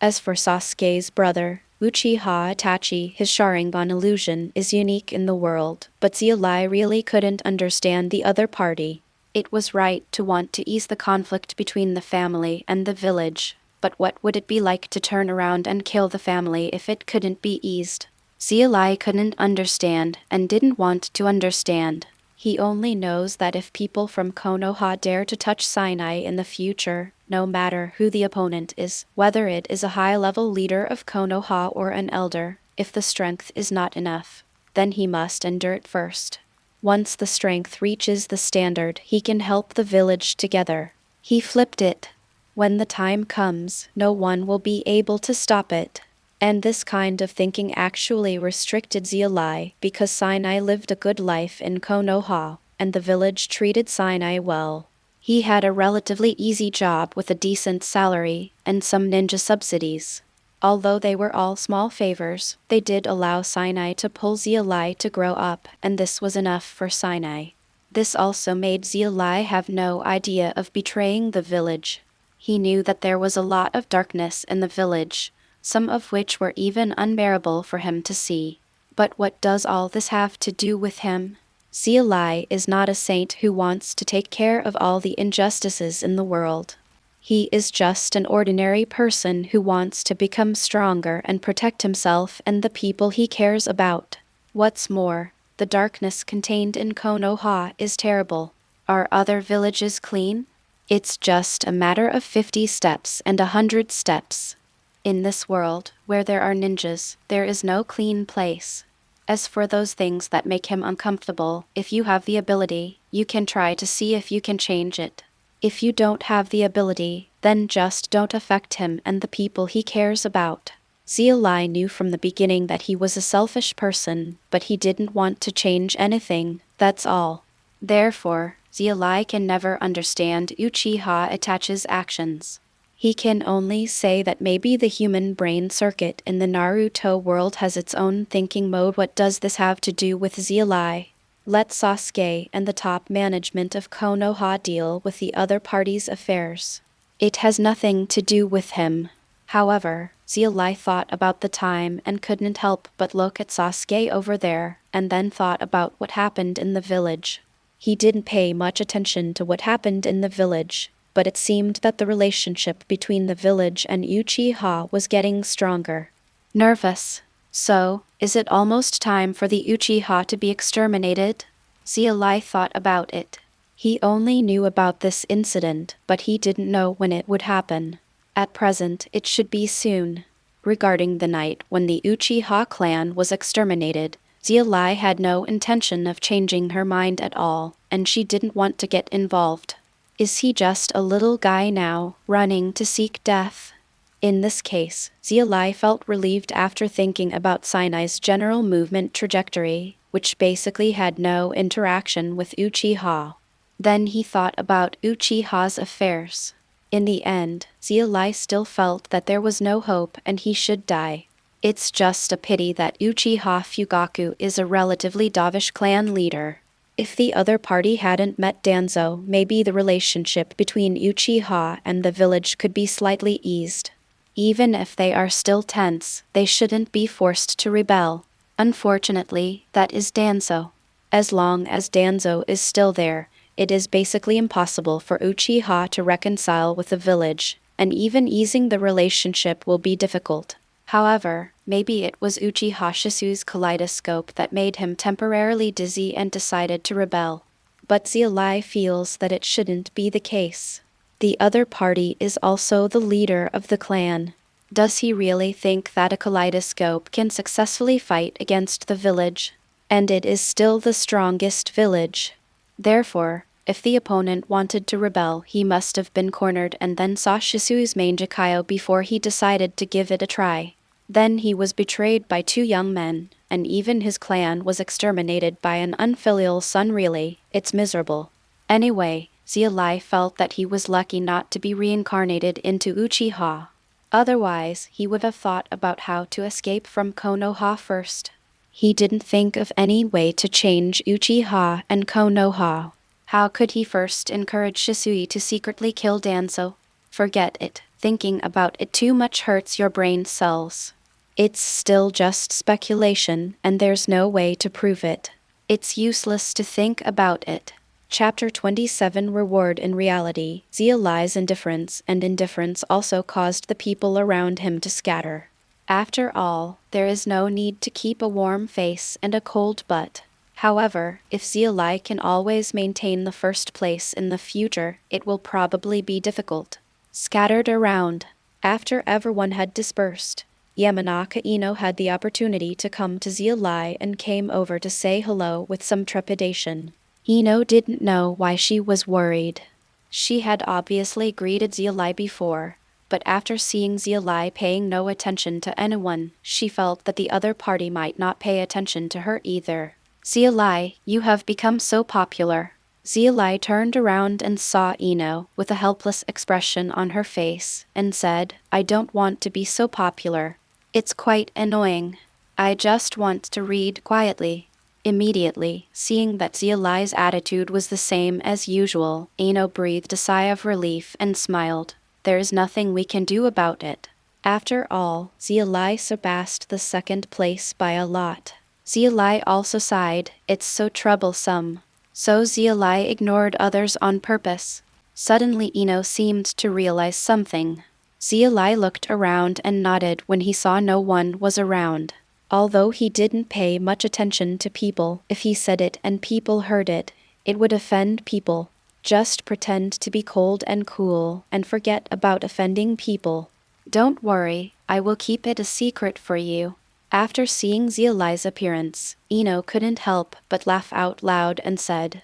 [SPEAKER 1] As for Sasuke's brother, Uchiha Itachi, his Sharingan illusion is unique in the world, but Xia Li really couldn't understand the other party. It was right to want to ease the conflict between the family and the village, but what would it be like to turn around and kill the family if it couldn't be eased? Xia Li couldn't understand and didn't want to understand. He only knows that if people from Konoha dare to touch Sinai in the future, no matter who the opponent is, whether it is a high-level leader of Konoha or an elder, if the strength is not enough, then he must endure it first. Once the strength reaches the standard, he can help the village together. He flipped it. When the time comes, no one will be able to stop it. And this kind of thinking actually restricted Xia Li, because Sinai lived a good life in Konoha, and the village treated Sinai well. He had a relatively easy job with a decent salary and some ninja subsidies. Although they were all small favors, they did allow Sinai to pull Xia Li to grow up, and this was enough for Sinai. This also made Xia Li have no idea of betraying the village. He knew that there was a lot of darkness in the village, some of which were even unbearable for him to see. But what does all this have to do with him? Xia Li is not a saint who wants to take care of all the injustices in the world. He is just an ordinary person who wants to become stronger and protect himself and the people he cares about. What's more, the darkness contained in Konoha is terrible. Are other villages clean? It's just a matter of 50 steps and 100 steps. In this world, where there are ninjas, there is no clean place. As for those things that make him uncomfortable, if you have the ability, you can try to see if you can change it. If you don't have the ability, then just don't affect him and the people he cares about. Xia Li knew from the beginning that he was a selfish person, but he didn't want to change anything, that's all. Therefore, Xia Li can never understand Uchiha Itachi's actions. He can only say that maybe the human brain circuit in the Naruto world has its own thinking mode. What does this have to do with Xia Li? Let Sasuke and the top management of Konoha deal with the other party's affairs. It has nothing to do with him. However, Xia Li thought about the time and couldn't help but look at Sasuke over there, and then thought about what happened in the village. He didn't pay much attention to what happened in the village, but it seemed that the relationship between the village and Uchiha was getting stronger. Nervous. So, is it almost time for the Uchiha to be exterminated? Xia Li thought about it. He only knew about this incident, but he didn't know when it would happen. At present, it should be soon. Regarding the night when the Uchiha clan was exterminated, Xia Li had no intention of changing her mind at all, and she didn't want to get involved. Is he just a little guy now, running to seek death? In this case, Xia Li felt relieved after thinking about Sinai's general movement trajectory, which basically had no interaction with Uchiha. Then he thought about Uchiha's affairs. In the end, Xia Li still felt that there was no hope and he should die. It's just a pity that Uchiha Fugaku is a relatively dovish clan leader. If the other party hadn't met Danzo, maybe the relationship between Uchiha and the village could be slightly eased. Even if they are still tense, they shouldn't be forced to rebel. Unfortunately, that is Danzo. As long as Danzo is still there, it is basically impossible for Uchiha to reconcile with the village, and even easing the relationship will be difficult. However, maybe it was Uchiha Shisu's kaleidoscope that made him temporarily dizzy and decided to rebel. But Xia Li feels that it shouldn't be the case. The other party is also the leader of the clan. Does he really think that a kaleidoscope can successfully fight against the village? And it is still the strongest village. Therefore, if the opponent wanted to rebel, he must have been cornered and then saw Shisu's Mangekyo before he decided to give it a try. Then he was betrayed by two young men, and even his clan was exterminated by an unfilial son. Really, it's miserable. Anyway, Xia Li felt that he was lucky not to be reincarnated into Uchiha. Otherwise, he would have thought about how to escape from Konoha first. He didn't think of any way to change Uchiha and Konoha. How could he first encourage Shisui to secretly kill Danzo? Forget it. Thinking about it too much hurts your brain cells. It's still just speculation, and there's no way to prove it. It's useless to think about it. Chapter 27 Reward in Reality. Xia Li's indifference, and indifference also caused the people around him to scatter. After all, there is no need to keep a warm face and a cold butt. However, if Xia Li can always maintain the first place in the future, it will probably be difficult. Scattered around. After everyone had dispersed, Yamanaka Ino had the opportunity to come to Xia Li and came over to say hello with some trepidation. Ino didn't know why she was worried. She had obviously greeted Xia Li before, but after seeing Xia Li paying no attention to anyone, she felt that the other party might not pay attention to her either. Xia Li, you have become so popular. Xia Li turned around and saw Ino with a helpless expression on her face and said, I don't want to be so popular. It's quite annoying. I just want to read quietly. Immediately, seeing that Xia Li's attitude was the same as usual, Ino breathed a sigh of relief and smiled. There is nothing we can do about it. After all, Xia Li surpassed the second place by a lot. Xia Li also sighed, it's so troublesome. So Xia Li ignored others on purpose. Suddenly Ino seemed to realize something. Xia Li looked around and nodded when he saw no one was around. Although he didn't pay much attention to people, if he said it and people heard it, it would offend people. Just pretend to be cold and cool and forget about offending people. Don't worry, I will keep it a secret for you. After seeing Xia Li's appearance, Ino couldn't help but laugh out loud and said,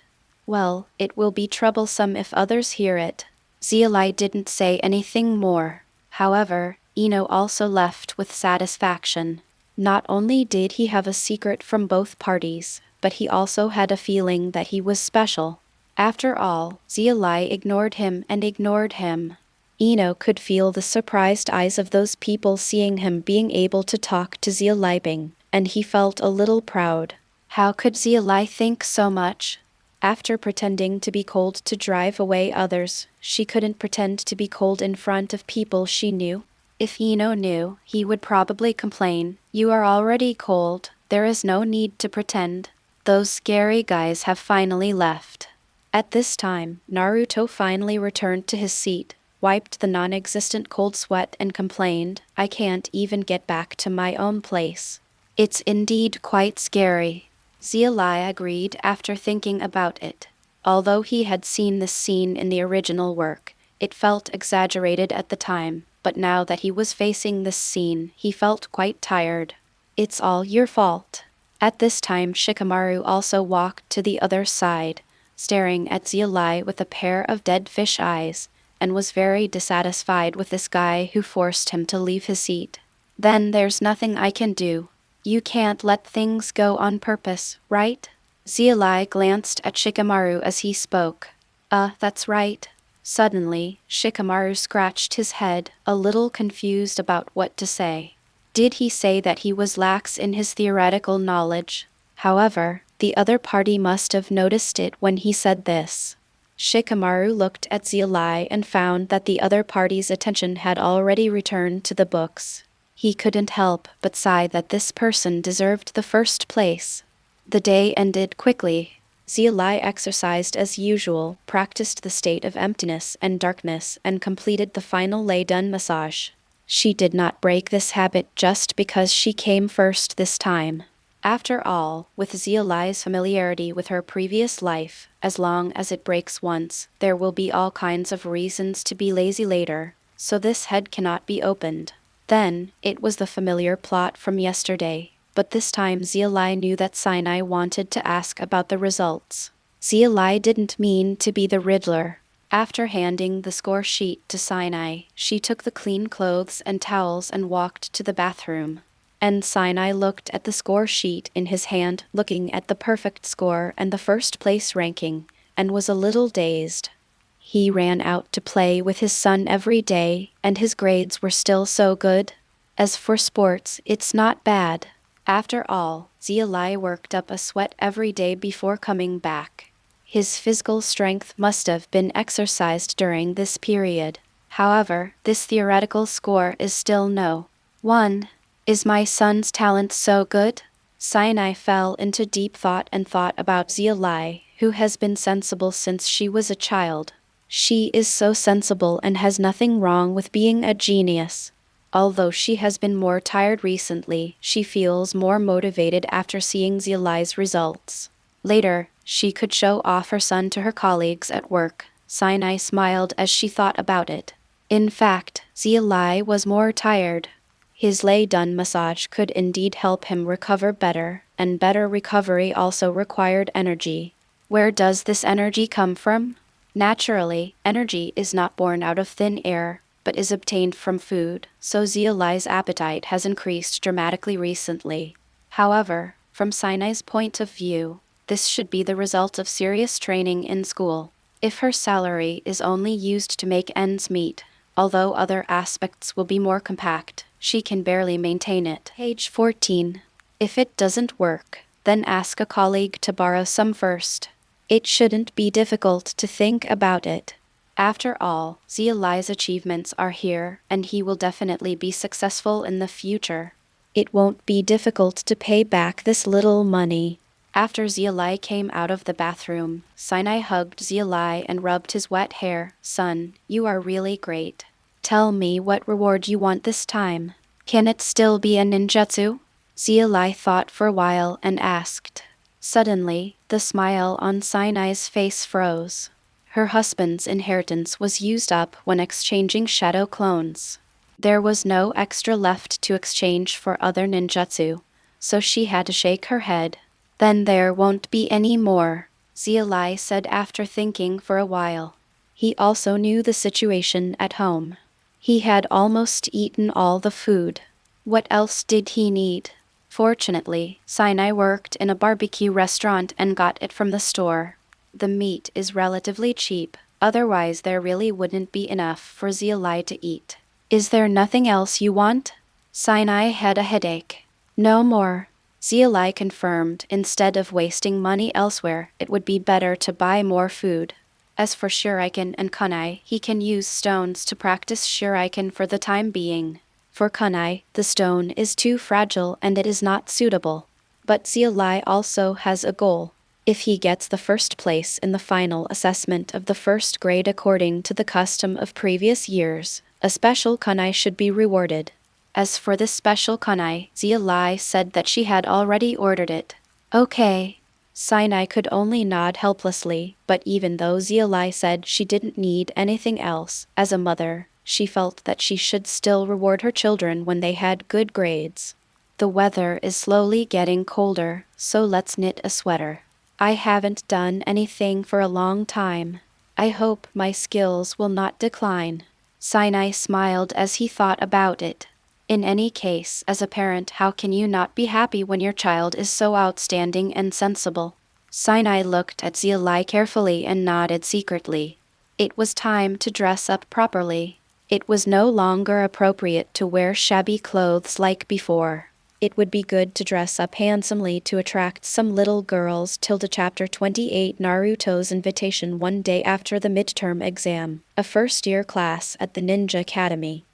[SPEAKER 1] well, it will be troublesome if others hear it. Xia Li didn't say anything more. However, Ino also left with satisfaction. Not only did he have a secret from both parties, but he also had a feeling that he was special. After all, Xia Li ignored him and ignored him. Ino could feel the surprised eyes of those people seeing him being able to talk to Xia Li, and he felt a little proud. How could Xia Li think so much? After pretending to be cold to drive away others, she couldn't pretend to be cold in front of people she knew. If Ino knew, he would probably complain, you are already cold, there is no need to pretend. Those scary guys have finally left. At this time, Naruto finally returned to his seat, wiped the non-existent cold sweat and complained, I can't even get back to my own place. It's indeed quite scary. Xia Li agreed after thinking about it. Although he had seen this scene in the original work, it felt exaggerated at the time, but now that he was facing this scene, he felt quite tired. It's all your fault. At this time Shikamaru also walked to the other side, staring at Xia Li with a pair of dead fish eyes, and was very dissatisfied with this guy who forced him to leave his seat. Then there's nothing I can do. You can't let things go on purpose, right? Xia Li glanced at Shikamaru as he spoke. That's right. Suddenly, Shikamaru scratched his head, a little confused about what to say. Did he say that he was lax in his theoretical knowledge? However, the other party must have noticed it when he said this. Shikamaru looked at Xia Li and found that the other party's attention had already returned to the books. He couldn't help but sigh that this person deserved the first place. The day ended quickly. Xia Li exercised as usual, practiced the state of emptiness and darkness, and completed the final lay-done massage. She did not break this habit just because she came first this time. After all, with Xia Li's familiarity with her previous life, as long as it breaks once, there will be all kinds of reasons to be lazy later, so this head cannot be opened. Then, it was the familiar plot from yesterday, but this time Xia Li knew that Sinai wanted to ask about the results. Xia Li didn't mean to be the Riddler. After handing the score sheet to Sinai, she took the clean clothes and towels and walked to the bathroom. And Sinai looked at the score sheet in his hand, looking at the perfect score and the first place ranking, and was a little dazed. He ran out to play with his son every day, and his grades were still so good. As for sports, it's not bad. After all, Xia Li worked up a sweat every day before coming back. His physical strength must have been exercised during this period. However, this theoretical score is still no. 1. Is my son's talent so good? Sinai fell into deep thought and thought about Xia Li, who has been sensible since she was a child. She is so sensible and has nothing wrong with being a genius. Although she has been more tired recently, she feels more motivated after seeing Xia Li's results. Later, she could show off her son to her colleagues at work. Sinai smiled as she thought about it. In fact, Xia Li was more tired. His lay-done massage could indeed help him recover better, and better recovery also required energy. Where does this energy come from? Naturally, energy is not born out of thin air, but is obtained from food, so Xia Li's appetite has increased dramatically recently. However, from Sinai's point of view, This should be the result of serious training in school. If her salary is only used to make ends meet, although other aspects will be more compact, she can barely maintain it. Page 14. If it doesn't work, then ask a colleague to borrow some first. It shouldn't be difficult to think about it. After all, Xia Li's achievements are here, and he will definitely be successful in the future. It won't be difficult to pay back this little money. After Xia Li came out of the bathroom, Sinai hugged Xia Li and rubbed his wet hair. Son, you are really great. Tell me what reward you want this time. Can it still be a ninjutsu? Xia Li thought for a while and asked. Suddenly, the smile on Sinai's face froze. Her husband's inheritance was used up when exchanging shadow clones. There was no extra left to exchange for other ninjutsu, so she had to shake her head. Then there won't be any more, Xia Li said after thinking for a while. He also knew the situation at home. He had almost eaten all the food. What else did he need? Fortunately, Sinai worked in a barbecue restaurant and got it from the store. The meat is relatively cheap, otherwise there really wouldn't be enough for Xia Li to eat. Is there nothing else you want? Sinai had a headache. No more. Xia Li confirmed. Instead of wasting money elsewhere, it would be better to buy more food. As for shuriken and kunai, he can use stones to practice shuriken for the time being. For kunai, the stone is too fragile and it is not suitable. But Xia Li also has a goal. If he gets the first place in the final assessment of the first grade according to the custom of previous years, a special kunai should be rewarded. As for this special kunai, Xia Li said that she had already ordered it. Okay. Sinai could only nod helplessly, but even though Xia Li said she didn't need anything else, as a mother, she felt that she should still reward her children when they had good grades. The weather is slowly getting colder, so let's knit a sweater. I haven't done anything for a long time. I hope my skills will not decline. Sinai smiled as he thought about it. In any case, as a parent, how can you not be happy when your child is so outstanding and sensible? Sinai looked at Xia Li carefully and nodded secretly. It was time to dress up properly. It was no longer appropriate to wear shabby clothes like before. It would be good to dress up handsomely to attract some little girls. Chapter 28 Naruto's invitation. One day after the midterm exam, a first-year class at the Ninja Academy.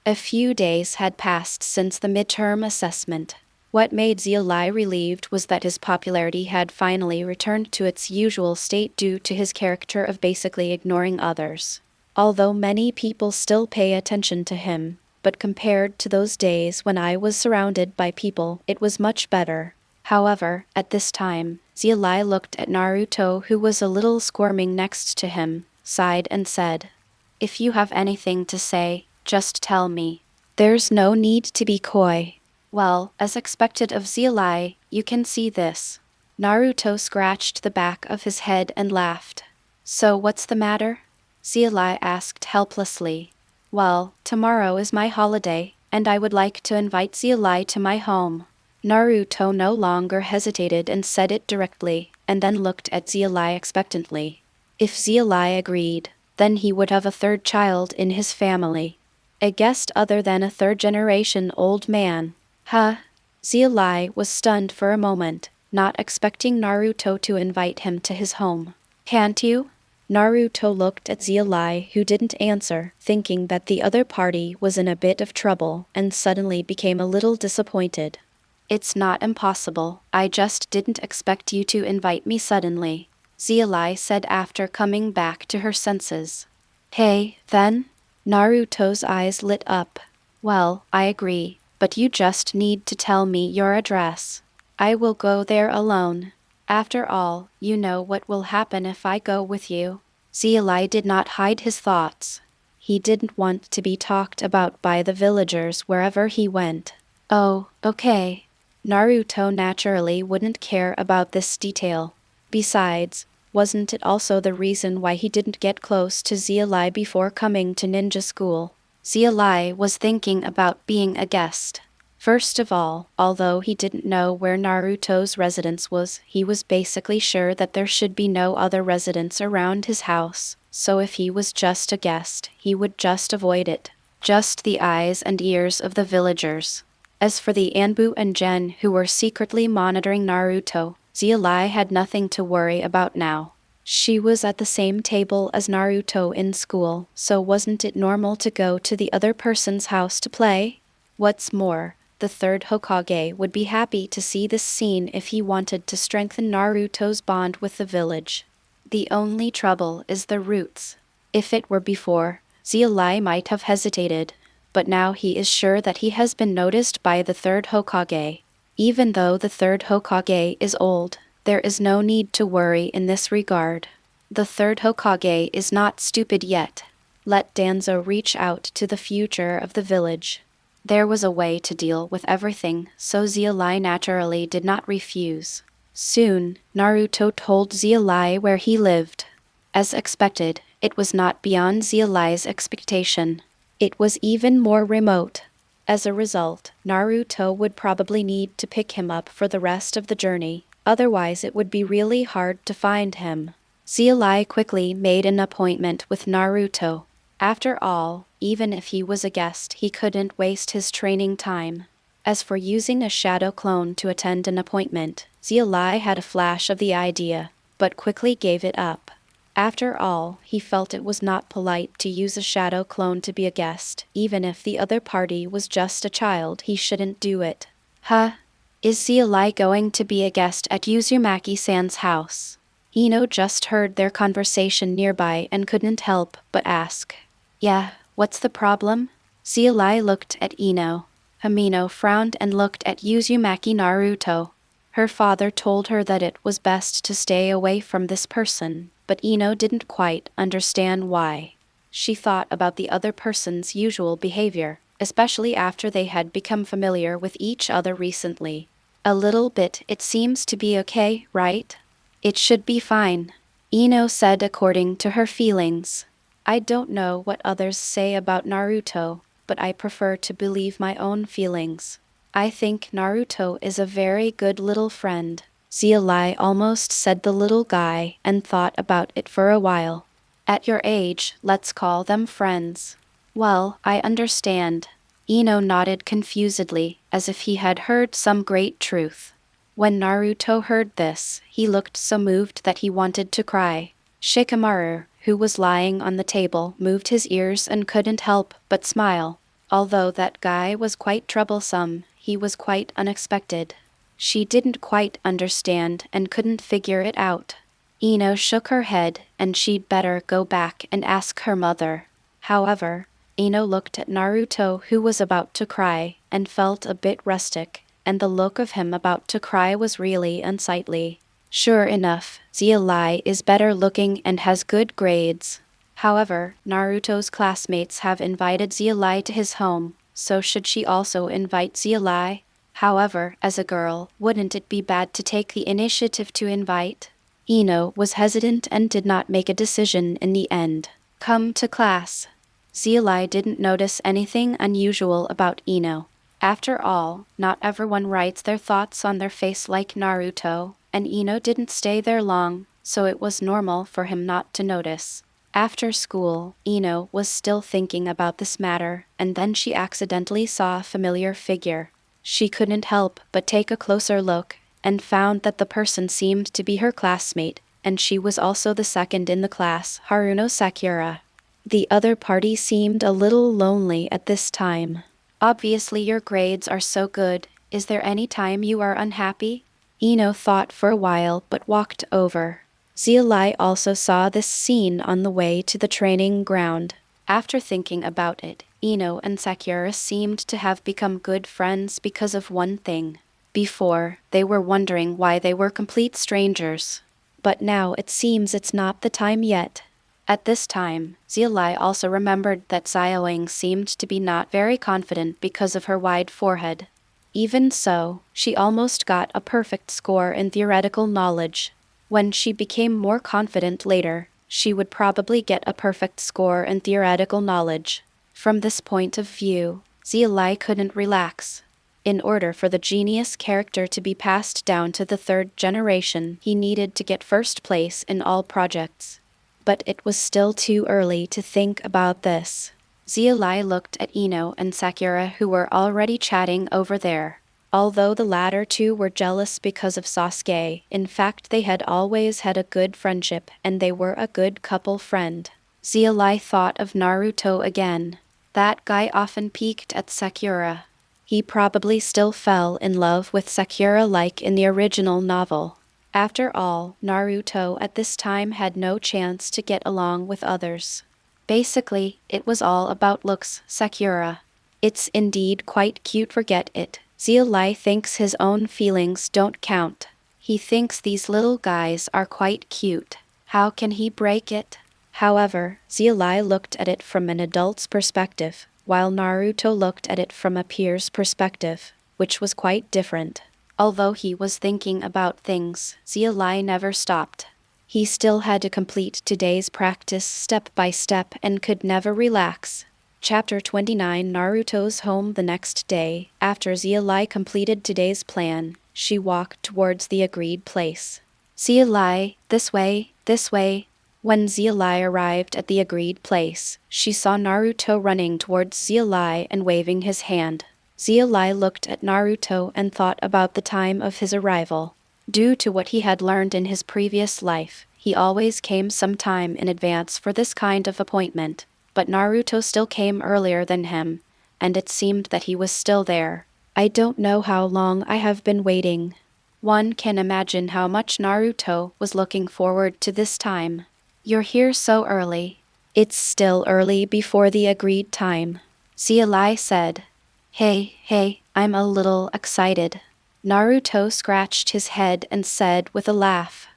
[SPEAKER 1] A few days had passed since the midterm assessment. What made Xia Li relieved was that his popularity had finally returned to its usual state due to his character of basically ignoring others. Although many people still pay attention to him, but compared to those days when I was surrounded by people, it was much better. However, at this time, Xia Li looked at Naruto, who was a little squirming next to him, sighed and said, "If you have anything to say, just tell me. There's no need to be coy." Well, as expected of Xia Li, you can see this. Naruto scratched the back of his head and laughed. So what's the matter? Xia Li asked helplessly. Well, tomorrow is my holiday, and I would like to invite Xia Li to my home. Naruto no longer hesitated and said it directly, and then looked at Xia Li expectantly. If Xia Li agreed, then he would have a third child in his family. A guest other than a third-generation old man. Huh? Xia Li was stunned for a moment, not expecting Naruto to invite him to his home. Can't you? Naruto looked at Xia Li, who didn't answer, thinking that the other party was in a bit of trouble, and suddenly became a little disappointed. It's not impossible, I just didn't expect you to invite me suddenly, Xia Li said after coming back to her senses. Hey, then? Naruto's eyes lit up. Well, I agree, but you just need to tell me your address. I will go there alone. After all, you know what will happen if I go with you. Xia Li did not hide his thoughts. He didn't want to be talked about by the villagers wherever he went. Oh, okay. Naruto naturally wouldn't care about this detail. Besides, wasn't it also the reason why he didn't get close to Xia Li before coming to ninja school? Xia Li was thinking about being a guest. First of all, although he didn't know where Naruto's residence was, he was basically sure that there should be no other residence around his house, so if he was just a guest, he would just avoid it. Just the eyes and ears of the villagers. As for the Anbu and Gen who were secretly monitoring Naruto, Xia Li had nothing to worry about now. She was at the same table as Naruto in school, so wasn't it normal to go to the other person's house to play? What's more, the third Hokage would be happy to see this scene if he wanted to strengthen Naruto's bond with the village. The only trouble is the roots. If it were before, Xia Li might have hesitated, but now he is sure that he has been noticed by the third Hokage. Even though the third Hokage is old, there is no need to worry in this regard. The third Hokage is not stupid yet. Let Danzo reach out to the future of the village. There was a way to deal with everything, so Xia Li naturally did not refuse. Soon, Naruto told Xia Li where he lived. As expected, it was not beyond Xia Li's expectation. It was even more remote. As a result, Naruto would probably need to pick him up for the rest of the journey, otherwise it would be really hard to find him. Xia Li quickly made an appointment with Naruto. After all, even if he was a guest, he couldn't waste his training time. As for using a shadow clone to attend an appointment, Xia Li had a flash of the idea, but quickly gave it up. After all, he felt it was not polite to use a shadow clone to be a guest, even if the other party was just a child, he shouldn't do it. Huh? Is Xia Li going to be a guest at Uzumaki-san's house? Ino just heard their conversation nearby and couldn't help but ask. Yeah, what's the problem? Xia Li looked at Ino. Hamino frowned and looked at Uzumaki Naruto. Her father told her that it was best to stay away from this person, but Ino didn't quite understand why. She thought about the other person's usual behavior, especially after they had become familiar with each other recently. A little bit, it seems to be okay, right? It should be fine, Ino said according to her feelings. I don't know what others say about Naruto, but I prefer to believe my own feelings. I think Naruto is a very good little friend. Xia Li almost said the little guy and thought about it for a while. At your age, let's call them friends. Well, I understand. Ino nodded confusedly, as if he had heard some great truth. When Naruto heard this, he looked so moved that he wanted to cry. Shikamaru, who was lying on the table, moved his ears and couldn't help but smile. Although that guy was quite troublesome, he was quite unexpected. She didn't quite understand and couldn't figure it out. Ino shook her head, and she'd better go back and ask her mother. However, Ino looked at Naruto, who was about to cry, and felt a bit rustic, and the look of him about to cry was really unsightly. Sure enough, Xia Li is better looking and has good grades. However, Naruto's classmates have invited Xia Li to his home, so should she also invite Xia Li? However, as a girl, wouldn't it be bad to take the initiative to invite? Ino was hesitant and did not make a decision in the end. Come to class. Xia Li didn't notice anything unusual about Ino. After all, not everyone writes their thoughts on their face like Naruto, and Ino didn't stay there long, so it was normal for him not to notice. After school, Ino was still thinking about this matter, and then she accidentally saw a familiar figure. She couldn't help but take a closer look, and found that the person seemed to be her classmate, and she was also the second in the class, Haruno Sakura. The other party seemed a little lonely at this time. Obviously your grades are so good, is there any time you are unhappy? Ino thought for a while but walked over. Xia Li also saw this scene on the way to the training ground. After thinking about it, Ino and Sakura seemed to have become good friends because of one thing. Before, they were wondering why they were complete strangers. But now it seems it's not the time yet. At this time, Xia Li also remembered that Xiaoying seemed to be not very confident because of her wide forehead. Even so, she almost got a perfect score in theoretical knowledge. When she became more confident later, she would probably get a perfect score in theoretical knowledge. From this point of view, Xia Li couldn't relax. In order for the genius character to be passed down to the third generation, he needed to get first place in all projects. But it was still too early to think about this. Xia Li looked at Ino and Sakura, who were already chatting over there. Although the latter two were jealous because of Sasuke, in fact they had always had a good friendship and they were a good couple friend. Xia Li thought of Naruto again. That guy often peeked at Sakura. He probably still fell in love with Sakura like in the original novel. After all, Naruto at this time had no chance to get along with others. Basically, it was all about looks, Sakura. It's indeed quite cute, forget it. Xia Li thinks his own feelings don't count. He thinks these little guys are quite cute. How can he break it? However, Xia Li looked at it from an adult's perspective, while Naruto looked at it from a peer's perspective, which was quite different. Although he was thinking about things, Xia Li never stopped. He still had to complete today's practice step by step and could never relax. Chapter 29. Naruto's home. The next day, after Xia Li completed today's plan, she walked towards the agreed place. Xia Li, this way, this way. When Xia Li arrived at the agreed place, she saw Naruto running towards Xia Li and waving his hand. Xia Li looked at Naruto and thought about the time of his arrival. Due to what he had learned in his previous life, he always came some time in advance for this kind of appointment, but Naruto still came earlier than him, and it seemed that he was still there. I don't know how long I have been waiting. One can imagine how much Naruto was looking forward to this time. You're here so early. It's still early before the agreed time, Xia Li said. Hey, I'm a little excited. Naruto scratched his head and said with a laugh.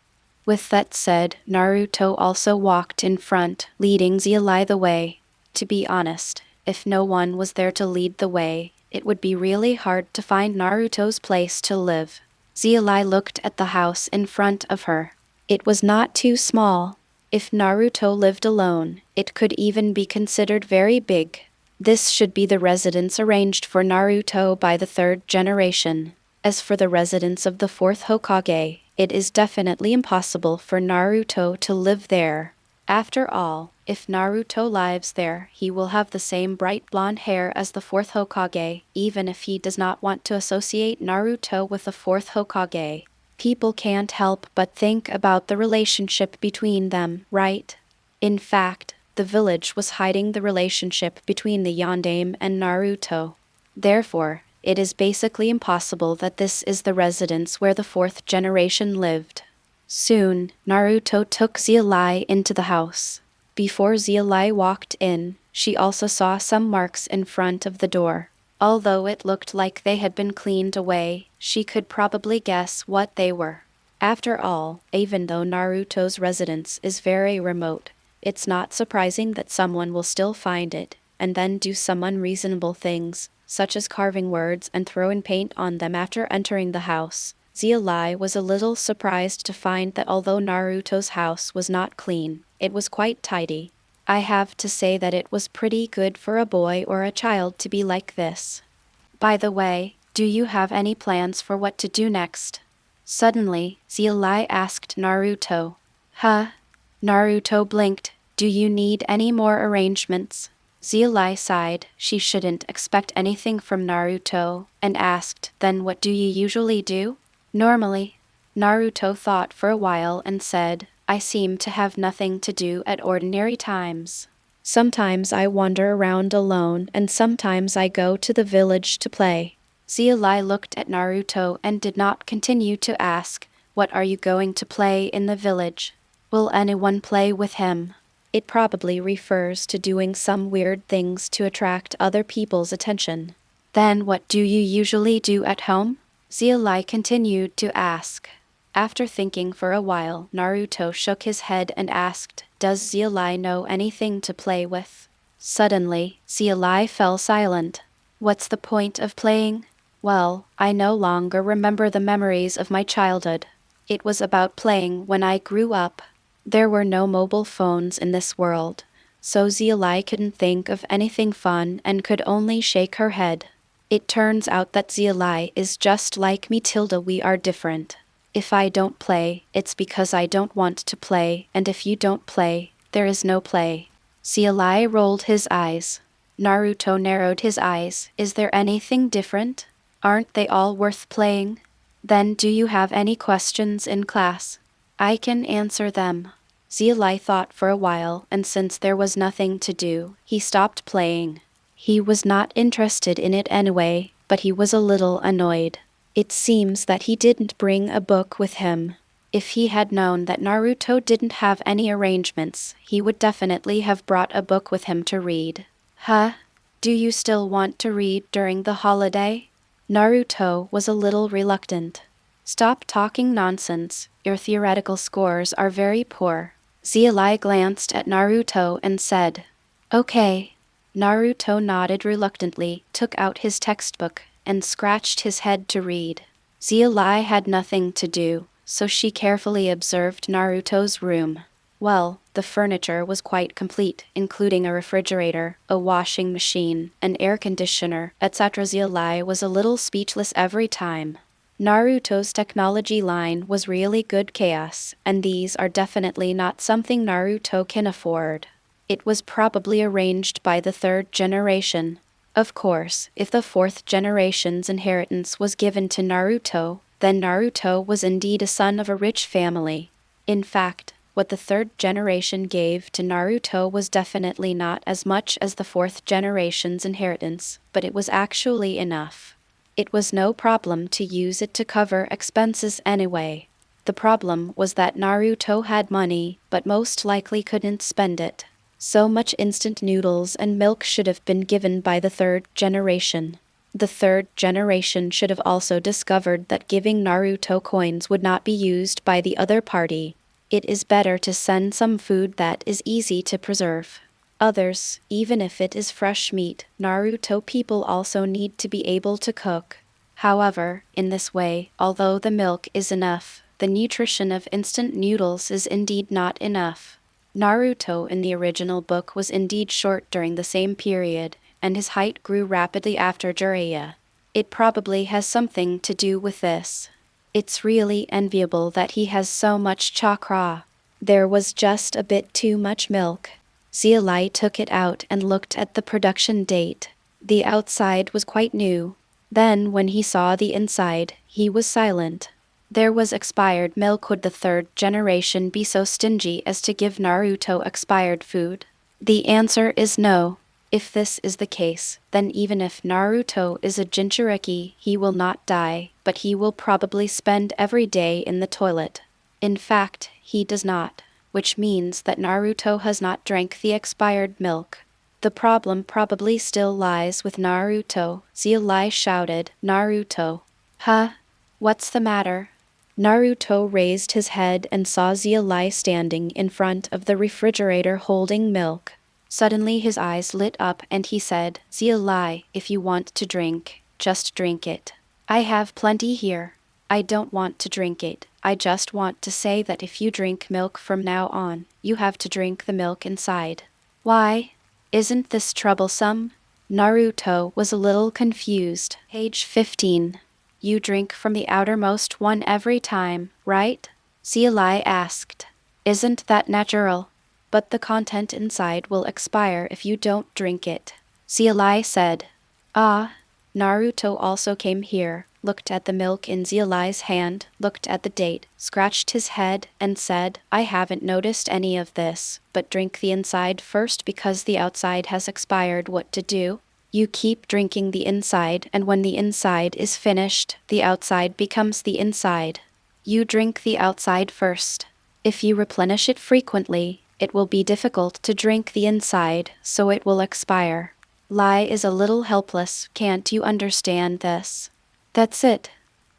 [SPEAKER 1] With that said, Naruto also walked in front, leading Xia Li the way. To be honest, if no one was there to lead the way, it would be really hard to find Naruto's place to live. Xia Li looked at the house in front of her. It was not too small. If Naruto lived alone, it could even be considered very big. This should be the residence arranged for Naruto by the third generation. As for the residence of the fourth Hokage, it is definitely impossible for Naruto to live there. After all, if Naruto lives there, he will have the same bright blonde hair as the fourth Hokage, even if he does not want to associate Naruto with the fourth Hokage. People can't help but think about the relationship between them, right? In fact, the village was hiding the relationship between the Yondaime and Naruto. Therefore, it is basically impossible that this is the residence where the fourth generation lived. Soon, Naruto took Xia Li into the house. Before Xia Li walked in, she also saw some marks in front of the door. Although it looked like they had been cleaned away, she could probably guess what they were. After all, even though Naruto's residence is very remote, it's not surprising that someone will still find it, and then do some unreasonable things, such as carving words and throwing paint on them after entering the house. Xia Li was a little surprised to find that although Naruto's house was not clean, it was quite tidy. I have to say that it was pretty good for a boy or a child to be like this. By the way, do you have any plans for what to do next? Suddenly, Xia Li asked Naruto. Huh? Naruto blinked. Do you need any more arrangements? Xia Li sighed. She shouldn't expect anything from Naruto, and asked, then what do you usually do? Normally. Naruto thought for a while and said, I seem to have nothing to do at ordinary times. Sometimes I wander around alone and sometimes I go to the village to play. Xia Li looked at Naruto and did not continue to ask, what are you going to play in the village? Will anyone play with him? It probably refers to doing some weird things to attract other people's attention. Then what do you usually do at home? Xia Li continued to ask. After thinking for a while, Naruto shook his head and asked, does Xia Li know anything to play with? Suddenly, Xia Li fell silent. What's the point of playing? Well, I no longer remember the memories of my childhood. It was about playing when I grew up. There were no mobile phones in this world, so Xia Li couldn't think of anything fun and could only shake her head. It turns out that Xia Li is just like me tilde we are different. If I don't play, it's because I don't want to play, and if you don't play, there is no play. Xia Li rolled his eyes. Naruto narrowed his eyes. Is there anything different? Aren't they all worth playing? Then do you have any questions in class? I can answer them. Xia Li thought for a while, and since there was nothing to do, he stopped playing. He was not interested in it anyway, but he was a little annoyed. It seems that he didn't bring a book with him. If he had known that Naruto didn't have any arrangements, he would definitely have brought a book with him to read. Huh? Do you still want to read during the holiday? Naruto was a little reluctant. Stop talking nonsense, your theoretical scores are very poor. Xia Li glanced at Naruto and said, Okay. Naruto nodded reluctantly, took out his textbook, and scratched his head to read. Xia Li had nothing to do, so she carefully observed Naruto's room. Well, the furniture was quite complete, including a refrigerator, a washing machine, an air conditioner, etc. Xia Li was a little speechless every time. Naruto's technology line was really good chaos, and these are definitely not something Naruto can afford. It was probably arranged by the third generation. Of course, if the fourth generation's inheritance was given to Naruto, then Naruto was indeed a son of a rich family. In fact, what the third generation gave to Naruto was definitely not as much as the fourth generation's inheritance, but it was actually enough. It was no problem to use it to cover expenses anyway. The problem was that Naruto had money, but most likely couldn't spend it. So much instant noodles and milk should have been given by the third generation. The third generation should have also discovered that giving Naruto coins would not be used by the other party. It is better to send some food that is easy to preserve. Others, even if it is fresh meat, Naruto people also need to be able to cook. However, in this way, although the milk is enough, the nutrition of instant noodles is indeed not enough. Naruto in the original book was indeed short during the same period, and his height grew rapidly after Jiraiya. It probably has something to do with this. It's really enviable that he has so much chakra. There was just a bit too much milk. Xia Li took it out and looked at the production date. The outside was quite new. Then when he saw the inside, he was silent. There was expired milk. Could the third generation be so stingy as to give Naruto expired food? The answer is no. If this is the case, then even if Naruto is a Jinchuriki, he will not die, but he will probably spend every day in the toilet. In fact, he does not, which means that Naruto has not drank the expired milk. The problem probably still lies with Naruto. Xia Li shouted, Naruto. Huh? What's the matter? Naruto raised his head and saw Xia Li standing in front of the refrigerator holding milk. Suddenly his eyes lit up and he said, Xia Li, if you want to drink, just drink it. I have plenty here. I don't want to drink it. I just want to say that if you drink milk from now on, you have to drink the milk inside. Why? Isn't this troublesome? Naruto was a little confused. Page 15. You drink from the outermost one every time, right? Xia Li asked. Isn't that natural? But the content inside will expire if you don't drink it. Xia Li said. Ah. Naruto also came here, looked at the milk in Xia Li's hand, looked at the date, scratched his head, and said, I haven't noticed any of this, but drink the inside first because the outside has expired. What to do? You keep drinking the inside, and when the inside is finished, the outside becomes the inside. You drink the outside first. If you replenish it frequently, it will be difficult to drink the inside, so it will expire. Lai is a little helpless, can't you understand this? That's it.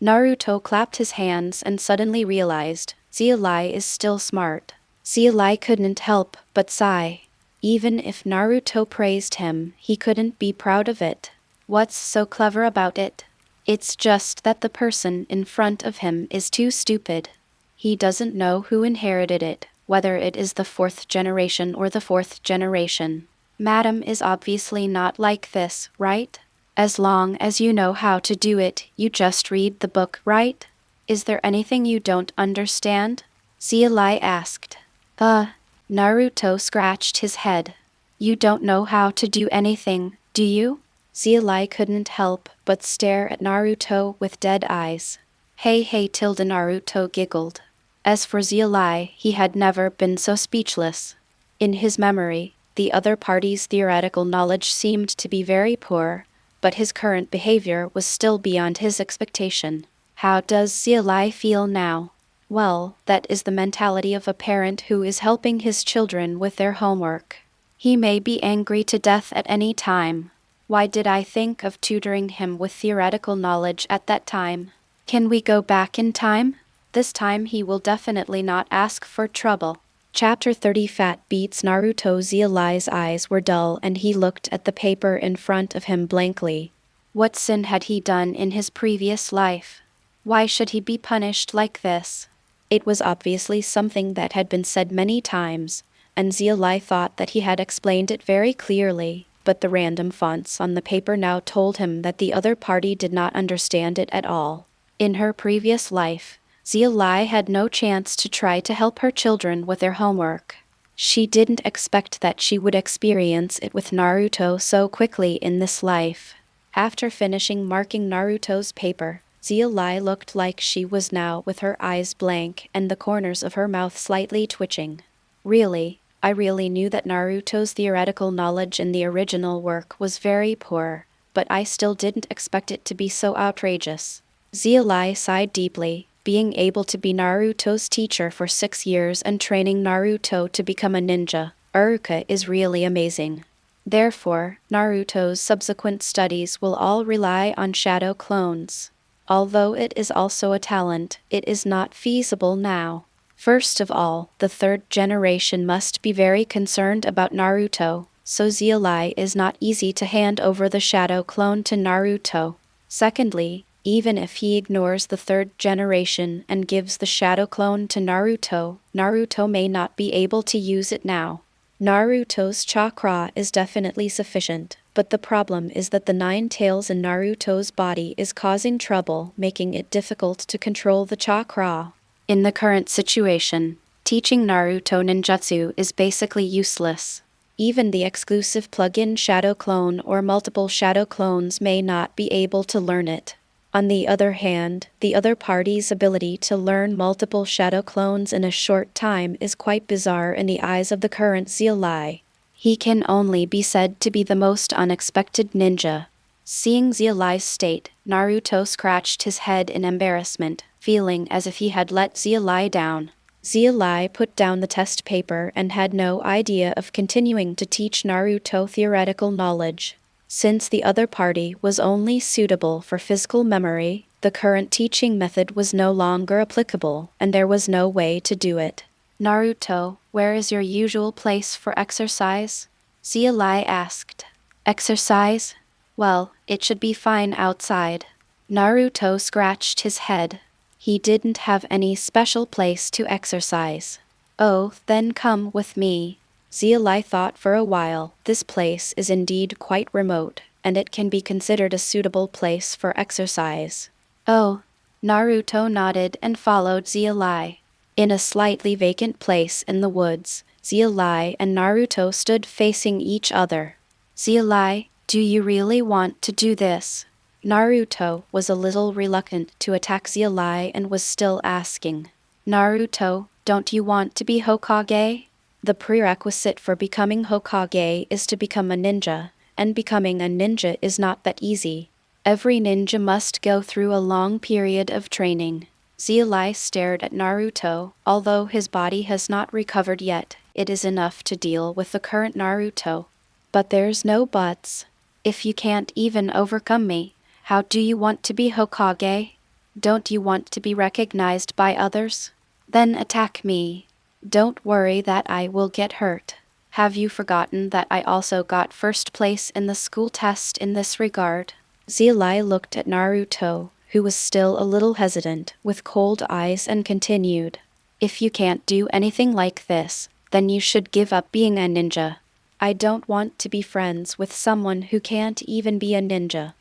[SPEAKER 1] Naruto clapped his hands and suddenly realized, Xia Li is still smart. Xia Li couldn't help but sigh. Even if Naruto praised him, he couldn't be proud of it. What's so clever about it? It's just that the person in front of him is too stupid. He doesn't know who inherited it, whether it is the fourth generation or the fourth generation. Madam is obviously not like this, right? As long as you know how to do it, you just read the book, right? Is there anything you don't understand? Xia Li asked. Naruto scratched his head. You don't know how to do anything, do you? Xia Li couldn't help but stare at Naruto with dead eyes. Hey tilde Naruto giggled. As for Xia Li, he had never been so speechless. In his memory, the other party's theoretical knowledge seemed to be very poor, but his current behavior was still beyond his expectation. How does Xia Li feel now? Well, that is the mentality of a parent who is helping his children with their homework. He may be angry to death at any time. Why did I think of tutoring him with theoretical knowledge at that time? Can we go back in time? This time he will definitely not ask for trouble. Chapter 30 Fat Beats Naruto. Xia Li's eyes were dull and he looked at the paper in front of him blankly. What sin had he done in his previous life? Why should he be punished like this? It was obviously something that had been said many times, and Xia Li thought that he had explained it very clearly, but the random fonts on the paper now told him that the other party did not understand it at all. In her previous life, Xia Li had no chance to try to help her children with their homework. She didn't expect that she would experience it with Naruto so quickly in this life. After finishing marking Naruto's paper, Xia Li looked like she was now with her eyes blank and the corners of her mouth slightly twitching. Really, I really knew that Naruto's theoretical knowledge in the original work was very poor, but I still didn't expect it to be so outrageous. Xia Li sighed deeply. Being able to be Naruto's teacher for 6 years and training Naruto to become a ninja, Uruka, is really amazing. Therefore, Naruto's subsequent studies will all rely on shadow clones. Although it is also a talent, it is not feasible now. First of all, the third generation must be very concerned about Naruto, so Xia Li is not easy to hand over the shadow clone to Naruto. Secondly, even if he ignores the third generation and gives the shadow clone to Naruto, Naruto may not be able to use it now. Naruto's chakra is definitely sufficient, but the problem is that the 9 tails in Naruto's body is causing trouble, making it difficult to control the chakra. In the current situation, teaching Naruto ninjutsu is basically useless. Even the exclusive plug-in shadow clone or multiple shadow clones may not be able to learn it. On the other hand, the other party's ability to learn multiple shadow clones in a short time is quite bizarre in the eyes of the current Xia Li. He can only be said to be the most unexpected ninja. Seeing Xia Li's state, Naruto scratched his head in embarrassment, feeling as if he had let Xia Li down. Xia Li put down the test paper and had no idea of continuing to teach Naruto theoretical knowledge. Since the other party was only suitable for physical memory, the current teaching method was no longer applicable, and there was no way to do it. Naruto, where is your usual place for exercise? Xia Li asked. Exercise? Well, it should be fine outside. Naruto scratched his head. He didn't have any special place to exercise. Oh, then come with me. Xia Li thought for a while. This place is indeed quite remote, and it can be considered a suitable place for exercise. Oh. Naruto nodded and followed Xia Li. In a slightly vacant place in the woods, Xia Li and Naruto stood facing each other. Xia Li, do you really want to do this? Naruto was a little reluctant to attack Xia Li and was still asking. Naruto, don't you want to be Hokage? The prerequisite for becoming Hokage is to become a ninja, and becoming a ninja is not that easy. Every ninja must go through a long period of training. Xia Li stared at Naruto. Although his body has not recovered yet, it is enough to deal with the current Naruto. But there's no buts. If you can't even overcome me, how do you want to be Hokage? Don't you want to be recognized by others? Then attack me. Don't worry that I will get hurt. Have you forgotten that I also got first place in the school test in this regard? Xia Li looked at Naruto, who was still a little hesitant, with cold eyes and continued. If you can't do anything like this, then you should give up being a ninja. I don't want to be friends with someone who can't even be a ninja.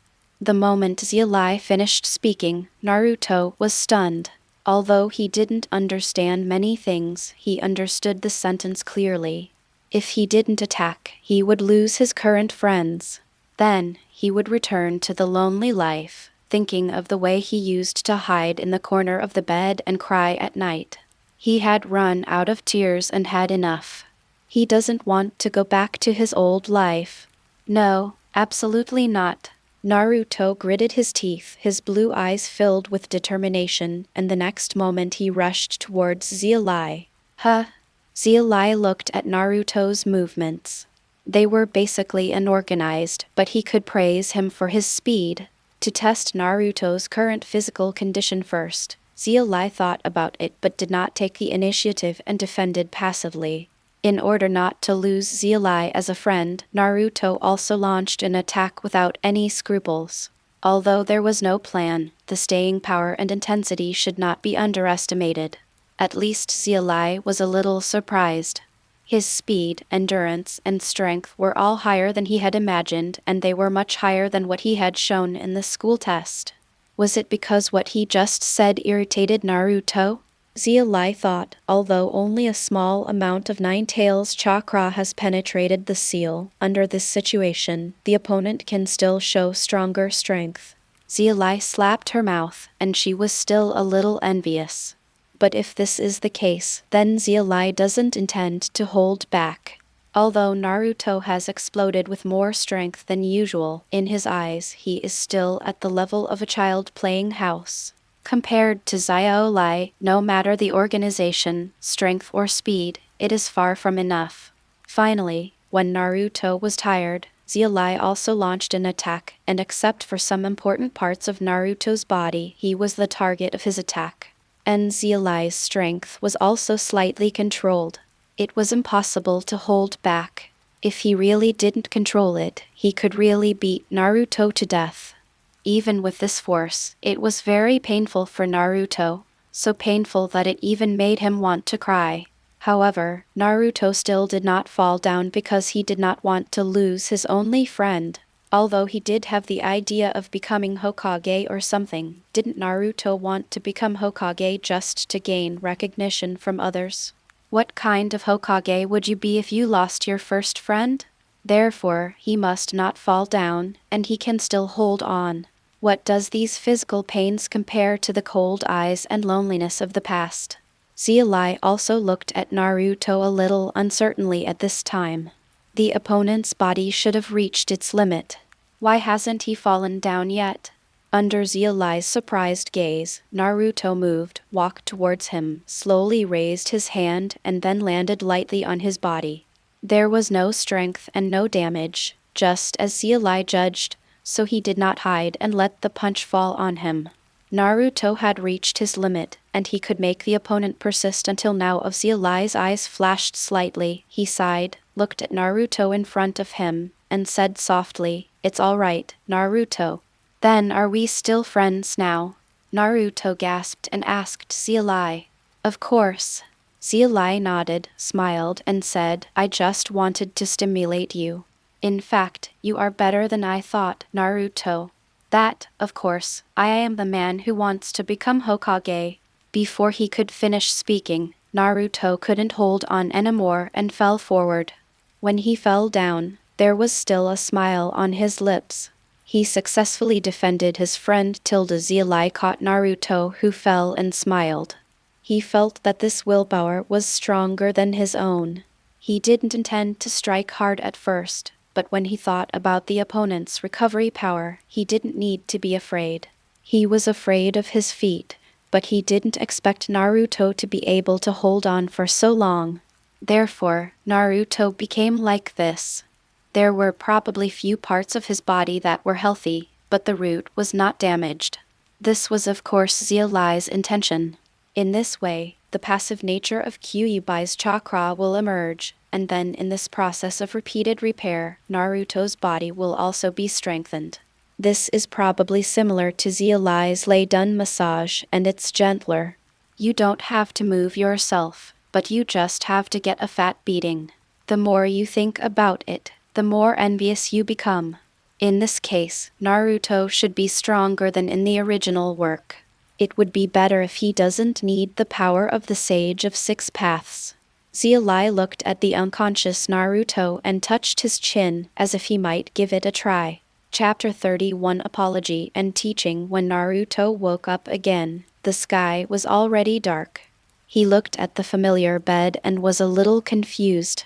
[SPEAKER 1] The moment Xia Li finished speaking, Naruto was stunned. Although he didn't understand many things, he understood the sentence clearly. If he didn't attack, he would lose his current friends. Then, he would return to the lonely life, thinking of the way he used to hide in the corner of the bed and cry at night. He had run out of tears and had enough. He doesn't want to go back to his old life. No, absolutely not. Naruto gritted his teeth, his blue eyes filled with determination, and the next moment he rushed towards Xia Li. Huh? Xia Li looked at Naruto's movements. They were basically unorganized, but he could praise him for his speed. To test Naruto's current physical condition first, Xia Li thought about it but did not take the initiative and defended passively. In order not to lose Xia Li as a friend, Naruto also launched an attack without any scruples. Although there was no plan, the staying power and intensity should not be underestimated. At least Xia Li was a little surprised. His speed, endurance, and strength were all higher than he had imagined, and they were much higher than what he had shown in the school test. Was it because what he just said irritated Naruto? Xia Li thought, although only a small amount of Nine Tails chakra has penetrated the seal, under this situation, the opponent can still show stronger strength. Xia Li slapped her mouth, and she was still a little envious. But if this is the case, then Xia Li doesn't intend to hold back. Although Naruto has exploded with more strength than usual, in his eyes he is still at the level of a child playing house. Compared to Xia Li, no matter the organization, strength or speed, it is far from enough. Finally, when Naruto was tired, Xia Li also launched an attack, and except for some important parts of Naruto's body, he was the target of his attack. And Xia Li's strength was also slightly controlled. It was impossible to hold back. If he really didn't control it, he could really beat Naruto to death. Even with this force, it was very painful for Naruto, so painful that it even made him want to cry. However, Naruto still did not fall down because he did not want to lose his only friend. Although he did have the idea of becoming Hokage or something, didn't Naruto want to become Hokage just to gain recognition from others? What kind of Hokage would you be if you lost your first friend? Therefore, he must not fall down, and he can still hold on. What does these physical pains compare to the cold eyes and loneliness of the past? Xia Li also looked at Naruto a little uncertainly at this time. The opponent's body should have reached its limit. Why hasn't he fallen down yet? Under Xia Li's surprised gaze, Naruto moved, walked towards him, slowly raised his hand, and then landed lightly on his body. There was no strength and no damage, just as Xia Li judged, so he did not hide and let the punch fall on him. Naruto had reached his limit, and he could make the opponent persist until now. Of Xia Li's eyes flashed slightly, he sighed, looked at Naruto in front of him, and said softly, "It's all right, Naruto." "Then are we still friends now?" Naruto gasped and asked Xia Li. "Of course." Xia Li nodded, smiled, and said, "I just wanted to stimulate you. In fact, you are better than I thought, Naruto. That, of course, I am the man who wants to become Hokage." Before he could finish speaking, Naruto couldn't hold on anymore and fell forward. When he fell down, there was still a smile on his lips. He successfully defended his friend till Xia Li caught Naruto, who fell and smiled. He felt that this willpower was stronger than his own. He didn't intend to strike hard at first, but when he thought about the opponent's recovery power, he didn't need to be afraid. He was afraid of his feet, but he didn't expect Naruto to be able to hold on for so long. Therefore, Naruto became like this. There were probably few parts of his body that were healthy, but the root was not damaged. This was of course Xia Li's intention. In this way, the passive nature of Kyuubi's chakra will emerge, and then in this process of repeated repair, Naruto's body will also be strengthened. This is probably similar to Xia Li's lay-done massage, and it's gentler. You don't have to move yourself, but you just have to get a fat beating. The more you think about it, the more envious you become. In this case, Naruto should be stronger than in the original work. It would be better if he doesn't need the power of the Sage of Six Paths. Xia Li looked at the unconscious Naruto and touched his chin as if he might give it a try. Chapter 31 Apology and Teaching. When Naruto woke up again, the sky was already dark. He looked at the familiar bed and was a little confused.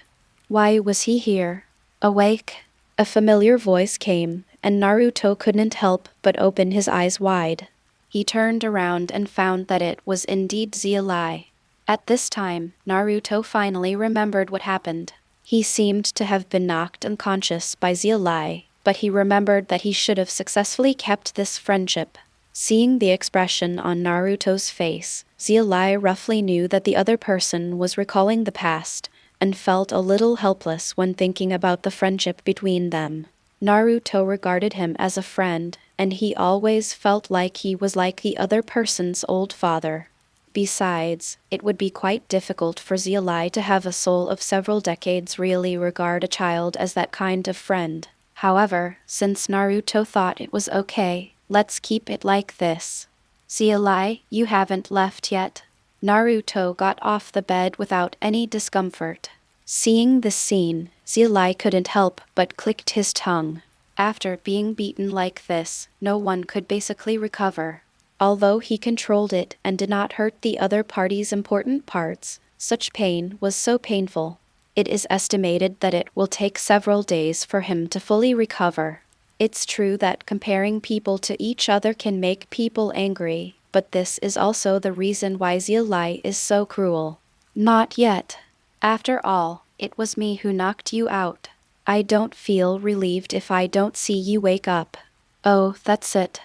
[SPEAKER 1] Why was he here? Awake? A familiar voice came, and Naruto couldn't help but open his eyes wide. He turned around and found that it was indeed Xia Li. At this time, Naruto finally remembered what happened. He seemed to have been knocked unconscious by Xia Li, but he remembered that he should have successfully kept this friendship. Seeing the expression on Naruto's face, Xia Li roughly knew that the other person was recalling the past, and felt a little helpless when thinking about the friendship between them. Naruto regarded him as a friend, and he always felt like he was like the other person's old father. Besides, it would be quite difficult for Xia Li to have a soul of several decades really regard a child as that kind of friend. However, since Naruto thought it was okay, let's keep it like this. Xia Li, you haven't left yet. Naruto got off the bed without any discomfort. Seeing this scene, Xia Li couldn't help but clicked his tongue. After being beaten like this, no one could basically recover. Although he controlled it and did not hurt the other party's important parts, such pain was so painful. It is estimated that it will take several days for him to fully recover. It's true that comparing people to each other can make people angry, but this is also the reason why Xia Li is so cruel. Not yet. After all, it was me who knocked you out. I don't feel relieved if I don't see you wake up. Oh, that's it.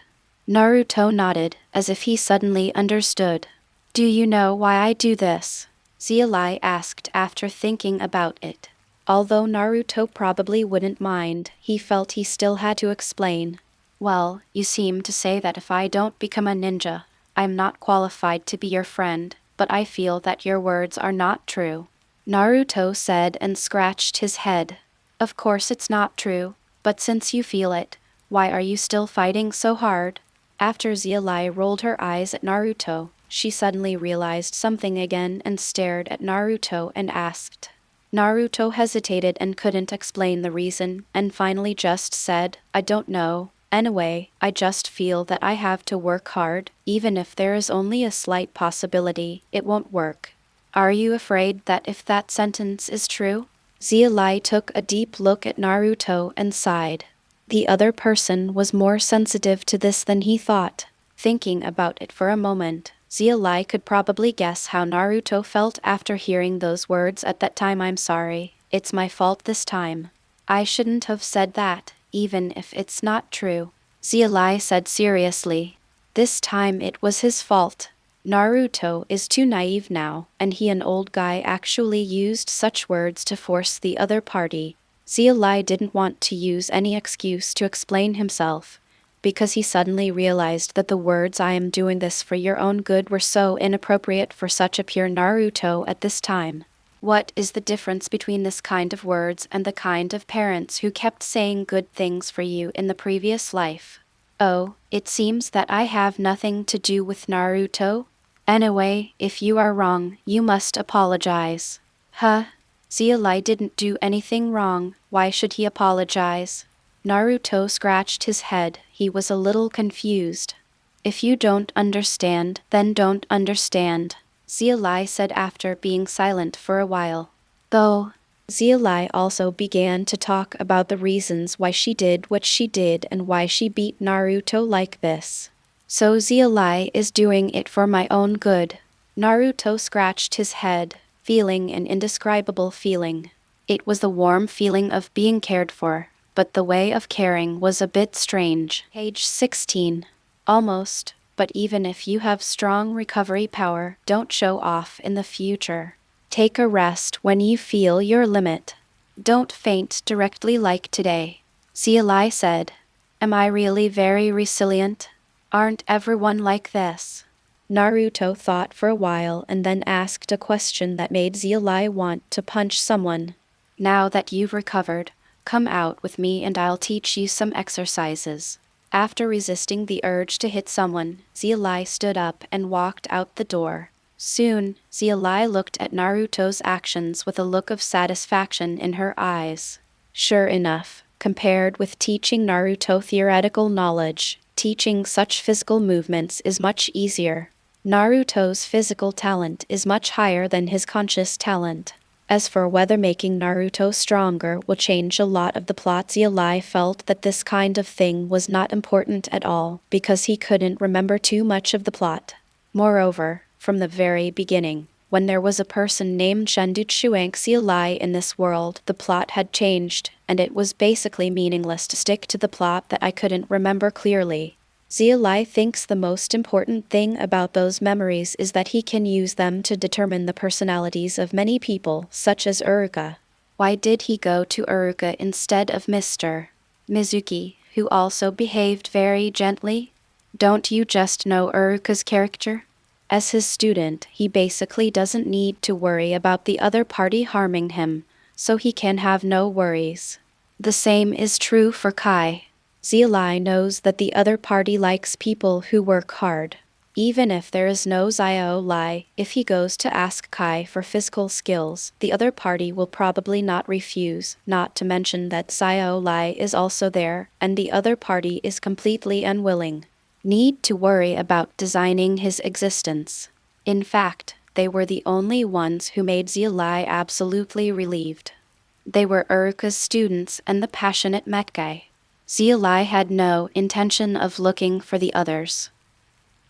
[SPEAKER 1] Naruto nodded, as if he suddenly understood. Do you know why I do this? Xia Li asked after thinking about it. Although Naruto probably wouldn't mind, he felt he still had to explain. Well, you seem to say that if I don't become a ninja, I'm not qualified to be your friend, but I feel that your words are not true. Naruto said and scratched his head. Of course it's not true, but since you feel it, why are you still fighting so hard? After Xia Li rolled her eyes at Naruto, she suddenly realized something again and stared at Naruto and asked. Naruto hesitated and couldn't explain the reason, and finally just said, I don't know. Anyway, I just feel that I have to work hard, even if there is only a slight possibility it won't work. Are you afraid that if that sentence is true? Xia Li took a deep look at Naruto and sighed. The other person was more sensitive to this than he thought. Thinking about it for a moment, Xia Li could probably guess how Naruto felt after hearing those words at that time. I'm sorry, it's my fault this time. I shouldn't have said that, even if it's not true. Xia Li said seriously. This time it was his fault. Naruto is too naive now, and he, an old guy, actually used such words to force the other party. Xia Li didn't want to use any excuse to explain himself, because he suddenly realized that the words I am doing this for your own good were so inappropriate for such a pure Naruto at this time. What is the difference between this kind of words and the kind of parents who kept saying good things for you in the previous life? Oh, it seems that I have nothing to do with Naruto? Anyway, if you are wrong, you must apologize. Huh? Xia Li didn't do anything wrong, why should he apologize? Naruto scratched his head, he was a little confused. If you don't understand, then don't understand, Xia Li said after being silent for a while. Though, Xia Li also began to talk about the reasons why she did what she did and why she beat Naruto like this. So Xia Li is doing it for my own good. Naruto scratched his head, feeling an indescribable feeling. It was the warm feeling of being cared for, but the way of caring was a bit strange. Page 16. Almost, but even if you have strong recovery power, don't show off in the future. Take a rest when you feel your limit. Don't faint directly like today. Xia Li said. Am I really very resilient? Aren't everyone like this? Naruto thought for a while and then asked a question that made Xia Li want to punch someone. Now that you've recovered, Come out with me and I'll teach you some exercises. After resisting the urge to hit someone, Xia Li stood up and walked out the door. Soon, Xia Li looked at Naruto's actions with a look of satisfaction in her eyes. Sure enough, compared with teaching Naruto theoretical knowledge, teaching such physical movements is much easier. Naruto's physical talent is much higher than his conscious talent. As for whether making Naruto stronger will change a lot of the plot, Xia Li felt that this kind of thing was not important at all because he couldn't remember too much of the plot. Moreover, from the very beginning, when there was a person named Shenduchuang Xia Li in this world, the plot had changed, and it was basically meaningless to stick to the plot that I couldn't remember clearly. Xia Li thinks the most important thing about those memories is that he can use them to determine the personalities of many people, such as Uruka. Why did he go to Uruka instead of Mr. Mizuki, who also behaved very gently? Don't you just know Uruka's character? As his student, he basically doesn't need to worry about the other party harming him, so he can have no worries. The same is true for Kai. Xia Li knows that the other party likes people who work hard. Even if there is no Xia Li, if he goes to ask Kai for physical skills, the other party will probably not refuse, not to mention that Xia Li is also there, and the other party is completely unwilling. Need to worry about designing his existence. In fact, they were the only ones who made Xia Li absolutely relieved. They were Uruka's students and the passionate Mekkai. Xia Li had no intention of looking for the others.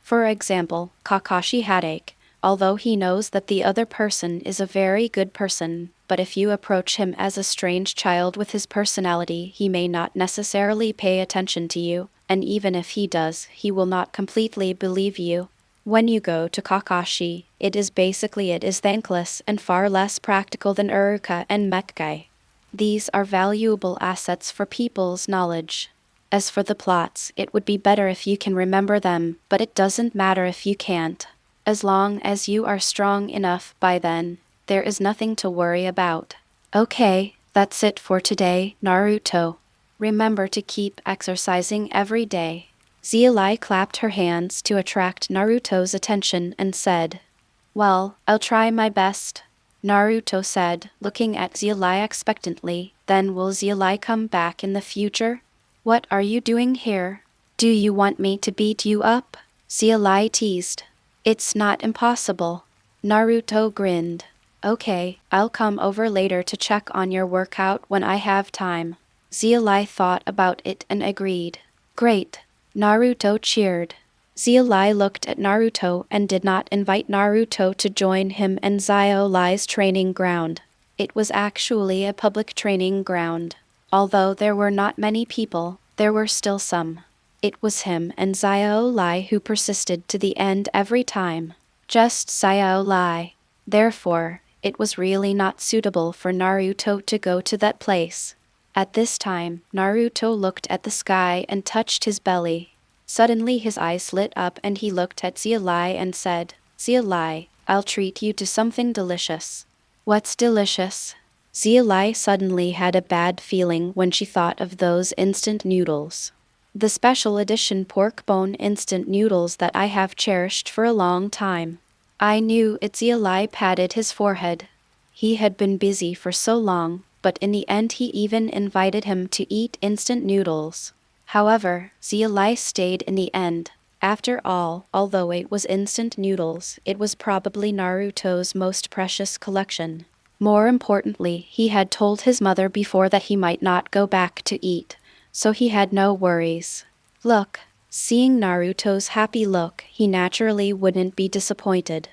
[SPEAKER 1] For example, Kakashi Headache, although he knows that the other person is a very good person, but if you approach him as a strange child with his personality, he may not necessarily pay attention to you, and even if he does, he will not completely believe you. When you go to Kakashi, it is thankless and far less practical than Uruka and Mekkai. These are valuable assets for people's knowledge. As for the plots, it would be better if you can remember them, but it doesn't matter if you can't. As long as you are strong enough by then, there is nothing to worry about. Okay, that's it for today, Naruto. Remember to keep exercising every day. Xia Li clapped her hands to attract Naruto's attention and said, "Well, I'll try my best," Naruto said, looking at Xia Li expectantly. "Then will Xia Li come back in the future? What are you doing here? Do you want me to beat you up?" Xia Li teased. "It's not impossible." Naruto grinned. "Okay, I'll come over later to check on your workout when I have time." Xia Li thought about it and agreed. "Great." Naruto cheered. Xia Li looked at Naruto and did not invite Naruto to join him and Xia Li's training ground. It was actually a public training ground. Although there were not many people, there were still some. It was him and Xia Li who persisted to the end every time. Just Xia Li. Therefore, it was really not suitable for Naruto to go to that place. At this time, Naruto looked at the sky and touched his belly. Suddenly his eyes lit up and he looked at Xia Li and said, "Xia Li, I'll treat you to something delicious." "What's delicious?" Xia Li suddenly had a bad feeling when she thought of those instant noodles. "The special edition pork bone instant noodles that I have cherished for a long time." "I knew it." Xia Li patted his forehead. He had been busy for so long, but in the end he even invited him to eat instant noodles. However, Xia Li stayed in the end. After all, although it was instant noodles, it was probably Naruto's most precious collection. More importantly, he had told his mother before that he might not go back to eat, so he had no worries. Look, seeing Naruto's happy look, he naturally wouldn't be disappointed.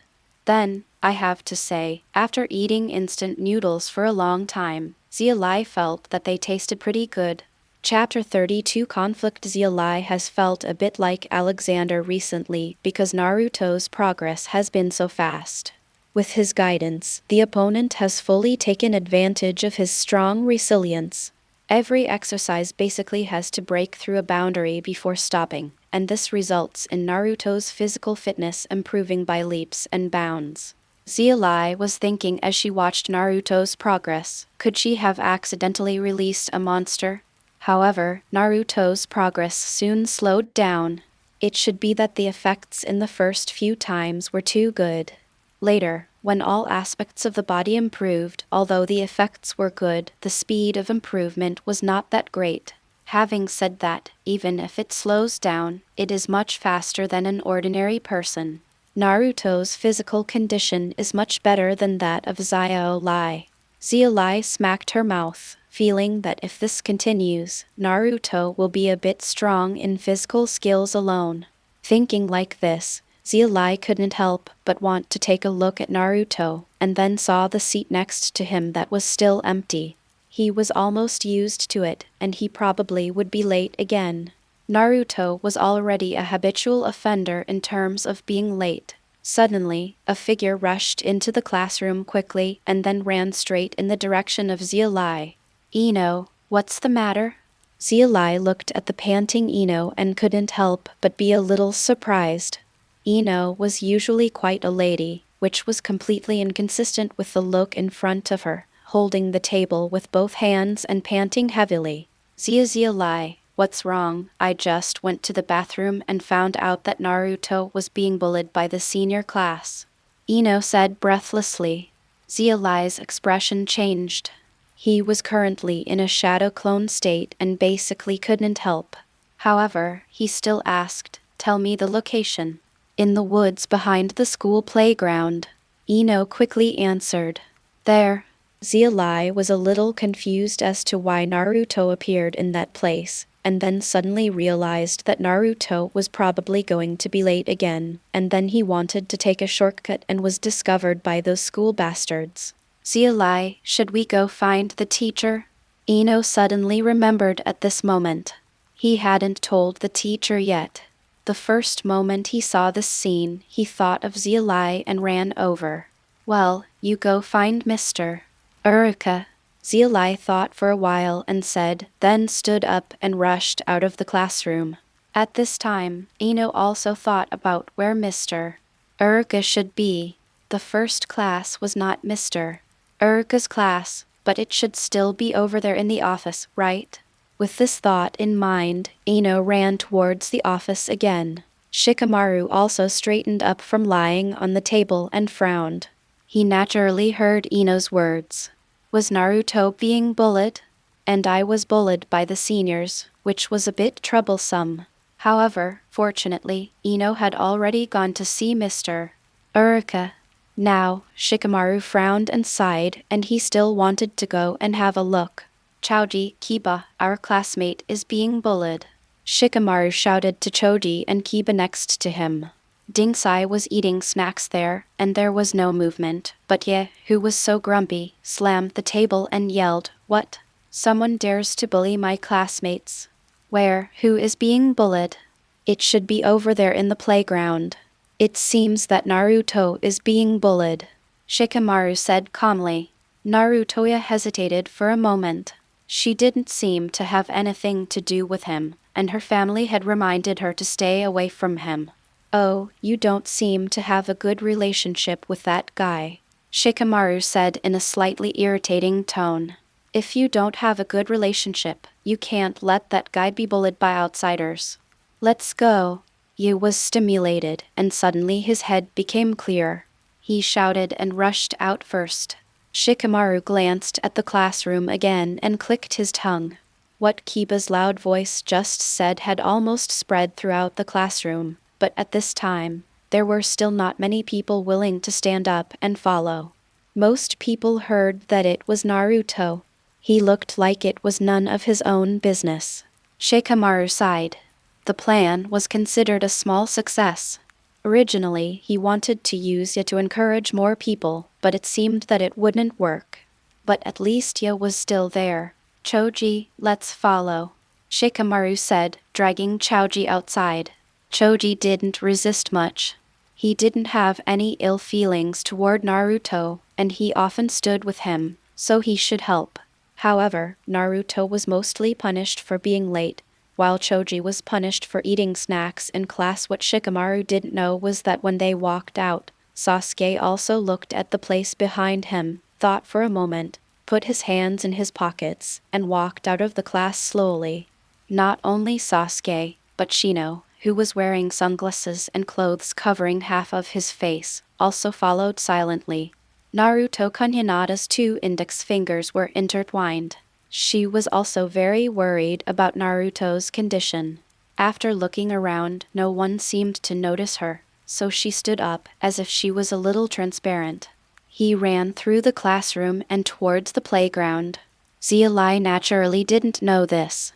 [SPEAKER 1] Then, I have to say, after eating instant noodles for a long time, Xia Li felt that they tasted pretty good. Chapter 32 Conflict. Xia Li has felt a bit like Alexander recently because Naruto's progress has been so fast. With his guidance, the opponent has fully taken advantage of his strong resilience. Every exercise basically has to break through a boundary before stopping, and this results in Naruto's physical fitness improving by leaps and bounds. Xia Li was thinking as she watched Naruto's progress. Could she have accidentally released a monster? However, Naruto's progress soon slowed down. It should be that the effects in the first few times were too good. Later, when all aspects of the body improved, although the effects were good, the speed of improvement was not that great. Having said that, even if it slows down, it is much faster than an ordinary person. Naruto's physical condition is much better than that of Xia Li. Xia Li smacked her mouth, feeling that if this continues, Naruto will be a bit strong in physical skills alone. Thinking like this, Xia Li couldn't help but want to take a look at Naruto, and then saw the seat next to him that was still empty. He was almost used to it, and he probably would be late again. Naruto was already a habitual offender in terms of being late. Suddenly, a figure rushed into the classroom quickly and then ran straight in the direction of Xia Li. "Ino, what's the matter?" Xia Li looked at the panting Ino and couldn't help but be a little surprised. Ino was usually quite a lady, which was completely inconsistent with the look in front of her, holding the table with both hands and panting heavily. Xia Li, what's wrong? I just went to the bathroom and found out that Naruto was being bullied by the senior class. Ino said breathlessly. Xia Li's expression changed. He was currently in a shadow clone state and basically couldn't help. However, he still asked, "Tell me the location." "In the woods behind the school playground." Ino quickly answered. "There." Xia Li was a little confused as to why Naruto appeared in that place, and then suddenly realized that Naruto was probably going to be late again, and then he wanted to take a shortcut and was discovered by those school bastards. "Xia Li, should we go find the teacher?" Ino suddenly remembered at this moment. He hadn't told the teacher yet. The first moment he saw this scene, he thought of Xia Li and ran over. "Well, you go find Mr. Urika." Xia Li thought for a while and said, then stood up and rushed out of the classroom. At this time, Ino also thought about where Mr. Urika should be. The first class was not Mr. Urika's class, but it should still be over there in the office, right? With this thought in mind, Ino ran towards the office again. Shikamaru also straightened up from lying on the table and frowned. He naturally heard Ino's words. Was Naruto being bullied? And I was bullied by the seniors, which was a bit troublesome. However, fortunately, Ino had already gone to see Mr. Urika. Now, Shikamaru frowned and sighed, and he still wanted to go and have a look. "Choji, Kiba, our classmate, is being bullied." Shikamaru shouted to Choji and Kiba next to him. Dingsai was eating snacks there, and there was no movement, but Ye, who was so grumpy, slammed the table and yelled, "What? Someone dares to bully my classmates? Where? Who is being bullied? It should be over there in the playground. It seems that Naruto is being bullied," Shikamaru said calmly. Narutoya hesitated for a moment. She didn't seem to have anything to do with him, and her family had reminded her to stay away from him. "Oh, you don't seem to have a good relationship with that guy," Shikamaru said in a slightly irritating tone. "If you don't have a good relationship, you can't let that guy be bullied by outsiders. Let's go." Yu was stimulated, and suddenly his head became clear. He shouted and rushed out first. Shikamaru glanced at the classroom again and clicked his tongue. What Kiba's loud voice just said had almost spread throughout the classroom, but at this time, there were still not many people willing to stand up and follow. Most people heard that it was Naruto. He looked like it was none of his own business. Shikamaru sighed. The plan was considered a small success. Originally, he wanted to use it to encourage more people, but it seemed that it wouldn't work. But at least Ya was still there. "Choji, let's follow," Shikamaru said, dragging Choji outside. Choji didn't resist much. He didn't have any ill feelings toward Naruto, and he often stood with him, so he should help. However, Naruto was mostly punished for being late, while Choji was punished for eating snacks in class. What Shikamaru didn't know was that when they walked out, Sasuke also looked at the place behind him, thought for a moment, put his hands in his pockets, and walked out of the class slowly. Not only Sasuke, but Shino, who was wearing sunglasses and clothes covering half of his face, also followed silently. Naruto Hinata's 2 index fingers were intertwined. She was also very worried about Naruto's condition. After looking around, no one seemed to notice her, so she stood up as if she was a little transparent. He ran through the classroom and towards the playground. Xia Li naturally didn't know this.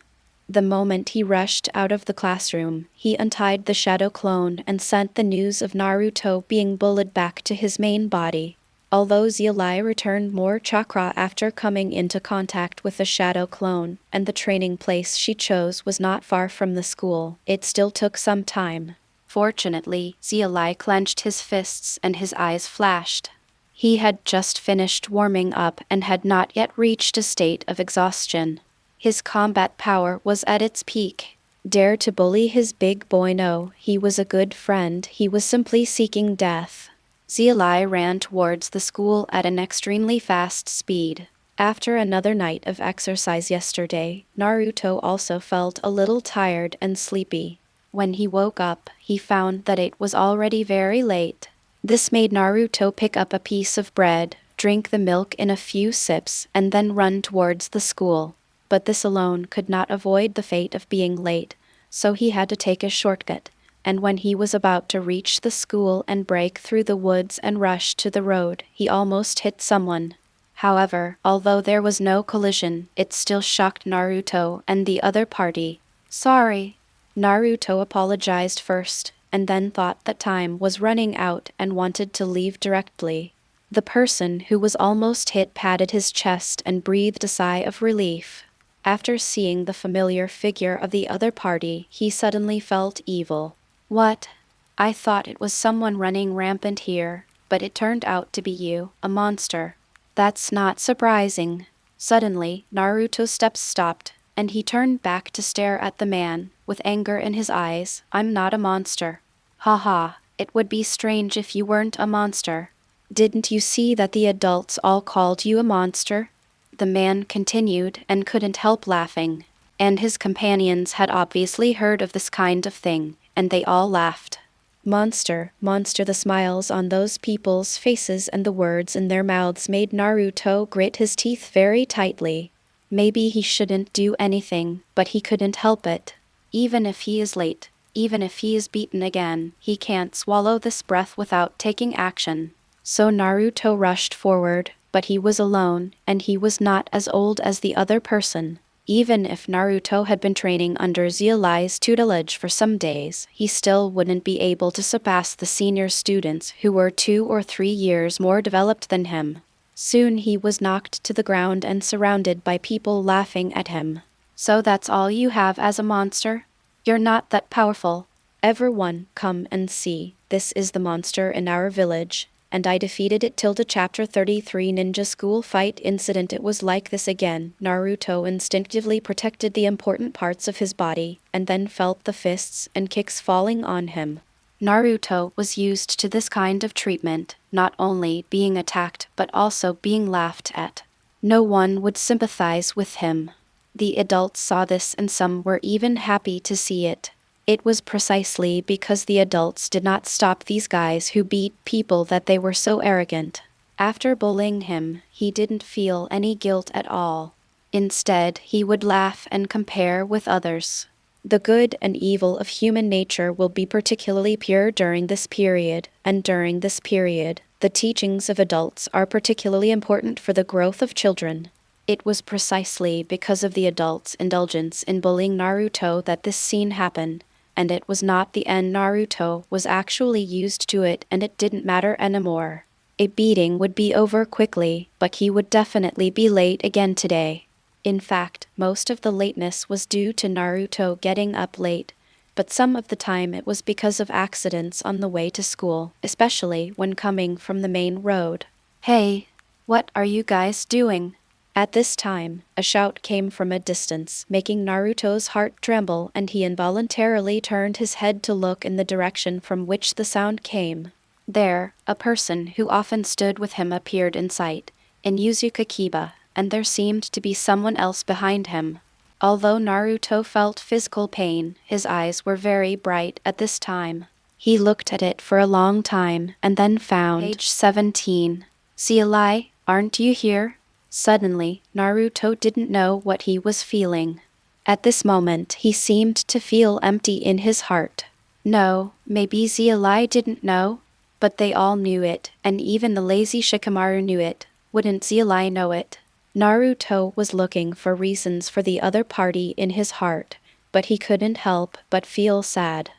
[SPEAKER 1] The moment he rushed out of the classroom, he untied the shadow clone and sent the news of Naruto being bullied back to his main body. Although Xia Li returned more chakra after coming into contact with the shadow clone, and the training place she chose was not far from the school, it still took some time. Fortunately, Xia Li clenched his fists and his eyes flashed. He had just finished warming up and had not yet reached a state of exhaustion. His combat power was at its peak. Dare to bully his big boy? No, he was a good friend, he was simply seeking death. Xia Li ran towards the school at an extremely fast speed. After another night of exercise yesterday, Naruto also felt a little tired and sleepy. When he woke up, he found that it was already very late. This made Naruto pick up a piece of bread, drink the milk in a few sips, and then run towards the school. But this alone could not avoid the fate of being late, so he had to take a shortcut, and when he was about to reach the school and break through the woods and rush to the road, he almost hit someone. However, although there was no collision, it still shocked Naruto and the other party. Sorry. Naruto apologized first, and then thought that time was running out and wanted to leave directly. The person who was almost hit patted his chest and breathed a sigh of relief. After seeing the familiar figure of the other party, he suddenly felt evil. What? I thought it was someone running rampant here, but it turned out to be you, a monster. That's not surprising. Suddenly, Naruto's steps stopped, and he turned back to stare at the man, with anger in his eyes. I'm not a monster. Haha, it would be strange if you weren't a monster. Didn't you see that the adults all called you a monster? The man continued and couldn't help laughing, and his companions had obviously heard of this kind of thing, and they all laughed. Monster, monster, the smiles on those people's faces and the words in their mouths made Naruto grit his teeth very tightly. Maybe he shouldn't do anything, but he couldn't help it. Even if he is late, even if he is beaten again, he can't swallow this breath without taking action. So Naruto rushed forward, but he was alone, and he was not as old as the other person. Even if Naruto had been training under Xia Li's tutelage for some days, he still wouldn't be able to surpass the senior students who were 2 or 3 years more developed than him. Soon he was knocked to the ground and surrounded by people laughing at him. So that's all you have as a monster? You're not that powerful. Everyone, come and see. This is the monster in our village. And I defeated it. Chapter 33 Ninja School Fight Incident. It was like this again. Naruto instinctively protected the important parts of his body, and then felt the fists and kicks falling on him. Naruto was used to this kind of treatment, not only being attacked but also being laughed at. No one would sympathize with him. The adults saw this and some were even happy to see it. It was precisely because the adults did not stop these guys who beat people that they were so arrogant. After bullying him, he didn't feel any guilt at all. Instead, he would laugh and compare with others. The good and evil of human nature will be particularly pure during this period, and during this period, the teachings of adults are particularly important for the growth of children. It was precisely because of the adults' indulgence in bullying Naruto that this scene happened. And it was not the end. Naruto was actually used to it, and it didn't matter anymore. A beating would be over quickly, but he would definitely be late again today. In fact, most of the lateness was due to Naruto getting up late, but some of the time it was because of accidents on the way to school, especially when coming from the main road. Hey, what are you guys doing? At this time, a shout came from a distance, making Naruto's heart tremble, and he involuntarily turned his head to look in the direction from which the sound came. There, a person who often stood with him appeared in sight, in Yuzuka Kiba, and there seemed to be someone else behind him. Although Naruto felt physical pain, his eyes were very bright at this time. He looked at it for a long time and then found page 17. Xia Li, aren't you here? Suddenly, Naruto didn't know what he was feeling. At this moment, he seemed to feel empty in his heart. No, maybe Xia Li didn't know, but they all knew it, and even the lazy Shikamaru knew it. Wouldn't Xia Li know it? Naruto was looking for reasons for the other party in his heart, but he couldn't help but feel sad.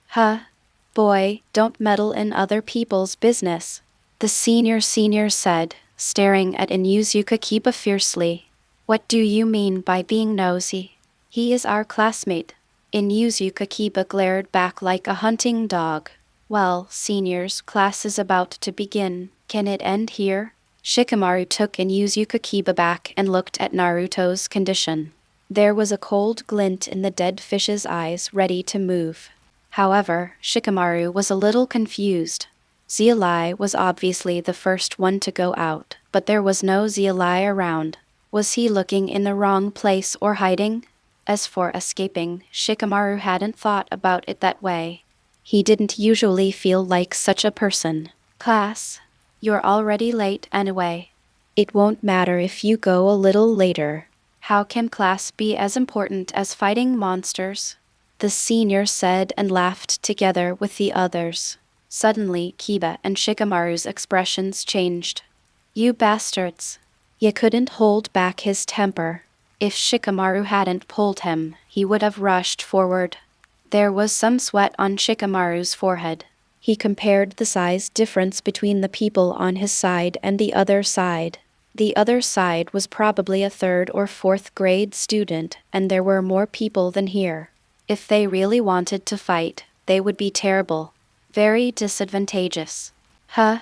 [SPEAKER 1] Huh? Boy, don't meddle in other people's business, the senior said, staring at Inuzuka Kiba fiercely. What do you mean by being nosy? He is our classmate. Inuzuka Kiba glared back like a hunting dog. Well, seniors, class is about to begin. Can it end here? Shikamaru took Inuzuka Kiba back and looked at Naruto's condition. There was a cold glint in the dead fish's eyes, ready to move. However, Shikamaru was a little confused. Xia Li was obviously the first one to go out, but there was no Xia Li around. Was he looking in the wrong place or hiding? As for escaping, Shikamaru hadn't thought about it that way. He didn't usually feel like such a person. Class, you're already late anyway. It won't matter if you go a little later. How can class be as important as fighting monsters? The senior said and laughed together with the others. Suddenly, Kiba and Shikamaru's expressions changed. You bastards. You couldn't hold back his temper. If Shikamaru hadn't pulled him, he would have rushed forward. There was some sweat on Shikamaru's forehead. He compared the size difference between the people on his side and the other side. The other side was probably a 3rd or 4th grade student, and there were more people than here. If they really wanted to fight, they would be terrible. Very disadvantageous. Huh?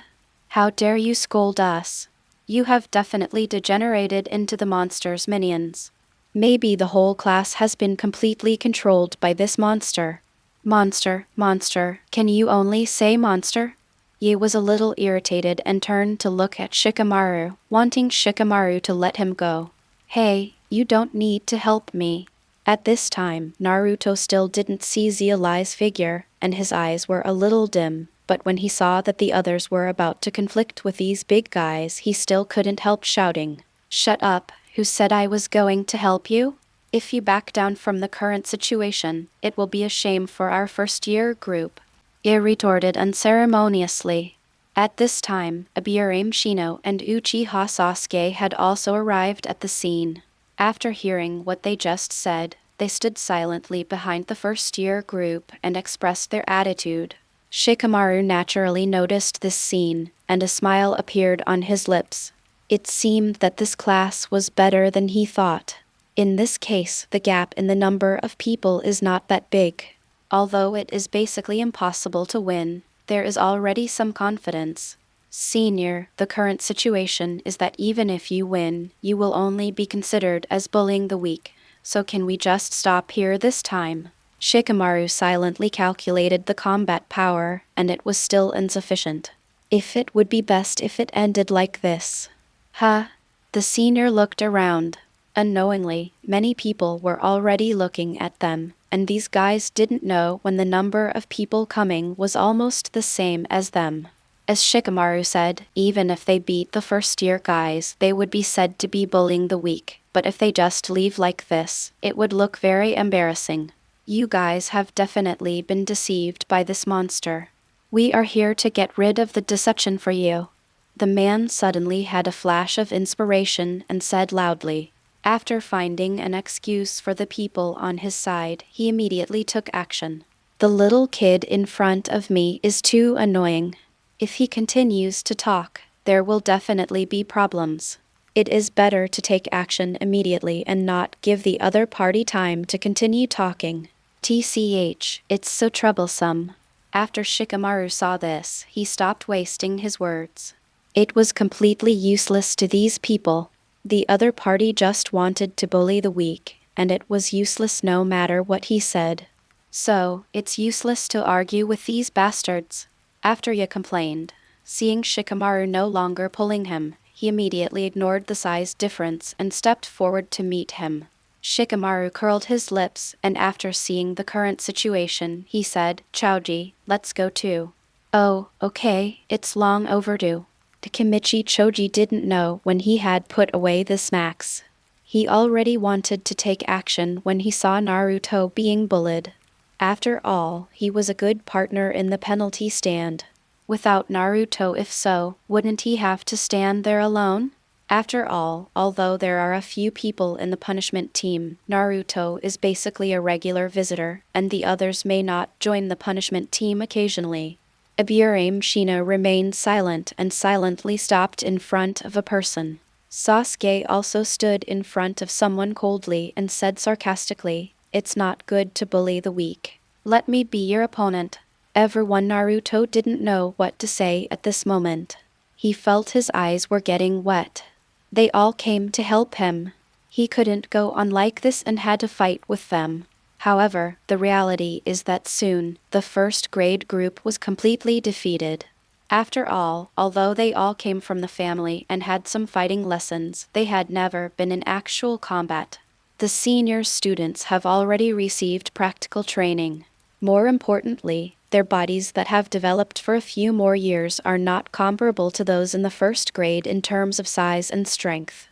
[SPEAKER 1] How dare you scold us? You have definitely degenerated into the monster's minions. Maybe the whole class has been completely controlled by this monster. Monster, can you only say monster? Yi was a little irritated and turned to look at Shikamaru, wanting Shikamaru to let him go. Hey, you don't need to help me. At this time, Naruto still didn't see Xia Li's figure, and his eyes were a little dim, but when he saw that the others were about to conflict with these big guys, he still couldn't help shouting. Shut up, who said I was going to help you? If you back down from the current situation, it will be a shame for our first-year group. Yi retorted unceremoniously. At this time, Abiurame Shino and Uchiha Sasuke had also arrived at the scene. After hearing what they just said, they stood silently behind the first-year group and expressed their attitude. Shikamaru naturally noticed this scene, and a smile appeared on his lips. It seemed that this class was better than he thought. In this case, the gap in the number of people is not that big. Although it is basically impossible to win, there is already some confidence. Senior, the current situation is that even if you win, you will only be considered as bullying the weak, so can we just stop here this time? Shikamaru silently calculated the combat power, and it was still insufficient. If it would be best if it ended like this. Huh? The senior looked around. Unknowingly, many people were already looking at them, and these guys didn't know when the number of people coming was almost the same as them. As Shikamaru said, even if they beat the first-year guys, they would be said to be bullying the weak, but if they just leave like this, it would look very embarrassing. You guys have definitely been deceived by this monster. We are here to get rid of the deception for you. The man suddenly had a flash of inspiration and said loudly. After finding an excuse for the people on his side, he immediately took action. The little kid in front of me is too annoying. If he continues to talk, there will definitely be problems. It is better to take action immediately and not give the other party time to continue talking. TCH, it's so troublesome. After Shikamaru saw this, he stopped wasting his words. It was completely useless to these people. The other party just wanted to bully the weak, and it was useless no matter what he said. So, it's useless to argue with these bastards. After Xia complained, seeing Shikamaru no longer pulling him, he immediately ignored the size difference and stepped forward to meet him. Shikamaru curled his lips, and after seeing the current situation, he said, "Choji, let's go too." "Oh, okay, it's long overdue." Takemichi Choji didn't know when he had put away the snacks. He already wanted to take action when he saw Naruto being bullied. After all, he was a good partner in the penalty stand. Without Naruto, if so, wouldn't he have to stand there alone? After all, although there are a few people in the punishment team, Naruto is basically a regular visitor, and the others may not join the punishment team occasionally. Aburame Shino remained silent and silently stopped in front of a person. Sasuke also stood in front of someone coldly and said sarcastically, "It's not good to bully the weak. Let me be your opponent." Everyone Naruto didn't know what to say at this moment. He felt his eyes were getting wet. They all came to help him. He couldn't go on like this and had to fight with them. However, the reality is that soon, the first grade group was completely defeated. After all, although they all came from the family and had some fighting lessons, they had never been in actual combat. The senior students have already received practical training. More importantly, their bodies that have developed for a few more years are not comparable to those in the first grade in terms of size and strength.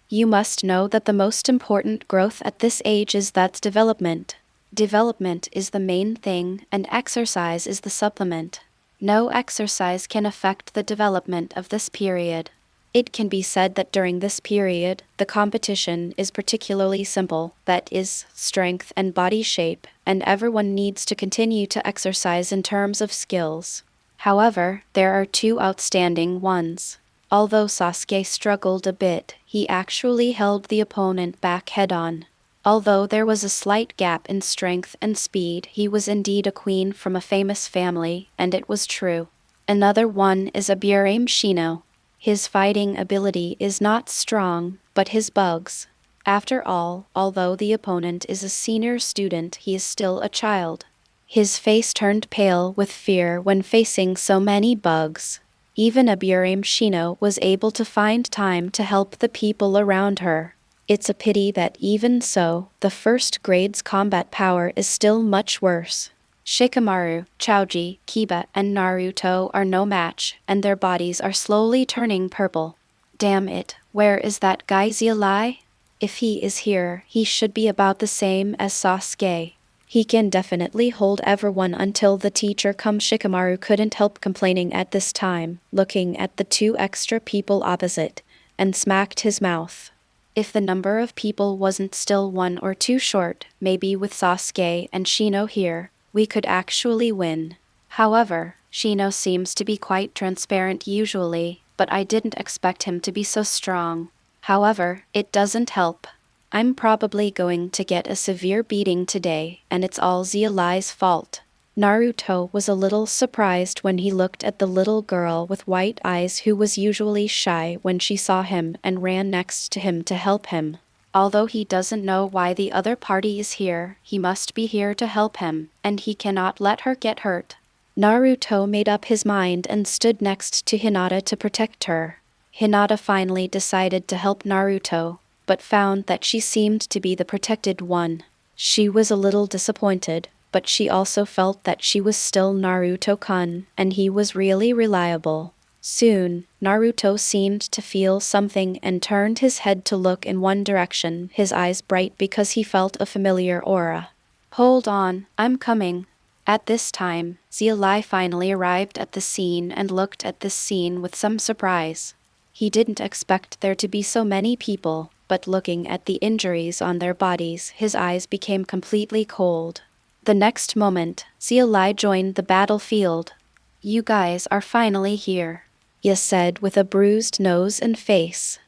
[SPEAKER 1] You must know that the most important growth at this age is that development. Development is the main thing, and exercise is the supplement. No exercise can affect the development of this period. It can be said that during this period, the competition is particularly simple, that is, strength and body shape, and everyone needs to continue to exercise in terms of skills. However, there are two outstanding ones. Although Sasuke struggled a bit, he actually held the opponent back head-on. Although there was a slight gap in strength and speed, he was indeed a queen from a famous family, and it was true. Another one is Aburame Shino. His fighting ability is not strong, but his bugs. After all, although the opponent is a senior student, he is still a child. His face turned pale with fear when facing so many bugs. Even Aburame Shino was able to find time to help the people around her. It's a pity that even so, the first grade's combat power is still much worse. Shikamaru, Choji, Kiba, and Naruto are no match, and their bodies are slowly turning purple. Damn it, where is that guy Xia Li? If he is here, he should be about the same as Sasuke. He can definitely hold everyone until the teacher comes. Shikamaru couldn't help complaining at this time, looking at the two extra people opposite, and smacked his mouth. If the number of people wasn't still one or two short, maybe with Sasuke and Shino here, we could actually win. However, Shino seems to be quite transparent usually, but I didn't expect him to be so strong. However, it doesn't help. I'm probably going to get a severe beating today, and it's all Xia Li's fault. Naruto was a little surprised when he looked at the little girl with white eyes who was usually shy when she saw him and ran next to him to help him. Although he doesn't know why the other party is here, he must be here to help him, and he cannot let her get hurt. Naruto made up his mind and stood next to Hinata to protect her. Hinata finally decided to help Naruto, but found that she seemed to be the protected one. She was a little disappointed, but she also felt that she was still Naruto-kun, and he was really reliable. Soon, Naruto seemed to feel something and turned his head to look in one direction, his eyes bright because he felt a familiar aura. "Hold on, I'm coming." At this time, Xia Li finally arrived at the scene and looked at this scene with some surprise. He didn't expect there to be so many people, but looking at the injuries on their bodies, his eyes became completely cold. The next moment, Xia Li joined the battlefield. "You guys are finally here," Xia said with a bruised nose and face.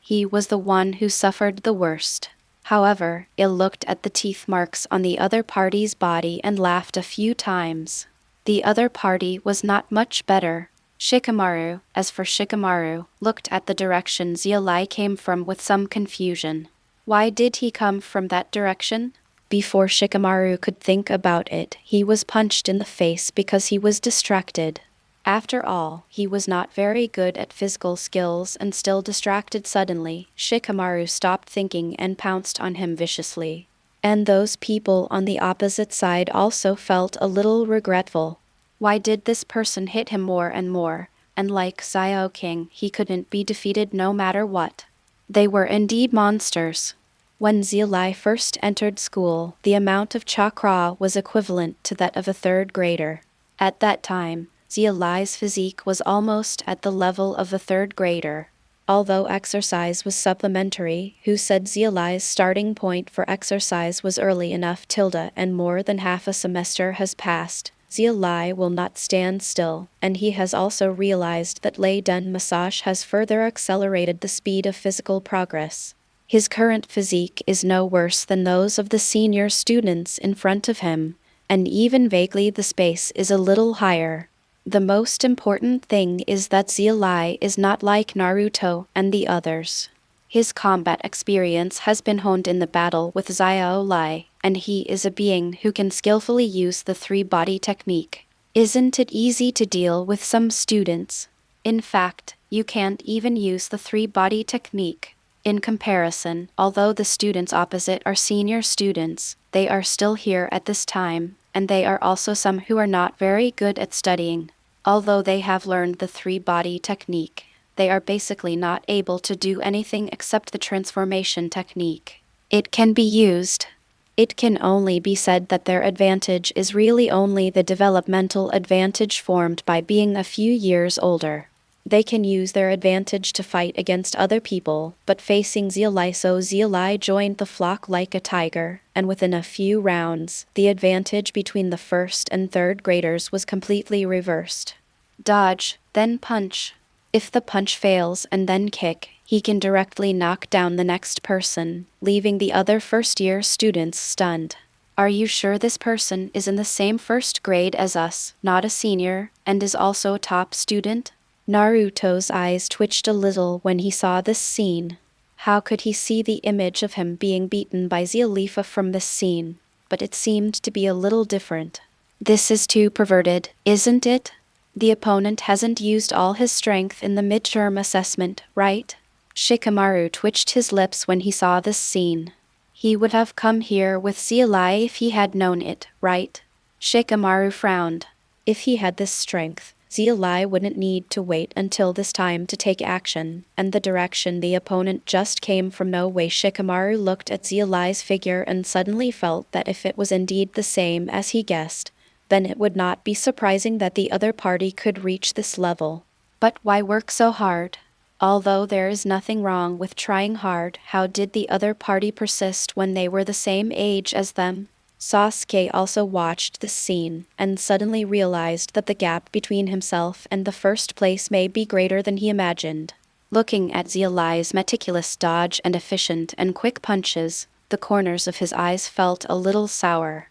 [SPEAKER 1] He was the one who suffered the worst. However, Il looked at the teeth marks on the other party's body and laughed a few times. The other party was not much better. Shikamaru, as for Shikamaru, looked at the direction Xia Li came from with some confusion. Why did he come from that direction? Before Shikamaru could think about it, he was punched in the face because he was distracted. After all, he was not very good at physical skills and still distracted suddenly. Shikamaru stopped thinking and pounced on him viciously. And those people on the opposite side also felt a little regretful. Why did this person hit him more and more? And like Xiao King, he couldn't be defeated no matter what. They were indeed monsters. When Xia Li first entered school, the amount of chakra was equivalent to that of a third grader. At that time, Xia Li's physique was almost at the level of a third grader. Although exercise was supplementary, who said Xia Li's starting point for exercise was early enough and more than half a semester has passed. Xia Li will not stand still, and he has also realized that Lei Dun massage has further accelerated the speed of physical progress. His current physique is no worse than those of the senior students in front of him, and even vaguely the space is a little higher. The most important thing is that Xia Li is not like Naruto and the others. His combat experience has been honed in the battle with Xiao Li, and he is a being who can skillfully use the three-body technique. Isn't it easy to deal with some students? In fact, you can't even use the three-body technique. In comparison, although the students opposite are senior students, they are still here at this time, and they are also some who are not very good at studying. Although they have learned the three-body technique, they are basically not able to do anything except the transformation technique. It can be used. It can only be said that their advantage is really only the developmental advantage formed by being a few years older. They can use their advantage to fight against other people, but facing Xia Li, so Xia Li joined the flock like a tiger, and within a few rounds, the advantage between the first and third graders was completely reversed. Dodge, then punch. If the punch fails and then kick, he can directly knock down the next person, leaving the other first-year students stunned. Are you sure this person is in the same first grade as us, not a senior, and is also a top student? Naruto's eyes twitched a little when he saw this scene. How could he see the image of him being beaten by Xia Li from this scene? But it seemed to be a little different. This is too perverted, isn't it? The opponent hasn't used all his strength in the midterm assessment, right? Shikamaru twitched his lips when he saw this scene. He would have come here with Xia Li if he had known it, right? Shikamaru frowned. If he had this strength, Xia Li wouldn't need to wait until this time to take action, and the direction the opponent just came from. No way. Shikamaru looked at Xia Li's figure and suddenly felt that if it was indeed the same as he guessed, then it would not be surprising that the other party could reach this level. But why work so hard? Although there is nothing wrong with trying hard, how did the other party persist when they were the same age as them? Sasuke also watched this scene, and suddenly realized that the gap between himself and the first place may be greater than he imagined. Looking at Xia Li's meticulous dodge and efficient and quick punches, the corners of his eyes felt a little sour.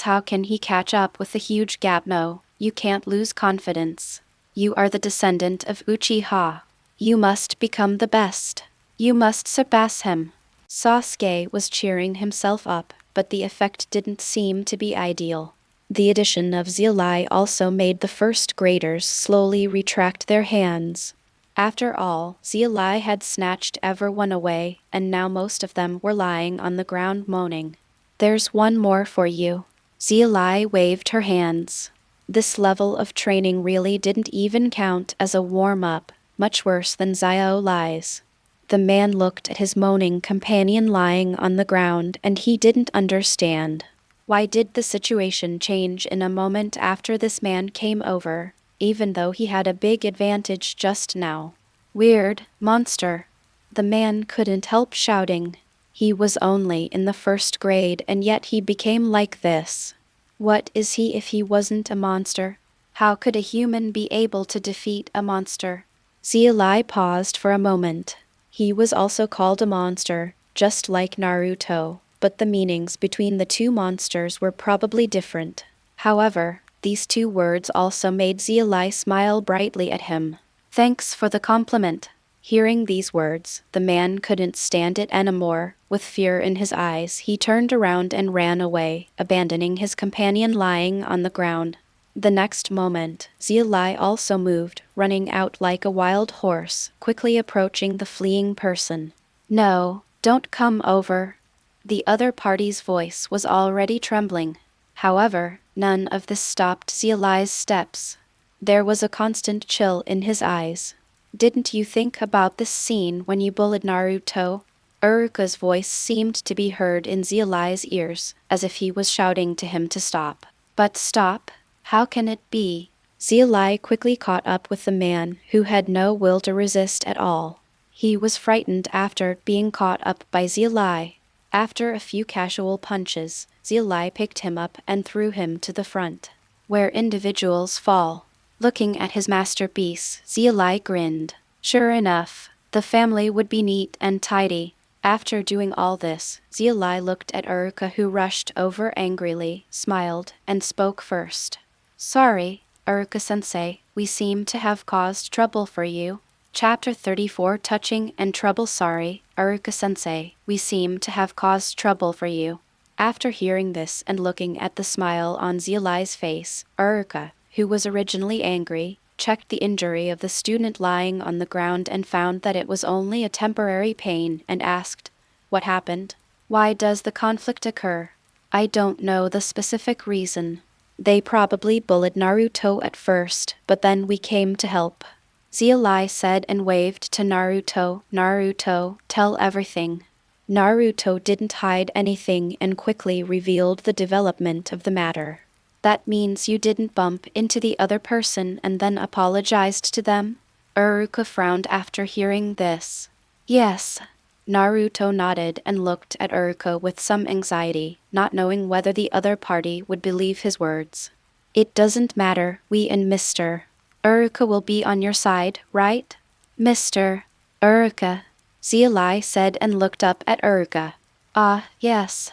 [SPEAKER 1] How can he catch up with the huge gap? No, you can't lose confidence. You are the descendant of Uchiha. You must become the best. You must surpass him. Sasuke was cheering himself up, but the effect didn't seem to be ideal. The addition of Xia Li also made the first graders slowly retract their hands. After all, Xia Li had snatched everyone away, and now most of them were lying on the ground moaning. There's one more for you. Xia Li waved her hands. This level of training really didn't even count as a warm-up, much worse than Xiao Li's. The man looked at his moaning companion lying on the ground, and he didn't understand. Why did the situation change in a moment after this man came over, even though he had a big advantage just now? Weird, monster. The man couldn't help shouting. He was only in the first grade, and yet he became like this. What is he if he wasn't a monster? How could a human be able to defeat a monster? Xia Li paused for a moment. He was also called a monster, just like Naruto, but the meanings between the two monsters were probably different. However, these two words also made Xia Li smile brightly at him. Thanks for the compliment. Hearing these words, the man couldn't stand it anymore. With fear in his eyes, he turned around and ran away, abandoning his companion lying on the ground. The next moment, Xia Li also moved, running out like a wild horse, quickly approaching the fleeing person. No, don't come over. The other party's voice was already trembling. However, none of this stopped Xia Li's steps. There was a constant chill in his eyes. Didn't you think about this scene when you bullied Naruto? Uruka's voice seemed to be heard in Xia Li's ears, as if he was shouting to him to stop. But stop? How can it be? Xia Li quickly caught up with the man, who had no will to resist at all. He was frightened after being caught up by Xia Li. After a few casual punches, Xia Li picked him up and threw him to the front, where individuals fall. Looking at his masterpiece, Xia Li grinned. Sure enough, the family would be neat and tidy. After doing all this, Xia Li looked at Uruka, who rushed over angrily, smiled, and spoke first. Sorry, Uruka-sensei, we seem to have caused trouble for you. Chapter 34 Touching and Trouble. Sorry, Uruka-sensei, we seem to have caused trouble for you. After hearing this and looking at the smile on Xia Li's face, Uruka, who was originally angry, checked the injury of the student lying on the ground and found that it was only a temporary pain and asked, "What happened? Why does the conflict occur?" "I don't know the specific reason. They probably bullied Naruto at first, but then we came to help." Xia Li said and waved to Naruto. "Naruto, tell everything." Naruto didn't hide anything and quickly revealed the development of the matter. "That means you didn't bump into the other person and then apologized to them?" Uruka frowned after hearing this. "Yes." Naruto nodded and looked at Uruka with some anxiety, not knowing whether the other party would believe his words. "It doesn't matter, we and Mr. Uruka will be on your side, right?" "Mr. Uruka," Xia Li said and looked up at Uruka. "Ah, yes."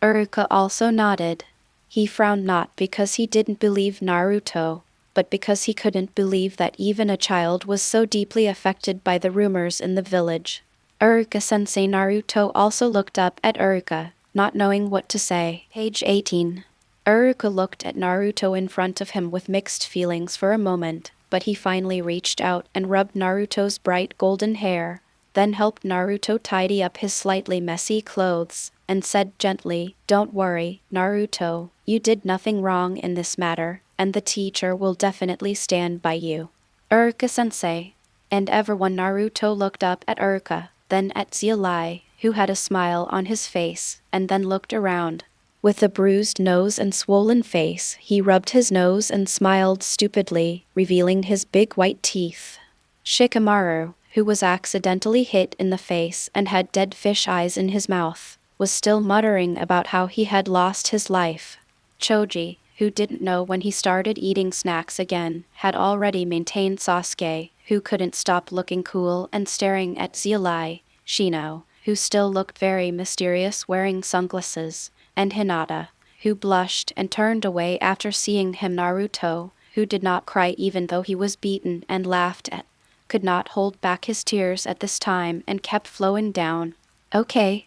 [SPEAKER 1] Uruka also nodded. He frowned not because he didn't believe Naruto, but because he couldn't believe that even a child was so deeply affected by the rumors in the village. Uruka-sensei. Naruto also looked up at Uruka, not knowing what to say. Page 18. Uruka looked at Naruto in front of him with mixed feelings for a moment, but he finally reached out and rubbed Naruto's bright golden hair, then helped Naruto tidy up his slightly messy clothes, and said gently, "Don't worry, Naruto, you did nothing wrong in this matter, and the teacher will definitely stand by you." Uruka-sensei. And everyone. Naruto looked up at Uruka, then at Xia Li, who had a smile on his face, and then looked around. With a bruised nose and swollen face, he rubbed his nose and smiled stupidly, revealing his big white teeth. Shikamaru, who was accidentally hit in the face and had dead fish eyes in his mouth, was still muttering about how he had lost his life. Choji, who didn't know when he started eating snacks again, had already maintained Sasuke, who couldn't stop looking cool and staring at Xia Li, Shino, who still looked very mysterious wearing sunglasses, and Hinata, who blushed and turned away after seeing him. Naruto, who did not cry even though he was beaten and laughed at, could not hold back his tears at this time and kept flowing down. Okay,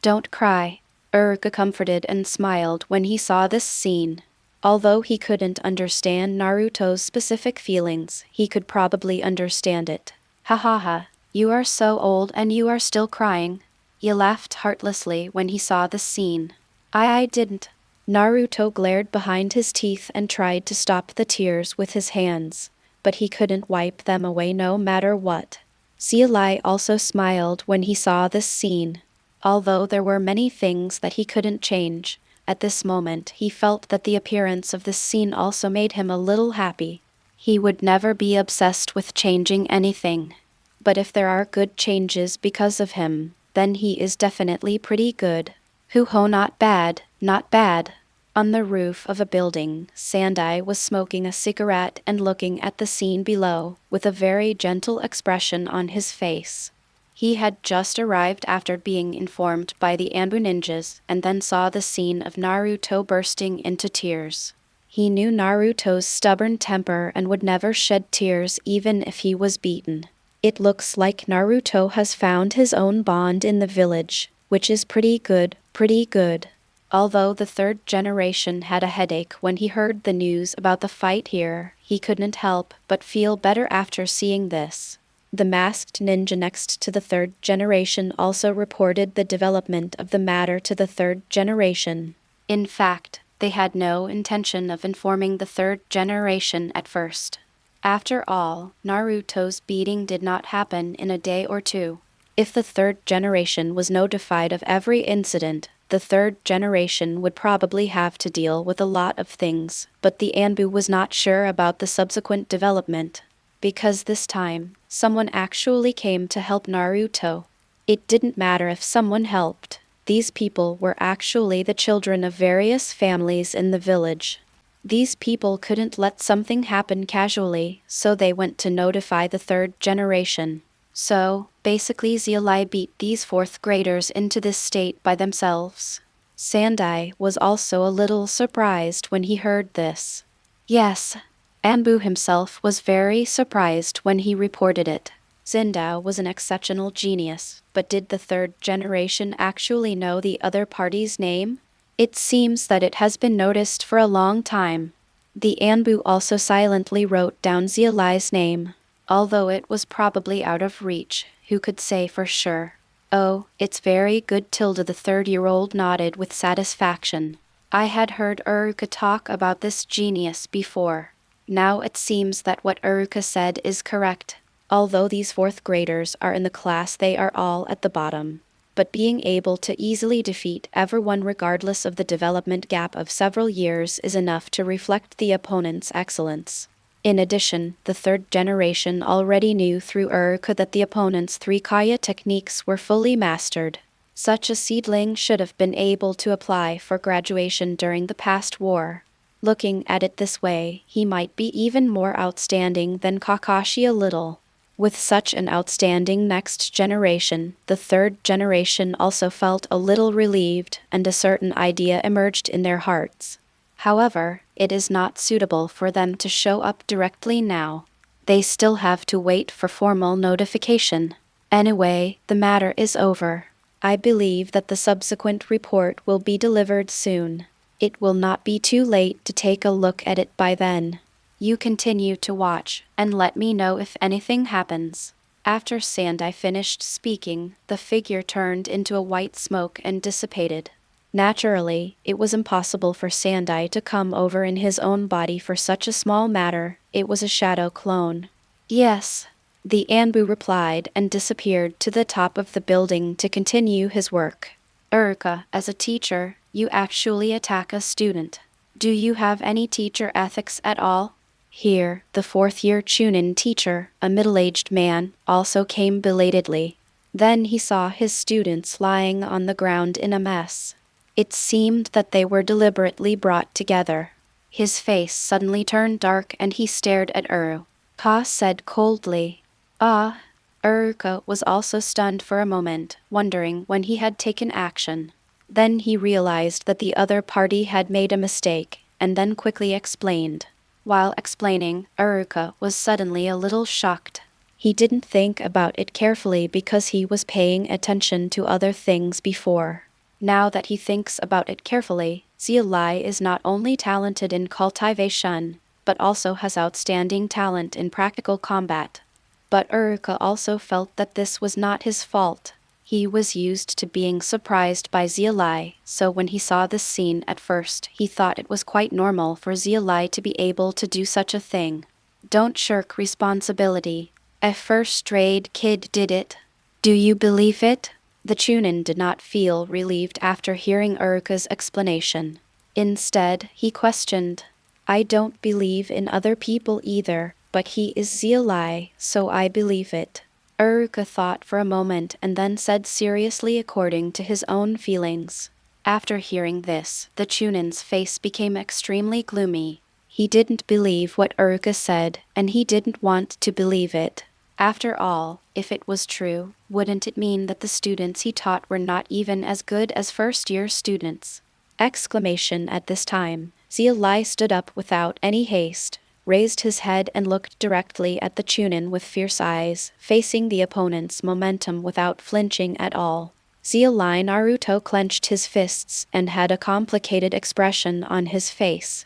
[SPEAKER 1] don't cry." Uruka comforted and smiled when he saw this scene. Although he couldn't understand Naruto's specific feelings, he could probably understand it. "Ha ha ha, you are so old and you are still crying." He laughed heartlessly when he saw the scene. I didn't." Naruto glared behind his teeth and tried to stop the tears with his hands, but he couldn't wipe them away no matter what. Xia Li also smiled when he saw this scene. Although there were many things that he couldn't change, at this moment he felt that the appearance of this scene also made him a little happy. He would never be obsessed with changing anything. But if there are good changes because of him, then he is definitely pretty good. Hoo-ho, not bad, not bad. On the roof of a building, Sandai was smoking a cigarette and looking at the scene below, with a very gentle expression on his face. He had just arrived after being informed by the Anbu ninjas, and then saw the scene of Naruto bursting into tears. He knew Naruto's stubborn temper and would never shed tears even if he was beaten. It looks like Naruto has found his own bond in the village, which is pretty good, pretty good. Although the third generation had a headache when he heard the news about the fight here, he couldn't help but feel better after seeing this. The masked ninja next to the third generation also reported the development of the matter to the third generation. In fact, they had no intention of informing the third generation at first. After all, Naruto's beating did not happen in a day or two. If the third generation was notified of every incident, the third generation would probably have to deal with a lot of things, but the Anbu was not sure about the subsequent development. Because this time, someone actually came to help Naruto. It didn't matter if someone helped. These people were actually the children of various families in the village. These people couldn't let something happen casually, so they went to notify the third generation. So, basically Xia Li beat these fourth graders into this state by themselves. Sandai was also a little surprised when he heard this. Yes, Anbu himself was very surprised when he reported it. Zindao was an exceptional genius, but did the third generation actually know the other party's name? It seems that it has been noticed for a long time. The Anbu also silently wrote down Xia Li's name. Although it was probably out of reach, who could say for sure? Oh, it's very good. The 30-year-old nodded with satisfaction. I had heard Uruka talk about this genius before. Now it seems that what Uruka said is correct. Although these fourth graders are in the class, they are all at the bottom. But being able to easily defeat everyone regardless of the development gap of several years is enough to reflect the opponent's excellence. In addition, the third generation already knew through Uruka that the opponent's 3 Kaya techniques were fully mastered. Such a seedling should have been able to apply for graduation during the past war. Looking at it this way, he might be even more outstanding than Kakashi a little. With such an outstanding next generation, the third generation also felt a little relieved, and a certain idea emerged in their hearts. However, it is not suitable for them to show up directly now. They still have to wait for formal notification. Anyway, the matter is over. I believe that the subsequent report will be delivered soon. It will not be too late to take a look at it by then. You continue to watch, and let me know if anything happens. After Sandai finished speaking, the figure turned into a white smoke and dissipated. Naturally, it was impossible for Sandai to come over in his own body for such a small matter. It was a shadow clone. Yes, the Anbu replied and disappeared to the top of the building to continue his work. Uruka, as a teacher, you actually attack a student. Do you have any teacher ethics at all? Here, the fourth-year Chunin teacher, a middle-aged man, also came belatedly. Then he saw his students lying on the ground in a mess. It seemed that they were deliberately brought together. His face suddenly turned dark and he stared at Uru. Ka said coldly. Ah. Uruka was also stunned for a moment, wondering when he had taken action. Then he realized that the other party had made a mistake, and then quickly explained. While explaining, Uruka was suddenly a little shocked. He didn't think about it carefully because he was paying attention to other things before. Now that he thinks about it carefully, Xia Li is not only talented in cultivation, but also has outstanding talent in practical combat. But Uruka also felt that this was not his fault. He was used to being surprised by Xia Li, so when he saw this scene at first, he thought it was quite normal for Xia Li to be able to do such a thing. Don't shirk responsibility. A first-grade kid did it. Do you believe it? The Chunin did not feel relieved after hearing Uruka's explanation. Instead, he questioned. I don't believe in other people either, but he is Xia Li, so I believe it. Uruka thought for a moment and then said seriously according to his own feelings. After hearing this, the Chunin's face became extremely gloomy. He didn't believe what Uruka said, and he didn't want to believe it. After all, if it was true, wouldn't it mean that the students he taught were not even as good as first-year students? Exclamation at this time, Xia Li stood up without any haste, raised his head and looked directly at the Chunin with fierce eyes, facing the opponent's momentum without flinching at all. Xia Li Naruto clenched his fists and had a complicated expression on his face.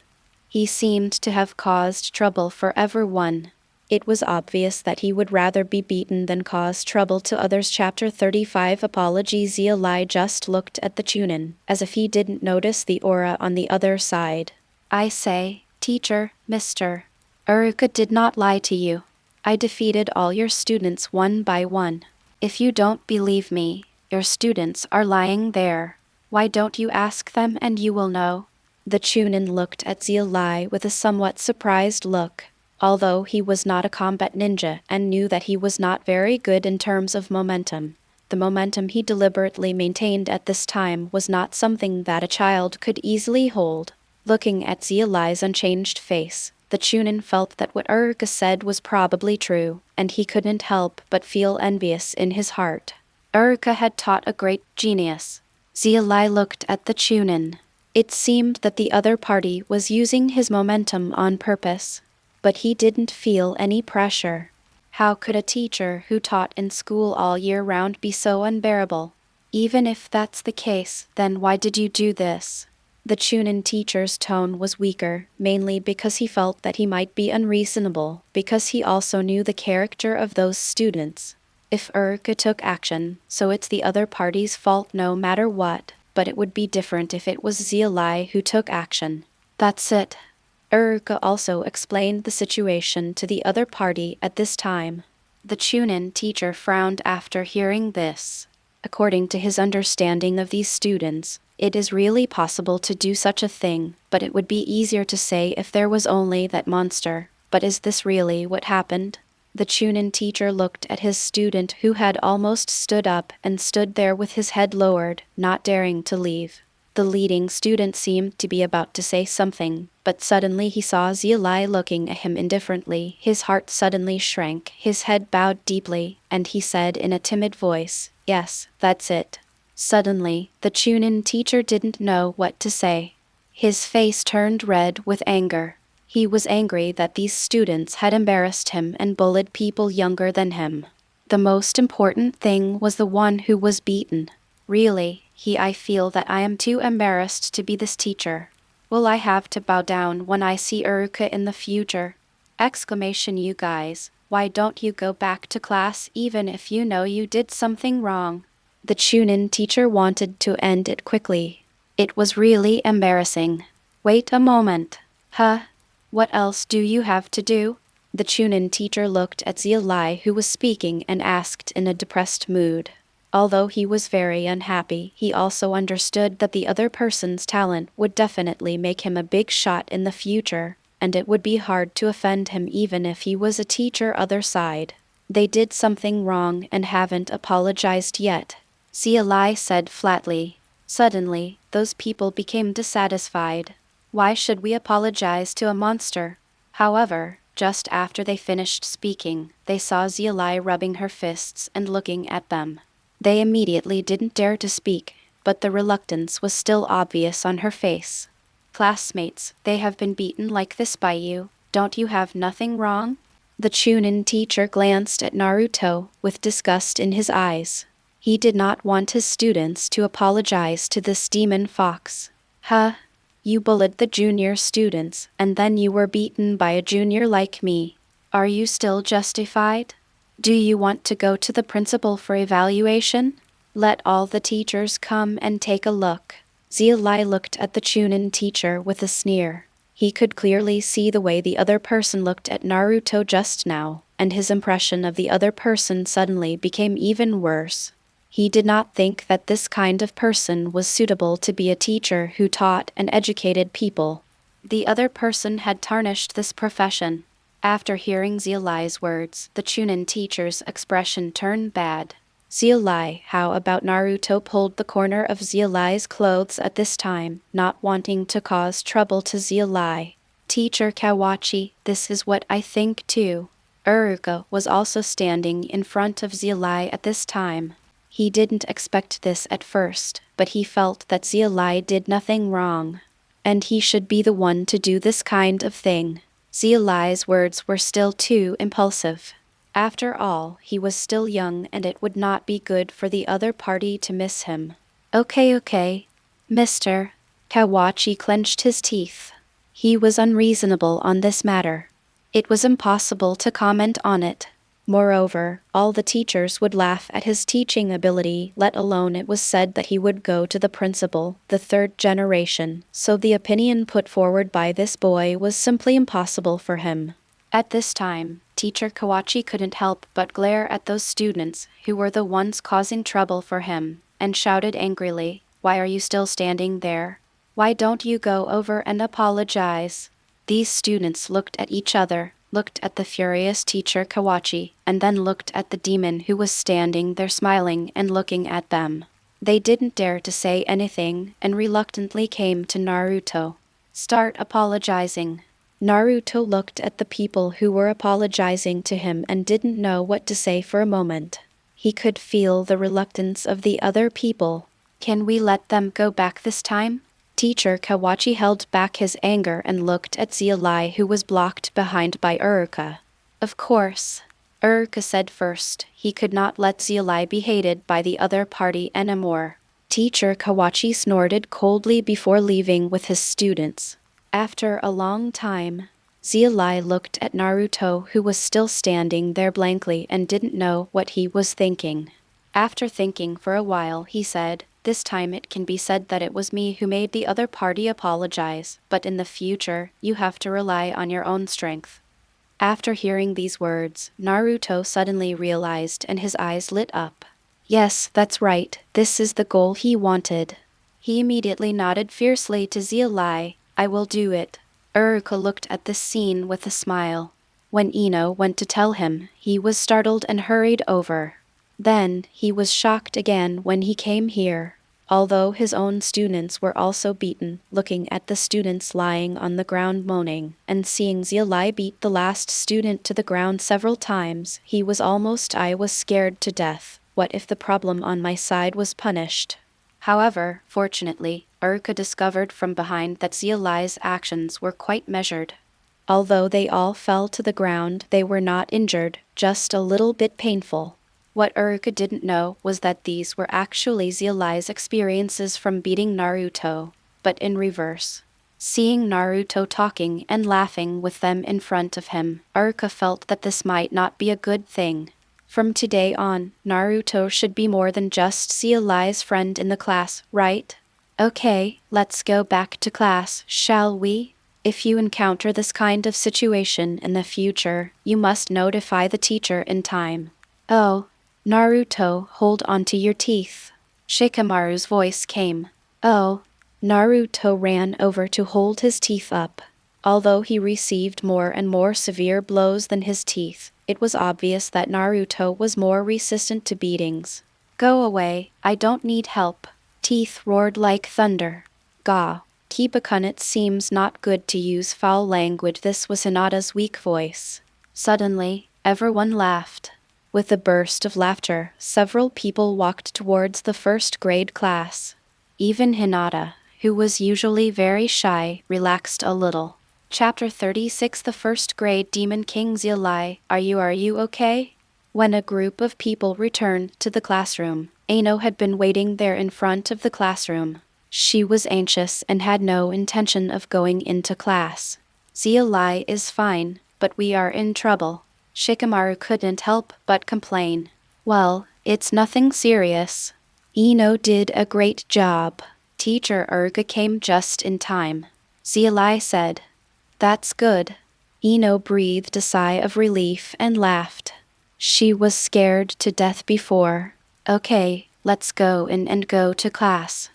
[SPEAKER 1] He seemed to have caused trouble for everyone. It was obvious that he would rather be beaten than cause trouble to others. Chapter 35 Apology. Xia Li just looked at the Chunin, as if he didn't notice the aura on the other side. I say, teacher, Mr. Uruka did not lie to you. I defeated all your students one by one. If you don't believe me, your students are lying there. Why don't you ask them and you will know? The Chunin looked at Xia Li with a somewhat surprised look. Although he was not a combat ninja and knew that he was not very good in terms of momentum, the momentum he deliberately maintained at this time was not something that a child could easily hold. Looking at Xia Li's unchanged face, the Chunin felt that what Uruka said was probably true, and he couldn't help but feel envious in his heart. Uruka had taught a great genius. Xia Li looked at the Chunin. It seemed that the other party was using his momentum on purpose, but he didn't feel any pressure. How could a teacher who taught in school all year round be so unbearable? Even if that's the case, then why did you do this? The Chunin teacher's tone was weaker, mainly because he felt that he might be unreasonable, because he also knew the character of those students. If Uruka took action, so it's the other party's fault no matter what, but it would be different if it was Xia Li who took action. That's it. Uruka also explained the situation to the other party at this time. The Chunin teacher frowned after hearing this. According to his understanding of these students, it is really possible to do such a thing, but it would be easier to say if there was only that monster. But is this really what happened? The Chunin teacher looked at his student who had almost stood up and stood there with his head lowered, not daring to leave. The leading student seemed to be about to say something, but suddenly he saw Xia Li looking at him indifferently. His heart suddenly shrank, his head bowed deeply, and he said in a timid voice, "Yes, that's it." Suddenly, the Chunin teacher didn't know what to say. His face turned red with anger. He was angry that these students had embarrassed him and bullied people younger than him. The most important thing was the one who was beaten. Really, I feel that I am too embarrassed to be this teacher. Will I have to bow down when I see Uruka in the future? Exclamation. You guys, why don't you go back to class even if you know you did something wrong? The Chunin teacher wanted to end it quickly. It was really embarrassing. Wait a moment. What else do you have to do? The Chunin teacher looked at Xia Li who was speaking and asked in a depressed mood. Although he was very unhappy, he also understood that the other person's talent would definitely make him a big shot in the future, and it would be hard to offend him even if he was a teacher other side. They did something wrong and haven't apologized yet, Xia Li said flatly. Suddenly, those people became dissatisfied. Why should we apologize to a monster? However, just after they finished speaking, they saw Xia Li rubbing her fists and looking at them. They immediately didn't dare to speak, but the reluctance was still obvious on her face. Classmates, they have been beaten like this by you. Don't you have nothing wrong? The Chunin teacher glanced at Naruto with disgust in his eyes. He did not want his students to apologize to this demon fox. You bullied the junior students, and then you were beaten by a junior like me. Are you still justified? Do you want to go to the principal for evaluation? Let all the teachers come and take a look. Xia Li looked at the Chunin teacher with a sneer. He could clearly see the way the other person looked at Naruto just now, and his impression of the other person suddenly became even worse. He did not think that this kind of person was suitable to be a teacher who taught and educated people. The other person had tarnished this profession. After hearing Xia Li's words, the Chunin teacher's expression turned bad. Xia Li, how about Naruto pulled the corner of Xia Li's clothes at this time, not wanting to cause trouble to Xia Li. Teacher Kawachi, this is what I think too. Uruka was also standing in front of Xia Li at this time. He didn't expect this at first, but he felt that Xia Li did nothing wrong, and he should be the one to do this kind of thing. Xia Li's words were still too impulsive. After all, he was still young and it would not be good for the other party to miss him. Okay, Mr. Kawachi clenched his teeth. He was unreasonable on this matter. It was impossible to comment on it. Moreover, all the teachers would laugh at his teaching ability, let alone it was said that he would go to the principal, the third generation, so the opinion put forward by this boy was simply impossible for him. At this time, Teacher Kawachi couldn't help but glare at those students who were the ones causing trouble for him, and shouted angrily, "Why are you still standing there? Why don't you go over and apologize?" These students looked at each other, looked at the furious Teacher Kawachi, and then looked at the demon who was standing there smiling and looking at them. They didn't dare to say anything and reluctantly came to Naruto. "Start apologizing." Naruto looked at the people who were apologizing to him and didn't know what to say for a moment. He could feel the reluctance of the other people. "Can we let them go back this time?" Teacher Kawachi held back his anger and looked at Xia Li, who was blocked behind by Uruka. "Of course." Uruka said first. He could not let Xia Li be hated by the other party anymore. Teacher Kawachi snorted coldly before leaving with his students. After a long time, Xia Li looked at Naruto, who was still standing there blankly and didn't know what he was thinking. After thinking for a while, he said, "This time it can be said that it was me who made the other party apologize, but in the future, you have to rely on your own strength." After hearing these words, Naruto suddenly realized and his eyes lit up. Yes, that's right, this is the goal he wanted. He immediately nodded fiercely to Xia Li. "I will do it." Uruka looked at this scene with a smile. When Ino went to tell him, he was startled and hurried over. Then, he was shocked again when he came here. Although his own students were also beaten, looking at the students lying on the ground moaning, and seeing Xia Li beat the last student to the ground several times, he was I was scared to death. What if the problem on my side was punished? However, fortunately, Uruka discovered from behind that Xia Li's actions were quite measured. Although they all fell to the ground, they were not injured, just a little bit painful. What Uruka didn't know was that these were actually Xia Li's experiences from beating Naruto, but in reverse. Seeing Naruto talking and laughing with them in front of him, Uruka felt that this might not be a good thing. From today on, Naruto should be more than just Xia Li's friend in the class, right? Okay, let's go back to class, shall we? If you encounter this kind of situation in the future, you must notify the teacher in time. Oh, Naruto, hold on to your teeth. Shikamaru's voice came. Oh. Naruto ran over to hold his teeth up. Although he received more and more severe blows than his teeth, it was obvious that Naruto was more resistant to beatings. "Go away, I don't need help." Teeth roared like thunder. "Gah, Kibakun, it seems not good to use foul language." This was Hinata's weak voice. Suddenly, everyone laughed. With a burst of laughter, several people walked towards the first grade class. Even Hinata, who was usually very shy, relaxed a little. Chapter 36, The First Grade Demon King. Xia Li, are you okay? When a group of people returned to the classroom, Ano had been waiting there in front of the classroom. She was anxious and had no intention of going into class. "Xia Li is fine, but we are in trouble." Shikamaru couldn't help but complain. "Well, it's nothing serious." Ino did a great job. Teacher Uruka came just in time. Xia Li said, "That's good." Ino breathed a sigh of relief and laughed. She was scared to death before. "Okay, let's go in and go to class."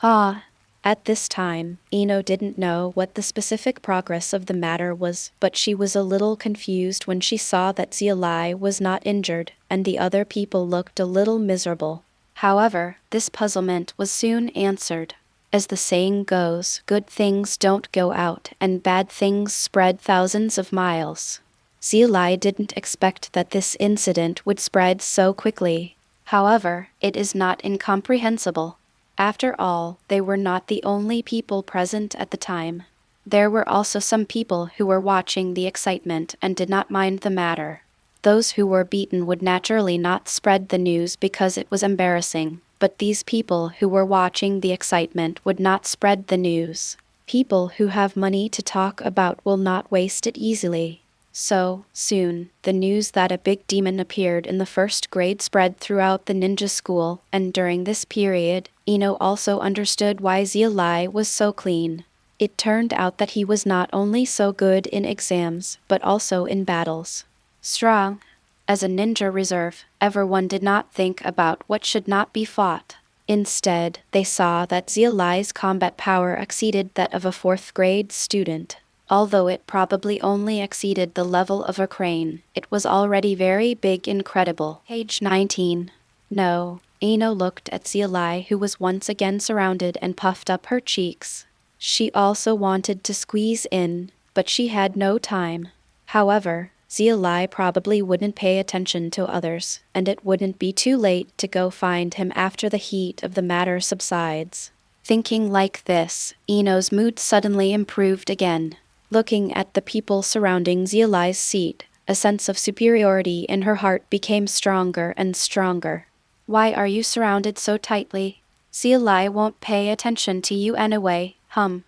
[SPEAKER 1] Ah. At this time, Ino didn't know what the specific progress of the matter was, but she was a little confused when she saw that Xia Li was not injured, and the other people looked a little miserable. However, this puzzlement was soon answered. As the saying goes, good things don't go out, and bad things spread thousands of miles. Xia Li didn't expect that this incident would spread so quickly. However, it is not incomprehensible. After all, they were not the only people present at the time. There were also some people who were watching the excitement and did not mind the matter. Those who were beaten would naturally not spread the news because it was embarrassing, but these people who were watching the excitement would not spread the news. People who have money to talk about will not waste it easily. So, soon, the news that a big demon appeared in the first grade spread throughout the ninja school, and during this period, Ino also understood why Xia Li was so clean. It turned out that he was not only so good in exams, but also in battles. Strong. As a ninja reserve, everyone did not think about what should not be fought. Instead, they saw that Xia Li's combat power exceeded that of a fourth grade student. Although it probably only exceeded the level of a crane, it was already very big, incredible. Page 19. No. Ino looked at Xia Li, who was once again surrounded, and puffed up her cheeks. She also wanted to squeeze in, but she had no time. However, Xia Li probably wouldn't pay attention to others, and it wouldn't be too late to go find him after the heat of the matter subsides. Thinking like this, Ino's mood suddenly improved again. Looking at the people surrounding Xia Li's seat, a sense of superiority in her heart became stronger and stronger. Why are you surrounded so tightly? Xia Li won't pay attention to you anyway, Xia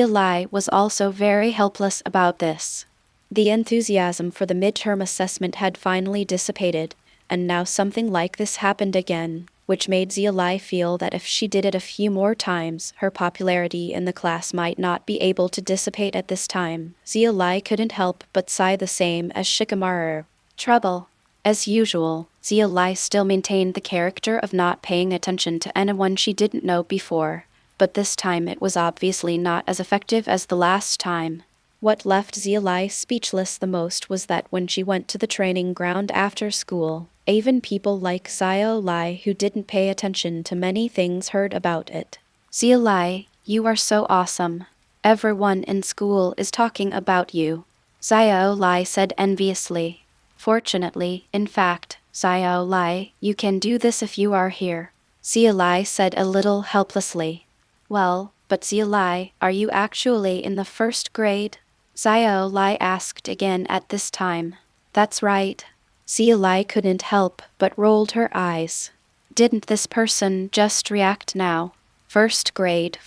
[SPEAKER 1] Li was also very helpless about this. The enthusiasm for the midterm assessment had finally dissipated, and now something like this happened again, which made Xia Li feel that if she did it a few more times, her popularity in the class might not be able to dissipate at this time. Xia Li couldn't help but sigh, the same as Shikamaru. Trouble. As usual, Xia Li still maintained the character of not paying attention to anyone she didn't know before, but this time it was obviously not as effective as the last time. What left Xia Li speechless the most was that when she went to the training ground after school, even people like Xia Li, who didn't pay attention to many things, heard about it. Xia Li, you are so awesome. Everyone in school is talking about you, Xia Li said enviously. Fortunately, in fact, Xia Li, you can do this if you are here, Xia Li said a little helplessly. Well, but Xia Li, are you actually in the first grade? Xia Li asked again at this time. That's right. Xia Li couldn't help but rolled her eyes. Didn't this person just react now? First grade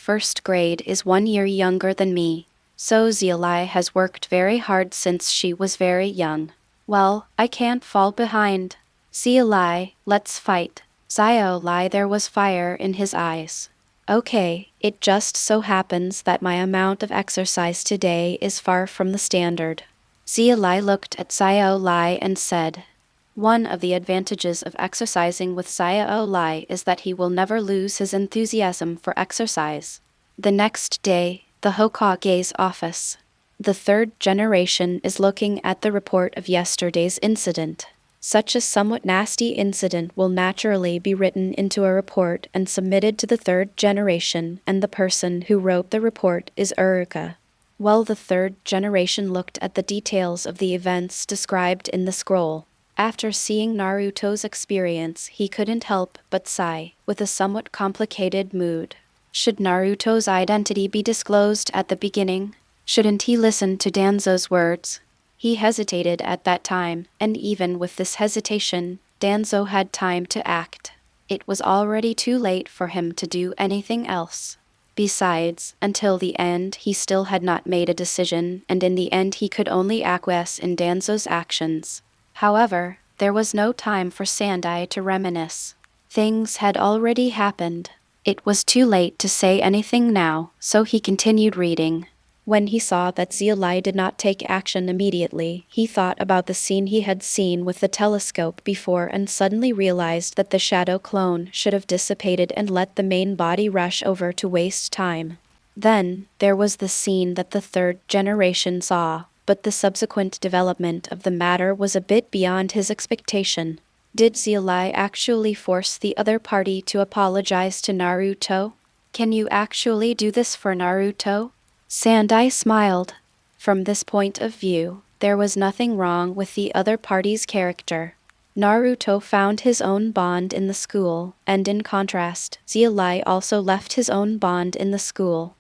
[SPEAKER 1] is 1 year younger than me. So Xia Li has worked very hard since she was very young. Well, I can't fall behind. Xia Li, let's fight. Xia Li, there was fire in his eyes. Okay, it just so happens that my amount of exercise today is far from the standard. Xia Li looked at Xia Li and said, one of the advantages of exercising with Xia Li is that he will never lose his enthusiasm for exercise. The next day, the Hokage's office. The third generation is looking at the report of yesterday's incident. Such a somewhat nasty incident will naturally be written into a report and submitted to the third generation, and the person who wrote the report is Uruka. Well, the third generation looked at the details of the events described in the scroll. After seeing Naruto's experience, he couldn't help but sigh, with a somewhat complicated mood. Should Naruto's identity be disclosed at the beginning? Shouldn't he listen to Danzo's words? He hesitated at that time, and even with this hesitation, Danzo had time to act. It was already too late for him to do anything else. Besides, until the end he still had not made a decision, and in the end he could only acquiesce in Danzo's actions. However, there was no time for Sandai to reminisce. Things had already happened. It was too late to say anything now, so he continued reading. When he saw that Xia Li did not take action immediately, he thought about the scene he had seen with the telescope before and suddenly realized that the shadow clone should have dissipated and let the main body rush over to waste time. Then, there was the scene that the third generation saw, but the subsequent development of the matter was a bit beyond his expectation. Did Xia Li actually force the other party to apologize to Naruto? Can you actually do this for Naruto? Sandai smiled. From this point of view, there was nothing wrong with the other party's character. Naruto found his own bond in the school, and in contrast, Xia Li also left his own bond in the school.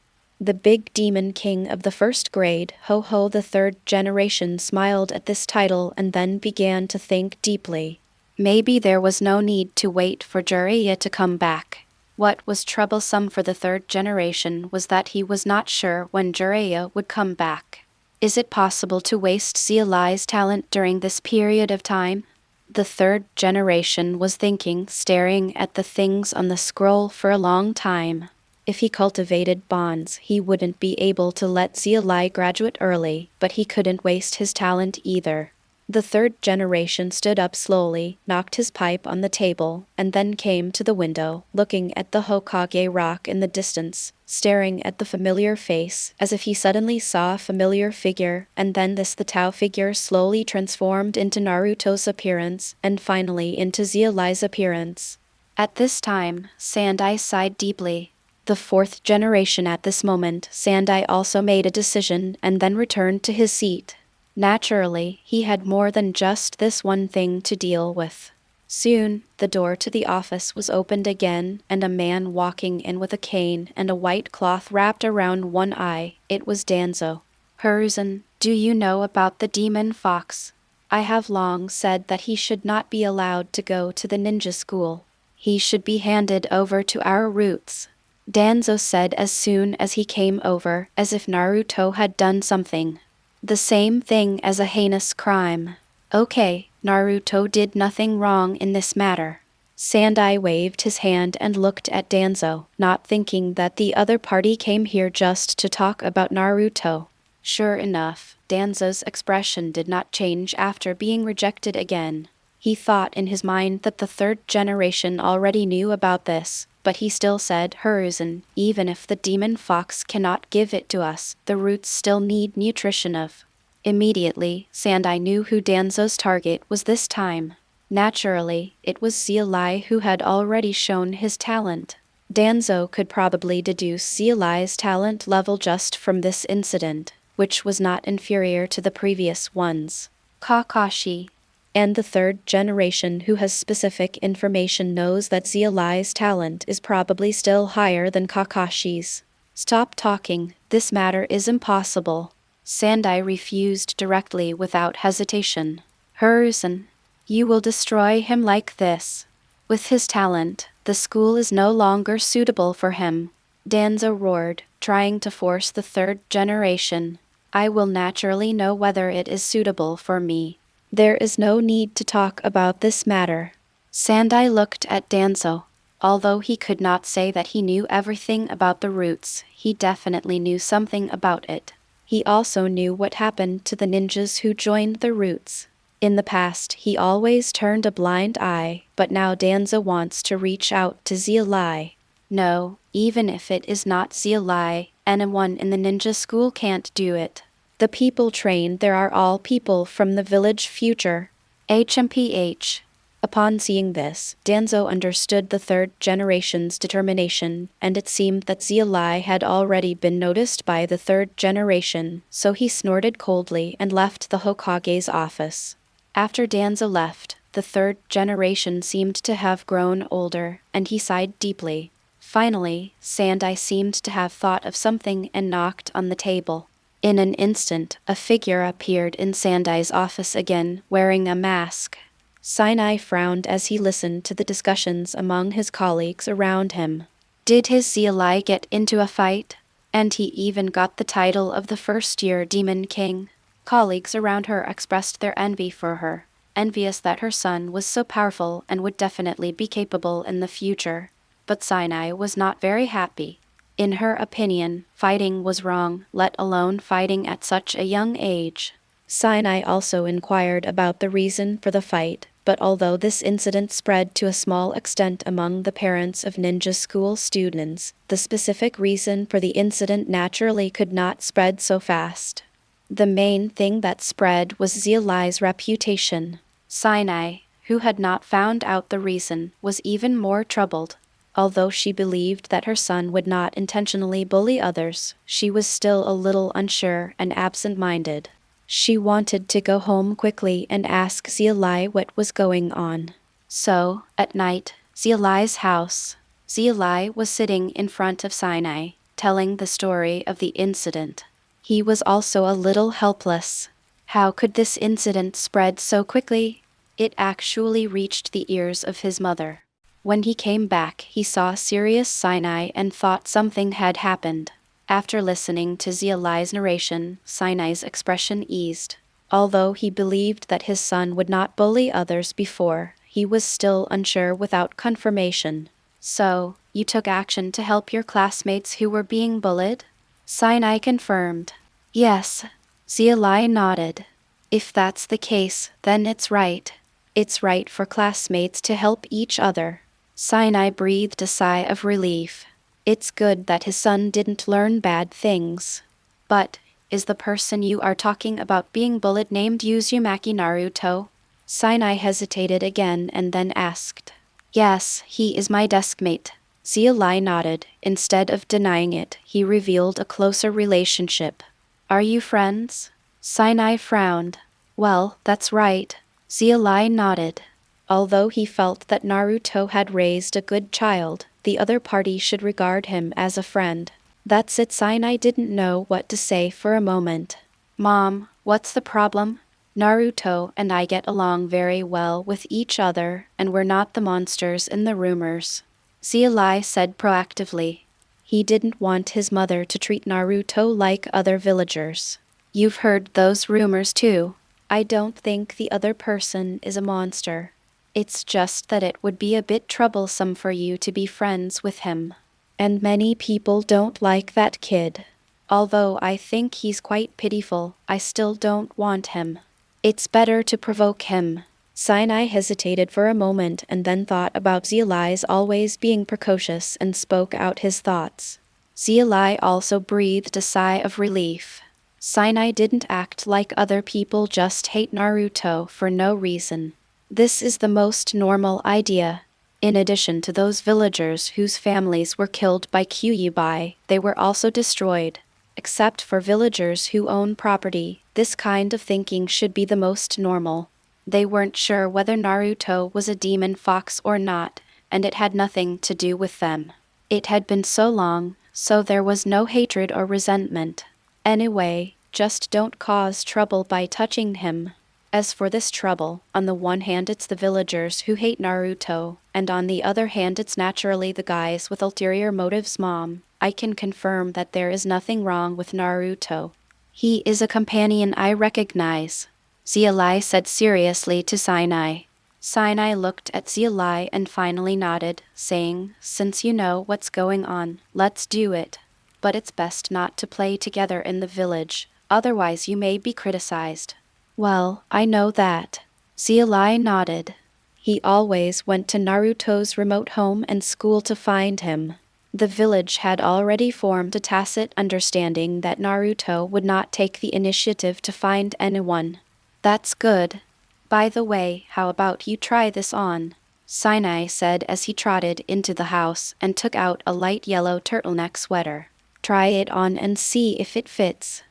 [SPEAKER 1] The big demon king of the first grade, Ho-Ho the third generation, smiled at this title and then began to think deeply. Maybe there was no need to wait for Jiraiya to come back. What was troublesome for the third generation was that he was not sure when Jiraiya would come back. Is it possible to waste Xia Li's talent during this period of time? The third generation was thinking, staring at the things on the scroll for a long time. If he cultivated bonds, he wouldn't be able to let Xia Li graduate early, but he couldn't waste his talent either. The third generation stood up slowly, knocked his pipe on the table, and then came to the window, looking at the Hokage rock in the distance, staring at the familiar face, as if he suddenly saw a familiar figure, and then the Tao figure slowly transformed into Naruto's appearance, and finally into Xia Li's appearance. At this time, Sandai sighed deeply. The fourth generation at this moment, Sandai also made a decision and then returned to his seat. Naturally, he had more than just this one thing to deal with. Soon, the door to the office was opened again, and a man walking in with a cane and a white cloth wrapped around one eye. It was Danzo. Hiruzen, do you know about the demon fox? I have long said that he should not be allowed to go to the ninja school. He should be handed over to our roots. Danzo said as soon as he came over, as if Naruto had done something. The same thing as a heinous crime. Okay, Naruto did nothing wrong in this matter. Sandai waved his hand and looked at Danzo, not thinking that the other party came here just to talk about Naruto. Sure enough, Danzo's expression did not change after being rejected again. He thought in his mind that the third generation already knew about this, but he still said, Hiruzen, even if the demon fox cannot give it to us, the roots still need nutrition of. Immediately, Sandai knew who Danzo's target was this time. Naturally, it was Xia Li who had already shown his talent. Danzo could probably deduce Xia Li's talent level just from this incident, which was not inferior to the previous ones. Kakashi. And the third generation who has specific information knows that Xia Li's talent is probably still higher than Kakashi's. Stop talking, this matter is impossible. Sandai refused directly without hesitation. Hiruzen, you will destroy him like this. With his talent, the school is no longer suitable for him. Danzo roared, trying to force the third generation. I will naturally know whether it is suitable for me. There is no need to talk about this matter. Sandai looked at Danzo. Although he could not say that he knew everything about the roots, he definitely knew something about it. He also knew what happened to the ninjas who joined the roots. In the past, he always turned a blind eye, but now Danzo wants to reach out to Xia Li. No, even if it is not Xia Li, anyone in the ninja school can't do it. The people trained there are all people from the village future. HMPH. Upon seeing this, Danzo understood the third generation's determination, and it seemed that Xia Li had already been noticed by the third generation, so he snorted coldly and left the Hokage's office. After Danzo left, the third generation seemed to have grown older, and he sighed deeply. Finally, Sandai seemed to have thought of something and knocked on the table. In an instant, a figure appeared in Sandai's office again, wearing a mask. Sinai frowned as he listened to the discussions among his colleagues around him. Did his Xia Li get into a fight? And he even got the title of the first-year Demon King. Colleagues around her expressed their envy for her, envious that her son was so powerful and would definitely be capable in the future. But Sinai was not very happy. In her opinion, fighting was wrong, let alone fighting at such a young age. Sinai also inquired about the reason for the fight, but although this incident spread to a small extent among the parents of ninja school students, the specific reason for the incident naturally could not spread so fast. The main thing that spread was Xia Li's reputation. Sinai, who had not found out the reason, was even more troubled. Although she believed that her son would not intentionally bully others, she was still a little unsure and absent-minded. She wanted to go home quickly and ask Xia Li what was going on. So, at night, Xia Li's house. Xia Li was sitting in front of Sinai. telling the story of the incident. He was also a little helpless. How could this incident spread so quickly? It actually reached the ears of his mother. When he came back, he saw serious Sinai and thought something had happened. After listening to Xia Li's narration, Sinai's expression eased. Although he believed that his son would not bully others before, he was still unsure without confirmation. So, you took action to help your classmates who were being bullied? Sinai confirmed. Yes. Xia Li nodded. If that's the case, then it's right. It's right for classmates to help each other. Sinai breathed a sigh of relief. It's good that his son didn't learn bad things. But, is the person you are talking about being bullied named Uzumaki Naruto? Sinai hesitated again and then asked. Yes, he is my deskmate. Xia Li nodded. Instead of denying it, he revealed a closer relationship. Are you friends? Sinai frowned. Well, that's right. Xia Li nodded. Although he felt that Naruto had raised a good child, the other party should regard him as a friend. That's it. Sinai didn't know what to say for a moment. Mom, what's the problem? Naruto and I get along very well with each other, and we're not the monsters in the rumors. Xia Li said proactively. He didn't want his mother to treat Naruto like other villagers. You've heard those rumors too. I don't think the other person is a monster. It's just that it would be a bit troublesome for you to be friends with him. And many people don't like that kid. Although I think he's quite pitiful, I still don't want him. It's better to provoke him. Sinai hesitated for a moment and then thought about Xia Li's always being precocious and spoke out his thoughts. Xia Li also breathed a sigh of relief. Sinai didn't act like other people just hate Naruto for no reason. This is the most normal idea. In addition to those villagers whose families were killed by Kyuubi, they were also destroyed. Except for villagers who own property, this kind of thinking should be the most normal. They weren't sure whether Naruto was a demon fox or not, and it had nothing to do with them. It had been so long, so there was no hatred or resentment. Anyway, just don't cause trouble by touching him. As for this trouble, on the one hand it's the villagers who hate Naruto, and on the other hand it's naturally the guys with ulterior motives. Mom, I can confirm that there is nothing wrong with Naruto. He is a companion I recognize. Xia Li said seriously to Sinai. Sinai looked at Xia Li and finally nodded, saying, since you know what's going on, let's do it. But it's best not to play together in the village, otherwise you may be criticized. Well, I know that. Xia Li nodded. He always went to Naruto's remote home and school to find him. The village had already formed a tacit understanding that Naruto would not take the initiative to find anyone. That's good. By the way, how about you try this on? Sinai said as he trotted into the house and took out a light yellow turtleneck sweater. Try it on and see if it fits.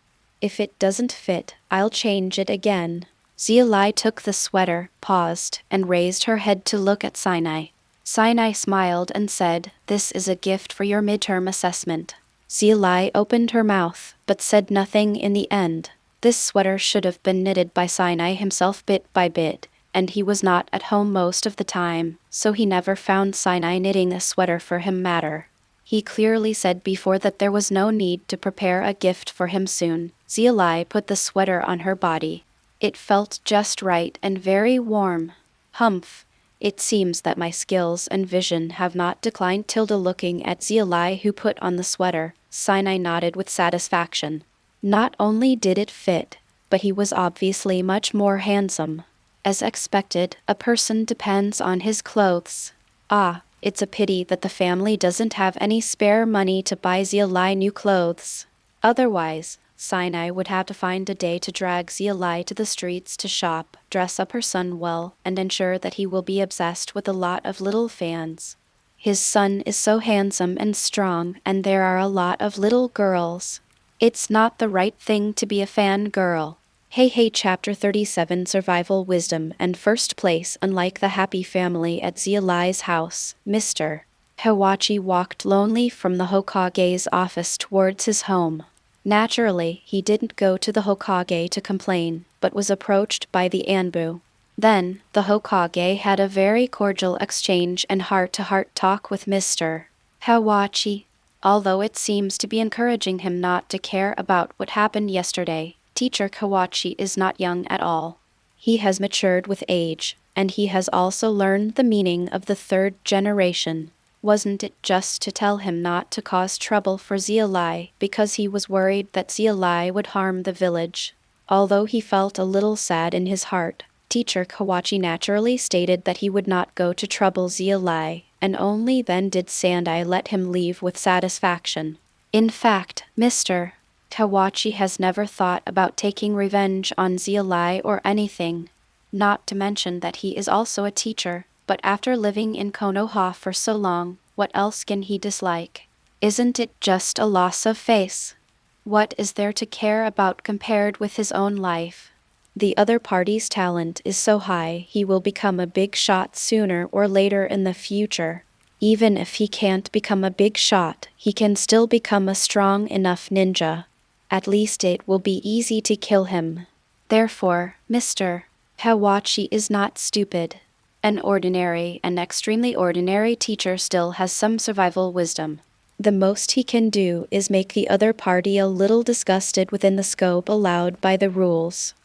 [SPEAKER 1] If it doesn't fit, I'll change it again. Xia Li took the sweater, paused, and raised her head to look at Sinai. Sinai smiled and said, this is a gift for your midterm assessment. Xia Li opened her mouth, but said nothing in the end. This sweater should have been knitted by Sinai himself bit by bit, and he was not at home most of the time, so he never found Sinai knitting this sweater for him matter. He clearly said before that there was no need to prepare a gift for him soon. Xia Li put the sweater on her body. It felt just right and very warm. Humph. It seems that my skills and vision have not declined. Looking at Xia Li who put on the sweater, Sinai nodded with satisfaction. Not only did it fit, but he was obviously much more handsome. As expected, a person depends on his clothes. Ah, it's a pity that the family doesn't have any spare money to buy Xia Li new clothes. Otherwise, Sinai would have to find a day to drag Xia Li to the streets to shop, dress up her son well, and ensure that he will be obsessed with a lot of little fans. His son is so handsome and strong, and there are a lot of little girls. It's not the right thing to be a fangirl. Hey Chapter 37 Survival Wisdom and First Place. Unlike the happy family at Xia Li's house, Mr. Kawachi walked lonely from the Hokage's office towards his home. Naturally, he didn't go to the Hokage to complain, but was approached by the Anbu. Then, the Hokage had a very cordial exchange and heart-to-heart talk with Mr. Kawachi. Although it seems to be encouraging him not to care about what happened yesterday, Teacher Kawachi is not young at all. He has matured with age, and he has also learned the meaning of the third generation. Wasn't it just to tell him not to cause trouble for Xia Li because he was worried that Xia Li would harm the village? Although he felt a little sad in his heart, Teacher Kawachi naturally stated that he would not go to trouble Xia Li, and only then did Sandai let him leave with satisfaction. In fact, Mr. Kawachi has never thought about taking revenge on Xia Li or anything. Not to mention that he is also a teacher, but after living in Konoha for so long, what else can he dislike? Isn't it just a loss of face? What is there to care about compared with his own life? The other party's talent is so high he will become a big shot sooner or later in the future. Even if he can't become a big shot, he can still become a strong enough ninja. At least it will be easy to kill him. Therefore, Mr. Kawachi is not stupid. An ordinary and extremely ordinary teacher still has some survival wisdom. The most he can do is make the other party a little disgusted within the scope allowed by the rules.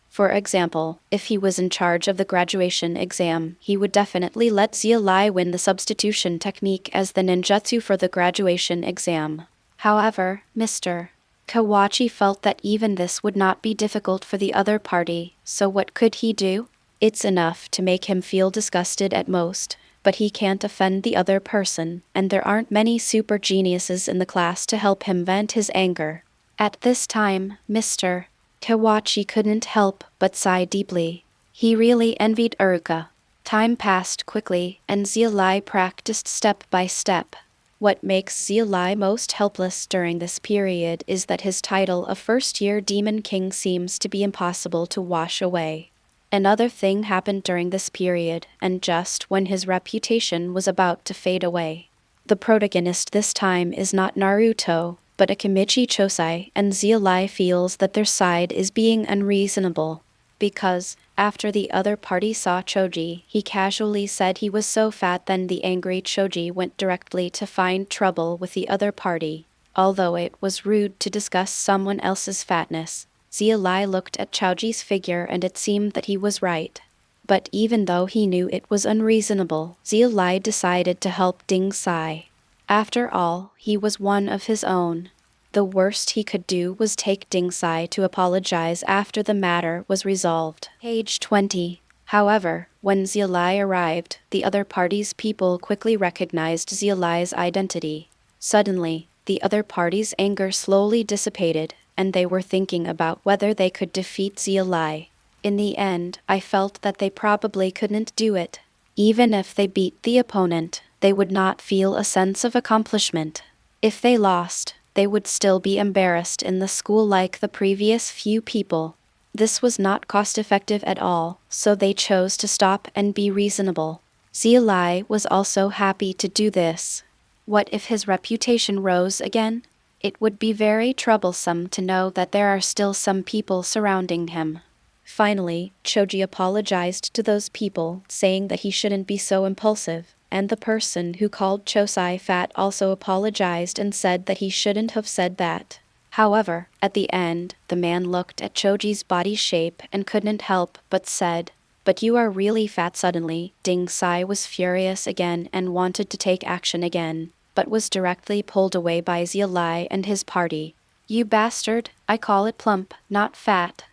[SPEAKER 1] For example, if he was in charge of the graduation exam, he would definitely let Xia Li win the substitution technique as the ninjutsu for the graduation exam. However, Mr. Kawachi felt that even this would not be difficult for the other party, so what could he do? It's enough to make him feel disgusted at most, but he can't offend the other person, and there aren't many super geniuses in the class to help him vent his anger. At this time, Mr. Kawachi couldn't help but sigh deeply. He really envied Uruka. Time passed quickly, and Xia Li practiced step by step. What makes Xia Li most helpless during this period is that his title of first-year Demon King seems to be impossible to wash away. Another thing happened during this period, and just when his reputation was about to fade away. The protagonist this time is not Naruto, but Akimichi Chosai, and Xia Li feels that their side is being unreasonable. Because, after the other party saw Choji, he casually said he was so fat, then the angry Choji went directly to find trouble with the other party. Although it was rude to discuss someone else's fatness, Xia Li looked at Choji's figure and it seemed that he was right. But even though he knew it was unreasonable, Xia Li decided to help Ding Sai. After all, he was one of his own. The worst he could do was take Ding Sai to apologize after the matter was resolved. Page 20. However, when Xia Li arrived, the other party's people quickly recognized Xia Li's identity. Suddenly, the other party's anger slowly dissipated, and they were thinking about whether they could defeat Xia Li. In the end, I felt that they probably couldn't do it. Even if they beat the opponent, they would not feel a sense of accomplishment. If they lost, they would still be embarrassed in the school like the previous few people. This was not cost-effective at all, so they chose to stop and be reasonable. Xia Li was also happy to do this. What if his reputation rose again? It would be very troublesome to know that there are still some people surrounding him. Finally, Choji apologized to those people, saying that he shouldn't be so impulsive, and the person who called Chosai fat also apologized and said that he shouldn't have said that. However, at the end, the man looked at Choji's body shape and couldn't help but said, "But you are really fat." Suddenly, Ding Sai was furious again and wanted to take action again, but was directly pulled away by Xia Li and his party. "You bastard, I call it plump, not fat."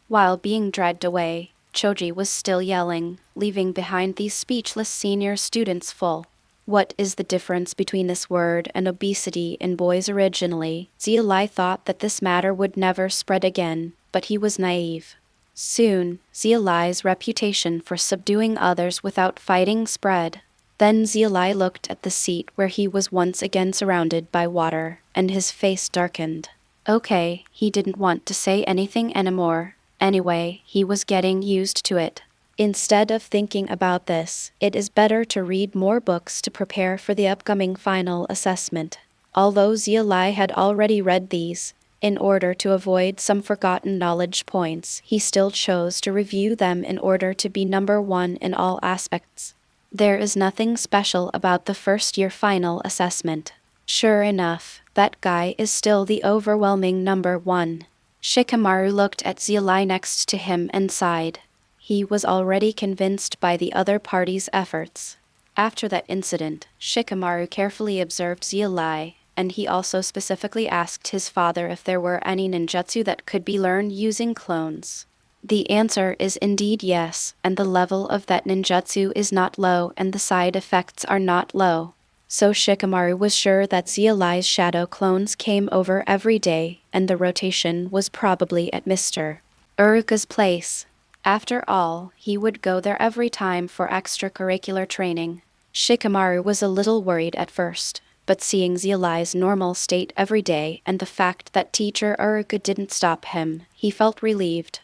[SPEAKER 1] While being dragged away, Choji was still yelling, leaving behind these speechless senior students full. What is the difference between this word and obesity in boys originally? Xia Li thought that this matter would never spread again, but he was naive. Soon, Xia Li's reputation for subduing others without fighting spread. Then Xia Li looked at the seat where he was once again surrounded by water, and his face darkened. Okay, he didn't want to say anything anymore. Anyway, he was getting used to it. Instead of thinking about this, it is better to read more books to prepare for the upcoming final assessment. Although Xia Li had already read these, in order to avoid some forgotten knowledge points, he still chose to review them in order to be number one in all aspects. There is nothing special about the first-year final assessment. Sure enough, that guy is still the overwhelming number one. Shikamaru looked at Xia Li next to him and sighed. He was already convinced by the other party's efforts. After that incident, Shikamaru carefully observed Xia Li, and he also specifically asked his father if there were any ninjutsu that could be learned using clones. The answer is indeed yes, and the level of that ninjutsu is not low and the side effects are not low. So Shikamaru was sure that Xia Li's shadow clones came over every day, and the rotation was probably at Mr. Uruka's place. After all, he would go there every time for extracurricular training. Shikamaru was a little worried at first, but seeing Xia Li's normal state every day and the fact that teacher Uruka didn't stop him, he felt relieved.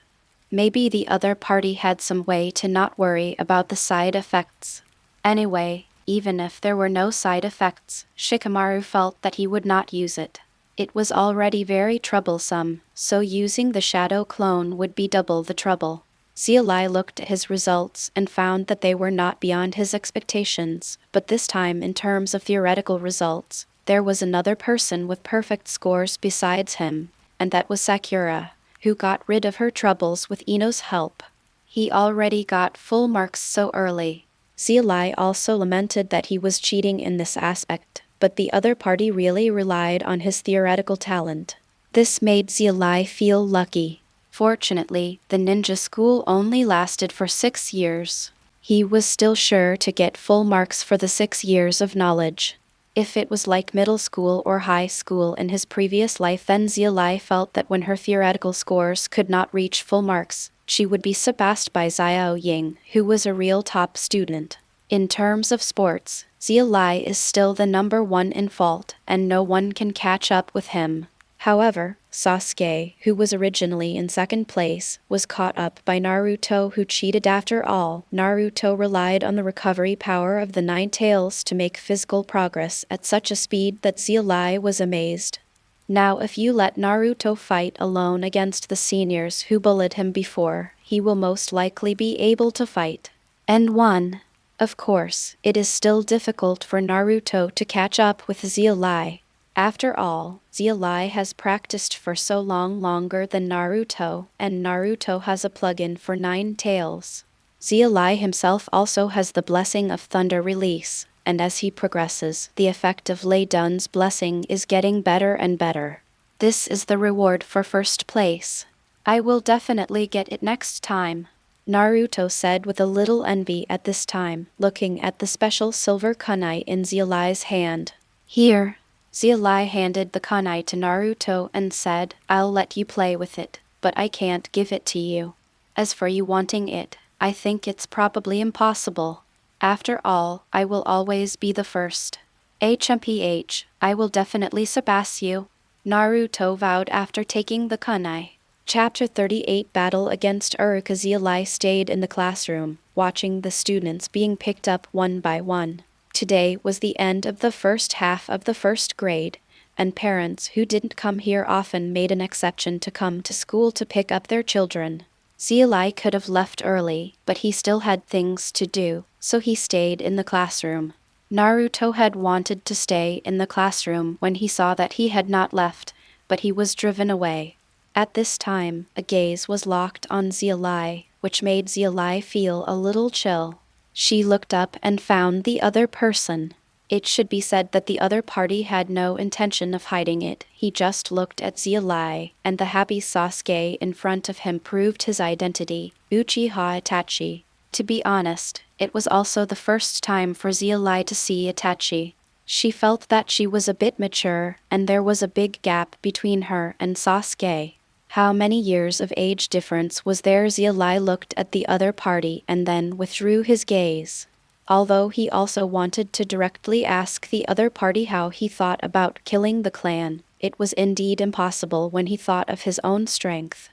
[SPEAKER 1] Maybe the other party had some way to not worry about the side effects. Anyway, even if there were no side effects, Shikamaru felt that he would not use it. It was already very troublesome, so using the shadow clone would be double the trouble. Xia Li looked at his results and found that they were not beyond his expectations, but this time in terms of theoretical results, there was another person with perfect scores besides him, and that was Sakura, who got rid of her troubles with Ino's help. He already got full marks so early. Xia Li also lamented that he was cheating in this aspect, but the other party really relied on his theoretical talent. This made Xia Li feel lucky. Fortunately, the ninja school only lasted for 6 years. He was still sure to get full marks for the 6 years of knowledge. If it was like middle school or high school in his previous life, then Xia Li felt that when her theoretical scores could not reach full marks, she would be surpassed by Xiao Ying, who was a real top student. In terms of sports, Xia Li is still the number one in fault, and no one can catch up with him. However, Sasuke, who was originally in second place, was caught up by Naruto, who cheated after all. Naruto relied on the recovery power of the Nine Tails to make physical progress at such a speed that Xia Li was amazed. Now if you let Naruto fight alone against the seniors who bullied him before, he will most likely be able to fight. And won. Of course, it is still difficult for Naruto to catch up with Xia Li. After all, Xia Li has practiced for so long longer than Naruto, and Naruto has a plugin for Nine Tails. Xia Li himself also has the blessing of Thunder Release, and as he progresses, the effect of Lei Dun's blessing is getting better and better. This is the reward for first place. I will definitely get it next time, Naruto said with a little envy at this time, looking at the special silver kunai in Xia Li's hand. Here. Xia Li handed the kunai to Naruto and said, I'll let you play with it, but I can't give it to you. As for you wanting it, I think it's probably impossible. After all, I will always be the first. HMPH, I will definitely surpass you, Naruto vowed after taking the kunai. Chapter 38 Battle against Uruka. Xia Li stayed in the classroom, watching the students being picked up one by one. Today was the end of the first half of the first grade, and parents who didn't come here often made an exception to come to school to pick up their children. Xia Li could have left early, but he still had things to do, so he stayed in the classroom. Naruto had wanted to stay in the classroom when he saw that he had not left, but he was driven away. At this time, a gaze was locked on Xia Li, which made Xia Li feel a little chill. She looked up and found the other person. It should be said that the other party had no intention of hiding it. He just looked at Xia Li, and the happy Sasuke in front of him proved his identity, Uchiha Itachi. To be honest, it was also the first time for Xia Li to see Itachi. She felt that she was a bit mature, and there was a big gap between her and Sasuke. How many years of age difference was there? Xia Li looked at the other party and then withdrew his gaze. Although he also wanted to directly ask the other party how he thought about killing the clan, it was indeed impossible when he thought of his own strength.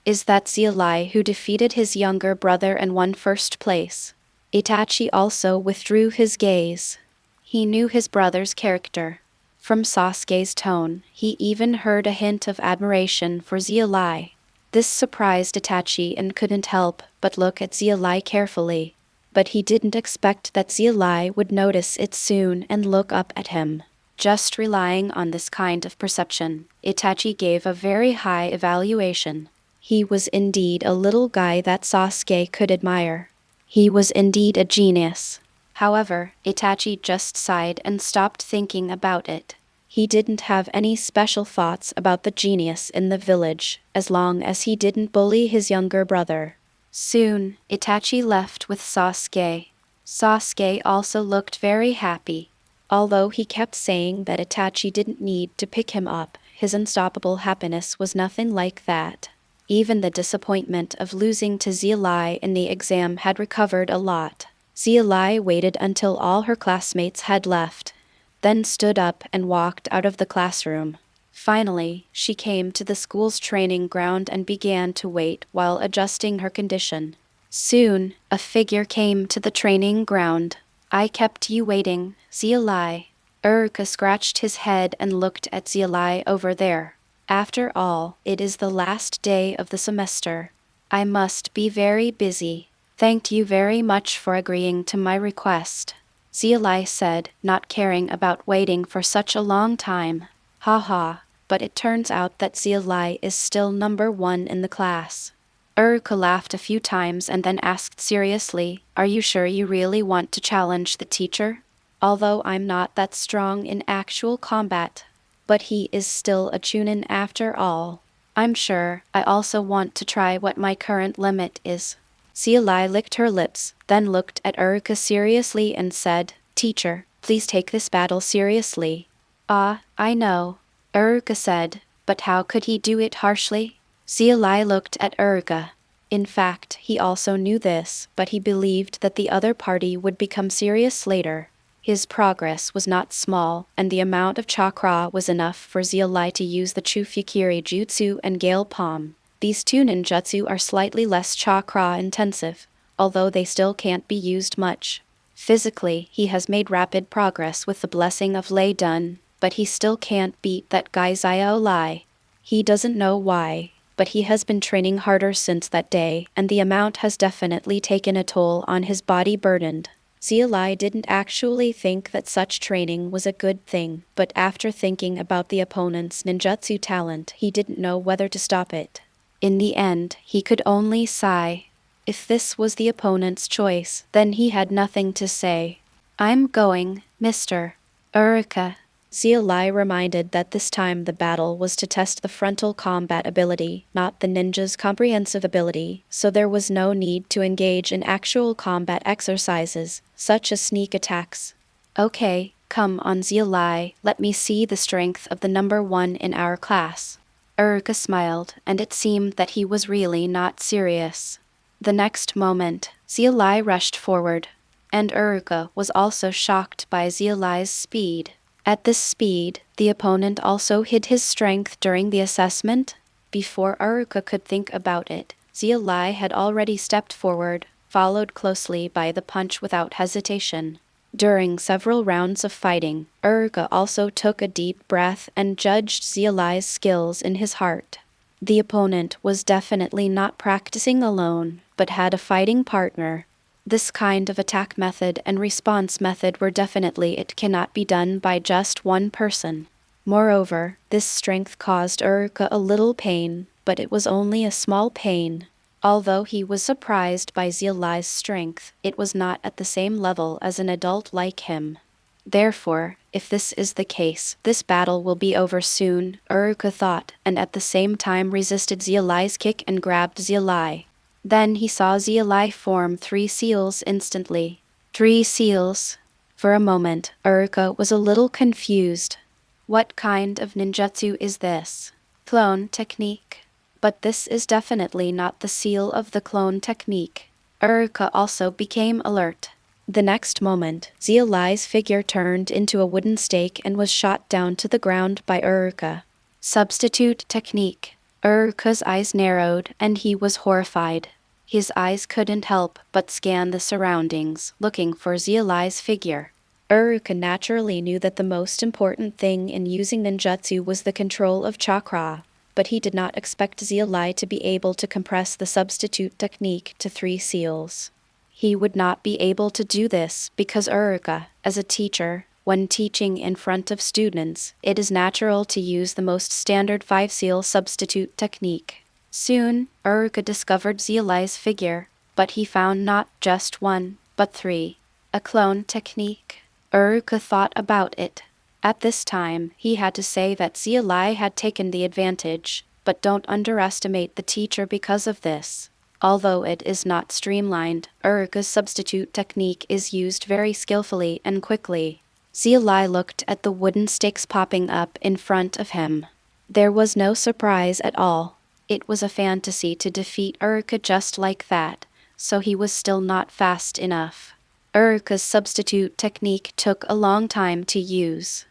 [SPEAKER 1] Is that Xia Li who defeated his younger brother and won first place? Itachi also withdrew his gaze. He knew his brother's character. From Sasuke's tone, he even heard a hint of admiration for Xia Li. This surprised Itachi and couldn't help but look at Xia Li carefully. But he didn't expect that Xia Li would notice it soon and look up at him. Just relying on this kind of perception, Itachi gave a very high evaluation. He was indeed a little guy that Sasuke could admire. He was indeed a genius. However, Itachi just sighed and stopped thinking about it. He didn't have any special thoughts about the genius in the village, as long as he didn't bully his younger brother. Soon, Itachi left with Sasuke. Sasuke also looked very happy. Although he kept saying that Itachi didn't need to pick him up, his unstoppable happiness was nothing like that. Even the disappointment of losing to Xia Li in the exam had recovered a lot. Xia Li waited until all her classmates had left, then stood up and walked out of the classroom. Finally, she came to the school's training ground and began to wait while adjusting her condition. Soon, a figure came to the training ground. I kept you waiting, Xia Li. Urka scratched his head and looked at Xia Li over there. After all, it is the last day of the semester. I must be very busy. Thanked you very much for agreeing to my request, Xia Li said, not caring about waiting for such a long time. Haha, but it turns out that Xia Li is still number 1 in the class. Urka laughed a few times and then asked seriously, are you sure you really want to challenge the teacher? Although I'm not that strong in actual combat. But he is still a chunin after all. I'm sure I also want to try what my current limit is. Xia Li licked her lips, then looked at Urka seriously and said, Teacher, please take this battle seriously. Ah, I know, Urka said, but how could he do it harshly? Xia Li looked at Urka. In fact, he also knew this, but he believed that the other party would become serious later. His progress was not small, and the amount of chakra was enough for Xia Li to use the Chufukiri Jutsu and Gale Palm. These two ninjutsu are slightly less chakra intensive, although they still can't be used much. Physically, he has made rapid progress with the blessing of Lei Dun, but he still can't beat that guy Xiao Li. He doesn't know why, but he has been training harder since that day, and the amount has definitely taken a toll on his body burdened. Xia Li didn't actually think that such training was a good thing, but after thinking about the opponent's ninjutsu talent, he didn't know whether to stop it. In the end, he could only sigh. If this was the opponent's choice, then he had nothing to say. I'm going, Mr. Urika. Xia Li reminded that this time the battle was to test the frontal combat ability, not the ninja's comprehensive ability, so there was no need to engage in actual combat exercises, such as sneak attacks. Okay, come on Xia Li, let me see the strength of the number 1 in our class. Urika smiled, and it seemed that he was really not serious. The next moment, Xia Li rushed forward, and Urika was also shocked by Xia Li's speed. At this speed, the opponent also hid his strength during the assessment. Before Urika could think about it, Xia Li had already stepped forward, followed closely by the punch without hesitation. During several rounds of fighting, Urika also took a deep breath and judged Xia Li's skills in his heart. The opponent was definitely not practicing alone, but had a fighting partner. This kind of attack method and response method were definitely it cannot be done by just one person. Moreover, this strength caused Urika a little pain, but it was only a small pain. Although he was surprised by Xia Li's strength, it was not at the same level as an adult like him. Therefore, if this is the case, this battle will be over soon, Urika thought, and at the same time resisted Xia Li's kick and grabbed Xia Li. Then he saw Xia Li form 3 seals instantly. 3 seals. For a moment, Urika was a little confused. What kind of ninjutsu is this? Clone technique. But this is definitely not the seal of the clone technique. Urika also became alert. The next moment, Xia Li's figure turned into a wooden stake and was shot down to the ground by Urika. Substitute technique. Uruka's eyes narrowed, and he was horrified. His eyes couldn't help but scan the surroundings, looking for Xia Li's figure. Uruka naturally knew that the most important thing in using ninjutsu was the control of chakra, but he did not expect Xia Li to be able to compress the substitute technique to 3 seals. He would not be able to do this because Uruka, as a teacher, when teaching in front of students, it is natural to use the most standard 5-seal substitute technique. Soon, Uruka discovered Xia Li's figure, but he found not just 1, but 3. A clone technique. Uruka thought about it. At this time, he had to say that Xia Li had taken the advantage, but don't underestimate the teacher because of this. Although it is not streamlined, Uruka's substitute technique is used very skillfully and quickly. Xia Li looked at the wooden stakes popping up in front of him. There was no surprise at all. It was a fantasy to defeat Uruka just like that, so he was still not fast enough. Uruka's substitute technique took a long time to use.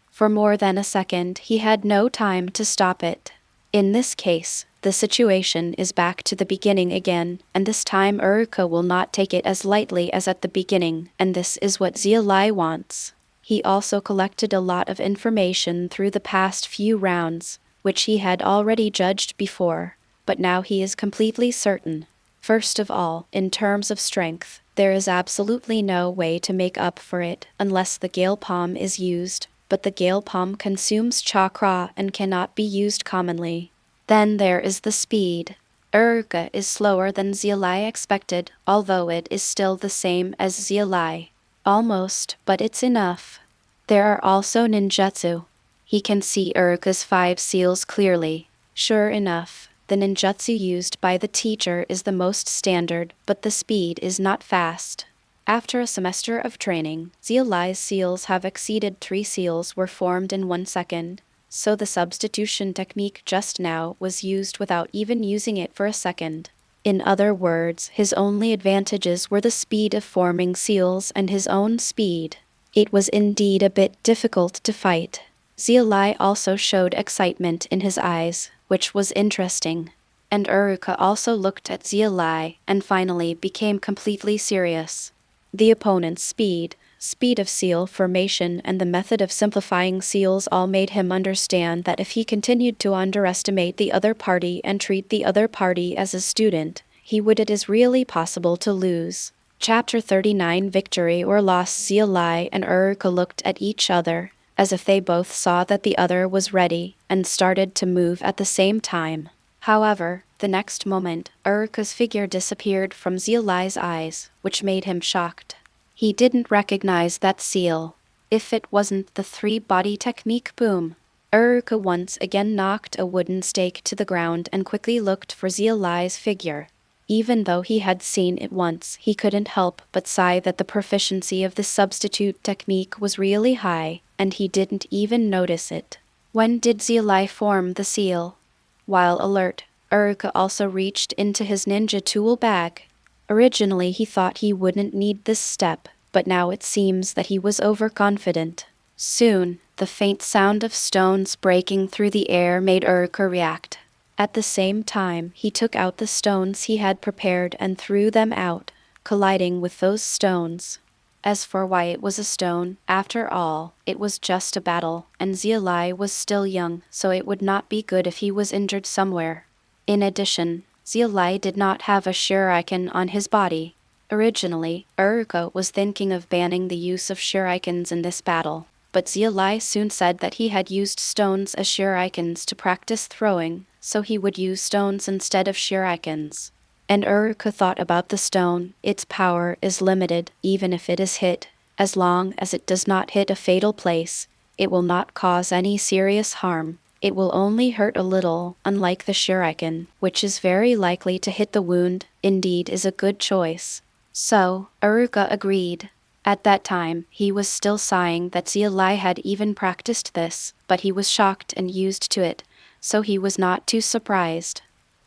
[SPEAKER 1] For more than a second, he had no time to stop it. In this case, the situation is back to the beginning again, and this time Uruka will not take it as lightly as at the beginning, and this is what Xia Li wants. He also collected a lot of information through the past few rounds, which he had already judged before, but now he is completely certain. First of all, in terms of strength, there is absolutely no way to make up for it unless the Gale Palm is used, but the Gale Palm consumes chakra and cannot be used commonly. Then there is the speed. Uruka is slower than Xia Li expected, although it is still the same as Xia Li. Almost, but it's enough. There are also ninjutsu. He can see Uruka's 5 seals clearly. Sure enough, the ninjutsu used by the teacher is the most standard, but the speed is not fast. After a semester of training, Xia Li's seals have exceeded 3 seals were formed in 1 second, so the substitution technique just now was used without even using it for a second. In other words, his only advantages were the speed of forming seals and his own speed. It was indeed a bit difficult to fight. Xia Li also showed excitement in his eyes, which was interesting. And Uruka also looked at Xia Li and finally became completely serious. The opponent's speed of seal formation and the method of simplifying seals all made him understand that if he continued to underestimate the other party and treat the other party as a student, it is really possible to lose. Chapter 39 Victory or Loss. Xia Li and Uruka looked at each other, as if they both saw that the other was ready, and started to move at the same time. However, the next moment, Uruka's figure disappeared from Xia Li's eyes, which made him shocked. He didn't recognize that seal. If it wasn't the 3-body technique. Boom! Uruka once again knocked a wooden stake to the ground and quickly looked for Xia Li's figure. Even though he had seen it once, he couldn't help but sigh that the proficiency of the substitute technique was really high, and he didn't even notice it. When did Xia Li form the seal? While alert, Uruka also reached into his ninja tool bag. Originally he thought he wouldn't need this step, but now it seems that he was overconfident. Soon, the faint sound of stones breaking through the air made Uruka react. At the same time, he took out the stones he had prepared and threw them out, colliding with those stones. As for why it was a stone, after all, it was just a battle, and Xia Li was still young, so it would not be good if he was injured somewhere. In addition, Xia Li did not have a shuriken on his body. Originally, Uruka was thinking of banning the use of shurikens in this battle, but Xia Li soon said that he had used stones as shurikens to practice throwing, so he would use stones instead of shurikens. And Uruka thought about the stone. Its power is limited, even if it is hit. As long as it does not hit a fatal place, it will not cause any serious harm. It will only hurt a little, unlike the shuriken, which is very likely to hit the wound. Indeed is a good choice. So, Uruka agreed. At that time, he was still sighing that Xia Li had even practiced this, but he was shocked and used to it, so he was not too surprised.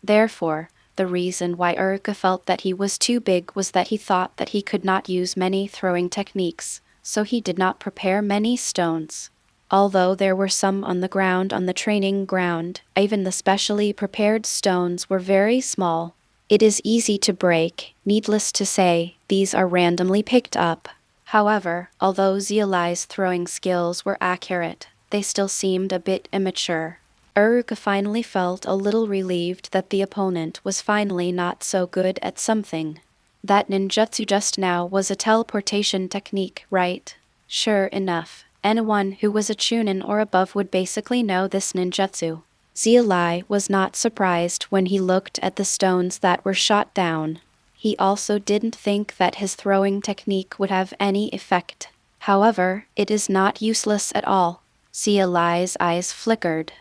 [SPEAKER 1] Therefore, the reason why Uruka felt that he was too big was that he thought that he could not use many throwing techniques, so he did not prepare many stones. Although there were some on the ground on the training ground, even the specially prepared stones were very small. It is easy to break, needless to say, these are randomly picked up. However, although Xia Li's throwing skills were accurate, they still seemed a bit immature. Uruk finally felt a little relieved that the opponent was finally not so good at something. That ninjutsu just now was a teleportation technique, right? Sure enough, anyone who was a chunin or above would basically know this ninjutsu. Xia Li was not surprised when he looked at the stones that were shot down. He also didn't think that his throwing technique would have any effect. However, it is not useless at all. Xia Li's eyes flickered.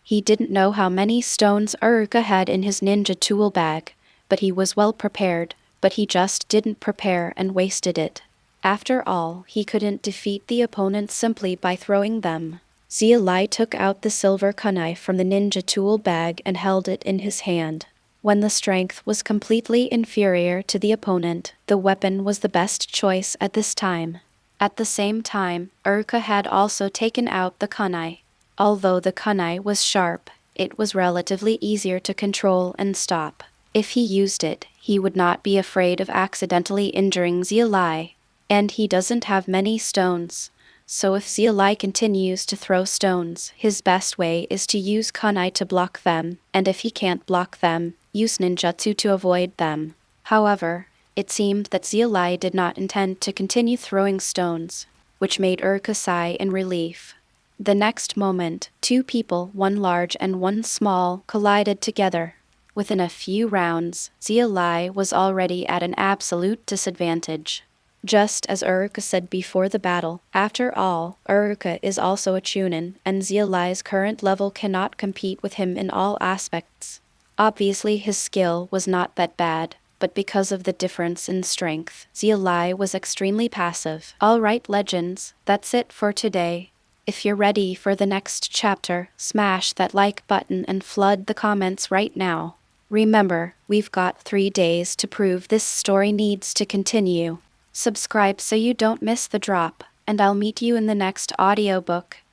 [SPEAKER 1] He didn't know how many stones Uruka had in his ninja tool bag, but he was well prepared, but he just didn't prepare and wasted it. After all, he couldn't defeat the opponent simply by throwing them. Xia Li took out the silver kunai from the ninja tool bag and held it in his hand. When the strength was completely inferior to the opponent, the weapon was the best choice at this time. At the same time, Urka had also taken out the kunai. Although the kunai was sharp, it was relatively easier to control and stop. If he used it, he would not be afraid of accidentally injuring Xia Li. And he doesn't have many stones. So if Xia Li continues to throw stones, his best way is to use kunai to block them, and if he can't block them, use ninjutsu to avoid them. However, it seemed that Xia Li did not intend to continue throwing stones, which made Urka sigh in relief. The next moment, two people, one large and one small, collided together. Within a few rounds, Xia Li was already at an absolute disadvantage. Just as Uruka said before the battle, after all, Uruka is also a chunin, and Xia Li's current level cannot compete with him in all aspects. Obviously his skill was not that bad, but because of the difference in strength, Xia Li was extremely passive. Alright legends, that's it for today. If you're ready for the next chapter, smash that like button and flood the comments right now. Remember, we've got 3 days to prove this story needs to continue. Subscribe so you don't miss the drop, and I'll meet you in the next audiobook.